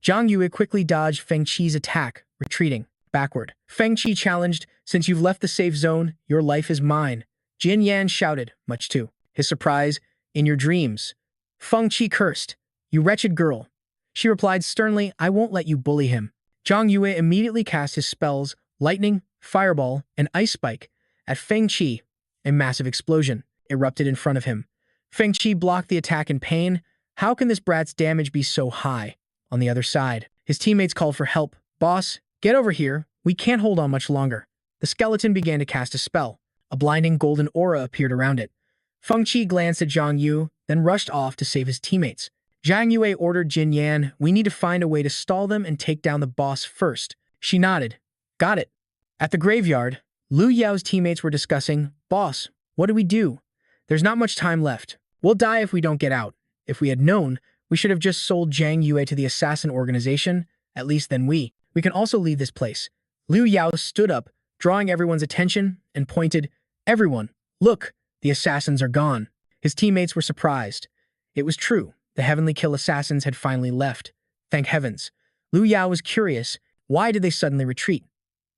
Zhang Yue quickly dodged Feng Qi's attack, retreating backward. Feng Qi challenged, "Since you've left the safe zone, your life is mine." Jin Yan shouted, much to his surprise, "In your dreams." Feng Qi cursed, "You wretched girl." She replied sternly, "I won't let you bully him." Zhang Yue immediately cast his spells, Lightning, Fireball, and Ice Spike, at Feng Qi. A massive explosion erupted in front of him. Feng Qi blocked the attack in pain. How can this brat's damage be so high? On the other side, his teammates called for help. "Boss, get over here. We can't hold on much longer." The skeleton began to cast a spell. A blinding golden aura appeared around it. Feng Qi glanced at Zhang Yu, then rushed off to save his teammates. Zhang Yue ordered Jin Yan, "We need to find a way to stall them and take down the boss first." She nodded. "Got it." At the graveyard, Lu Yao's teammates were discussing, "Boss, what do we do? There's not much time left. We'll die if we don't get out. If we had known, we should have just sold Zhang Yue to the assassin organization. At least then we can also leave this place." Lu Yao stood up, drawing everyone's attention, and pointed, "Everyone, look, the assassins are gone." His teammates were surprised. It was true. The Heavenly Kill assassins had finally left. Thank heavens. Lu Yao was curious. Why did they suddenly retreat?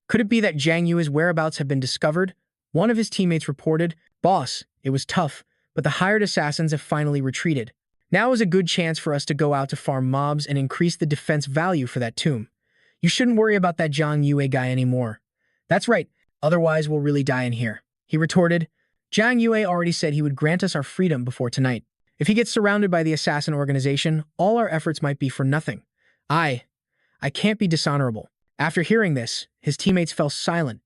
Could it be that Zhang Yue's whereabouts have been discovered? One of his teammates reported, "Boss, it was tough, but the hired assassins have finally retreated. Now is a good chance for us to go out to farm mobs and increase the defense value for that tomb. You shouldn't worry about that Zhang Yue guy anymore." "That's right, otherwise we'll really die in here," he retorted. "Zhang Yue already said he would grant us our freedom before tonight. If he gets surrounded by the assassin organization, all our efforts might be for nothing. I can't be dishonorable." After hearing this, his teammates fell silent.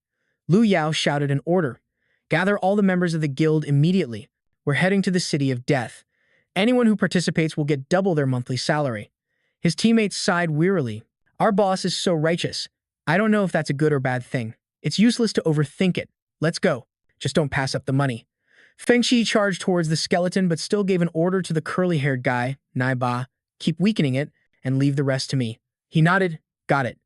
Lu Yao shouted an order. "Gather all the members of the guild immediately. We're heading to the City of Death. Anyone who participates will get double their monthly salary." His teammates sighed wearily. "Our boss is so righteous. I don't know if that's a good or bad thing. It's useless to overthink it. Let's go. Just don't pass up the money." Feng Qi charged towards the skeleton but still gave an order to the curly-haired guy, Nai Ba, "Keep weakening it and leave the rest to me." He nodded, "Got it."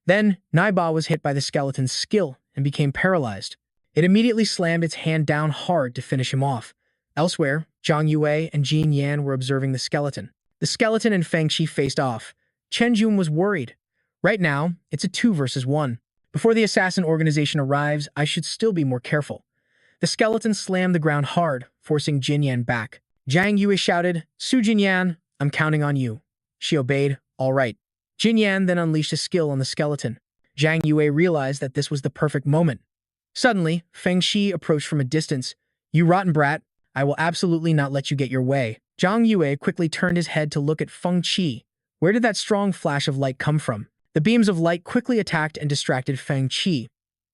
Then, Nai Ba was hit by the skeleton's skill and became paralyzed. It immediately slammed its hand down hard to finish him off. Elsewhere, Zhang Yue and Jin Yan were observing the skeleton. The skeleton and Feng Qi faced off. Chen Jun was worried. "Right now, it's a 2 versus 1. Before the assassin organization arrives, I should still be more careful." The skeleton slammed the ground hard, forcing Jin Yan back. Zhang Yue shouted, "Su Jin Yan, I'm counting on you." She obeyed, "All right." Jin Yan then unleashed a skill on the skeleton. Zhang Yue realized that this was the perfect moment. Suddenly, Feng Shi approached from a distance. "You rotten brat, I will absolutely not let you get your way." Zhang Yue quickly turned his head to look at Feng Qi. Where did that strong flash of light come from? The beams of light quickly attacked and distracted Feng Qi.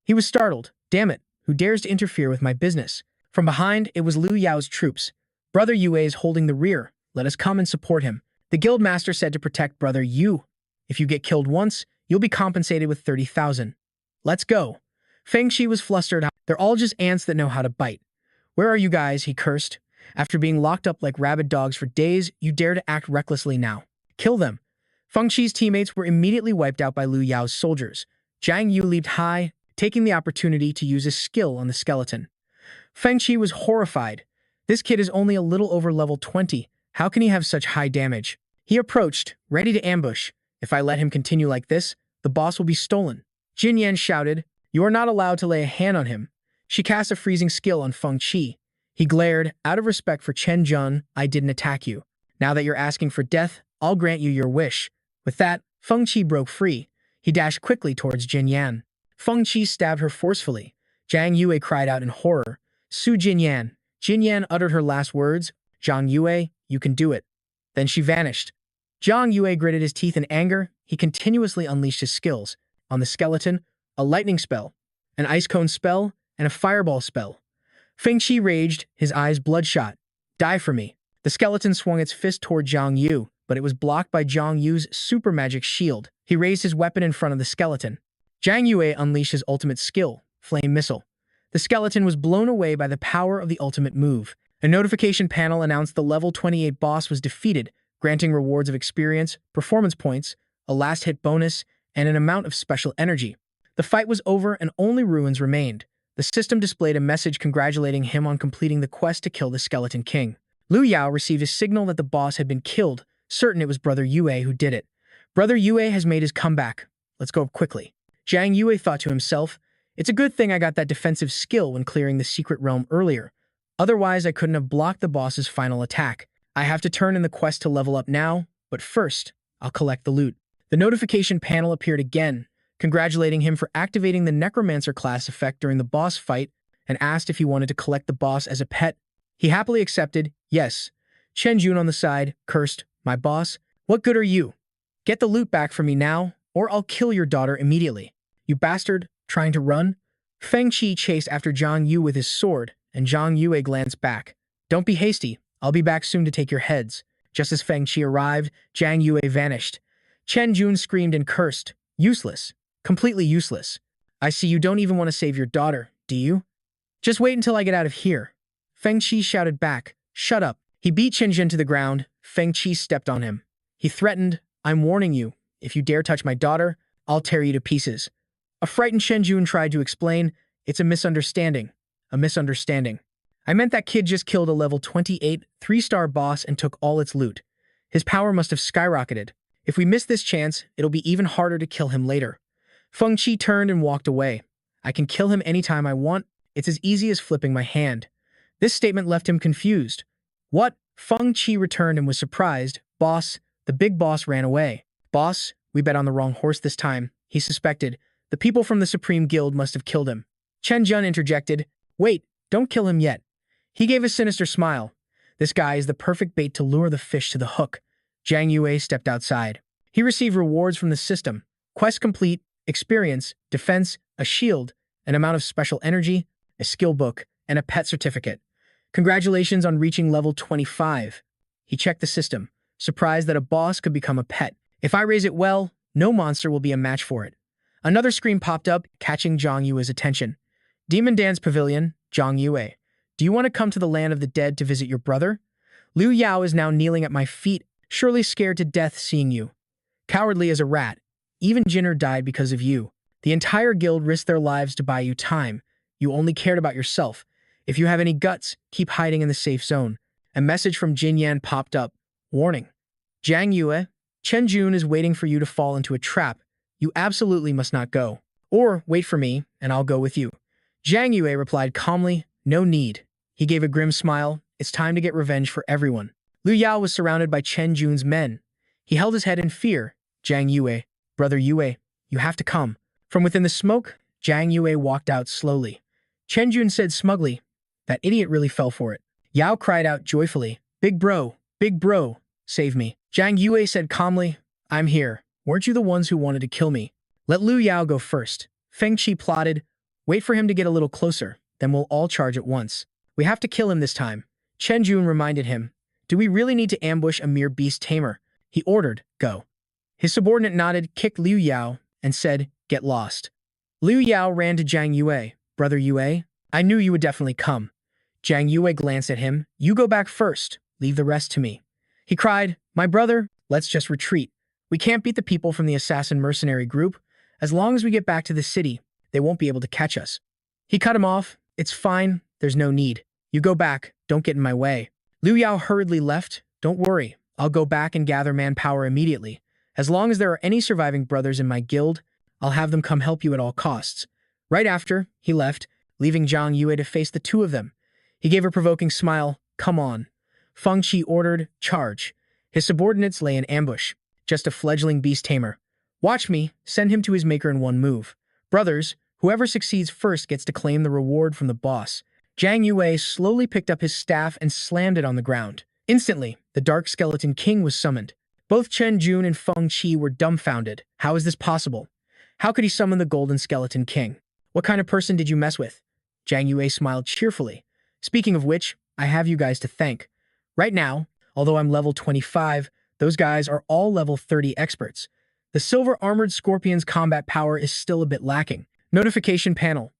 He was startled. "Damn it, who dares to interfere with my business?" From behind, it was Liu Yao's troops. "Brother Yue is holding the rear. Let us come and support him." The guild master said to protect Brother Yu. "If you get killed once, you'll be compensated with 30,000. Let's go." Feng Shi was flustered. "They're all just ants that know how to bite. Where are you guys?" he cursed. "After being locked up like rabid dogs for days, you dare to act recklessly now. Kill them." Feng Shi's teammates were immediately wiped out by Liu Yao's soldiers. Zhang Yu leaped high, taking the opportunity to use his skill on the skeleton. Feng Shi was horrified. This kid is only a little over level 20. How can he have such high damage? He approached, ready to ambush. "If I let him continue like this, the boss will be stolen." Jin Yan shouted, "You are not allowed to lay a hand on him." She cast a freezing skill on Feng Qi. He glared, "Out of respect for Chen Jun, I didn't attack you. Now that you're asking for death, I'll grant you your wish." With that, Feng Qi broke free. He dashed quickly towards Jin Yan. Feng Qi stabbed her forcefully. Zhang Yue cried out in horror. "Su Jin Yan." Jin Yan uttered her last words. "Zhang Yue, you can do it." Then she vanished. Zhang Yue gritted his teeth in anger. He continuously unleashed his skills. On the skeleton, a lightning spell, an ice cone spell, and a fireball spell. Feng Qi raged, his eyes bloodshot. "Die for me." The skeleton swung its fist toward Zhang Yu, but it was blocked by Zhang Yu's super magic shield. He raised his weapon in front of the skeleton. Zhang Yue unleashed his ultimate skill, Flame Missile. The skeleton was blown away by the power of the ultimate move. A notification panel announced the level 28 boss was defeated, granting rewards of experience, performance points, a last hit bonus, and an amount of special energy. The fight was over and only ruins remained. The system displayed a message congratulating him on completing the quest to kill the Skeleton King. Liu Yao received a signal that the boss had been killed, certain it was Brother Yue who did it. Brother Yue has made his comeback. Let's go quickly. Zhang Yue thought to himself, "It's a good thing I got that defensive skill when clearing the secret realm earlier. Otherwise, I couldn't have blocked the boss's final attack. I have to turn in the quest to level up now, but first, I'll collect the loot." The notification panel appeared again, congratulating him for activating the Necromancer class effect during the boss fight, and asked if he wanted to collect the boss as a pet. He happily accepted, yes. Chen Jun on the side cursed, "My boss, what good are you? Get the loot back from me now, or I'll kill your daughter immediately." "You bastard, trying to run?" Feng Qi chased after Zhang Yu with his sword, and Zhang Yue glanced back. "Don't be hasty, I'll be back soon to take your heads." Just as Feng Qi arrived, Zhang Yue vanished. Chen Jun screamed and cursed, "Useless, completely useless. I see you don't even want to save your daughter, do you? Just wait until I get out of here." Feng Qi shouted back, "Shut up." He beat Chen Jun to the ground. Feng Qi stepped on him. He threatened, "I'm warning you, if you dare touch my daughter, I'll tear you to pieces." A frightened Chen Jun tried to explain, "It's a misunderstanding. A misunderstanding. I meant that kid just killed a level 28, 3-star boss and took all its loot. His power must have skyrocketed. If we miss this chance, it'll be even harder to kill him later." Feng Qi turned and walked away. "I can kill him anytime I want. It's as easy as flipping my hand." This statement left him confused. "What?" Feng Qi returned and was surprised. "Boss." The big boss ran away. "Boss, we bet on the wrong horse this time," he suspected. "The people from the Supreme Guild must have killed him." Chen Jun interjected, "Wait, don't kill him yet." He gave a sinister smile. "This guy is the perfect bait to lure the fish to the hook." Zhang Yue stepped outside. He received rewards from the system. Quest complete, experience, defense, a shield, an amount of special energy, a skill book, and a pet certificate. Congratulations on reaching level 25. He checked the system, surprised that a boss could become a pet. "If I raise it well, no monster will be a match for it." Another screen popped up, catching Zhang Yue's attention. "Demon Dance Pavilion, Zhang Yue. Do you want to come to the land of the dead to visit your brother? Liu Yao is now kneeling at my feet, surely scared to death seeing you. Cowardly as a rat. Even Jinner died because of you. The entire guild risked their lives to buy you time. You only cared about yourself. If you have any guts, keep hiding in the safe zone." A message from Jin Yan popped up. Warning. Zhang Yue, Chen Jun is waiting for you to fall into a trap. You absolutely must not go. Or wait for me, and I'll go with you. Zhang Yue replied calmly, "No need." He gave a grim smile. "It's time to get revenge for everyone." Liu Yao was surrounded by Chen Jun's men. He held his head in fear. Zhang Yue, brother Yue, you have to come. From within the smoke, Zhang Yue walked out slowly. Chen Jun said smugly, that idiot really fell for it. Yao cried out joyfully, big bro, save me. Zhang Yue said calmly, I'm here. Weren't you the ones who wanted to kill me? Let Liu Yao go first. Feng Qi plotted, wait for him to get a little closer, then we'll all charge at once. We have to kill him this time. Chen Jun reminded him, do we really need to ambush a mere beast tamer? He ordered, go. His subordinate nodded, kicked Liu Yao, and said, get lost. Liu Yao ran to Zhang Yue, brother Yue, I knew you would definitely come. Zhang Yue glanced at him, you go back first, leave the rest to me. He cried, my brother, let's just retreat. We can't beat the people from the assassin mercenary group. As long as we get back to the city, they won't be able to catch us. He cut him off, it's fine, there's no need. You go back, don't get in my way. Liu Yao hurriedly left, don't worry, I'll go back and gather manpower immediately. As long as there are any surviving brothers in my guild, I'll have them come help you at all costs. Right after, he left, leaving Zhang Yue to face the two of them. He gave a provoking smile, come on. Feng Qi ordered, charge. His subordinates lay in ambush, just a fledgling beast tamer. Watch me, send him to his maker in one move. Brothers, whoever succeeds first gets to claim the reward from the boss. Zhang Yue slowly picked up his staff and slammed it on the ground. Instantly, the Dark Skeleton King was summoned. Both Chen Jun and Feng Qi were dumbfounded. How is this possible? How could he summon the Golden Skeleton King? What kind of person did you mess with? Zhang Yue smiled cheerfully. Speaking of which, I have you guys to thank. Right now, although I'm level 25, those guys are all level 30 experts. The Silver Armored Scorpion's combat power is still a bit lacking. Notification panel.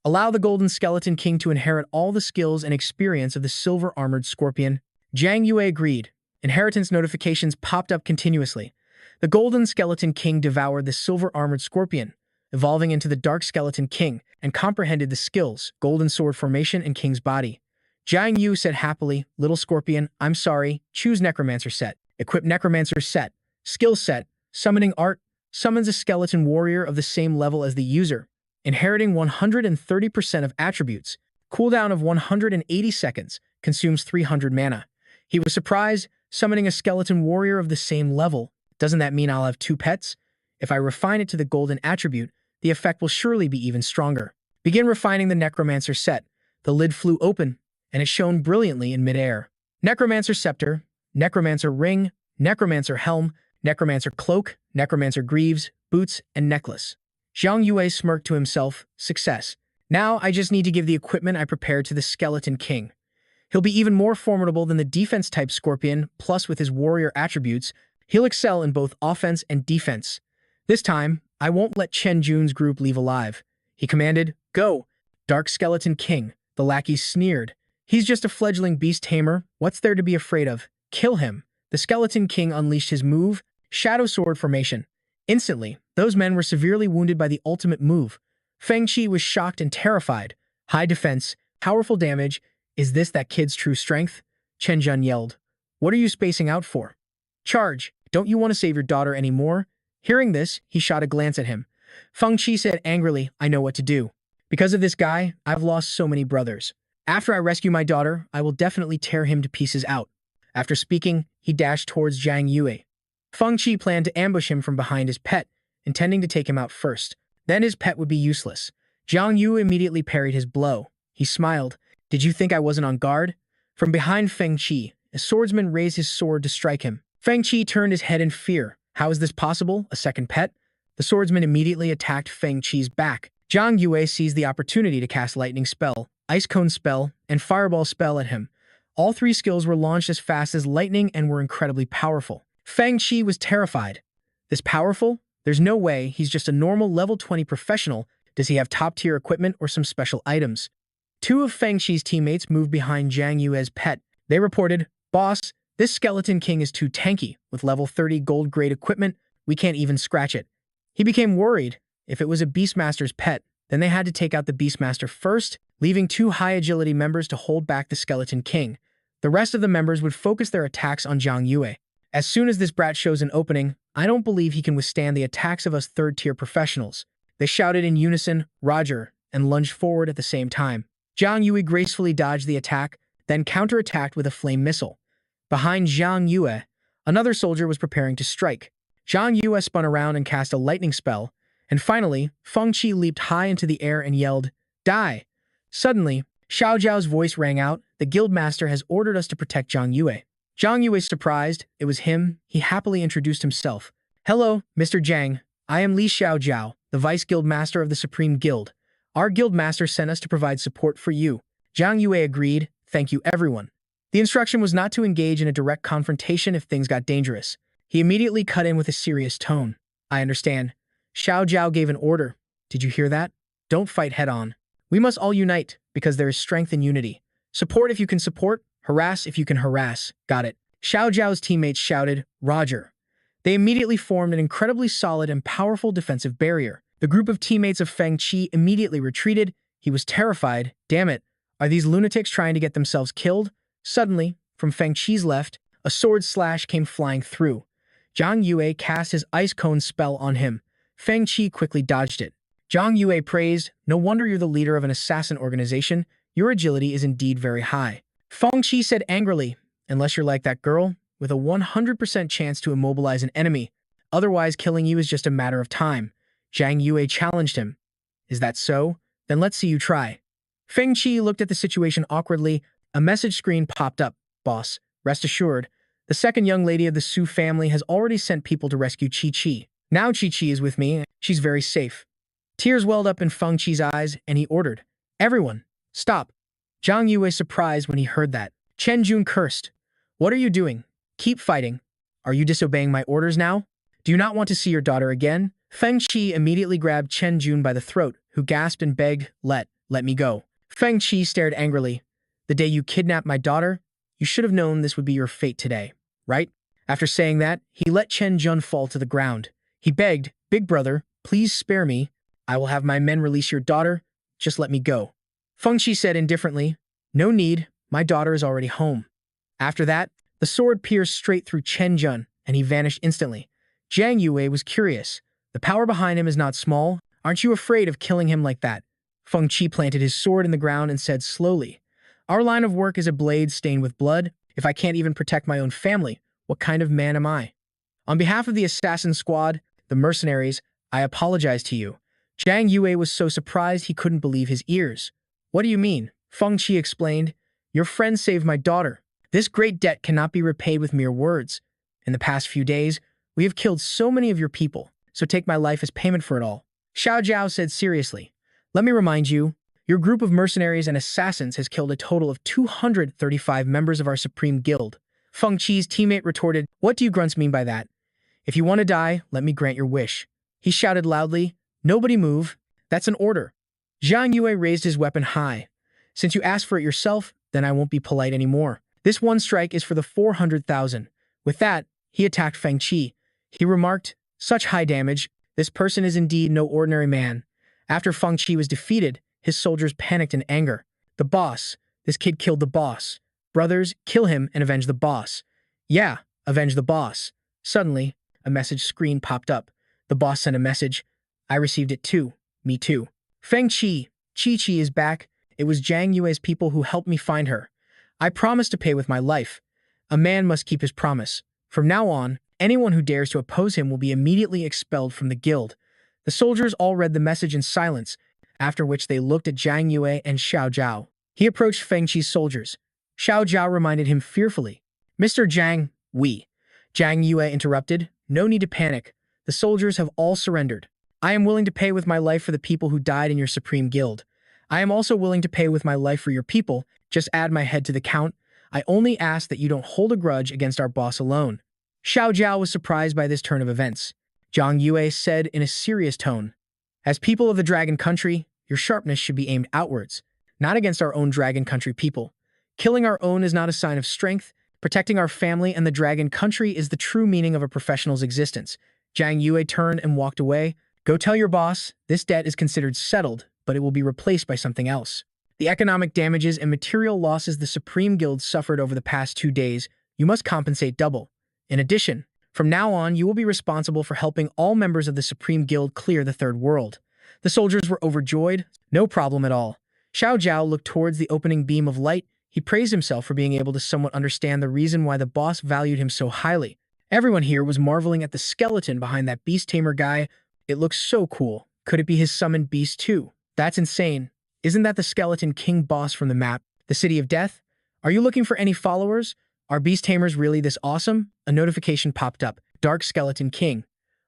Allow the Golden Skeleton King to inherit all the skills and experience of the Silver Armored Scorpion. Zhang Yue agreed. Inheritance notifications popped up continuously. The Golden Skeleton King devoured the Silver Armored Scorpion, evolving into the Dark Skeleton King, and comprehended the skills, Golden Sword Formation and King's Body. Zhang Yu said happily, Little Scorpion, I'm sorry, choose Necromancer set. Equip Necromancer set. Skill set, Summoning Art, summons a skeleton warrior of the same level as the user, inheriting 130% of attributes, cooldown of 180 seconds, consumes 300 mana. He was surprised, summoning a skeleton warrior of the same level. Doesn't that mean I'll have two pets? If I refine it to the golden attribute, the effect will surely be even stronger. Begin refining the Necromancer set. The lid flew open, and it shone brilliantly in midair. Necromancer Scepter, Necromancer Ring, Necromancer Helm, Necromancer Cloak, Necromancer Greaves, Boots, and Necklace. Zhang Yue smirked to himself, success. Now I just need to give the equipment I prepared to the Skeleton King. He'll be even more formidable than the defense-type Scorpion, plus with his warrior attributes, he'll excel in both offense and defense. This time, I won't let Chen Jun's group leave alive. He commanded, go! Dark Skeleton King. The lackeys sneered. He's just a fledgling beast tamer. What's there to be afraid of? Kill him. The Skeleton King unleashed his move, Shadow Sword Formation. Instantly, those men were severely wounded by the ultimate move. Feng Qi was shocked and terrified. High defense, powerful damage. Is this that kid's true strength? Chen Jun yelled. What are you spacing out for? Charge! Don't you want to save your daughter anymore? Hearing this, he shot a glance at him. Feng Qi said angrily, I know what to do. Because of this guy, I've lost so many brothers. After I rescue my daughter, I will definitely tear him to pieces out. After speaking, he dashed towards Zhang Yue. Feng Qi planned to ambush him from behind his pet, intending to take him out first. Then his pet would be useless. Zhang Yue immediately parried his blow. He smiled. Did you think I wasn't on guard? From behind Feng Qi, a swordsman raised his sword to strike him. Feng Qi turned his head in fear. How is this possible? A second pet? The swordsman immediately attacked Feng Qi's back. Zhang Yue seized the opportunity to cast Lightning Spell, Ice Cone Spell, and Fireball Spell at him. All three skills were launched as fast as lightning and were incredibly powerful. Feng Qi was terrified. This powerful? There's no way, he's just a normal level 20 professional. Does he have top-tier equipment or some special items? Two of Feng Qi's teammates moved behind Zhang Yue's pet. They reported, Boss, this Skeleton King is too tanky. With level 30 gold-grade equipment, we can't even scratch it. He became worried. If it was a Beastmaster's pet, then they had to take out the Beastmaster first, leaving two high-agility members to hold back the Skeleton King. The rest of the members would focus their attacks on Zhang Yue. As soon as this brat shows an opening, I don't believe he can withstand the attacks of us third-tier professionals. They shouted in unison, Roger, and lunged forward at the same time. Zhang Yue gracefully dodged the attack, then counterattacked with a flame missile. Behind Zhang Yue, another soldier was preparing to strike. Zhang Yue spun around and cast a lightning spell, and finally, Feng Qi leaped high into the air and yelled, "Die!" Suddenly, Xiao Zhao's voice rang out, "The guildmaster has ordered us to protect Zhang Yue." Zhang Yue surprised. It was him. He happily introduced himself. "Hello, Mr. Zhang. I am Li Xiao Zhao, the Vice Guildmaster of the Supreme Guild. Our guildmaster sent us to provide support for you." Zhang Yue agreed. "Thank you, everyone." The instruction was not to engage in a direct confrontation if things got dangerous. He immediately cut in with a serious tone. "I understand. Xiao Zhao gave an order. Did you hear that? Don't fight head-on. We must all unite, because there is strength in unity. Support if you can support, harass if you can harass. Got it." Xiao Zhao's teammates shouted, "Roger." They immediately formed an incredibly solid and powerful defensive barrier. The group of teammates of Feng Qi immediately retreated. He was terrified. Damn it, are these lunatics trying to get themselves killed? Suddenly, from Feng Qi's left, a sword slash came flying through. Zhang Yue cast his ice cone spell on him. Feng Qi quickly dodged it. Zhang Yue praised, "No wonder you're the leader of an assassin organization. Your agility is indeed very high." Feng Qi said angrily, "Unless you're like that girl, with a 100% chance to immobilize an enemy. Otherwise, killing you is just a matter of time." Zhang Yue challenged him. "Is that so? Then let's see you try." Feng Qi looked at the situation awkwardly. A message screen popped up. "Boss, rest assured, the second young lady of the Su family has already sent people to rescue Chi-Chi. Now Chi-Chi is with me. She's very safe." Tears welled up in Feng Qi's eyes, and he ordered, "Everyone, stop." Zhang Yue was surprised when he heard that. Chen Jun cursed. "What are you doing? Keep fighting. Are you disobeying my orders now? Do you not want to see your daughter again?" Feng Qi immediately grabbed Chen Jun by the throat, who gasped and begged, Let me go." Feng Qi stared angrily. "The day you kidnapped my daughter, you should have known this would be your fate today, right?" After saying that, he let Chen Jun fall to the ground. He begged, "Big brother, please spare me. I will have my men release your daughter. Just let me go." Feng Qi said indifferently, "No need, my daughter is already home." After that, the sword pierced straight through Chen Jun, and he vanished instantly. Zhang Yue was curious. The power behind him is not small. Aren't you afraid of killing him like that? Feng Qi planted his sword in the ground and said slowly, "Our line of work is a blade stained with blood. If I can't even protect my own family, what kind of man am I? On behalf of the assassin squad, the mercenaries, I apologize to you." Zhang Yue was so surprised he couldn't believe his ears. "What do you mean?" Feng Qi explained. "Your friend saved my daughter. This great debt cannot be repaid with mere words. In the past few days, we have killed so many of your people, so take my life as payment for it all." Xiao Zhao said seriously, "Let me remind you, your group of mercenaries and assassins has killed a total of 235 members of our Supreme Guild." Feng Qi's teammate retorted, "What do you grunts mean by that? If you want to die, let me grant your wish." He shouted loudly, "Nobody move. That's an order." Zhang Yue raised his weapon high. "Since you asked for it yourself, then I won't be polite anymore. This one strike is for the 400,000. With that, he attacked Feng Qi. He remarked, "Such high damage. This person is indeed no ordinary man." After Feng Qi was defeated, his soldiers panicked in anger. "The boss. This kid killed the boss. Brothers, kill him and avenge the boss." "Yeah, avenge the boss." Suddenly, a message screen popped up. The boss sent a message. "I received it too. Me too. Feng Qi. Chi-Chi is back. It was Zhang Yue's people who helped me find her. I promised to pay with my life. A man must keep his promise. From now on, anyone who dares to oppose him will be immediately expelled from the guild." The soldiers all read the message in silence, after which they looked at Zhang Yue and Xiao Zhao. He approached Feng Qi's soldiers. Xiao Zhao reminded him fearfully, "Mr. Zhang, we." Zhang Yue interrupted, "No need to panic. The soldiers have all surrendered. I am willing to pay with my life for the people who died in your Supreme Guild. I am also willing to pay with my life for your people. Just add my head to the count. I only ask that you don't hold a grudge against our boss alone." Xiao Zhao was surprised by this turn of events. Zhang Yue said in a serious tone, "As people of the Dragon Country, your sharpness should be aimed outwards, not against our own Dragon Country people. Killing our own is not a sign of strength. Protecting our family and the Dragon Country is the true meaning of a professional's existence." Zhang Yue turned and walked away. "Go tell your boss, this debt is considered settled, but it will be replaced by something else. The economic damages and material losses the Supreme Guild suffered over the past 2 days, you must compensate double. In addition, from now on, you will be responsible for helping all members of the Supreme Guild clear the Third World." The soldiers were overjoyed. "No problem at all." Xiao Zhao looked towards the opening beam of light. He praised himself for being able to somewhat understand the reason why the boss valued him so highly. Everyone here was marveling at the skeleton behind that beast tamer guy. It looks so cool. Could it be his summoned beast too? That's insane. Isn't that the skeleton king boss from the map, the City of Death? Are you looking for any followers? Are beast tamers really this awesome? A notification popped up. Dark Skeleton King.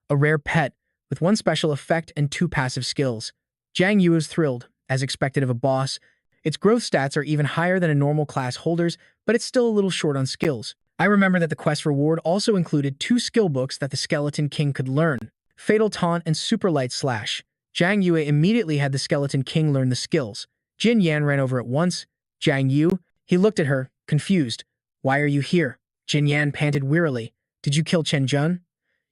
A rare pet, with one special effect and two passive skills. Jiang Yu is thrilled, as expected of a boss. Its growth stats are even higher than a normal class holder's, but it's still a little short on skills. I remember that the quest reward also included 2 skill books that the Skeleton King could learn, Fatal Taunt and Super Light Slash. Jiang Yue immediately had the Skeleton King learn the skills. Jin Yan ran over at once. Jiang Yu? He looked at her, confused. Why are you here? Jin Yan panted wearily. Did you kill Chen Jun?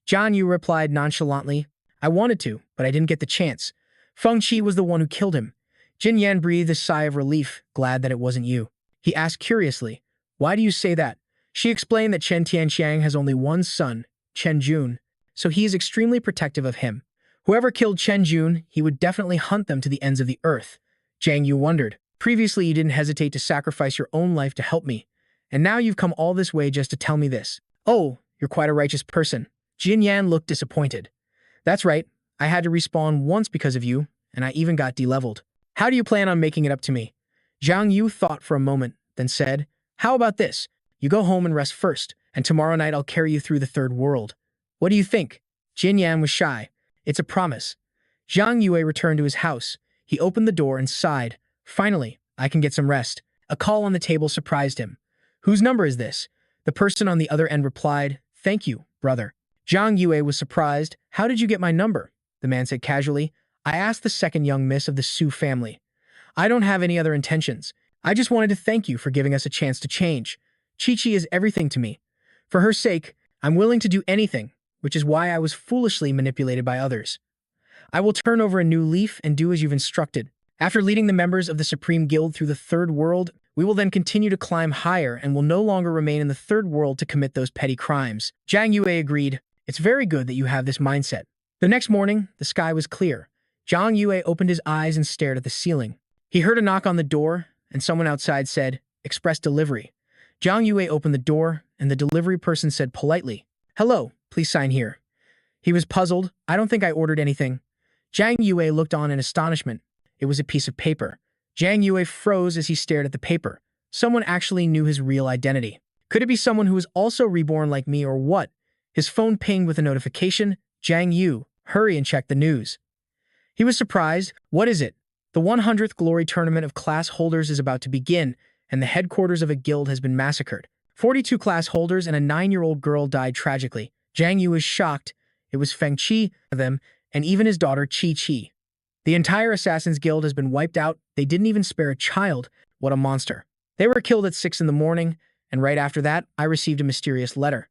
Jiang Yu replied nonchalantly. I wanted to, but I didn't get the chance. Feng Qi was the one who killed him. Jin Yan breathed a sigh of relief, glad that it wasn't you. He asked curiously, why do you say that? She explained that Chen Tianxiang has only one son, Chen Jun, so he is extremely protective of him. Whoever killed Chen Jun, he would definitely hunt them to the ends of the earth. Jiang Yu wondered. Previously, you didn't hesitate to sacrifice your own life to help me, and now you've come all this way just to tell me this. Oh, you're quite a righteous person. Jin Yan looked disappointed. That's right. I had to respawn once because of you, and I even got de-leveled. How do you plan on making it up to me? Jiang Yu thought for a moment, then said, how about this? You go home and rest first, and tomorrow night I'll carry you through the third world. What do you think? Jin Yan was shy. It's a promise. Jiang Yue returned to his house. He opened the door and sighed. Finally, I can get some rest. A call on the table surprised him. Whose number is this? The person on the other end replied, thank you, brother. Jiang Yue was surprised. How did you get my number? The man said casually. I asked the second young miss of the Su family. I don't have any other intentions. I just wanted to thank you for giving us a chance to change. Chi-Chi is everything to me. For her sake, I'm willing to do anything, which is why I was foolishly manipulated by others. I will turn over a new leaf and do as you've instructed. After leading the members of the Supreme Guild through the third world, we will then continue to climb higher and will no longer remain in the third world to commit those petty crimes. Jiang Yue agreed. It's very good that you have this mindset. The next morning, the sky was clear. Jiang Yue opened his eyes and stared at the ceiling. He heard a knock on the door, and someone outside said, Express delivery. Jiang Yue opened the door, and the delivery person said politely, Hello, please sign here. He was puzzled. I don't think I ordered anything. Jiang Yue looked on in astonishment. It was a piece of paper. Jiang Yue froze as he stared at the paper. Someone actually knew his real identity. Could it be someone who was also reborn like me or what? His phone pinged with a notification. Jiang Yu, hurry and check the news. He was surprised. What is it? The 100th Glory Tournament of class holders is about to begin, and the headquarters of a guild has been massacred. 42 class holders and a 9-year-old girl died tragically. Jiang Yu was shocked. It was Feng Qi, them, and even his daughter Chi-Chi. The entire Assassin's Guild has been wiped out. They didn't even spare a child. What a monster. They were killed at 6 in the morning, and right after that, I received a mysterious letter.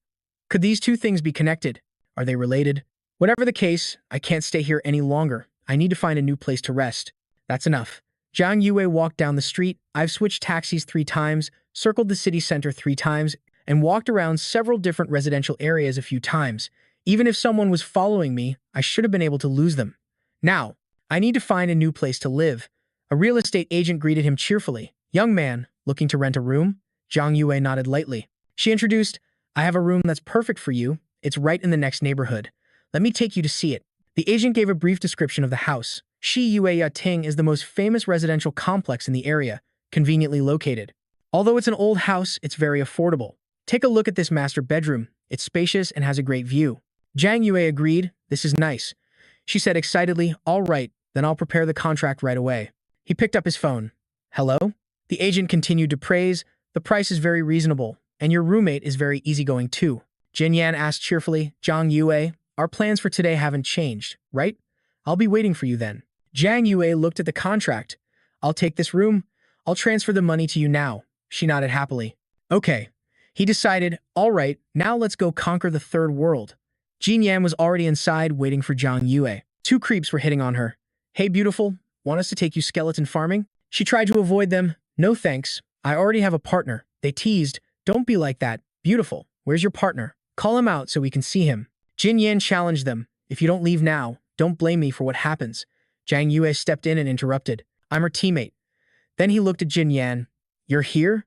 Could these two things be connected? Are they related? Whatever the case, I can't stay here any longer. I need to find a new place to rest. That's enough. Jiang Yue walked down the street. I've switched taxis 3 times, circled the city center 3 times, and walked around several different residential areas a few times. Even if someone was following me, I should have been able to lose them. Now, I need to find a new place to live. A real estate agent greeted him cheerfully. Young man, looking to rent a room? Jiang Yue nodded lightly. She introduced, I have a room that's perfect for you. It's right in the next neighborhood. Let me take you to see it. The agent gave a brief description of the house. Shi Yue Yating is the most famous residential complex in the area, conveniently located. Although it's an old house, it's very affordable. Take a look at this master bedroom. It's spacious and has a great view. Jiang Yue agreed. This is nice. She said excitedly, all right, then I'll prepare the contract right away. He picked up his phone. Hello? The agent continued to praise. The price is very reasonable, and your roommate is very easygoing too. Jin Yan asked cheerfully, Jiang Yue, our plans for today haven't changed, right? I'll be waiting for you then. Jiang Yue looked at the contract. I'll take this room. I'll transfer the money to you now. She nodded happily. Okay. He decided, all right, now let's go conquer the third world. Jin Yan was already inside waiting for Jiang Yue. 2 creeps were hitting on her. Hey, beautiful, want us to take you skeleton farming? She tried to avoid them. No thanks. I already have a partner. They teased. Don't be like that. Beautiful. Where's your partner? Call him out so we can see him. Jin Yan challenged them. If you don't leave now, don't blame me for what happens. Jiang Yue stepped in and interrupted. I'm her teammate. Then he looked at Jin Yan. You're here?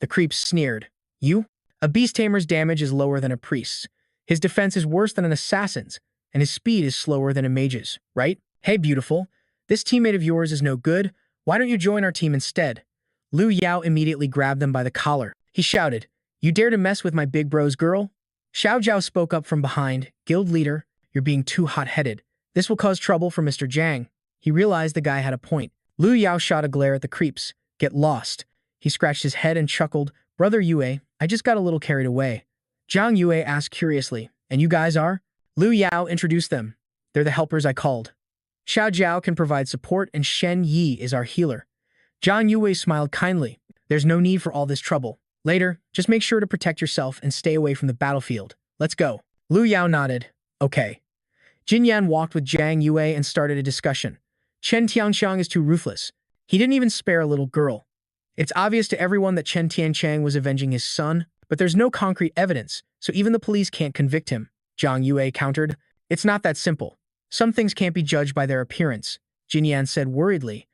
The creep sneered. You? A beast tamer's damage is lower than a priest's. His defense is worse than an assassin's, and his speed is slower than a mage's, right? Hey, beautiful. This teammate of yours is no good. Why don't you join our team instead? Liu Yao immediately grabbed them by the collar. He shouted, "You dare to mess with my big bro's girl?" Xiao Zhao spoke up from behind. "Guild leader, you're being too hot-headed. This will cause trouble for Mr. Zhang." He realized the guy had a point. Liu Yao shot a glare at the creeps. "Get lost." He scratched his head and chuckled. "Brother Yue, I just got a little carried away." Zhang Yue asked curiously, "And you guys are?" Liu Yao introduced them. "They're the helpers I called. Xiao Zhao can provide support and Shen Yi is our healer." Zhang Yue smiled kindly. "There's no need for all this trouble. Later, just make sure to protect yourself and stay away from the battlefield. Let's go." Liu Yao nodded. "Okay." Jin Yan walked with Zhang Yue and started a discussion. Chen Tianxiang is too ruthless. He didn't even spare a little girl. It's obvious to everyone that Chen Tianxiang was avenging his son, but there's no concrete evidence, so even the police can't convict him. Zhang Yue countered. "It's not that simple. Some things can't be judged by their appearance," Jin Yan said worriedly.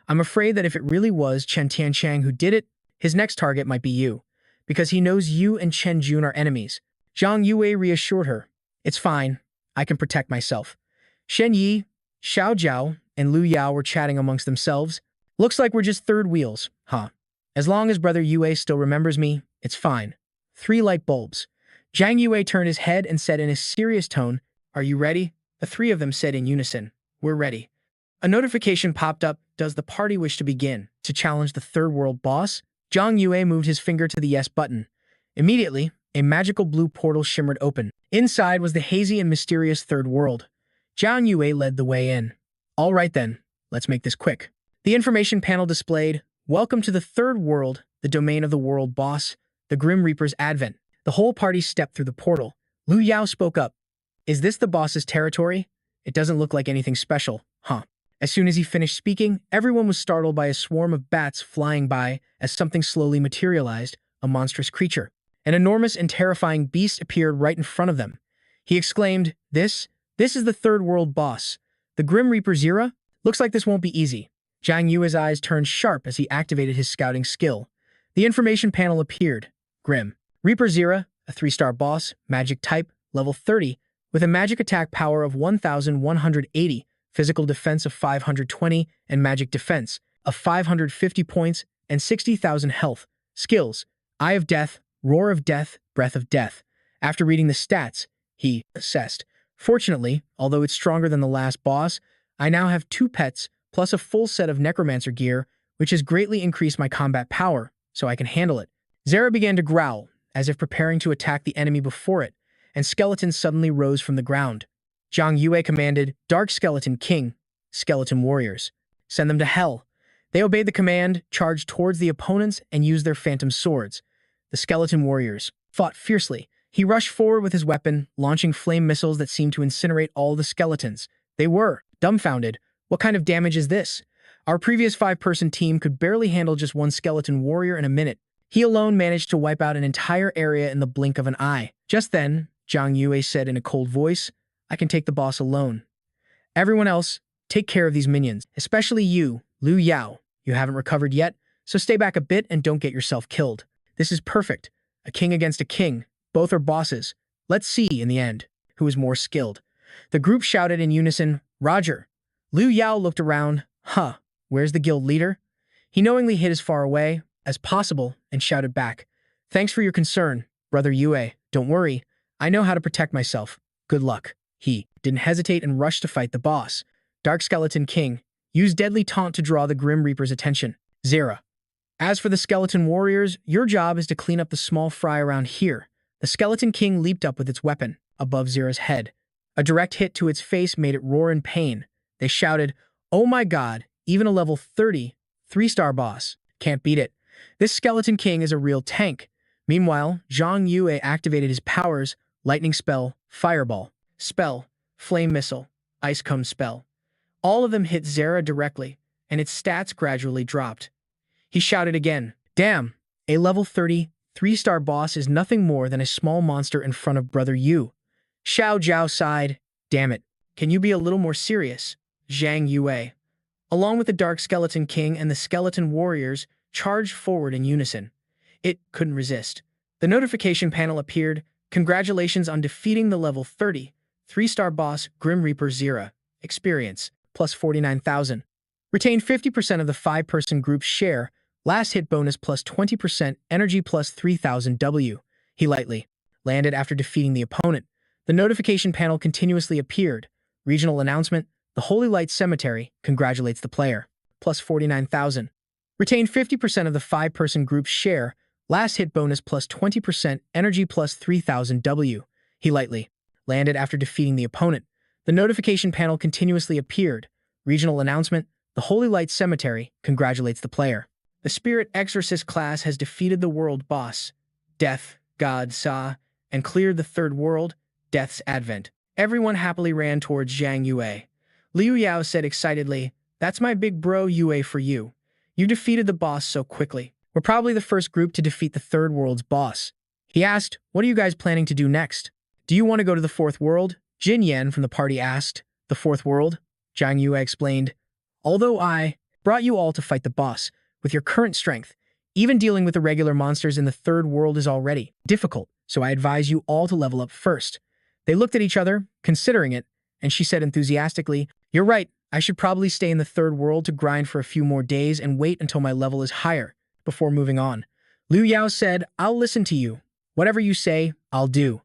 "I'm afraid that if it really was Chen Tianxiang who did it, his next target might be you, because he knows you and Chen Jun are enemies." Zhang Yue reassured her. "It's fine. I can protect myself." Shen Yi, Xiao Zhao, and Liu Yao were chatting amongst themselves. "Looks like we're just third wheels, huh? As long as Brother Yue still remembers me, it's fine." 3 light bulbs. Zhang Yue turned his head and said in a serious tone, "Are you ready?" The 3 of them said in unison, "We're ready." A notification popped up. "Does the party wish to begin?" To challenge the third world boss, Zhang Yue moved his finger to the yes button. Immediately, a magical blue portal shimmered open. Inside was the hazy and mysterious third world. Zhang Yue led the way in. "All right then, let's make this quick." The information panel displayed, "Welcome to the third world, the domain of the world boss, the Grim Reaper's advent." The whole party stepped through the portal. Liu Yao spoke up. "Is this the boss's territory? It doesn't look like anything special, huh?" As soon as he finished speaking, everyone was startled by a swarm of bats flying by as something slowly materialized, a monstrous creature. An enormous and terrifying beast appeared right in front of them. He exclaimed, This is the third world boss. The Grim Reaper's era? Looks like this won't be easy." Zhang Yue's eyes turned sharp as he activated his scouting skill. The information panel appeared. Grim Reaper Zera, a 3-star boss, magic type, level 30, with a magic attack power of 1,180, physical defense of 520, and magic defense of 550 points and 60,000 health. Skills: Eye of Death, Roar of Death, Breath of Death. After reading the stats, he assessed. "Fortunately, although it's stronger than the last boss, I now have 2 pets plus a full set of Necromancer gear, which has greatly increased my combat power, so I can handle it." Zera began to growl, as if preparing to attack the enemy before it, and skeletons suddenly rose from the ground. Zhang Yue commanded, "Dark Skeleton King, Skeleton Warriors. Send them to hell." They obeyed the command, charged towards the opponents, and used their phantom swords. The Skeleton Warriors fought fiercely. He rushed forward with his weapon, launching flame missiles that seemed to incinerate all the skeletons. They were dumbfounded. What kind of damage is this? Our previous 5-person team could barely handle just 1 skeleton warrior in a minute. He alone managed to wipe out an entire area in the blink of an eye. Just then, Zhang Yue said in a cold voice, "I can take the boss alone. Everyone else, take care of these minions, especially you, Liu Yao. You haven't recovered yet, so stay back a bit and don't get yourself killed. This is perfect. A king against a king. Both are bosses. Let's see, in the end, who is more skilled." The group shouted in unison, "Roger." Liu Yao looked around. Where's the guild leader? He knowingly hid as far away as possible and shouted back, "Thanks for your concern, Brother Yue. Don't worry. I know how to protect myself. Good luck." He didn't hesitate and rushed to fight the boss. Dark Skeleton King used deadly taunt to draw the Grim Reaper's attention. Zera. "As for the Skeleton Warriors, your job is to clean up the small fry around here." The Skeleton King leaped up with its weapon above Zera's head. A direct hit to its face made it roar in pain. They shouted, "Oh my god, even a level 30, 3-star boss. Can't beat it. This Skeleton King is a real tank." Meanwhile, Zhang Yue activated his powers, lightning spell, fireball, spell, flame missile, ice cone spell. All of them hit Zera directly, and its stats gradually dropped. He shouted again, "Damn, a level 30, 3-star boss is nothing more than a small monster in front of Brother Yu." Xiao Zhao sighed, "Damn it, can you be a little more serious?" Zhang Yue, along with the Dark Skeleton King and the Skeleton Warriors, charged forward in unison. It couldn't resist. The notification panel appeared. Congratulations on defeating the level 30, 3-star boss Grim Reaper Zera. Experience, plus 49,000. Retain 50% of the 5-person group's share. Last hit bonus plus 20%, energy plus 3,000 W. He lightly landed after defeating the opponent. The notification panel continuously appeared. Regional announcement, the Holy Light Cemetery congratulates the player. Plus 49,000. Retain 50% of the 5-person group's share. Last hit bonus plus 20%, energy plus 3,000 W. He lightly landed after defeating the opponent. The notification panel continuously appeared. Regional announcement, the Holy Light Cemetery congratulates the player. The Spirit Exorcist class has defeated the world boss, Death, God Sa, and cleared the third world, Death's Advent. Everyone happily ran towards Zhang Yue. Liu Yao said excitedly, "That's my big bro Yue for you. You defeated the boss so quickly. We're probably the first group to defeat the third world's boss." He asked, "What are you guys planning to do next? Do you want to go to the fourth world?" Jin Yan from the party asked. "The fourth world?" Zhang Yue explained. "Although I brought you all to fight the boss, with your current strength, even dealing with the regular monsters in the third world is already difficult, so I advise you all to level up first." They looked at each other, considering it, and she said enthusiastically, "You're right, I should probably stay in the third world to grind for a few more days and wait until my level is higher, before moving on." Liu Yao said, "I'll listen to you. Whatever you say, I'll do."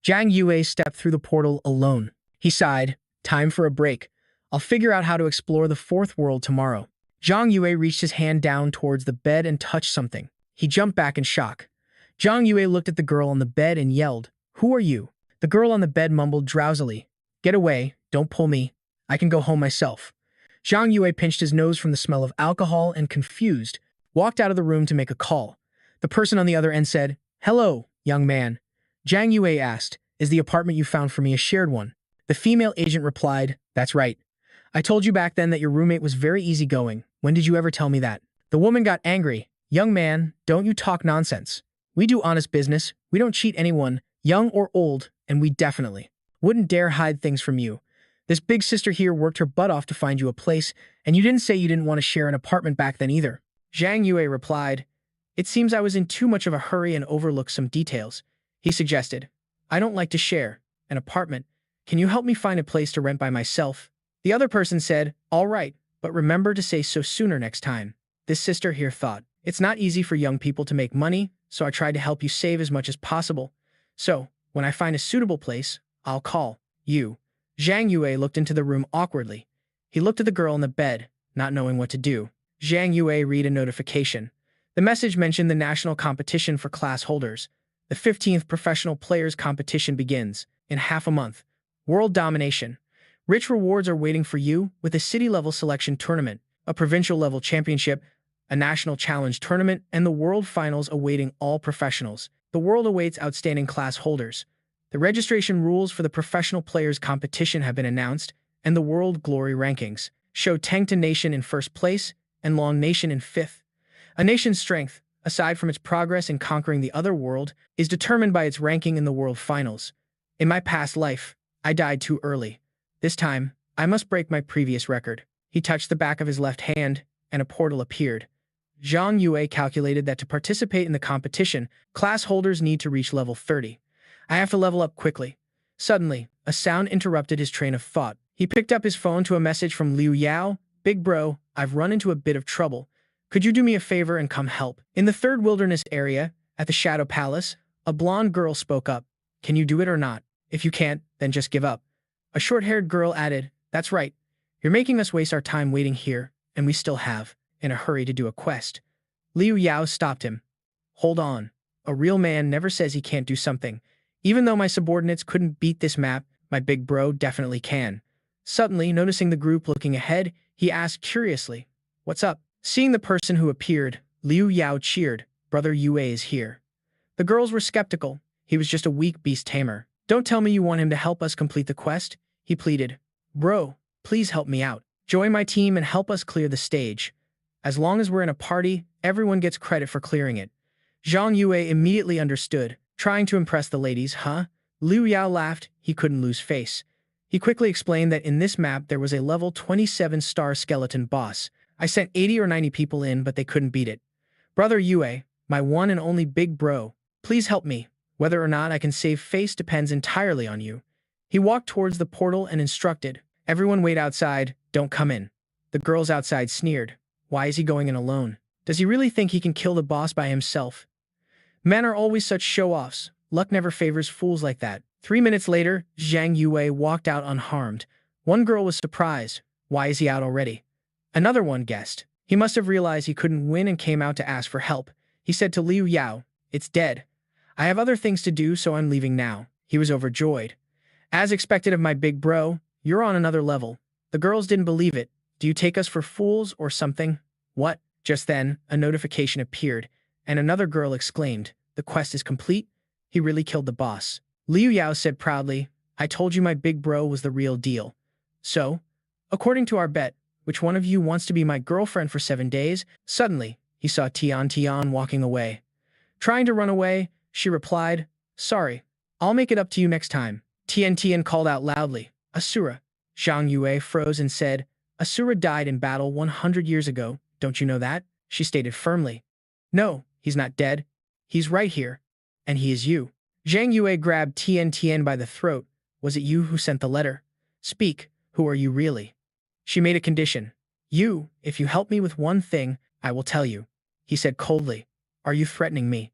Zhang Yue stepped through the portal alone. He sighed, "Time for a break. I'll figure out how to explore the fourth world tomorrow." Zhang Yue reached his hand down towards the bed and touched something. He jumped back in shock. Zhang Yue looked at the girl on the bed and yelled, "Who are you?" The girl on the bed mumbled drowsily, "Get away, don't pull me. I can go home myself." Zhang Yue pinched his nose from the smell of alcohol and, confused, walked out of the room to make a call. The person on the other end said, "Hello, young man." Zhang Yue asked, "Is the apartment you found for me a shared one?" The female agent replied, "That's right. I told you back then that your roommate was very easygoing. When did you ever tell me that?" The woman got angry. "Young man, don't you talk nonsense. We do honest business. We don't cheat anyone, young or old, and we definitely wouldn't dare hide things from you. This big sister here worked her butt off to find you a place, and you didn't say you didn't want to share an apartment back then either." Zhang Yue replied, "It seems I was in too much of a hurry and overlooked some details." He suggested, "I don't like to share an apartment. Can you help me find a place to rent by myself?" The other person said, "All right, but remember to say so sooner next time." This sister here thought, "It's not easy for young people to make money, so I tried to help you save as much as possible. So, when I find a suitable place, I'll call you." Zhang Yue looked into the room awkwardly. He looked at the girl in the bed, not knowing what to do. Zhang Yue read a notification. The message mentioned the national competition for class holders. The 15th professional players competition begins in half a month. World domination. Rich rewards are waiting for you with a city-level selection tournament, a provincial-level championship, a national challenge tournament, and the world finals awaiting all professionals. The world awaits outstanding class holders. The registration rules for the professional players competition have been announced, and the world glory rankings show Tangta Nation in first place and Long Nation in fifth. A nation's strength, aside from its progress in conquering the other world, is determined by its ranking in the world finals. In my past life, I died too early. This time, I must break my previous record. He touched the back of his left hand, and a portal appeared. Zhang Yue calculated that to participate in the competition, class holders need to reach level 30. I have to level up quickly. Suddenly, a sound interrupted his train of thought. He picked up his phone to a message from Liu Yao. "Big bro, I've run into a bit of trouble. Could you do me a favor and come help?" In the third wilderness area, at the Shadow Palace, a blonde girl spoke up. "Can you do it or not? If you can't, then just give up." A short-haired girl added, "That's right. You're making us waste our time waiting here, and we still have, in a hurry to do a quest." Liu Yao stopped him. "Hold on. A real man never says he can't do something. Even though my subordinates couldn't beat this map, my big bro definitely can." Suddenly, noticing the group looking ahead, he asked curiously, "What's up?" Seeing the person who appeared, Liu Yao cheered, "Brother Yue is here." The girls were skeptical. He was just a weak beast tamer. "Don't tell me you want him to help us complete the quest," he pleaded. "Bro, please help me out. Join my team and help us clear the stage. As long as we're in a party, everyone gets credit for clearing it." Zhang Yue immediately understood, trying to impress the ladies, huh? Liu Yao laughed. He couldn't lose face. He quickly explained that in this map there was a level 27-star skeleton boss. "I sent 80 or 90 people in, but they couldn't beat it. Brother Yue, my one and only big bro, please help me. Whether or not I can save face depends entirely on you. He walked towards the portal and instructed, "Everyone wait outside, don't come in." The girls outside sneered. Why is he going in alone? Does he really think he can kill the boss by himself? Men are always such show-offs. Luck never favors fools like that. 3 minutes later, Zhang Yue walked out unharmed. One girl was surprised. Why is he out already? Another one guessed. He must have realized he couldn't win and came out to ask for help. He said to Liu Yao, "It's dead. I have other things to do, so I'm leaving now." He was overjoyed. "As expected of my big bro, you're on another level." The girls didn't believe it. "Do you take us for fools or something?" "What?" Just then, a notification appeared, and another girl exclaimed, "The quest is complete? He really killed the boss." Liu Yao said proudly, "I told you my big bro was the real deal." "So, according to our bet, which one of you wants to be my girlfriend for 7 days?" Suddenly, he saw Tian walking away. Trying to run away, she replied, "Sorry, I'll make it up to you next time." Tian called out loudly, "Asura." Zhang Yue froze and said, "Asura died in battle 100 years ago, don't you know that?" She stated firmly. "No, he's not dead. He's right here. And he is you." Zhang Yue grabbed Tian by the throat. "Was it you who sent the letter? Speak, who are you really?" She made a condition. "You, if you help me with one thing, I will tell you." He said coldly, "Are you threatening me?"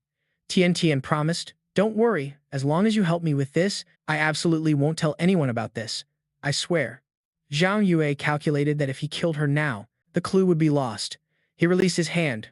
Tian promised, "Don't worry, as long as you help me with this, I absolutely won't tell anyone about this. I swear." Zhang Yue calculated that if he killed her now, the clue would be lost. He released his hand.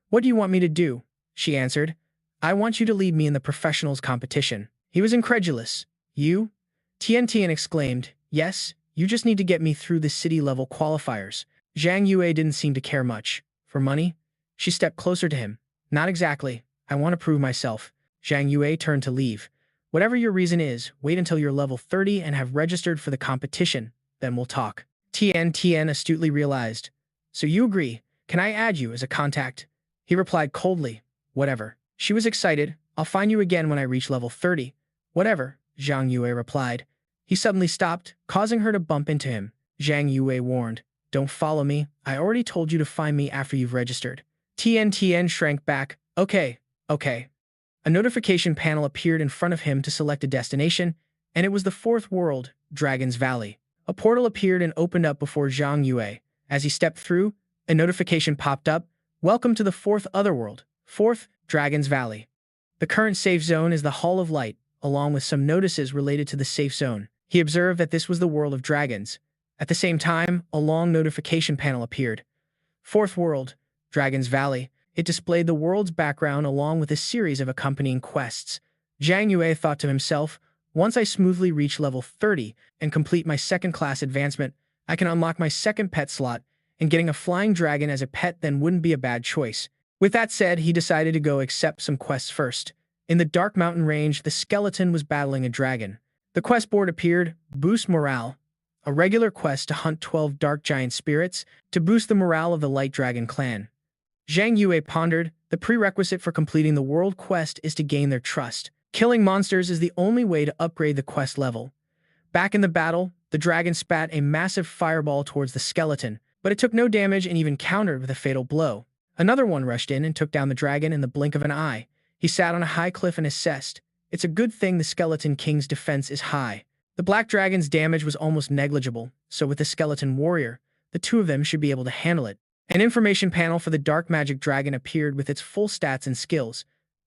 "What do you want me to do?" She answered, "I want you to lead me in the professionals competition." He was incredulous. "You?" Tian exclaimed, "Yes, you just need to get me through the city-level qualifiers." Zhang Yue didn't seem to care much. "For money?" She stepped closer to him. "Not exactly. I want to prove myself." Zhang Yue turned to leave. "Whatever your reason is, wait until you're level 30 and have registered for the competition. Then we'll talk." Tian astutely realized. "So you agree. Can I add you as a contact?" He replied coldly, "Whatever." She was excited. "I'll find you again when I reach level 30. "Whatever," Zhang Yue replied. He suddenly stopped, causing her to bump into him. Zhang Yue warned, "Don't follow me. I already told you to find me after you've registered." Tian shrank back. Okay. A notification panel appeared in front of him to select a destination, and it was the fourth world, Dragon's Valley. A portal appeared and opened up before Zhang Yue. As he stepped through, a notification popped up. "Welcome to the fourth Otherworld, fourth Dragon's Valley. The current safe zone is the Hall of Light," along with some notices related to the safe zone. He observed that this was the world of dragons. At the same time, a long notification panel appeared. "Fourth World, Dragon's Valley." It displayed the world's background along with a series of accompanying quests. Zhang Yue thought to himself, "Once I smoothly reach level 30 and complete my second-class advancement, I can unlock my second pet slot, and getting a flying dragon as a pet then wouldn't be a bad choice." With that said, he decided to go accept some quests first. In the Dark Mountain Range, the skeleton was battling a dragon. The quest board appeared, "Boost Morale." A regular quest to hunt 12 dark giant spirits to boost the morale of the Light Dragon clan. Zhang Yue pondered, the prerequisite for completing the world quest is to gain their trust. Killing monsters is the only way to upgrade the quest level. Back in the battle, the dragon spat a massive fireball towards the skeleton, but it took no damage and even countered with a fatal blow. Another one rushed in and took down the dragon in the blink of an eye. He sat on a high cliff and assessed. It's a good thing the Skeleton King's defense is high. The black dragon's damage was almost negligible, so with the skeleton warrior, the two of them should be able to handle it. An information panel for the dark magic dragon appeared with its full stats and skills.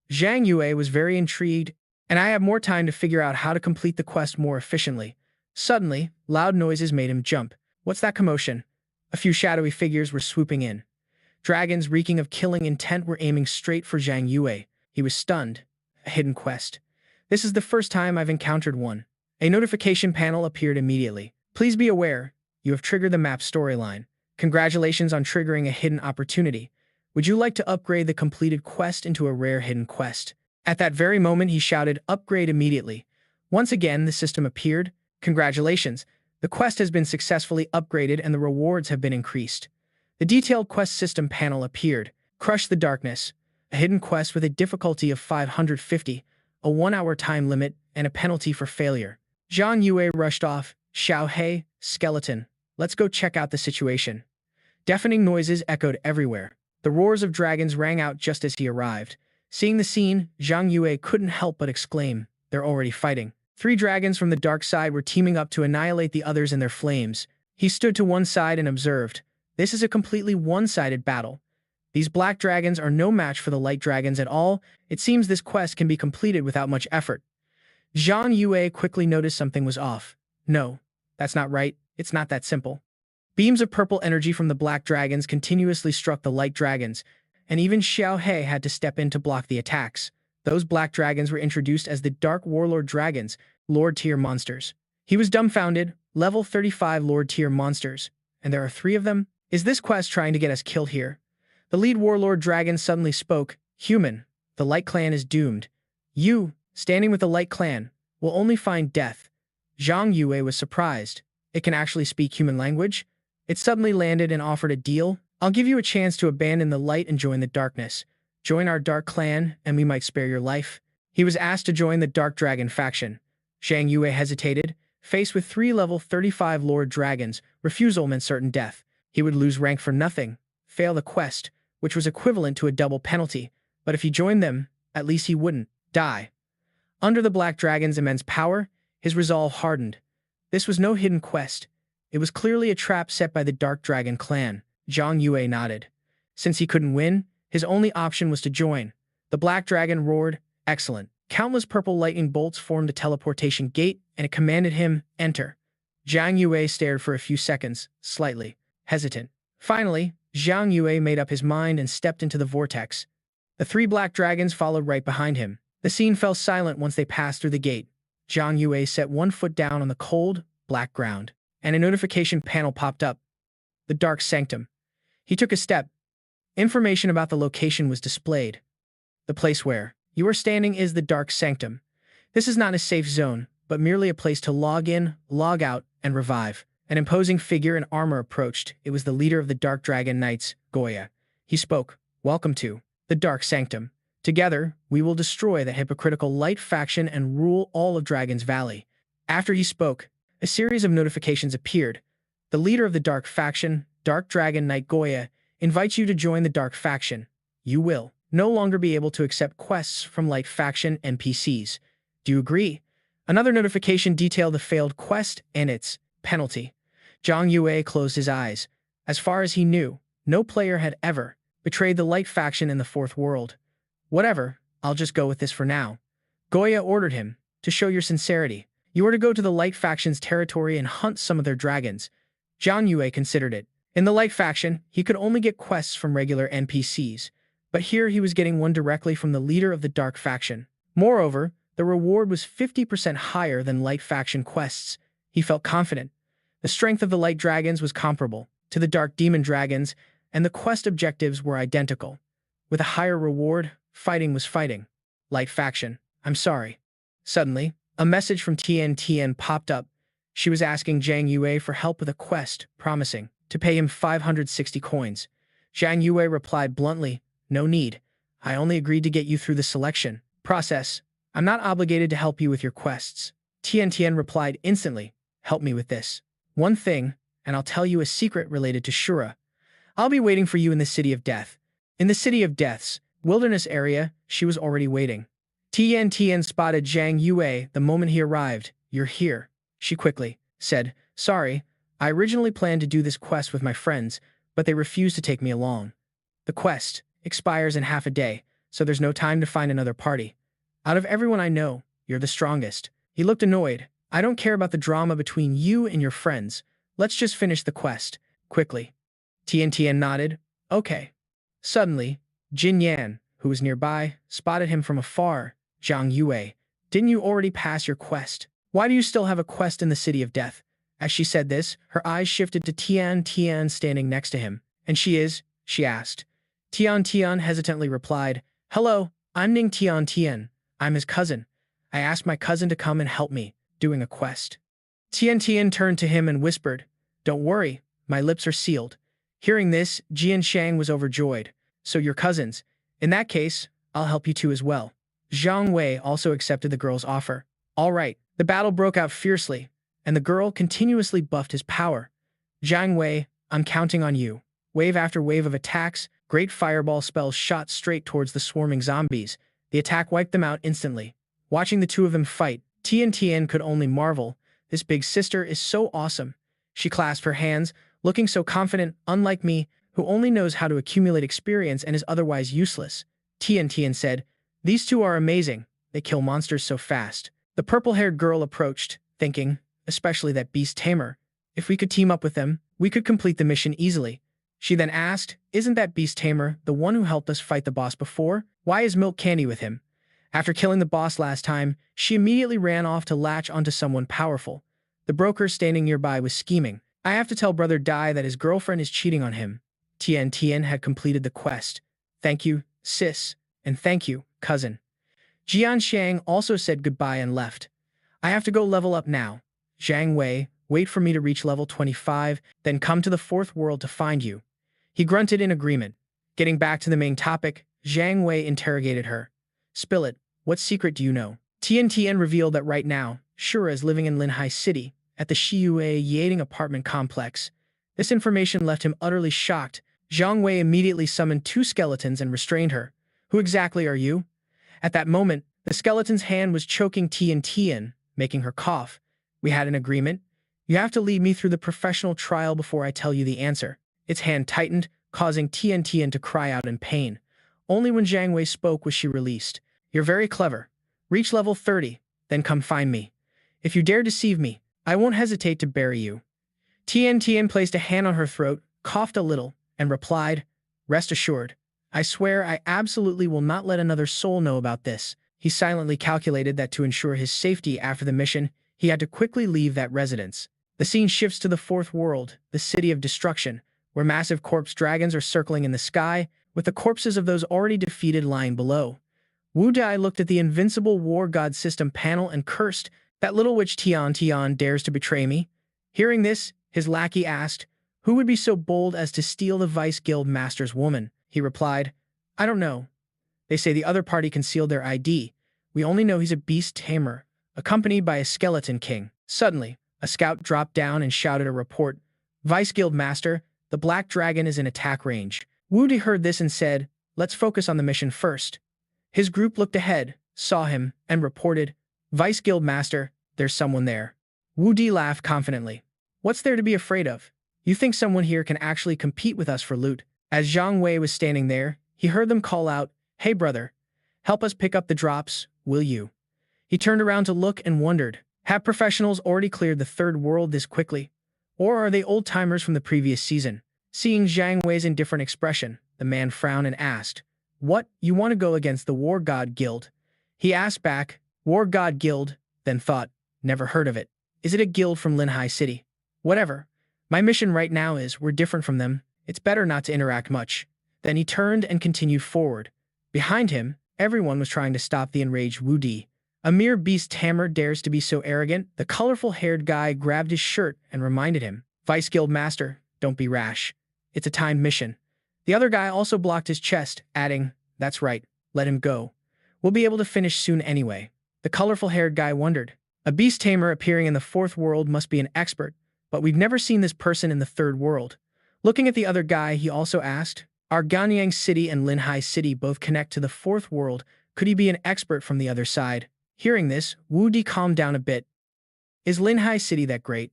Zhang Yue was very intrigued, and I have more time to figure out how to complete the quest more efficiently. Suddenly, loud noises made him jump. What's that commotion? A few shadowy figures were swooping in. Dragons reeking of killing intent were aiming straight for Zhang Yue. He was stunned. A hidden quest. This is the first time I've encountered one. A notification panel appeared immediately. Please be aware, you have triggered the map storyline. Congratulations on triggering a hidden opportunity. Would you like to upgrade the completed quest into a rare hidden quest? At that very moment, he shouted, "Upgrade immediately." Once again, the system appeared. Congratulations. The quest has been successfully upgraded and the rewards have been increased. The detailed quest system panel appeared. Crush the darkness. A hidden quest with a difficulty of 550, a 1-hour time limit, and a penalty for failure. Zhang Yue rushed off. "Xiao He, skeleton. Let's go check out the situation." Deafening noises echoed everywhere. The roars of dragons rang out just as he arrived. Seeing the scene, Zhang Yue couldn't help but exclaim, "They're already fighting." 3 dragons from the dark side were teaming up to annihilate the others in their flames. He stood to one side and observed. This is a completely one-sided battle. These black dragons are no match for the light dragons at all. It seems this quest can be completed without much effort. Zhang Yue quickly noticed something was off. No, that's not right. It's not that simple. Beams of purple energy from the black dragons continuously struck the light dragons, and even Xiao He had to step in to block the attacks. Those black dragons were introduced as the Dark Warlord dragons, Lord-tier monsters. He was dumbfounded, level 35 Lord-tier monsters. And there are 3 of them? Is this quest trying to get us killed here? The lead Warlord dragon suddenly spoke, "Human, the Light Clan is doomed. You, standing with the Light Clan, will only find death." Zhang Yue was surprised. It can actually speak human language? It suddenly landed and offered a deal. "I'll give you a chance to abandon the light and join the darkness. Join our Dark Clan, and we might spare your life." He was asked to join the Dark Dragon faction. Zhang Yue hesitated. Faced with 3 level 35 Lord Dragons, refusal meant certain death. He would lose rank for nothing, fail the quest, which was equivalent to a double penalty, but if he joined them, at least he wouldn't die. Under the Black Dragon's immense power, his resolve hardened. This was no hidden quest. It was clearly a trap set by the Dark Dragon clan. Zhang Yue nodded. Since he couldn't win, his only option was to join. The Black Dragon roared, "Excellent." Countless purple lightning bolts formed a teleportation gate, and it commanded him, "Enter." Zhang Yue stared for a few seconds, slightly hesitant. Finally, Zhang Yue made up his mind and stepped into the vortex. The 3 black dragons followed right behind him. The scene fell silent once they passed through the gate. Zhang Yue set one foot down on the cold, black ground, and a notification panel popped up. The Dark Sanctum. He took a step. Information about the location was displayed. The place where you are standing is the Dark Sanctum. This is not a safe zone, but merely a place to log in, log out, and revive. An imposing figure in armor approached. It was the leader of the Dark Dragon Knights, Goya. He spoke, "Welcome to the Dark Sanctum. Together, we will destroy the hypocritical Light faction and rule all of Dragon's Valley." After he spoke, a series of notifications appeared. The leader of the Dark faction, Dark Dragon Knight Goya, invites you to join the Dark faction. You will no longer be able to accept quests from Light faction NPCs. Do you agree? Another notification detailed the failed quest and its penalty. Zhang Yue closed his eyes. As far as he knew, no player had ever betrayed the Light faction in the Fourth World. "Whatever, I'll just go with this for now." Goya ordered him, "To show your sincerity, you are to go to the Light faction's territory and hunt some of their dragons." Zhang Yue considered it. In the Light faction, he could only get quests from regular NPCs, but here he was getting one directly from the leader of the Dark faction. Moreover, the reward was 50% higher than Light faction quests. He felt confident. The strength of the Light dragons was comparable to the Dark demon dragons, and the quest objectives were identical. With a higher reward, fighting was fighting. Light faction, "I'm sorry." Suddenly, a message from Tian popped up. She was asking Zhang Yue for help with a quest, promising to pay him 560 coins. Zhang Yue replied bluntly, "No need. I only agreed to get you through the selection process. I'm not obligated to help you with your quests." Tian replied instantly, "Help me with this one thing, and I'll tell you a secret related to Shura. I'll be waiting for you in the City of Death." In the City of Death's wilderness area, she was already waiting. Tian spotted Zhang Yue the moment he arrived. "You're here," she quickly said. "Sorry, I originally planned to do this quest with my friends, but they refused to take me along. The quest expires in half a day, so there's no time to find another party. Out of everyone I know, you're the strongest." He looked annoyed. "I don't care about the drama between you and your friends. Let's just finish the quest quickly." Tian nodded. "Okay." Suddenly, Jin Yan, who was nearby, spotted him from afar. "Zhang Yue, didn't you already pass your quest? Why do you still have a quest in the City of Death?" As she said this, her eyes shifted to Tian standing next to him. "And she is?" she asked. Tian hesitantly replied, "Hello, I'm Ning Tian. I'm his cousin. I asked my cousin to come and help me, doing a quest." Tian turned to him and whispered, "Don't worry, my lips are sealed." Hearing this, Jian Shang was overjoyed. "So you're cousins. In that case, I'll help you too as well." Zhang Wei also accepted the girl's offer. All right, the battle broke out fiercely, and the girl continuously buffed his power. "Zhang Wei, I'm counting on you." Wave after wave of attacks, Great fireball spells shot straight towards the swarming zombies. The attack wiped them out instantly. Watching the two of them fight, Tian could only marvel. This big sister is so awesome. She clasped her hands, looking so confident, unlike me, who only knows how to accumulate experience and is otherwise useless. Tian said, "These two are amazing. They kill monsters so fast." The purple-haired girl approached, thinking, especially that beast tamer. If we could team up with them, we could complete the mission easily. She then asked, "Isn't that beast tamer the one who helped us fight the boss before? Why is Milk Candy with him?" After killing the boss last time, she immediately ran off to latch onto someone powerful. The broker standing nearby was scheming. "I have to tell Brother Dai that his girlfriend is cheating on him." Tian had completed the quest. "Thank you, sis, and thank you, cousin." Jian Xiang also said goodbye and left. "I have to go level up now. Zhang Wei, wait for me to reach level 25, then come to the fourth world to find you." He grunted in agreement. Getting back to the main topic, Zhang Wei interrogated her. "Spill it. What secret do you know?" Tian revealed that right now, Shura is living in Linhai City, at the Shiyue Yading apartment complex. This information left him utterly shocked. Zhang Wei immediately summoned two skeletons and restrained her. "Who exactly are you?" At that moment, the skeleton's hand was choking Tian, making her cough. "We had an agreement. You have to lead me through the professional trial before I tell you the answer." Its hand tightened, causing Tian to cry out in pain. Only when Zhang Wei spoke was she released. "You're very clever. Reach level 30, then come find me. If you dare deceive me, I won't hesitate to bury you." Tian placed a hand on her throat, coughed a little, and replied, "Rest assured. I swear I absolutely will not let another soul know about this." He silently calculated that to ensure his safety after the mission, he had to quickly leave that residence. The scene shifts to the fourth world, the city of destruction, where massive corpse dragons are circling in the sky, with the corpses of those already defeated lying below. Wu Dai looked at the invincible war god system panel and cursed, "That little witch Tian dares to betray me." Hearing this, his lackey asked, "Who would be so bold as to steal the Vice Guild Master's woman?" He replied, "I don't know. They say the other party concealed their ID. We only know he's a beast tamer, accompanied by a skeleton king." Suddenly, a scout dropped down and shouted a report. "Vice Guild Master, the Black Dragon is in attack range." Wu Di heard this and said, "Let's focus on the mission first." His group looked ahead, saw him, and reported, "Vice Guild Master, there's someone there." Wu Di laughed confidently. "What's there to be afraid of? You think someone here can actually compete with us for loot?" As Zhang Wei was standing there, he heard them call out, "Hey brother, help us pick up the drops, will you?" He turned around to look and wondered, have professionals already cleared the third world this quickly? Or are they old-timers from the previous season? Seeing Zhang Wei's indifferent expression, the man frowned and asked, "What, you want to go against the War God Guild?" He asked back, "War God Guild," then thought, "Never heard of it. Is it a guild from Linhai City?" "Whatever. My mission right now is, we're different from them. It's better not to interact much." Then he turned and continued forward. Behind him, everyone was trying to stop the enraged Wu Di. "A mere beast tamer dares to be so arrogant?" The colorful-haired guy grabbed his shirt and reminded him, "Vice Guild Master, don't be rash. It's a timed mission." The other guy also blocked his chest, adding, "That's right, let him go. We'll be able to finish soon anyway." The colorful-haired guy wondered. A beast tamer appearing in the fourth world must be an expert, but we've never seen this person in the third world. Looking at the other guy, he also asked, "Are Ganyang City and Linhai City both connect to the fourth world? Could he be an expert from the other side?" Hearing this, Wu Di calmed down a bit. "Is Linhai City that great?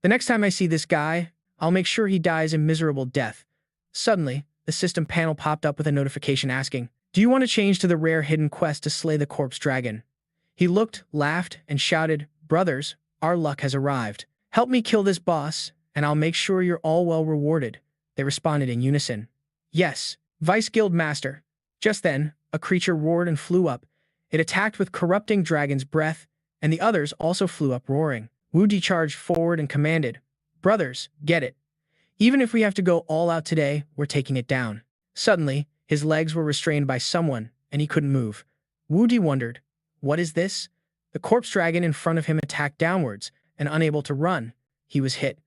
The next time I see this guy, I'll make sure he dies a miserable death." Suddenly, the system panel popped up with a notification asking, "Do you want to change to the rare hidden quest to slay the corpse dragon?" He looked, laughed, and shouted, "Brothers, our luck has arrived. Help me kill this boss, and I'll make sure you're all well rewarded." They responded in unison. "Yes, Vice Guild Master." Just then, a creature roared and flew up. It attacked with corrupting dragon's breath, and the others also flew up roaring. Wu Di charged forward and commanded, "Brothers, get it. Even if we have to go all out today, we're taking it down." Suddenly, his legs were restrained by someone, and he couldn't move. Wu Di wondered, what is this? The corpse dragon in front of him attacked downwards, and unable to run, he was hit.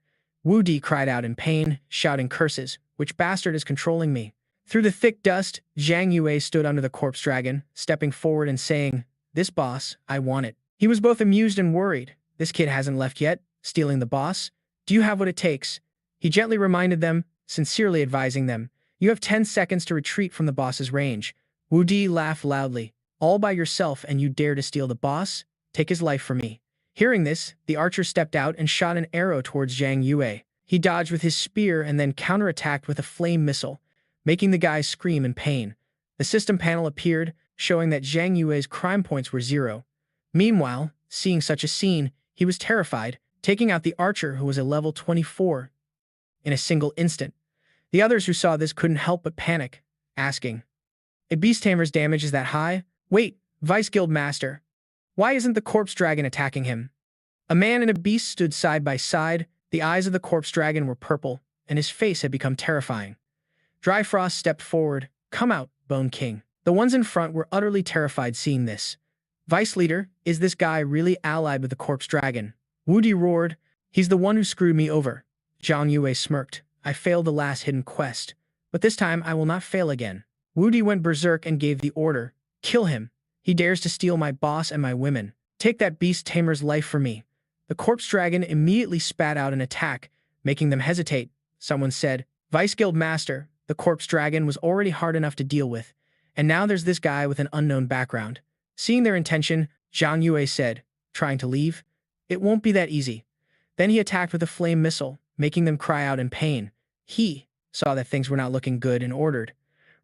Wu Di cried out in pain, shouting curses, "Which bastard is controlling me?" Through the thick dust, Zhang Yue stood under the corpse dragon, stepping forward and saying, "This boss, I want it." He was both amused and worried. This kid hasn't left yet, stealing the boss? Do you have what it takes? He gently reminded them, sincerely advising them, You have 10 seconds to retreat from the boss's range. Wu Di laughed loudly. All by yourself and you dare to steal the boss? Take his life from me. Hearing this, the archer stepped out and shot an arrow towards Zhang Yue. He dodged with his spear and then counterattacked with a flame missile, making the guy scream in pain. The system panel appeared, showing that Zhang Yue's crime points were 0. Meanwhile, seeing such a scene, he was terrified, taking out the archer who was a level 24 in a single instant. The others who saw this couldn't help but panic, asking, "A beast tamer's damage is that high? Wait, Vice Guild Master. Why isn't the corpse dragon attacking him?" A man and a beast stood side by side. The eyes of the corpse dragon were purple, and his face had become terrifying. Dryfrost stepped forward. "Come out, Bone King." The ones in front were utterly terrified seeing this. "Vice Leader, is this guy really allied with the corpse dragon?" Wu Di roared. "He's the one who screwed me over." Zhang Yue smirked. "I failed the last hidden quest, but this time I will not fail again." Wu Di went berserk and gave the order, "Kill him. He dares to steal my boss and my women. Take that beast tamer's life for me." The corpse dragon immediately spat out an attack, making them hesitate. Someone said, "Vice Guild Master, the corpse dragon was already hard enough to deal with, and now there's this guy with an unknown background." Seeing their intention, Zhang Yue said, trying to leave, "It won't be that easy." Then he attacked with a flame missile, making them cry out in pain. He saw that things were not looking good and ordered,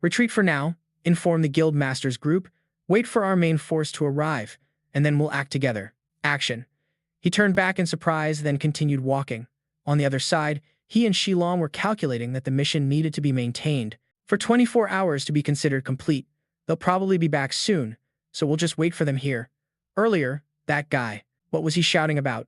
"Retreat for now, inform the guild master's group, wait for our main force to arrive, and then we'll act together." Action. He turned back in surprise, then continued walking. On the other side, he and Shilong were calculating that the mission needed to be maintained for 24 hours to be considered complete. They'll probably be back soon, so we'll just wait for them here. Earlier, that guy, what was he shouting about?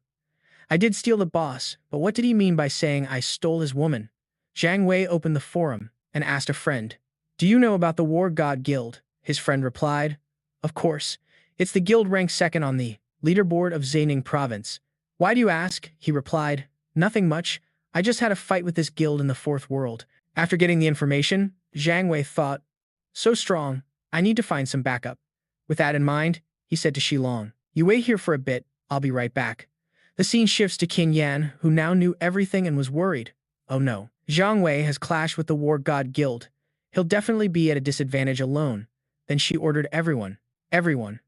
"I did steal the boss, but what did he mean by saying I stole his woman?" Zhang Wei opened the forum and asked a friend, "Do you know about the War God Guild?" His friend replied, "Of course. It's the guild ranked second on the leaderboard of Zhening province." "Why do you ask?" He replied, "Nothing much. I just had a fight with this guild in the fourth world." After getting the information, Zhang Wei thought, "So strong, I need to find some backup." With that in mind, he said to Shilong, "You wait here for a bit, I'll be right back." The scene shifts to Qin Yan, who now knew everything and was worried. Oh no, Zhang Wei has clashed with the War God Guild. He'll definitely be at a disadvantage alone. Then she ordered everyone,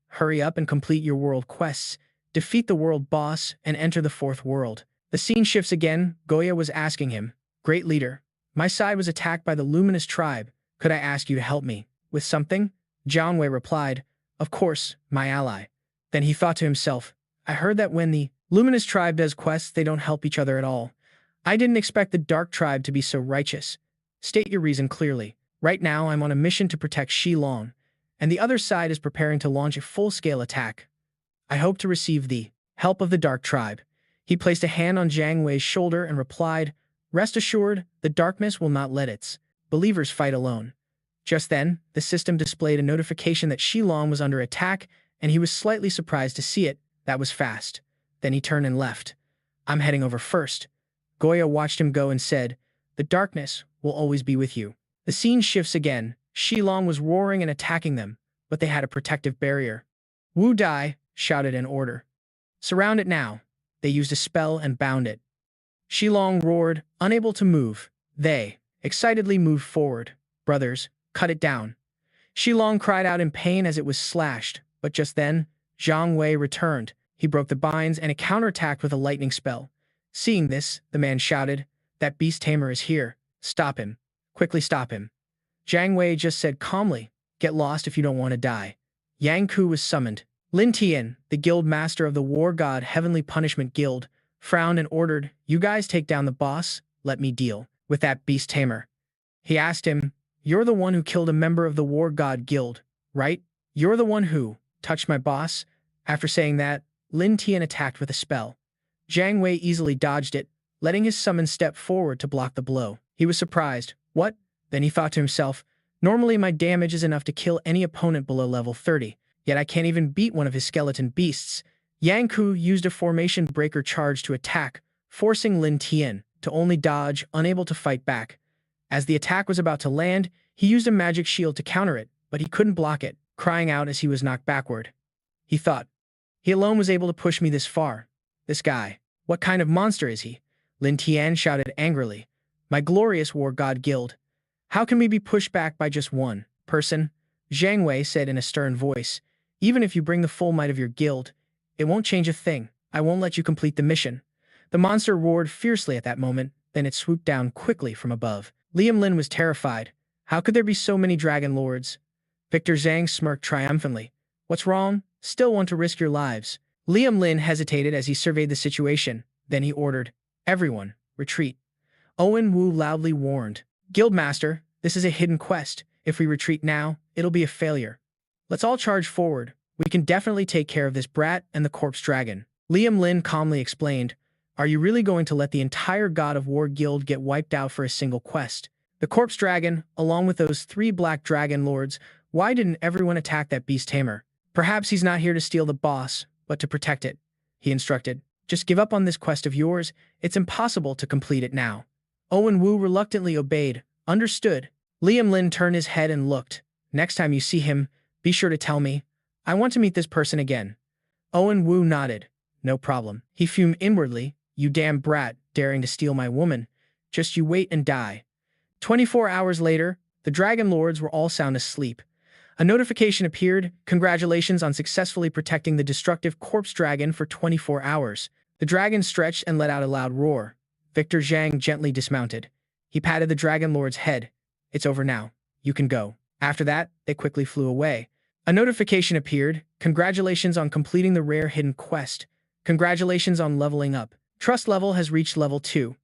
hurry up and complete your world quests, defeat the world boss, and enter the fourth world. The scene shifts again. Goya was asking him, "Great leader, my side was attacked by the Luminous tribe. Could I ask you to help me with something?" Zhang Wei replied, "Of course, my ally." Then he thought to himself, "I heard that when the Luminous tribe does quests, they don't help each other at all. I didn't expect the Dark tribe to be so righteous. State your reason clearly. Right now, I'm on a mission to protect Shilong, and the other side is preparing to launch a full-scale attack. I hope to receive the help of the Dark tribe." He placed a hand on Zhang Wei's shoulder and replied, "Rest assured, the darkness will not let its believers fight alone." Just then, the system displayed a notification that Shilong was under attack, and he was slightly surprised to see it. That was fast. Then he turned and left. "I'm heading over first." Goya watched him go and said, "The darkness will always be with you." The scene shifts again. Shilong was roaring and attacking them, but they had a protective barrier. Wu Dai shouted an order. "Surround it now." They used a spell and bound it. Shilong roared, unable to move. They excitedly moved forward. "Brothers, cut it down." Shilong cried out in pain as it was slashed, but just then, Zhang Wei returned. He broke the binds and counterattacked with a lightning spell. Seeing this, the man shouted, "That beast tamer is here. Stop him. Quickly stop him." Zhang Wei just said calmly, "Get lost if you don't want to die." Yang Ku was summoned. Lin Tian, the guild master of the War God Heavenly Punishment Guild, frowned and ordered, "You guys take down the boss, let me deal with that beast tamer." He asked him, "You're the one who killed a member of the War God Guild, right? You're the one who touched my boss?" After saying that, Lin Tian attacked with a spell. Zhang Wei easily dodged it, letting his summon step forward to block the blow. He was surprised. What? Then he thought to himself, "Normally my damage is enough to kill any opponent below level 30. Yet I can't even beat one of his skeleton beasts." Yang Ku used a formation breaker charge to attack, forcing Lin Tian to only dodge, unable to fight back. As the attack was about to land, he used a magic shield to counter it, but he couldn't block it, crying out as he was knocked backward. He thought, "He alone was able to push me this far. This guy, what kind of monster is he?" Lin Tian shouted angrily, "My glorious War God Guild, How can we be pushed back by just one person? Zhang Wei said in a stern voice. Even if you bring the full might of your guild, it won't change a thing. I won't let you complete the mission. The monster roared fiercely at that moment, then it swooped down quickly from above. Liam Lin was terrified. How could there be so many dragon lords? Victor Zhang smirked triumphantly. What's wrong? Still want to risk your lives? Liam Lin hesitated as he surveyed the situation. Then he ordered, everyone, retreat. Owen Wu loudly warned, Guildmaster, this is a hidden quest. If we retreat now, it'll be a failure. Let's all charge forward. We can definitely take care of this brat and the corpse dragon. Liam Lin calmly explained, are you really going to let the entire God of War guild get wiped out for a single quest? The corpse dragon, along with those 3 black dragon lords, why didn't everyone attack that beast tamer? Perhaps he's not here to steal the boss, but to protect it, he instructed. Just give up on this quest of yours. It's impossible to complete it now. Owen Wu reluctantly obeyed. Understood. Liam Lin turned his head and looked. Next time you see him, be sure to tell me. I want to meet this person again. Owen Wu nodded. No problem. He fumed inwardly. You damn brat, daring to steal my woman. Just you wait and die. 24 hours later, the Dragon Lords were all sound asleep. A notification appeared. Congratulations on successfully protecting the destructive corpse dragon for 24 hours. The dragon stretched and let out a loud roar. Victor Zhang gently dismounted. He patted the Dragon Lord's head. It's over now. You can go. After that, they quickly flew away. A notification appeared. Congratulations on completing the rare hidden quest. Congratulations on leveling up. Trust level has reached level 2.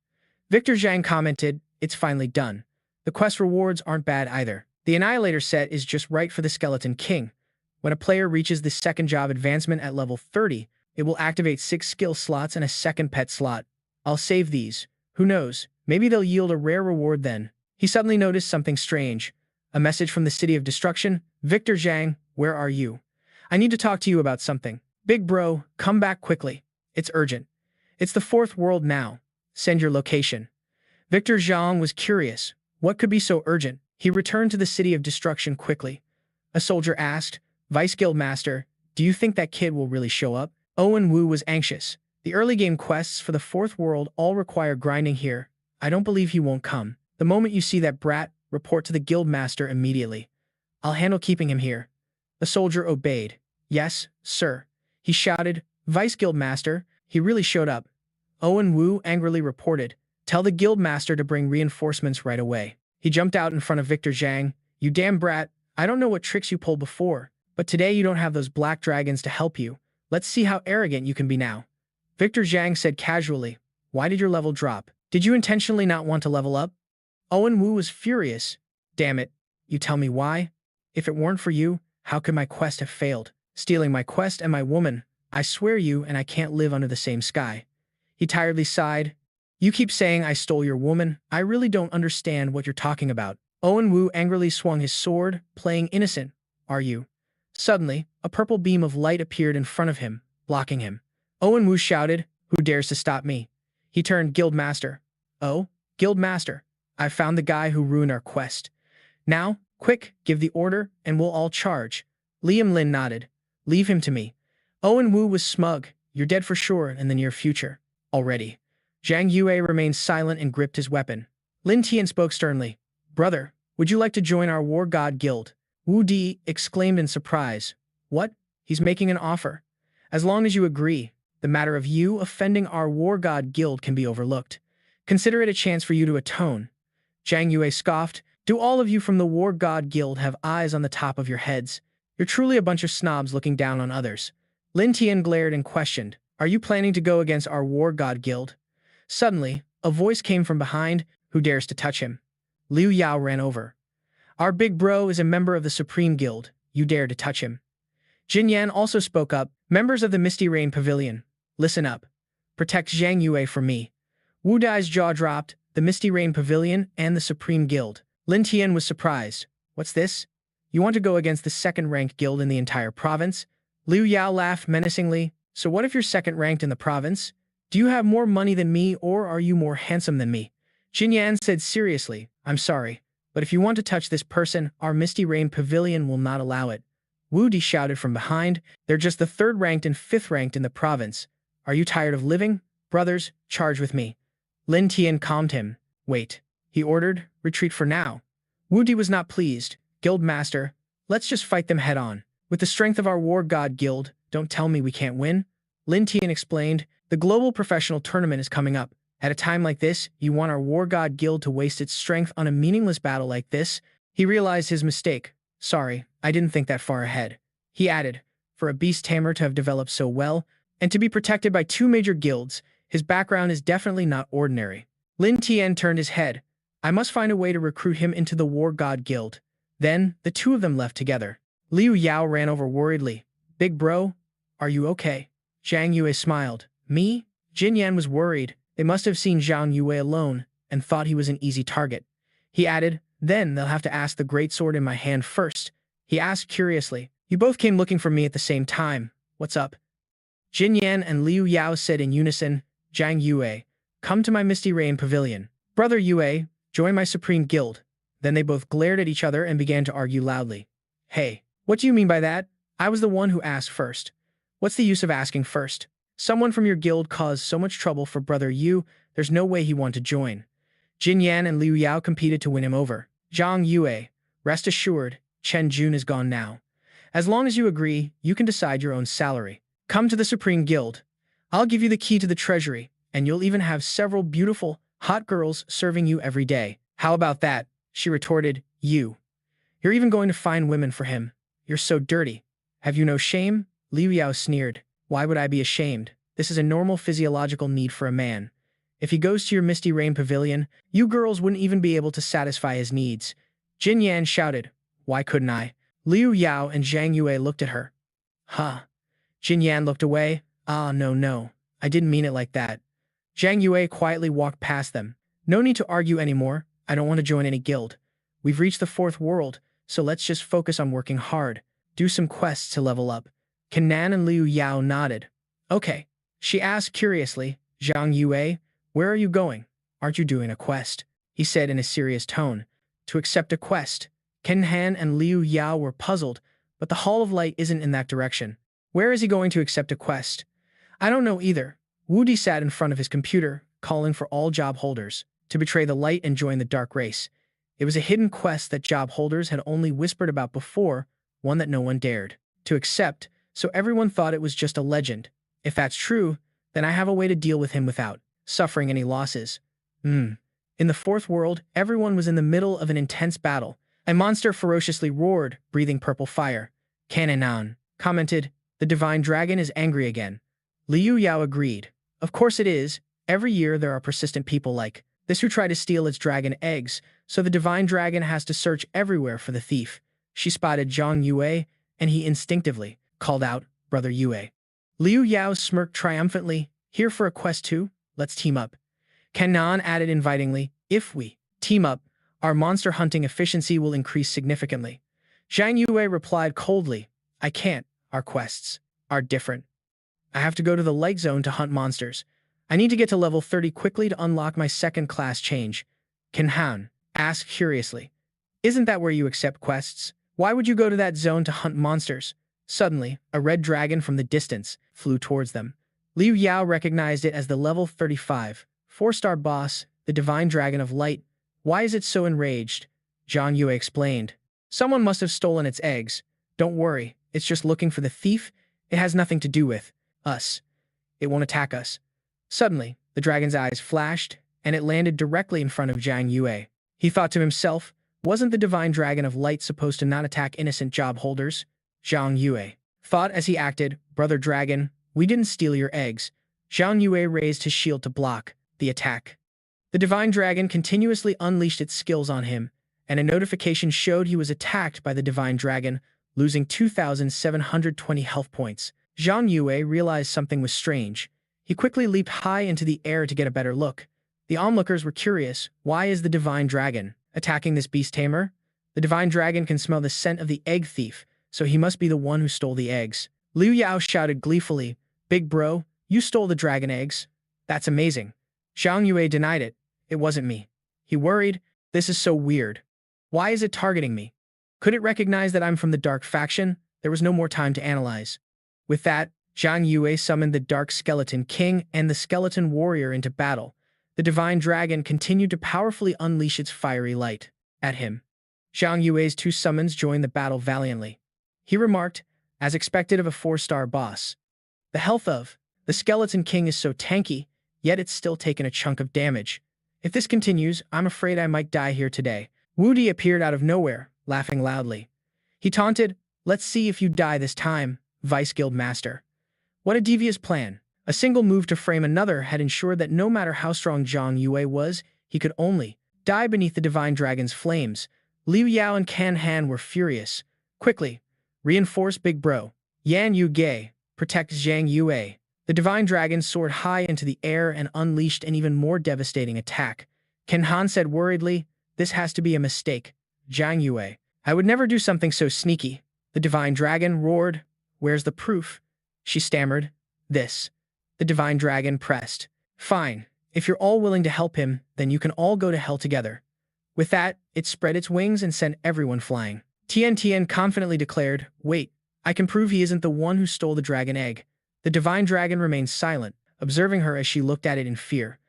Victor Zhang commented, it's finally done. The quest rewards aren't bad either. The Annihilator set is just right for the Skeleton King. When a player reaches the second job advancement at level 30, it will activate 6 skill slots and a second pet slot. I'll save these. Who knows? Maybe they'll yield a rare reward then. He suddenly noticed something strange. A message from the City of Destruction. Victor Zhang, where are you? I need to talk to you about something. Big bro, come back quickly. It's urgent. It's the 4th world now. Send your location. Victor Zhang was curious. What could be so urgent? He returned to the City of Destruction quickly. A soldier asked, Vice Guildmaster, do you think that kid will really show up? Owen Wu was anxious. The early game quests for the 4th world all require grinding here. I don't believe he won't come. The moment you see that brat, report to the Guildmaster immediately. I'll handle keeping him here. The soldier obeyed. Yes, sir. He shouted, Vice Guildmaster, he really showed up. Owen Wu angrily reported, tell the Guildmaster to bring reinforcements right away. He jumped out in front of Victor Zhang. You damn brat, I don't know what tricks you pulled before, but today you don't have those black dragons to help you. Let's see how arrogant you can be now. Victor Zhang said casually, why did your level drop? Did you intentionally not want to level up? Owen Wu was furious. Damn it, you tell me why? If it weren't for you, how could my quest have failed? Stealing my quest and my woman, I swear you and I can't live under the same sky. He tiredly sighed. You keep saying I stole your woman. I really don't understand what you're talking about. Owen Wu angrily swung his sword, playing innocent. Are you? Suddenly, a purple beam of light appeared in front of him, blocking him. Owen Wu shouted, who dares to stop me? He turned Guildmaster. Oh, Guildmaster, I've found the guy who ruined our quest. Now, quick, give the order, and we'll all charge. Liam Lin nodded. Leave him to me. Owen Wu was smug. You're dead for sure in the near future. Already. Zhang Yue remained silent and gripped his weapon. Lin Tian spoke sternly. Brother, would you like to join our War God Guild? Wu Di exclaimed in surprise. What? He's making an offer. As long as you agree, the matter of you offending our War God Guild can be overlooked. Consider it a chance for you to atone. Zhang Yue scoffed. Do all of you from the War God Guild have eyes on the top of your heads? You're truly a bunch of snobs looking down on others. Lin Tian glared and questioned. Are you planning to go against our War God Guild? Suddenly, a voice came from behind. Who dares to touch him? Liu Yao ran over. Our big bro is a member of the Supreme Guild. You dare to touch him. Jin Yan also spoke up. Members of the Misty Rain Pavilion, listen up. Protect Zhang Yue from me. Wu Dai's jaw dropped. The Misty Rain Pavilion and the Supreme Guild. Lin Tian was surprised. What's this? You want to go against the second-ranked guild in the entire province? Liu Yao laughed menacingly. So what if you're second-ranked in the province? Do you have more money than me, or are you more handsome than me? Jin Yan said seriously, I'm sorry, but if you want to touch this person, our Misty Rain Pavilion will not allow it. Wu Di shouted from behind, they're just the 3rd-ranked and 5th-ranked in the province. Are you tired of living? Brothers, charge with me. Lin Tian calmed him. Wait. He ordered, retreat for now. Wu Di was not pleased. Guild Master, let's just fight them head on. With the strength of our war god guild, don't tell me we can't win. Lin Tian explained, the global professional tournament is coming up. At a time like this, you want our war god guild to waste its strength on a meaningless battle like this? He realized his mistake. Sorry, I didn't think that far ahead. He added, for a beast tamer to have developed so well, and to be protected by two major guilds, his background is definitely not ordinary. Lin Tian turned his head. I must find a way to recruit him into the War God Guild. Then, the two of them left together. Liu Yao ran over worriedly. Big bro, are you okay? Zhang Yue smiled. Me? Jin Yan was worried. They must have seen Zhang Yue alone and thought he was an easy target. He added, then they'll have to ask the great sword in my hand first. He asked curiously, you both came looking for me at the same time. What's up? Jin Yan and Liu Yao said in unison, Zhang Yue, come to my Misty Rain Pavilion. Brother Yue, join my Supreme Guild. Then they both glared at each other and began to argue loudly. Hey, what do you mean by that? I was the one who asked first. What's the use of asking first? Someone from your guild caused so much trouble for Brother Yu, there's no way he wanted to join. Jin Yan and Liu Yao competed to win him over. Zhang Yue, rest assured, Chen Jun is gone now. As long as you agree, you can decide your own salary. Come to the Supreme Guild. I'll give you the key to the treasury, and you'll even have several beautiful, hot girls serving you every day. How about that? She retorted, you're even going to find women for him. You're so dirty. Have you no shame? Liu Yao sneered. Why would I be ashamed? This is a normal physiological need for a man. If he goes to your Misty Rain Pavilion, you girls wouldn't even be able to satisfy his needs. Jin Yan shouted, why couldn't I? Liu Yao and Zhang Yue looked at her. Huh. Jin Yan looked away. No, I didn't mean it like that. Zhang Yue quietly walked past them. No need to argue anymore. I don't want to join any guild. We've reached the 4th world, so let's just focus on working hard. Do some quests to level up. Kanan and Liu Yao nodded. Okay. She asked curiously, Zhang Yue, where are you going? Aren't you doing a quest? He said in a serious tone. To accept a quest. Kanan and Liu Yao were puzzled, but the Hall of Light isn't in that direction. Where is he going to accept a quest? I don't know either. Wu Di sat in front of his computer, calling for all job holders to betray the light and join the dark race. It was a hidden quest that job holders had only whispered about before, one that no one dared to accept, so everyone thought it was just a legend. If that's true, then I have a way to deal with him without suffering any losses. In the 4th world, everyone was in the middle of an intense battle. A monster ferociously roared, breathing purple fire. Kananan commented, the divine dragon is angry again. Liu Yao agreed. Of course it is. Every year there are persistent people like this who try to steal its dragon eggs, so the divine dragon has to search everywhere for the thief. She spotted Zhang Yue, and he instinctively called out, Brother Yue. Liu Yao smirked triumphantly. Here for a quest too? Let's team up. Kanan added invitingly, if we team up, our monster hunting efficiency will increase significantly. Zhang Yue replied coldly, I can't. Our quests are different. I have to go to the light zone to hunt monsters. I need to get to level 30 quickly to unlock my 2nd class change. Kanhan asked curiously, isn't that where you accept quests? Why would you go to that zone to hunt monsters? Suddenly, a red dragon from the distance flew towards them. Liu Yao recognized it as the level 35, 4-star boss, the divine dragon of light. Why is it so enraged? Zhang Yue explained. Someone must have stolen its eggs. Don't worry, it's just looking for the thief. It has nothing to do with us. It won't attack us. Suddenly, the dragon's eyes flashed, and it landed directly in front of Zhang Yue. He thought to himself, wasn't the divine dragon of light supposed to not attack innocent job holders? Zhang Yue thought as he acted, Brother Dragon, we didn't steal your eggs. Zhang Yue raised his shield to block the attack. The divine dragon continuously unleashed its skills on him, and a notification showed he was attacked by the divine dragon, losing 2,720 health points. Zhang Yue realized something was strange. He quickly leaped high into the air to get a better look. The onlookers were curious. Why is the divine dragon attacking this beast tamer? The divine dragon can smell the scent of the egg thief, so he must be the one who stole the eggs. Liu Yao shouted gleefully, Big bro, you stole the dragon eggs? That's amazing. Zhang Yue denied it. It wasn't me. He worried, this is so weird. Why is it targeting me? Could it recognize that I'm from the dark faction? There was no more time to analyze. With that, Zhang Yue summoned the Dark Skeleton King and the Skeleton Warrior into battle. The divine dragon continued to powerfully unleash its fiery light at him. Zhang Yue's two summons joined the battle valiantly. He remarked, as expected of a 4-star boss. The health of the Skeleton King is so tanky, yet it's still taken a chunk of damage. If this continues, I'm afraid I might die here today. Wu Di appeared out of nowhere, laughing loudly. He taunted, let's see if you die this time, Vice Guild Master. What a devious plan. A single move to frame another had ensured that no matter how strong Zhang Yue was, he could only die beneath the Divine Dragon's flames. Liu Yao and Kan Han were furious. Quickly, reinforce Big Bro. Yan Yu Ge, protect Zhang Yue. The Divine Dragon soared high into the air and unleashed an even more devastating attack. Kan Han said worriedly, this has to be a mistake. Zhang Yue, I would never do something so sneaky. The Divine Dragon roared, where's the proof? She stammered, this. The Divine Dragon pressed. Fine, if you're all willing to help him, then you can all go to hell together. With that, it spread its wings and sent everyone flying. Tian confidently declared, wait, I can prove he isn't the one who stole the dragon egg. The Divine Dragon remained silent, observing her as she looked at it in fear.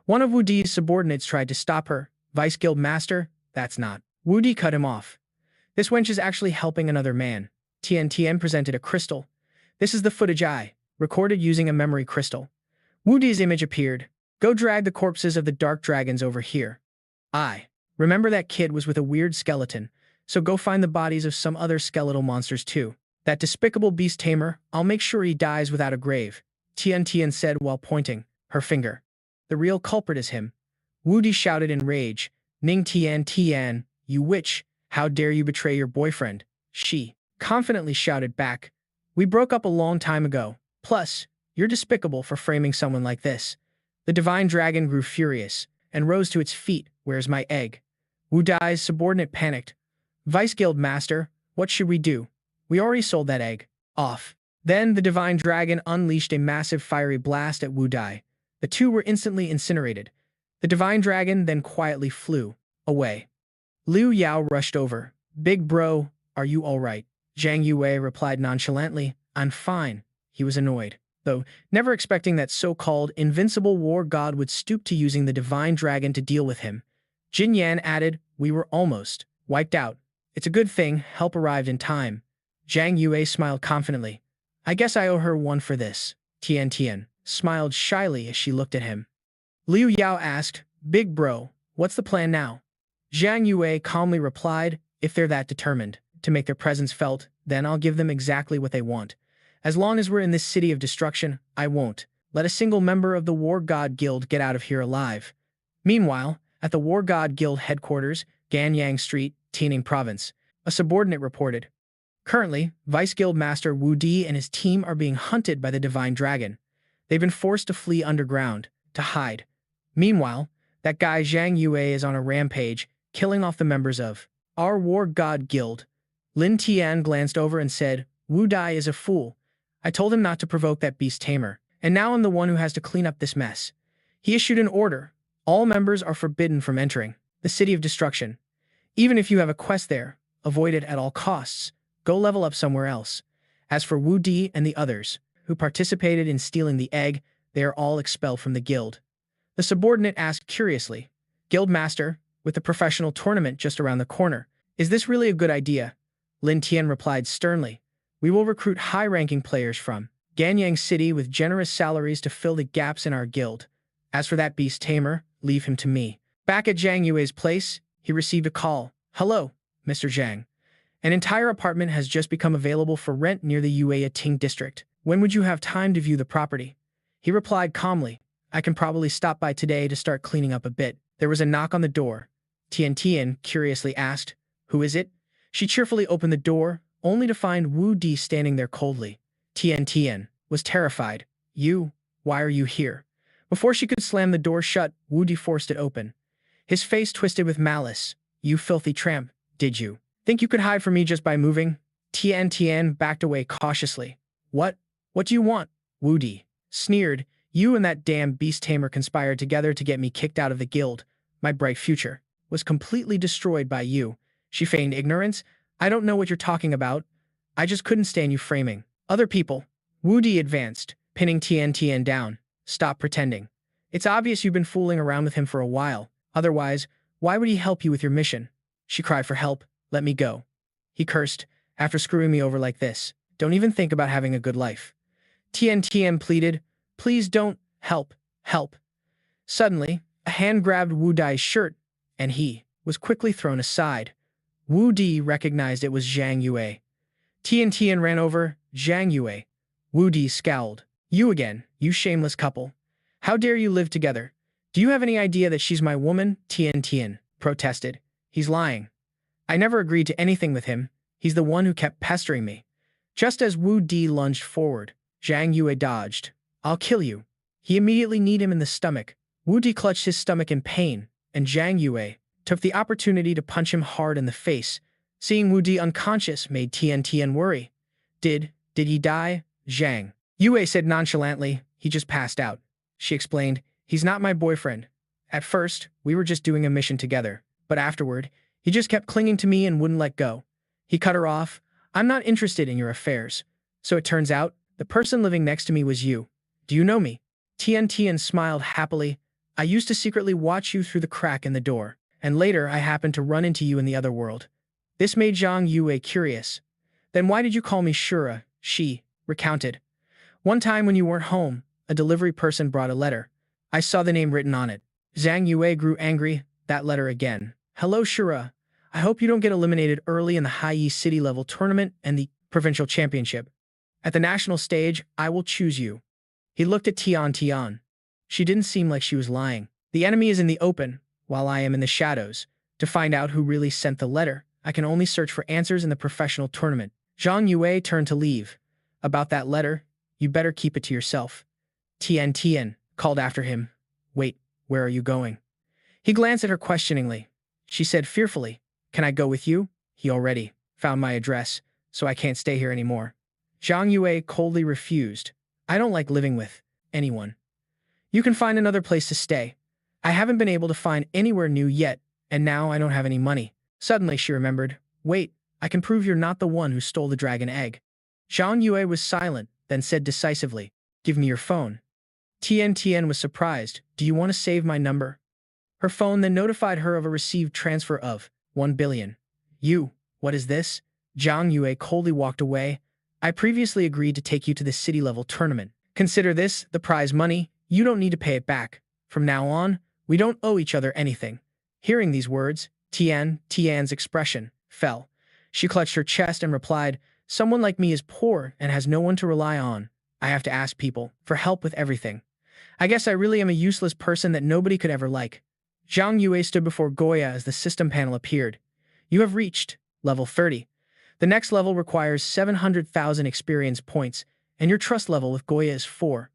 One of Wu Di's subordinates tried to stop her. Vice Guild Master, that's not. Wu Di cut him off. This wench is actually helping another man. Tian presented a crystal. This is the footage I recorded using a memory crystal. Wu Di's image appeared. Go drag the corpses of the dark dragons over here. I remember that kid was with a weird skeleton, so go find the bodies of some other skeletal monsters too. That despicable beast tamer, I'll make sure he dies without a grave, Tian said while pointing her finger. The real culprit is him. Wu Di shouted in rage. Ning Tian, you witch, how dare you betray your boyfriend? She confidently shouted back. We broke up a long time ago. Plus, you're despicable for framing someone like this. The Divine Dragon grew furious and rose to its feet. Where's my egg? Wu Di's subordinate panicked. Vice Guild Master, what should we do? We already sold that egg. Off. Then the Divine Dragon unleashed a massive fiery blast at Wu Di. The two were instantly incinerated. The Divine Dragon then quietly flew away. Liu Yao rushed over. Big bro, are you all right? Zhang Yue replied nonchalantly, I'm fine. He was annoyed, though, never expecting that so-called invincible war god would stoop to using the Divine Dragon to deal with him. Jin Yan added, we were almost wiped out. It's a good thing help arrived in time. Zhang Yue smiled confidently. I guess I owe her one for this. Tian smiled shyly as she looked at him. Liu Yao asked, Big bro, what's the plan now? Zhang Yue calmly replied, if they're that determined to make their presence felt, then I'll give them exactly what they want. As long as we're in this city of destruction, I won't let a single member of the War God Guild get out of here alive. Meanwhile, at the War God Guild headquarters, Ganyang Street, Tining Province, a subordinate reported. Currently, Vice Guild Master Wu Di and his team are being hunted by the Divine Dragon. They've been forced to flee underground, to hide. Meanwhile, that guy Zhang Yue is on a rampage, killing off the members of our War God Guild. Lin Tian glanced over and said, Wu Di is a fool. I told him not to provoke that beast tamer, and now I'm the one who has to clean up this mess. He issued an order. All members are forbidden from entering the City of Destruction. Even if you have a quest there, avoid it at all costs. Go level up somewhere else. As for Wu Di and the others, who participated in stealing the egg, they are all expelled from the guild. The subordinate asked curiously, Guild Master, with the professional tournament just around the corner, is this really a good idea? Lin Tian replied sternly, we will recruit high-ranking players from Ganyang City with generous salaries to fill the gaps in our guild. As for that beast tamer, leave him to me. Back at Zhang Yue's place, he received a call. Hello, Mr. Zhang. An entire apartment has just become available for rent near the Yueya Ting district. When would you have time to view the property? He replied calmly, I can probably stop by today to start cleaning up a bit. There was a knock on the door. Tian curiously asked, who is it? She cheerfully opened the door, only to find Wu Di standing there coldly. Tian was terrified. You? Why are you here? Before she could slam the door shut, Wu Di forced it open. His face twisted with malice. You filthy tramp, did you think you could hide from me just by moving? Tian backed away cautiously. What do you want? Wu Di sneered. You and that damn beast tamer conspired together to get me kicked out of the guild. My bright future was completely destroyed by you. She feigned ignorance. I don't know what you're talking about. I just couldn't stand you framing other people. Wu Di advanced, pinning Tian down. Stop pretending. It's obvious you've been fooling around with him for a while. Otherwise, why would he help you with your mission? She cried for help. Let me go. He cursed, after screwing me over like this. Don't even think about having a good life. Tien pleaded, please don't, help, help. Suddenly, a hand grabbed Wu Dai's shirt, and he was quickly thrown aside. Wu Di recognized it was Zhang Yue. Tien ran over Zhang Yue. Wu Di scowled. You again, you shameless couple. How dare you live together? Do you have any idea that she's my woman? Tien protested. He's lying. I never agreed to anything with him. He's the one who kept pestering me. Just as Wu Di lunged forward, Zhang Yue dodged. I'll kill you. He immediately kneed him in the stomach. Wu Di clutched his stomach in pain, and Zhang Yue took the opportunity to punch him hard in the face. Seeing Wu Di unconscious made Tien worry. Did he die? Zhang Yue said nonchalantly. He just passed out. She explained, he's not my boyfriend. At first, we were just doing a mission together, but afterward, he just kept clinging to me and wouldn't let go. He cut her off. I'm not interested in your affairs. So it turns out, the person living next to me was you. Do you know me? Tien smiled happily. I used to secretly watch you through the crack in the door, and later I happened to run into you in the other world. This made Zhang Yue curious. Then why did you call me Shura? She recounted. One time when you weren't home, a delivery person brought a letter. I saw the name written on it. Zhang Yue grew angry. That letter again. Hello, Shura. I hope you don't get eliminated early in the High Yi City level tournament and the provincial championship. At the national stage, I will choose you. He looked at Tian. She didn't seem like she was lying. The enemy is in the open, while I am in the shadows. To find out who really sent the letter, I can only search for answers in the professional tournament. Zhang Yue turned to leave. About that letter, you better keep it to yourself. Tien called after him. Wait, where are you going? He glanced at her questioningly. She said fearfully, Can I go with you? He already found my address, so I can't stay here anymore. Zhang Yue coldly refused. I don't like living with anyone. You can find another place to stay. I haven't been able to find anywhere new yet, and now I don't have any money. Suddenly she remembered. Wait, I can prove you're not the one who stole the dragon egg. Zhang Yue was silent, then said decisively, Give me your phone. Tien was surprised. Do you want to save my number? Her phone then notified her of a received transfer of 1 billion. What is this? Zhang Yue coldly walked away. I previously agreed to take you to the city-level tournament. Consider this the prize money. You don't need to pay it back. From now on, we don't owe each other anything. Hearing these words, Tian's expression fell. She clutched her chest and replied, Someone like me is poor and has no one to rely on. I have to ask people for help with everything. I guess I really am a useless person that nobody could ever like. Zhang Yue stood before Goya as the system panel appeared. You have reached level 30. The next level requires 700,000 experience points, and your trust level with Goya is 4.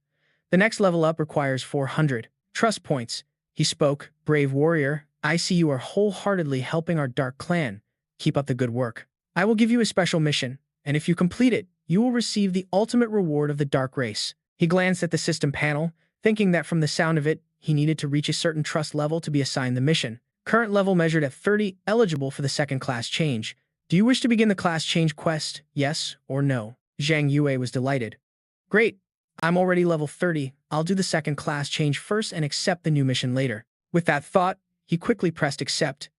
The next level up requires 400 trust points. He spoke, Brave warrior, I see you are wholeheartedly helping our dark clan. Keep up the good work. I will give you a special mission, and if you complete it, you will receive the ultimate reward of the dark race. He glanced at the system panel, thinking that from the sound of it, he needed to reach a certain trust level to be assigned the mission. Current level measured at 30, eligible for the second class change. Do you wish to begin the class change quest? Yes or no? Zhang Yue was delighted. Great. I'm already level 30. I'll do the second class change first and accept the new mission later. With that thought, he quickly pressed accept.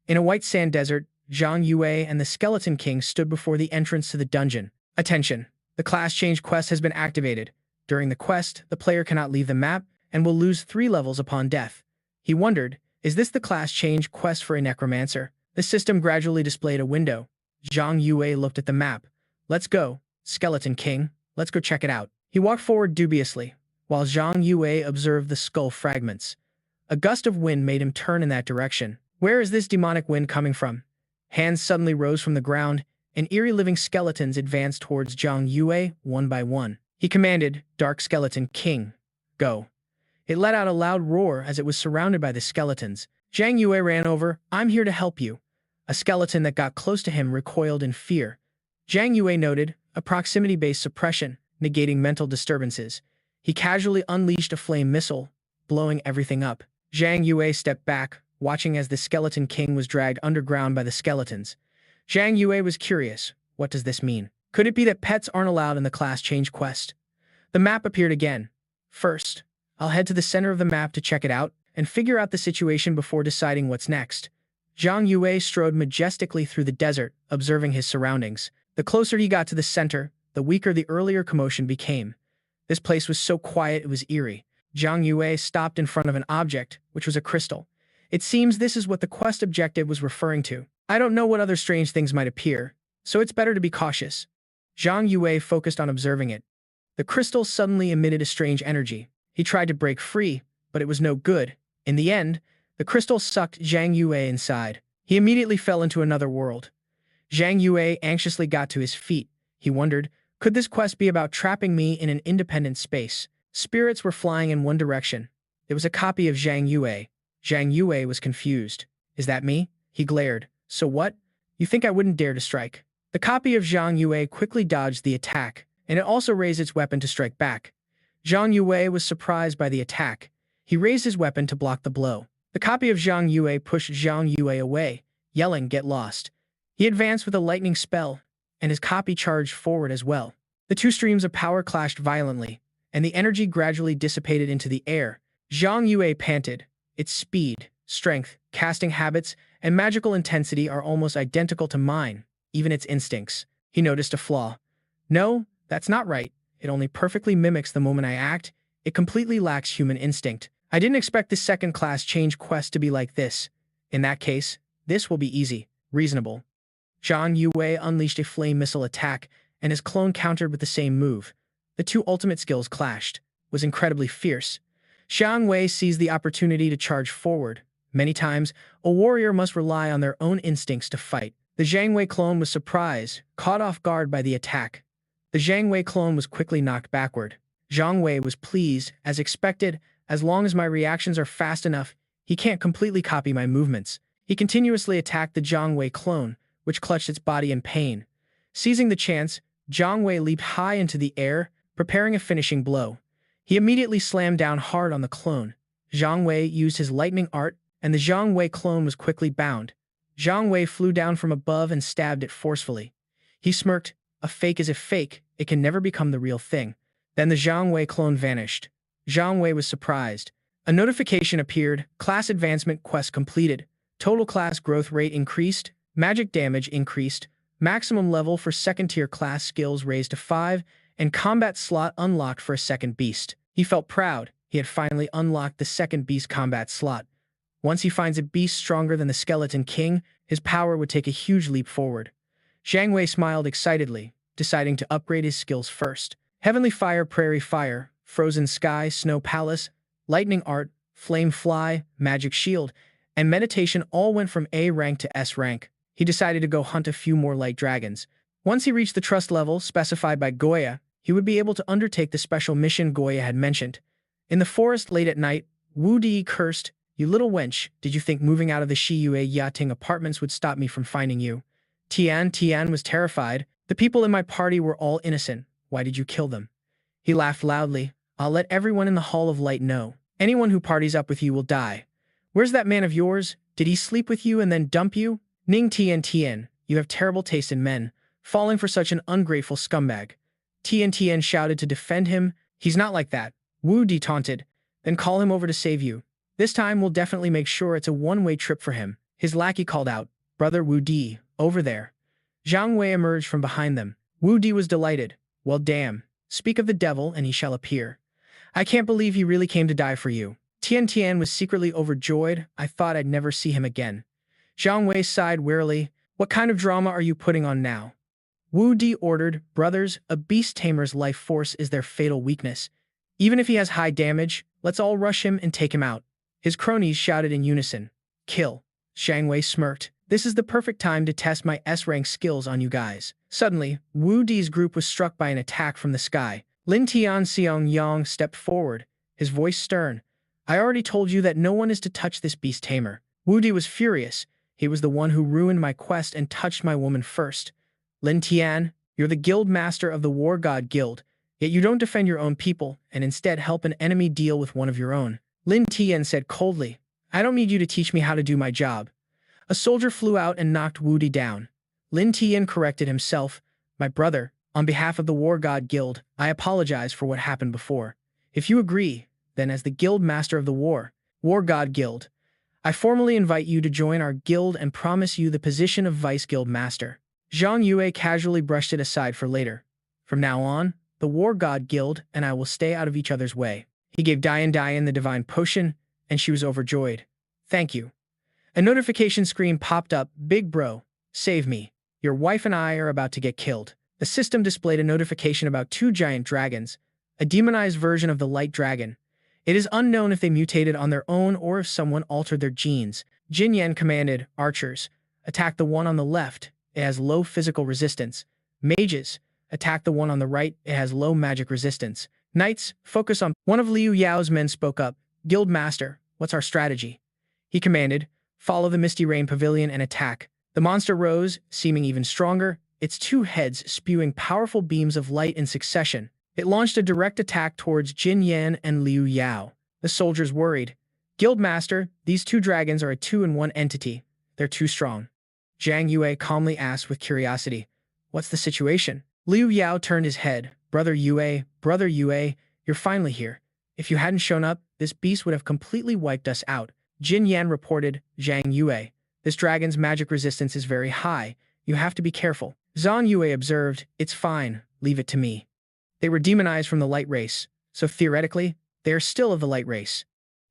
In a white sand desert, Zhang Yue and the Skeleton King stood before the entrance to the dungeon. Attention! The class change quest has been activated. During the quest, the player cannot leave the map and will lose 3 levels upon death. He wondered, is this the class change quest for a Necromancer? The system gradually displayed a window. Zhang Yue looked at the map. Let's go, Skeleton King. Let's go check it out. He walked forward dubiously, while Zhang Yue observed the skull fragments. A gust of wind made him turn in that direction. Where is this demonic wind coming from? Hands suddenly rose from the ground, and eerie living skeletons advanced towards Zhang Yue one by one. He commanded, Dark Skeleton King, go. It let out a loud roar as it was surrounded by the skeletons. Zhang Yue ran over. I'm here to help you. A skeleton that got close to him recoiled in fear. Zhang Yue noted, a proximity-based suppression, negating mental disturbances. He casually unleashed a flame missile, blowing everything up. Zhang Yue stepped back, watching as the Skeleton King was dragged underground by the skeletons. Zhang Yue was curious. What does this mean? Could it be that pets aren't allowed in the class change quest? The map appeared again. First, I'll head to the center of the map to check it out and figure out the situation before deciding what's next. Zhang Yue strode majestically through the desert, observing his surroundings. The closer he got to the center, the weaker the earlier commotion became. This place was so quiet it was eerie. Zhang Yue stopped in front of an object, which was a crystal. It seems this is what the quest objective was referring to. I don't know what other strange things might appear, so it's better to be cautious. Zhang Yue focused on observing it. The crystal suddenly emitted a strange energy. He tried to break free, but it was no good. In the end, the crystal sucked Zhang Yue inside. He immediately fell into another world. Zhang Yue anxiously got to his feet. He wondered, could this quest be about trapping me in an independent space? Spirits were flying in one direction. It was a copy of Zhang Yue. Zhang Yue was confused. Is that me? He glared. So what? You think I wouldn't dare to strike? The copy of Zhang Yue quickly dodged the attack, and it also raised its weapon to strike back. Zhang Yue was surprised by the attack. He raised his weapon to block the blow. The copy of Zhang Yue pushed Zhang Yue away, yelling, "Get lost." He advanced with a lightning spell, and his copy charged forward as well. The two streams of power clashed violently, and the energy gradually dissipated into the air. Zhang Yue panted. Its speed, strength, casting habits, and magical intensity are almost identical to mine, even its instincts. He noticed a flaw. No, that's not right. It only perfectly mimics the moment I act. It completely lacks human instinct. I didn't expect this second-class change quest to be like this. In that case, this will be easy, reasonable. Zhang Yue unleashed a flame missile attack, and his clone countered with the same move. The two ultimate skills clashed. It was incredibly fierce. Zhang Wei seized the opportunity to charge forward. Many times, a warrior must rely on their own instincts to fight. The Zhang Wei clone was surprised, caught off guard by the attack. The Zhang Wei clone was quickly knocked backward. Zhang Wei was pleased, as expected. As long as my reactions are fast enough, he can't completely copy my movements. He continuously attacked the Zhang Wei clone, which clutched its body in pain. Seizing the chance, Zhang Wei leaped high into the air, preparing a finishing blow. He immediately slammed down hard on the clone. Zhang Wei used his lightning art, and the Zhang Wei clone was quickly bound. Zhang Wei flew down from above and stabbed it forcefully. He smirked. A fake is a fake. It can never become the real thing. Then the Zhang Wei clone vanished. Zhang Wei was surprised. A notification appeared. Class advancement quest completed. Total class growth rate increased. Magic damage increased. Maximum level for second-tier class skills raised to 5, and combat slot unlocked for a second beast. He felt proud. He had finally unlocked the second beast combat slot. Once he finds a beast stronger than the Skeleton King, his power would take a huge leap forward. Zhang Wei smiled excitedly, deciding to upgrade his skills first. Heavenly Fire, Prairie Fire, Frozen Sky, Snow Palace, Lightning Art, Flame Fly, Magic Shield, and Meditation all went from A rank to S rank. He decided to go hunt a few more light dragons. Once he reached the trust level specified by Goya, he would be able to undertake the special mission Goya had mentioned. In the forest late at night, Wu Di cursed, "You little wench, did you think moving out of the Shiyue Yating apartments would stop me from finding you?" Tian was terrified. "The people in my party were all innocent. Why did you kill them?" He laughed loudly. "I'll let everyone in the Hall of Light know. Anyone who parties up with you will die. Where's that man of yours? Did he sleep with you and then dump you? Ning Tian, you have terrible taste in men, falling for such an ungrateful scumbag." Tian shouted to defend him. "He's not like that," Wu Di taunted. "Then call him over to save you. This time we'll definitely make sure it's a one-way trip for him." His lackey called out, "Brother Wu Di, over there." Zhang Wei emerged from behind them. Wu Di was delighted. "Well, damn. Speak of the devil and he shall appear. I can't believe he really came to die for you." Tian was secretly overjoyed. "I thought I'd never see him again." Zhang Wei sighed wearily. "What kind of drama are you putting on now?" Wu Di ordered, "Brothers, a beast tamer's life force is their fatal weakness. Even if he has high damage, let's all rush him and take him out." His cronies shouted in unison, "Kill." Zhang Wei smirked. "This is the perfect time to test my S-rank skills on you guys." Suddenly, Wu Di's group was struck by an attack from the sky. Lin Tian Yang stepped forward, his voice stern. "I already told you that no one is to touch this beast tamer." Wu Di was furious. He was the one who ruined my quest and touched my woman first. "Lin Tian, you're the guild master of the War God Guild, yet you don't defend your own people and instead help an enemy deal with one of your own." Lin Tian said coldly, "I don't need you to teach me how to do my job." A soldier flew out and knocked Wu Di down. Lin Tian corrected himself. "My brother, on behalf of the War God Guild, I apologize for what happened before. If you agree, then as the guild master of the War God Guild, I formally invite you to join our guild and promise you the position of Vice Guild Master. Zhang Yue casually brushed it aside for later. From now on, the War God Guild and I will stay out of each other's way. He gave Diane the divine potion, and she was overjoyed. Thank you. A notification screen popped up. Big bro, save me. Your wife and I are about to get killed. The system displayed a notification about two giant dragons, a demonized version of the light dragon. It is unknown if they mutated on their own or if someone altered their genes. Jin Yan commanded, archers, attack the one on the left. It has low physical resistance. Mages, attack the one on the right. It has low magic resistance. Knights, focus on... One of Liu Yao's men spoke up. Guild Master, what's our strategy? He commanded, follow the Misty Rain Pavilion and attack. The monster rose, seeming even stronger, its two heads spewing powerful beams of light in succession. It launched a direct attack towards Jin Yan and Liu Yao. The soldiers worried. Guild Master, these two dragons are a two-in-one entity. They're too strong. Zhang Yue calmly asked with curiosity, what's the situation? Liu Yao turned his head. Brother Yue, you're finally here. If you hadn't shown up, this beast would have completely wiped us out. Jin Yan reported, Zhang Yue, this dragon's magic resistance is very high. You have to be careful. Zhang Yue observed, it's fine, leave it to me. They were demonized from the light race, so theoretically, they are still of the light race.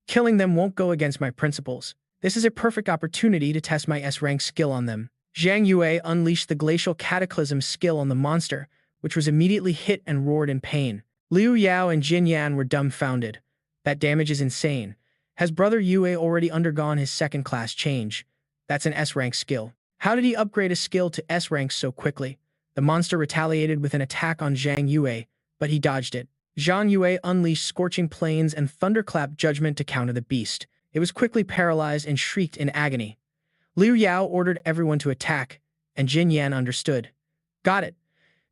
Killing them won't go against my principles. This is a perfect opportunity to test my S-rank skill on them. Zhang Yue unleashed the glacial cataclysm skill on the monster, which was immediately hit and roared in pain. Liu Yao and Jin Yan were dumbfounded. That damage is insane. Has Brother Yue already undergone his second-class change? That's an S-rank skill. How did he upgrade a skill to S-rank so quickly? The monster retaliated with an attack on Zhang Yue, but he dodged it. Zhang Yue unleashed Scorching Plains and Thunderclap Judgment to counter the beast. It was quickly paralyzed and shrieked in agony. Liu Yao ordered everyone to attack, and Jin Yan understood. Got it.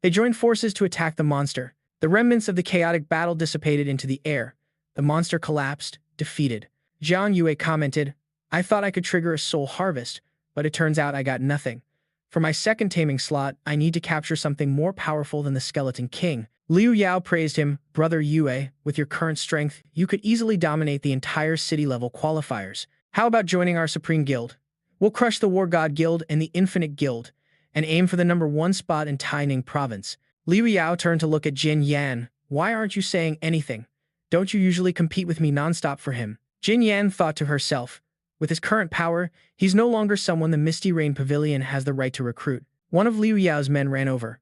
They joined forces to attack the monster. The remnants of the chaotic battle dissipated into the air. The monster collapsed, defeated. Zhang Yue commented, I thought I could trigger a soul harvest, but it turns out I got nothing. For my second taming slot, I need to capture something more powerful than the Skeleton King. Liu Yao praised him, Brother Yue, with your current strength, you could easily dominate the entire city-level qualifiers. How about joining our Supreme Guild? We'll crush the War God Guild and the Infinite Guild, and aim for the #1 spot in Taining Province. Liu Yao turned to look at Jin Yan. Why aren't you saying anything? Don't you usually compete with me nonstop for him? Jin Yan thought to herself. With his current power, he's no longer someone the Misty Rain Pavilion has the right to recruit. One of Liu Yao's men ran over.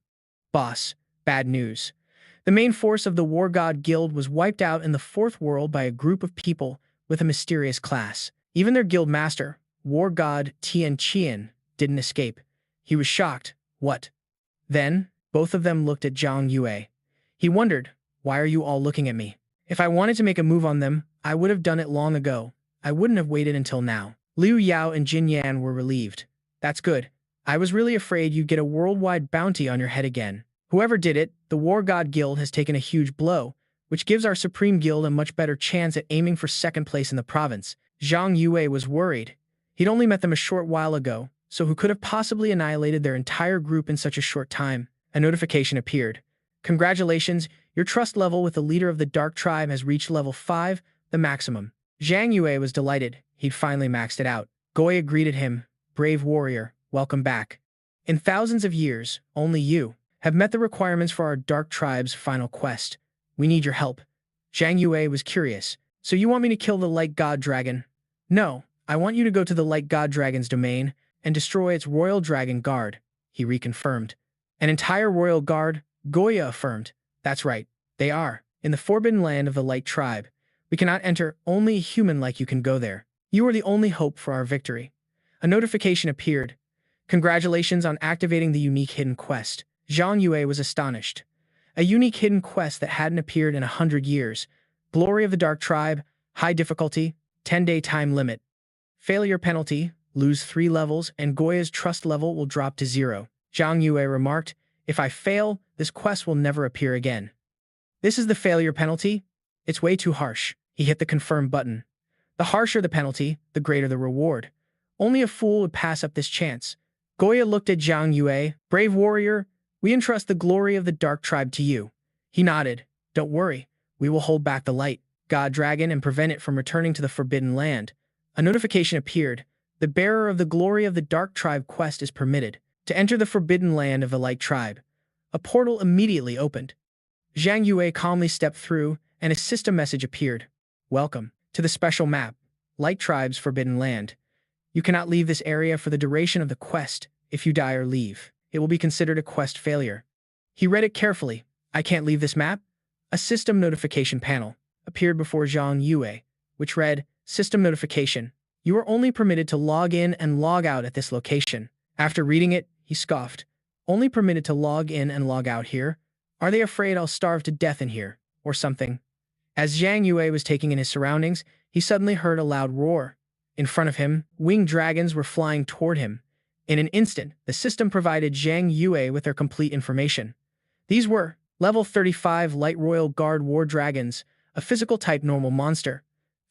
Boss, bad news. The main force of the War God Guild was wiped out in the Fourth World by a group of people with a mysterious class. Even their guild master, War God Tian Qian, didn't escape. He was shocked. What? Then, both of them looked at Zhang Yue. He wondered, why are you all looking at me? If I wanted to make a move on them, I would have done it long ago. I wouldn't have waited until now. Liu Yao and Jin Yan were relieved. That's good. I was really afraid you'd get a worldwide bounty on your head again. Whoever did it, the War God Guild has taken a huge blow, which gives our Supreme Guild a much better chance at aiming for second place in the province. Zhang Yue was worried. He'd only met them a short while ago, so who could have possibly annihilated their entire group in such a short time? A notification appeared. Congratulations, your trust level with the leader of the Dark Tribe has reached level 5, the maximum. Zhang Yue was delighted. He'd finally maxed it out. Goya greeted him. Brave warrior, welcome back. In thousands of years, only you have met the requirements for our Dark Tribe's final quest. We need your help. Zhang Yue was curious. So you want me to kill the Light God Dragon? No, I want you to go to the Light God Dragon's domain and destroy its Royal Dragon Guard, he reconfirmed. An entire Royal Guard? Goya affirmed. That's right, they are. In the forbidden land of the Light Tribe. We cannot enter, only a human like you can go there. You are the only hope for our victory. A notification appeared. Congratulations on activating the unique hidden quest. Zhang Yue was astonished. A unique hidden quest that hadn't appeared in 100 years. Glory of the Dark Tribe, high difficulty, 10-day time limit. Failure penalty, lose 3 levels, and Goya's trust level will drop to 0. Zhang Yue remarked, if I fail, this quest will never appear again. This is the failure penalty? It's way too harsh. He hit the confirm button. The harsher the penalty, the greater the reward. Only a fool would pass up this chance. Goya looked at Zhang Yue. Brave warrior, we entrust the glory of the Dark Tribe to you. He nodded. Don't worry, we will hold back the Light God Dragon and prevent it from returning to the Forbidden Land. A notification appeared. The bearer of the glory of the Dark Tribe quest is permitted to enter the forbidden land of the Light Tribe. A portal immediately opened. Zhang Yue calmly stepped through, and a system message appeared. Welcome to the special map, Light Tribe's Forbidden Land. You cannot leave this area for the duration of the quest. If you die or leave, it will be considered a quest failure. He read it carefully. I can't leave this map? A system notification panel appeared before Zhang Yue, which read, System notification. You are only permitted to log in and log out at this location. After reading it, he scoffed. Only permitted to log in and log out here? Are they afraid I'll starve to death in here, or something? As Zhang Yue was taking in his surroundings, he suddenly heard a loud roar. In front of him, winged dragons were flying toward him. In an instant, the system provided Zhang Yue with their complete information. These were Level 35 Light Royal Guard War Dragons, a physical type normal monster.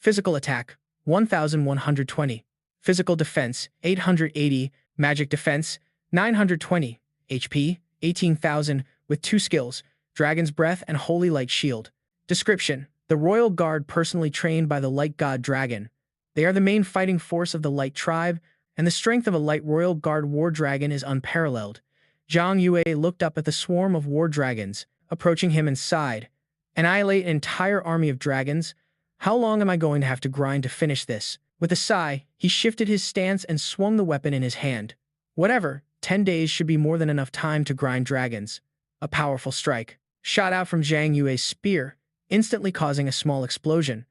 Physical attack, 1120. Physical defense, 880. Magic defense, 920. HP, 18,000, with 2 skills, Dragon's Breath and Holy Light Shield. Description: the Royal Guard personally trained by the Light God Dragon. They are the main fighting force of the Light Tribe, and the strength of a Light Royal Guard War Dragon is unparalleled. Zhang Yue looked up at the swarm of war dragons, approaching him and sighed. Annihilate an entire army of dragons? How long am I going to have to grind to finish this? With a sigh, he shifted his stance and swung the weapon in his hand. Whatever, 10 days should be more than enough time to grind dragons. A powerful strike shot out from Zhang Yue's spear, instantly causing a small explosion.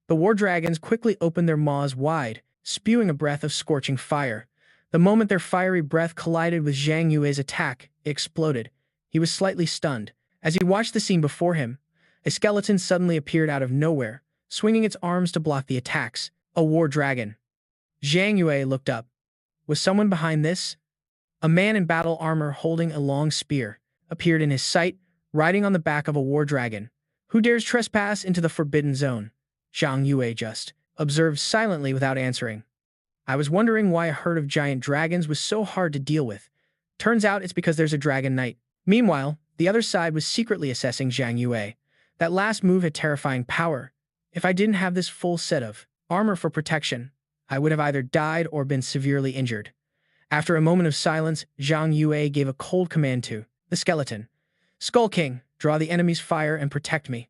The war dragons quickly opened their maws wide, spewing a breath of scorching fire. The moment their fiery breath collided with Zhang Yue's attack, it exploded. He was slightly stunned. As he watched the scene before him, a skeleton suddenly appeared out of nowhere, swinging its arms to block the attacks. A war dragon. Zhang Yue looked up. Was someone behind this? A man in battle armor holding a long spear appeared in his sight, riding on the back of a war dragon. Who dares trespass into the forbidden zone? Zhang Yue just observed silently without answering. I was wondering why a herd of giant dragons was so hard to deal with. Turns out it's because there's a dragon knight. Meanwhile, the other side was secretly assessing Zhang Yue. That last move had terrifying power. If I didn't have this full set of armor for protection, I would have either died or been severely injured. After a moment of silence, Zhang Yue gave a cold command to the skeleton. Skull King, draw the enemy's fire and protect me.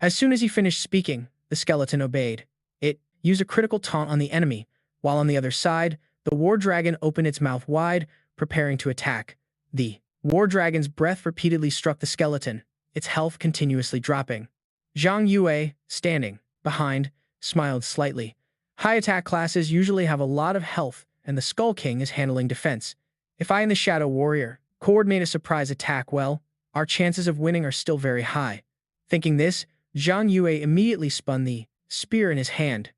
As soon as he finished speaking, the skeleton obeyed. It used a critical taunt on the enemy, while on the other side, the war dragon opened its mouth wide, preparing to attack. The war dragon's breath repeatedly struck the skeleton, its health continuously dropping. Zhang Yue, standing behind, smiled slightly. High attack classes usually have a lot of health, and the Skull King is handling defense. If I and the Shadow Warrior coordinate a surprise attack, well, our chances of winning are still very high. Thinking this, Zhang Yue immediately spun the spear in his hand.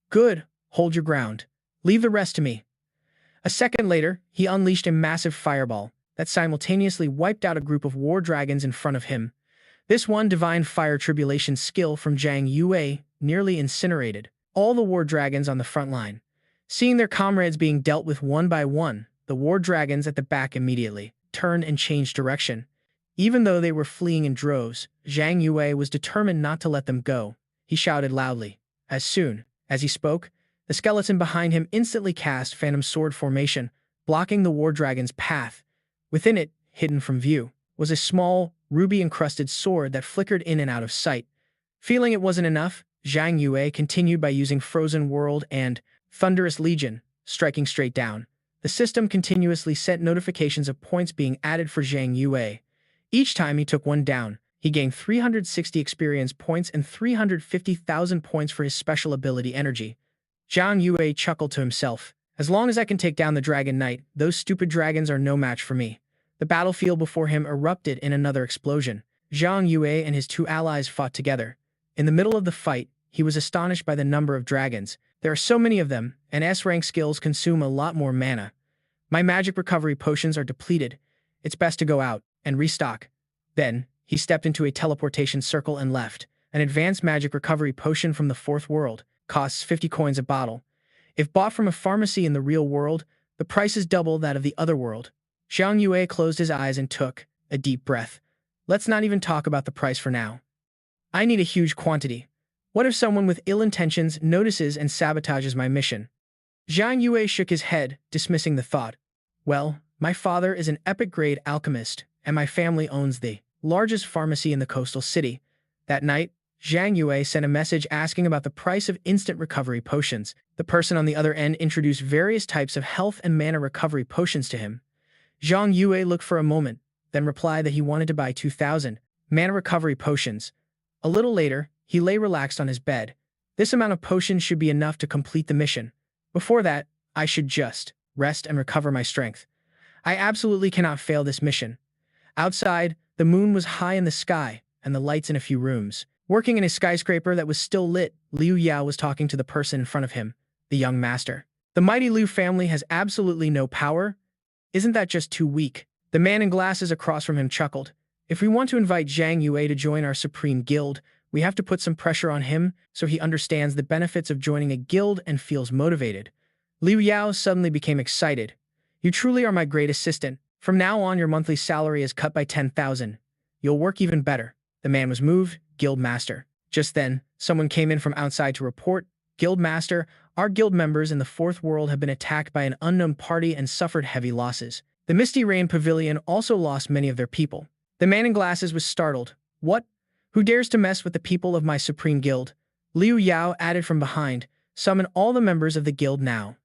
Good, hold your ground. Leave the rest to me. A second later, he unleashed a massive fireball that simultaneously wiped out a group of war dragons in front of him. This one divine fire tribulation skill from Zhang Yue nearly incinerated all the war dragons on the front line. Seeing their comrades being dealt with one by one, the war dragons at the back immediately turned and changed direction. Even though they were fleeing in droves, Zhang Yue was determined not to let them go. He shouted loudly. As soon as he spoke, the skeleton behind him instantly cast Phantom Sword formation, blocking the war dragon's path. Within it, hidden from view, was a small, ruby-encrusted sword that flickered in and out of sight. Feeling it wasn't enough, Zhang Yue continued by using Frozen World and Thunderous Legion, striking straight down. The system continuously sent notifications of points being added for Zhang Yue. Each time he took one down, he gained 360 experience points and 350,000 points for his special ability energy. Zhang Yue chuckled to himself. As long as I can take down the Dragon Knight, those stupid dragons are no match for me. The battlefield before him erupted in another explosion. Zhang Yue and his 2 allies fought together. In the middle of the fight, he was astonished by the number of dragons. There are so many of them, and S-rank skills consume a lot more mana. My magic recovery potions are depleted. It's best to go out and restock. Then, he stepped into a teleportation circle and left. An advanced magic recovery potion from the fourth world costs 50 coins a bottle. If bought from a pharmacy in the real world, the price is double that of the otherworld. Zhang Yue closed his eyes and took a deep breath. Let's not even talk about the price for now. I need a huge quantity. What if someone with ill intentions notices and sabotages my mission? Zhang Yue shook his head, dismissing the thought. Well, my father is an epic-grade alchemist, and my family owns the largest pharmacy in the coastal city. That night, Zhang Yue sent a message asking about the price of instant recovery potions. The person on the other end introduced various types of health and mana recovery potions to him. Zhang Yue looked for a moment, then replied that he wanted to buy 2,000 mana recovery potions. A little later, he lay relaxed on his bed. This amount of potions should be enough to complete the mission. Before that, I should just rest and recover my strength. I absolutely cannot fail this mission. Outside, the moon was high in the sky, and the lights in a few rooms. Working in a skyscraper that was still lit, Liu Yao was talking to the person in front of him, the young master. The mighty Liu family has absolutely no power? Isn't that just too weak? The man in glasses across from him chuckled. If we want to invite Zhang Yue to join our supreme guild, we have to put some pressure on him so he understands the benefits of joining a guild and feels motivated. Liu Yao suddenly became excited. You truly are my great assistant. From now on, your monthly salary is cut by 10,000. You'll work even better. The man was moved. Guild Master. Just then, someone came in from outside to report, Guild Master, our guild members in the Fourth World have been attacked by an unknown party and suffered heavy losses. The Misty Rain Pavilion also lost many of their people. The man in glasses was startled. What? Who dares to mess with the people of my supreme guild? Liu Yao added from behind, summon all the members of the guild now.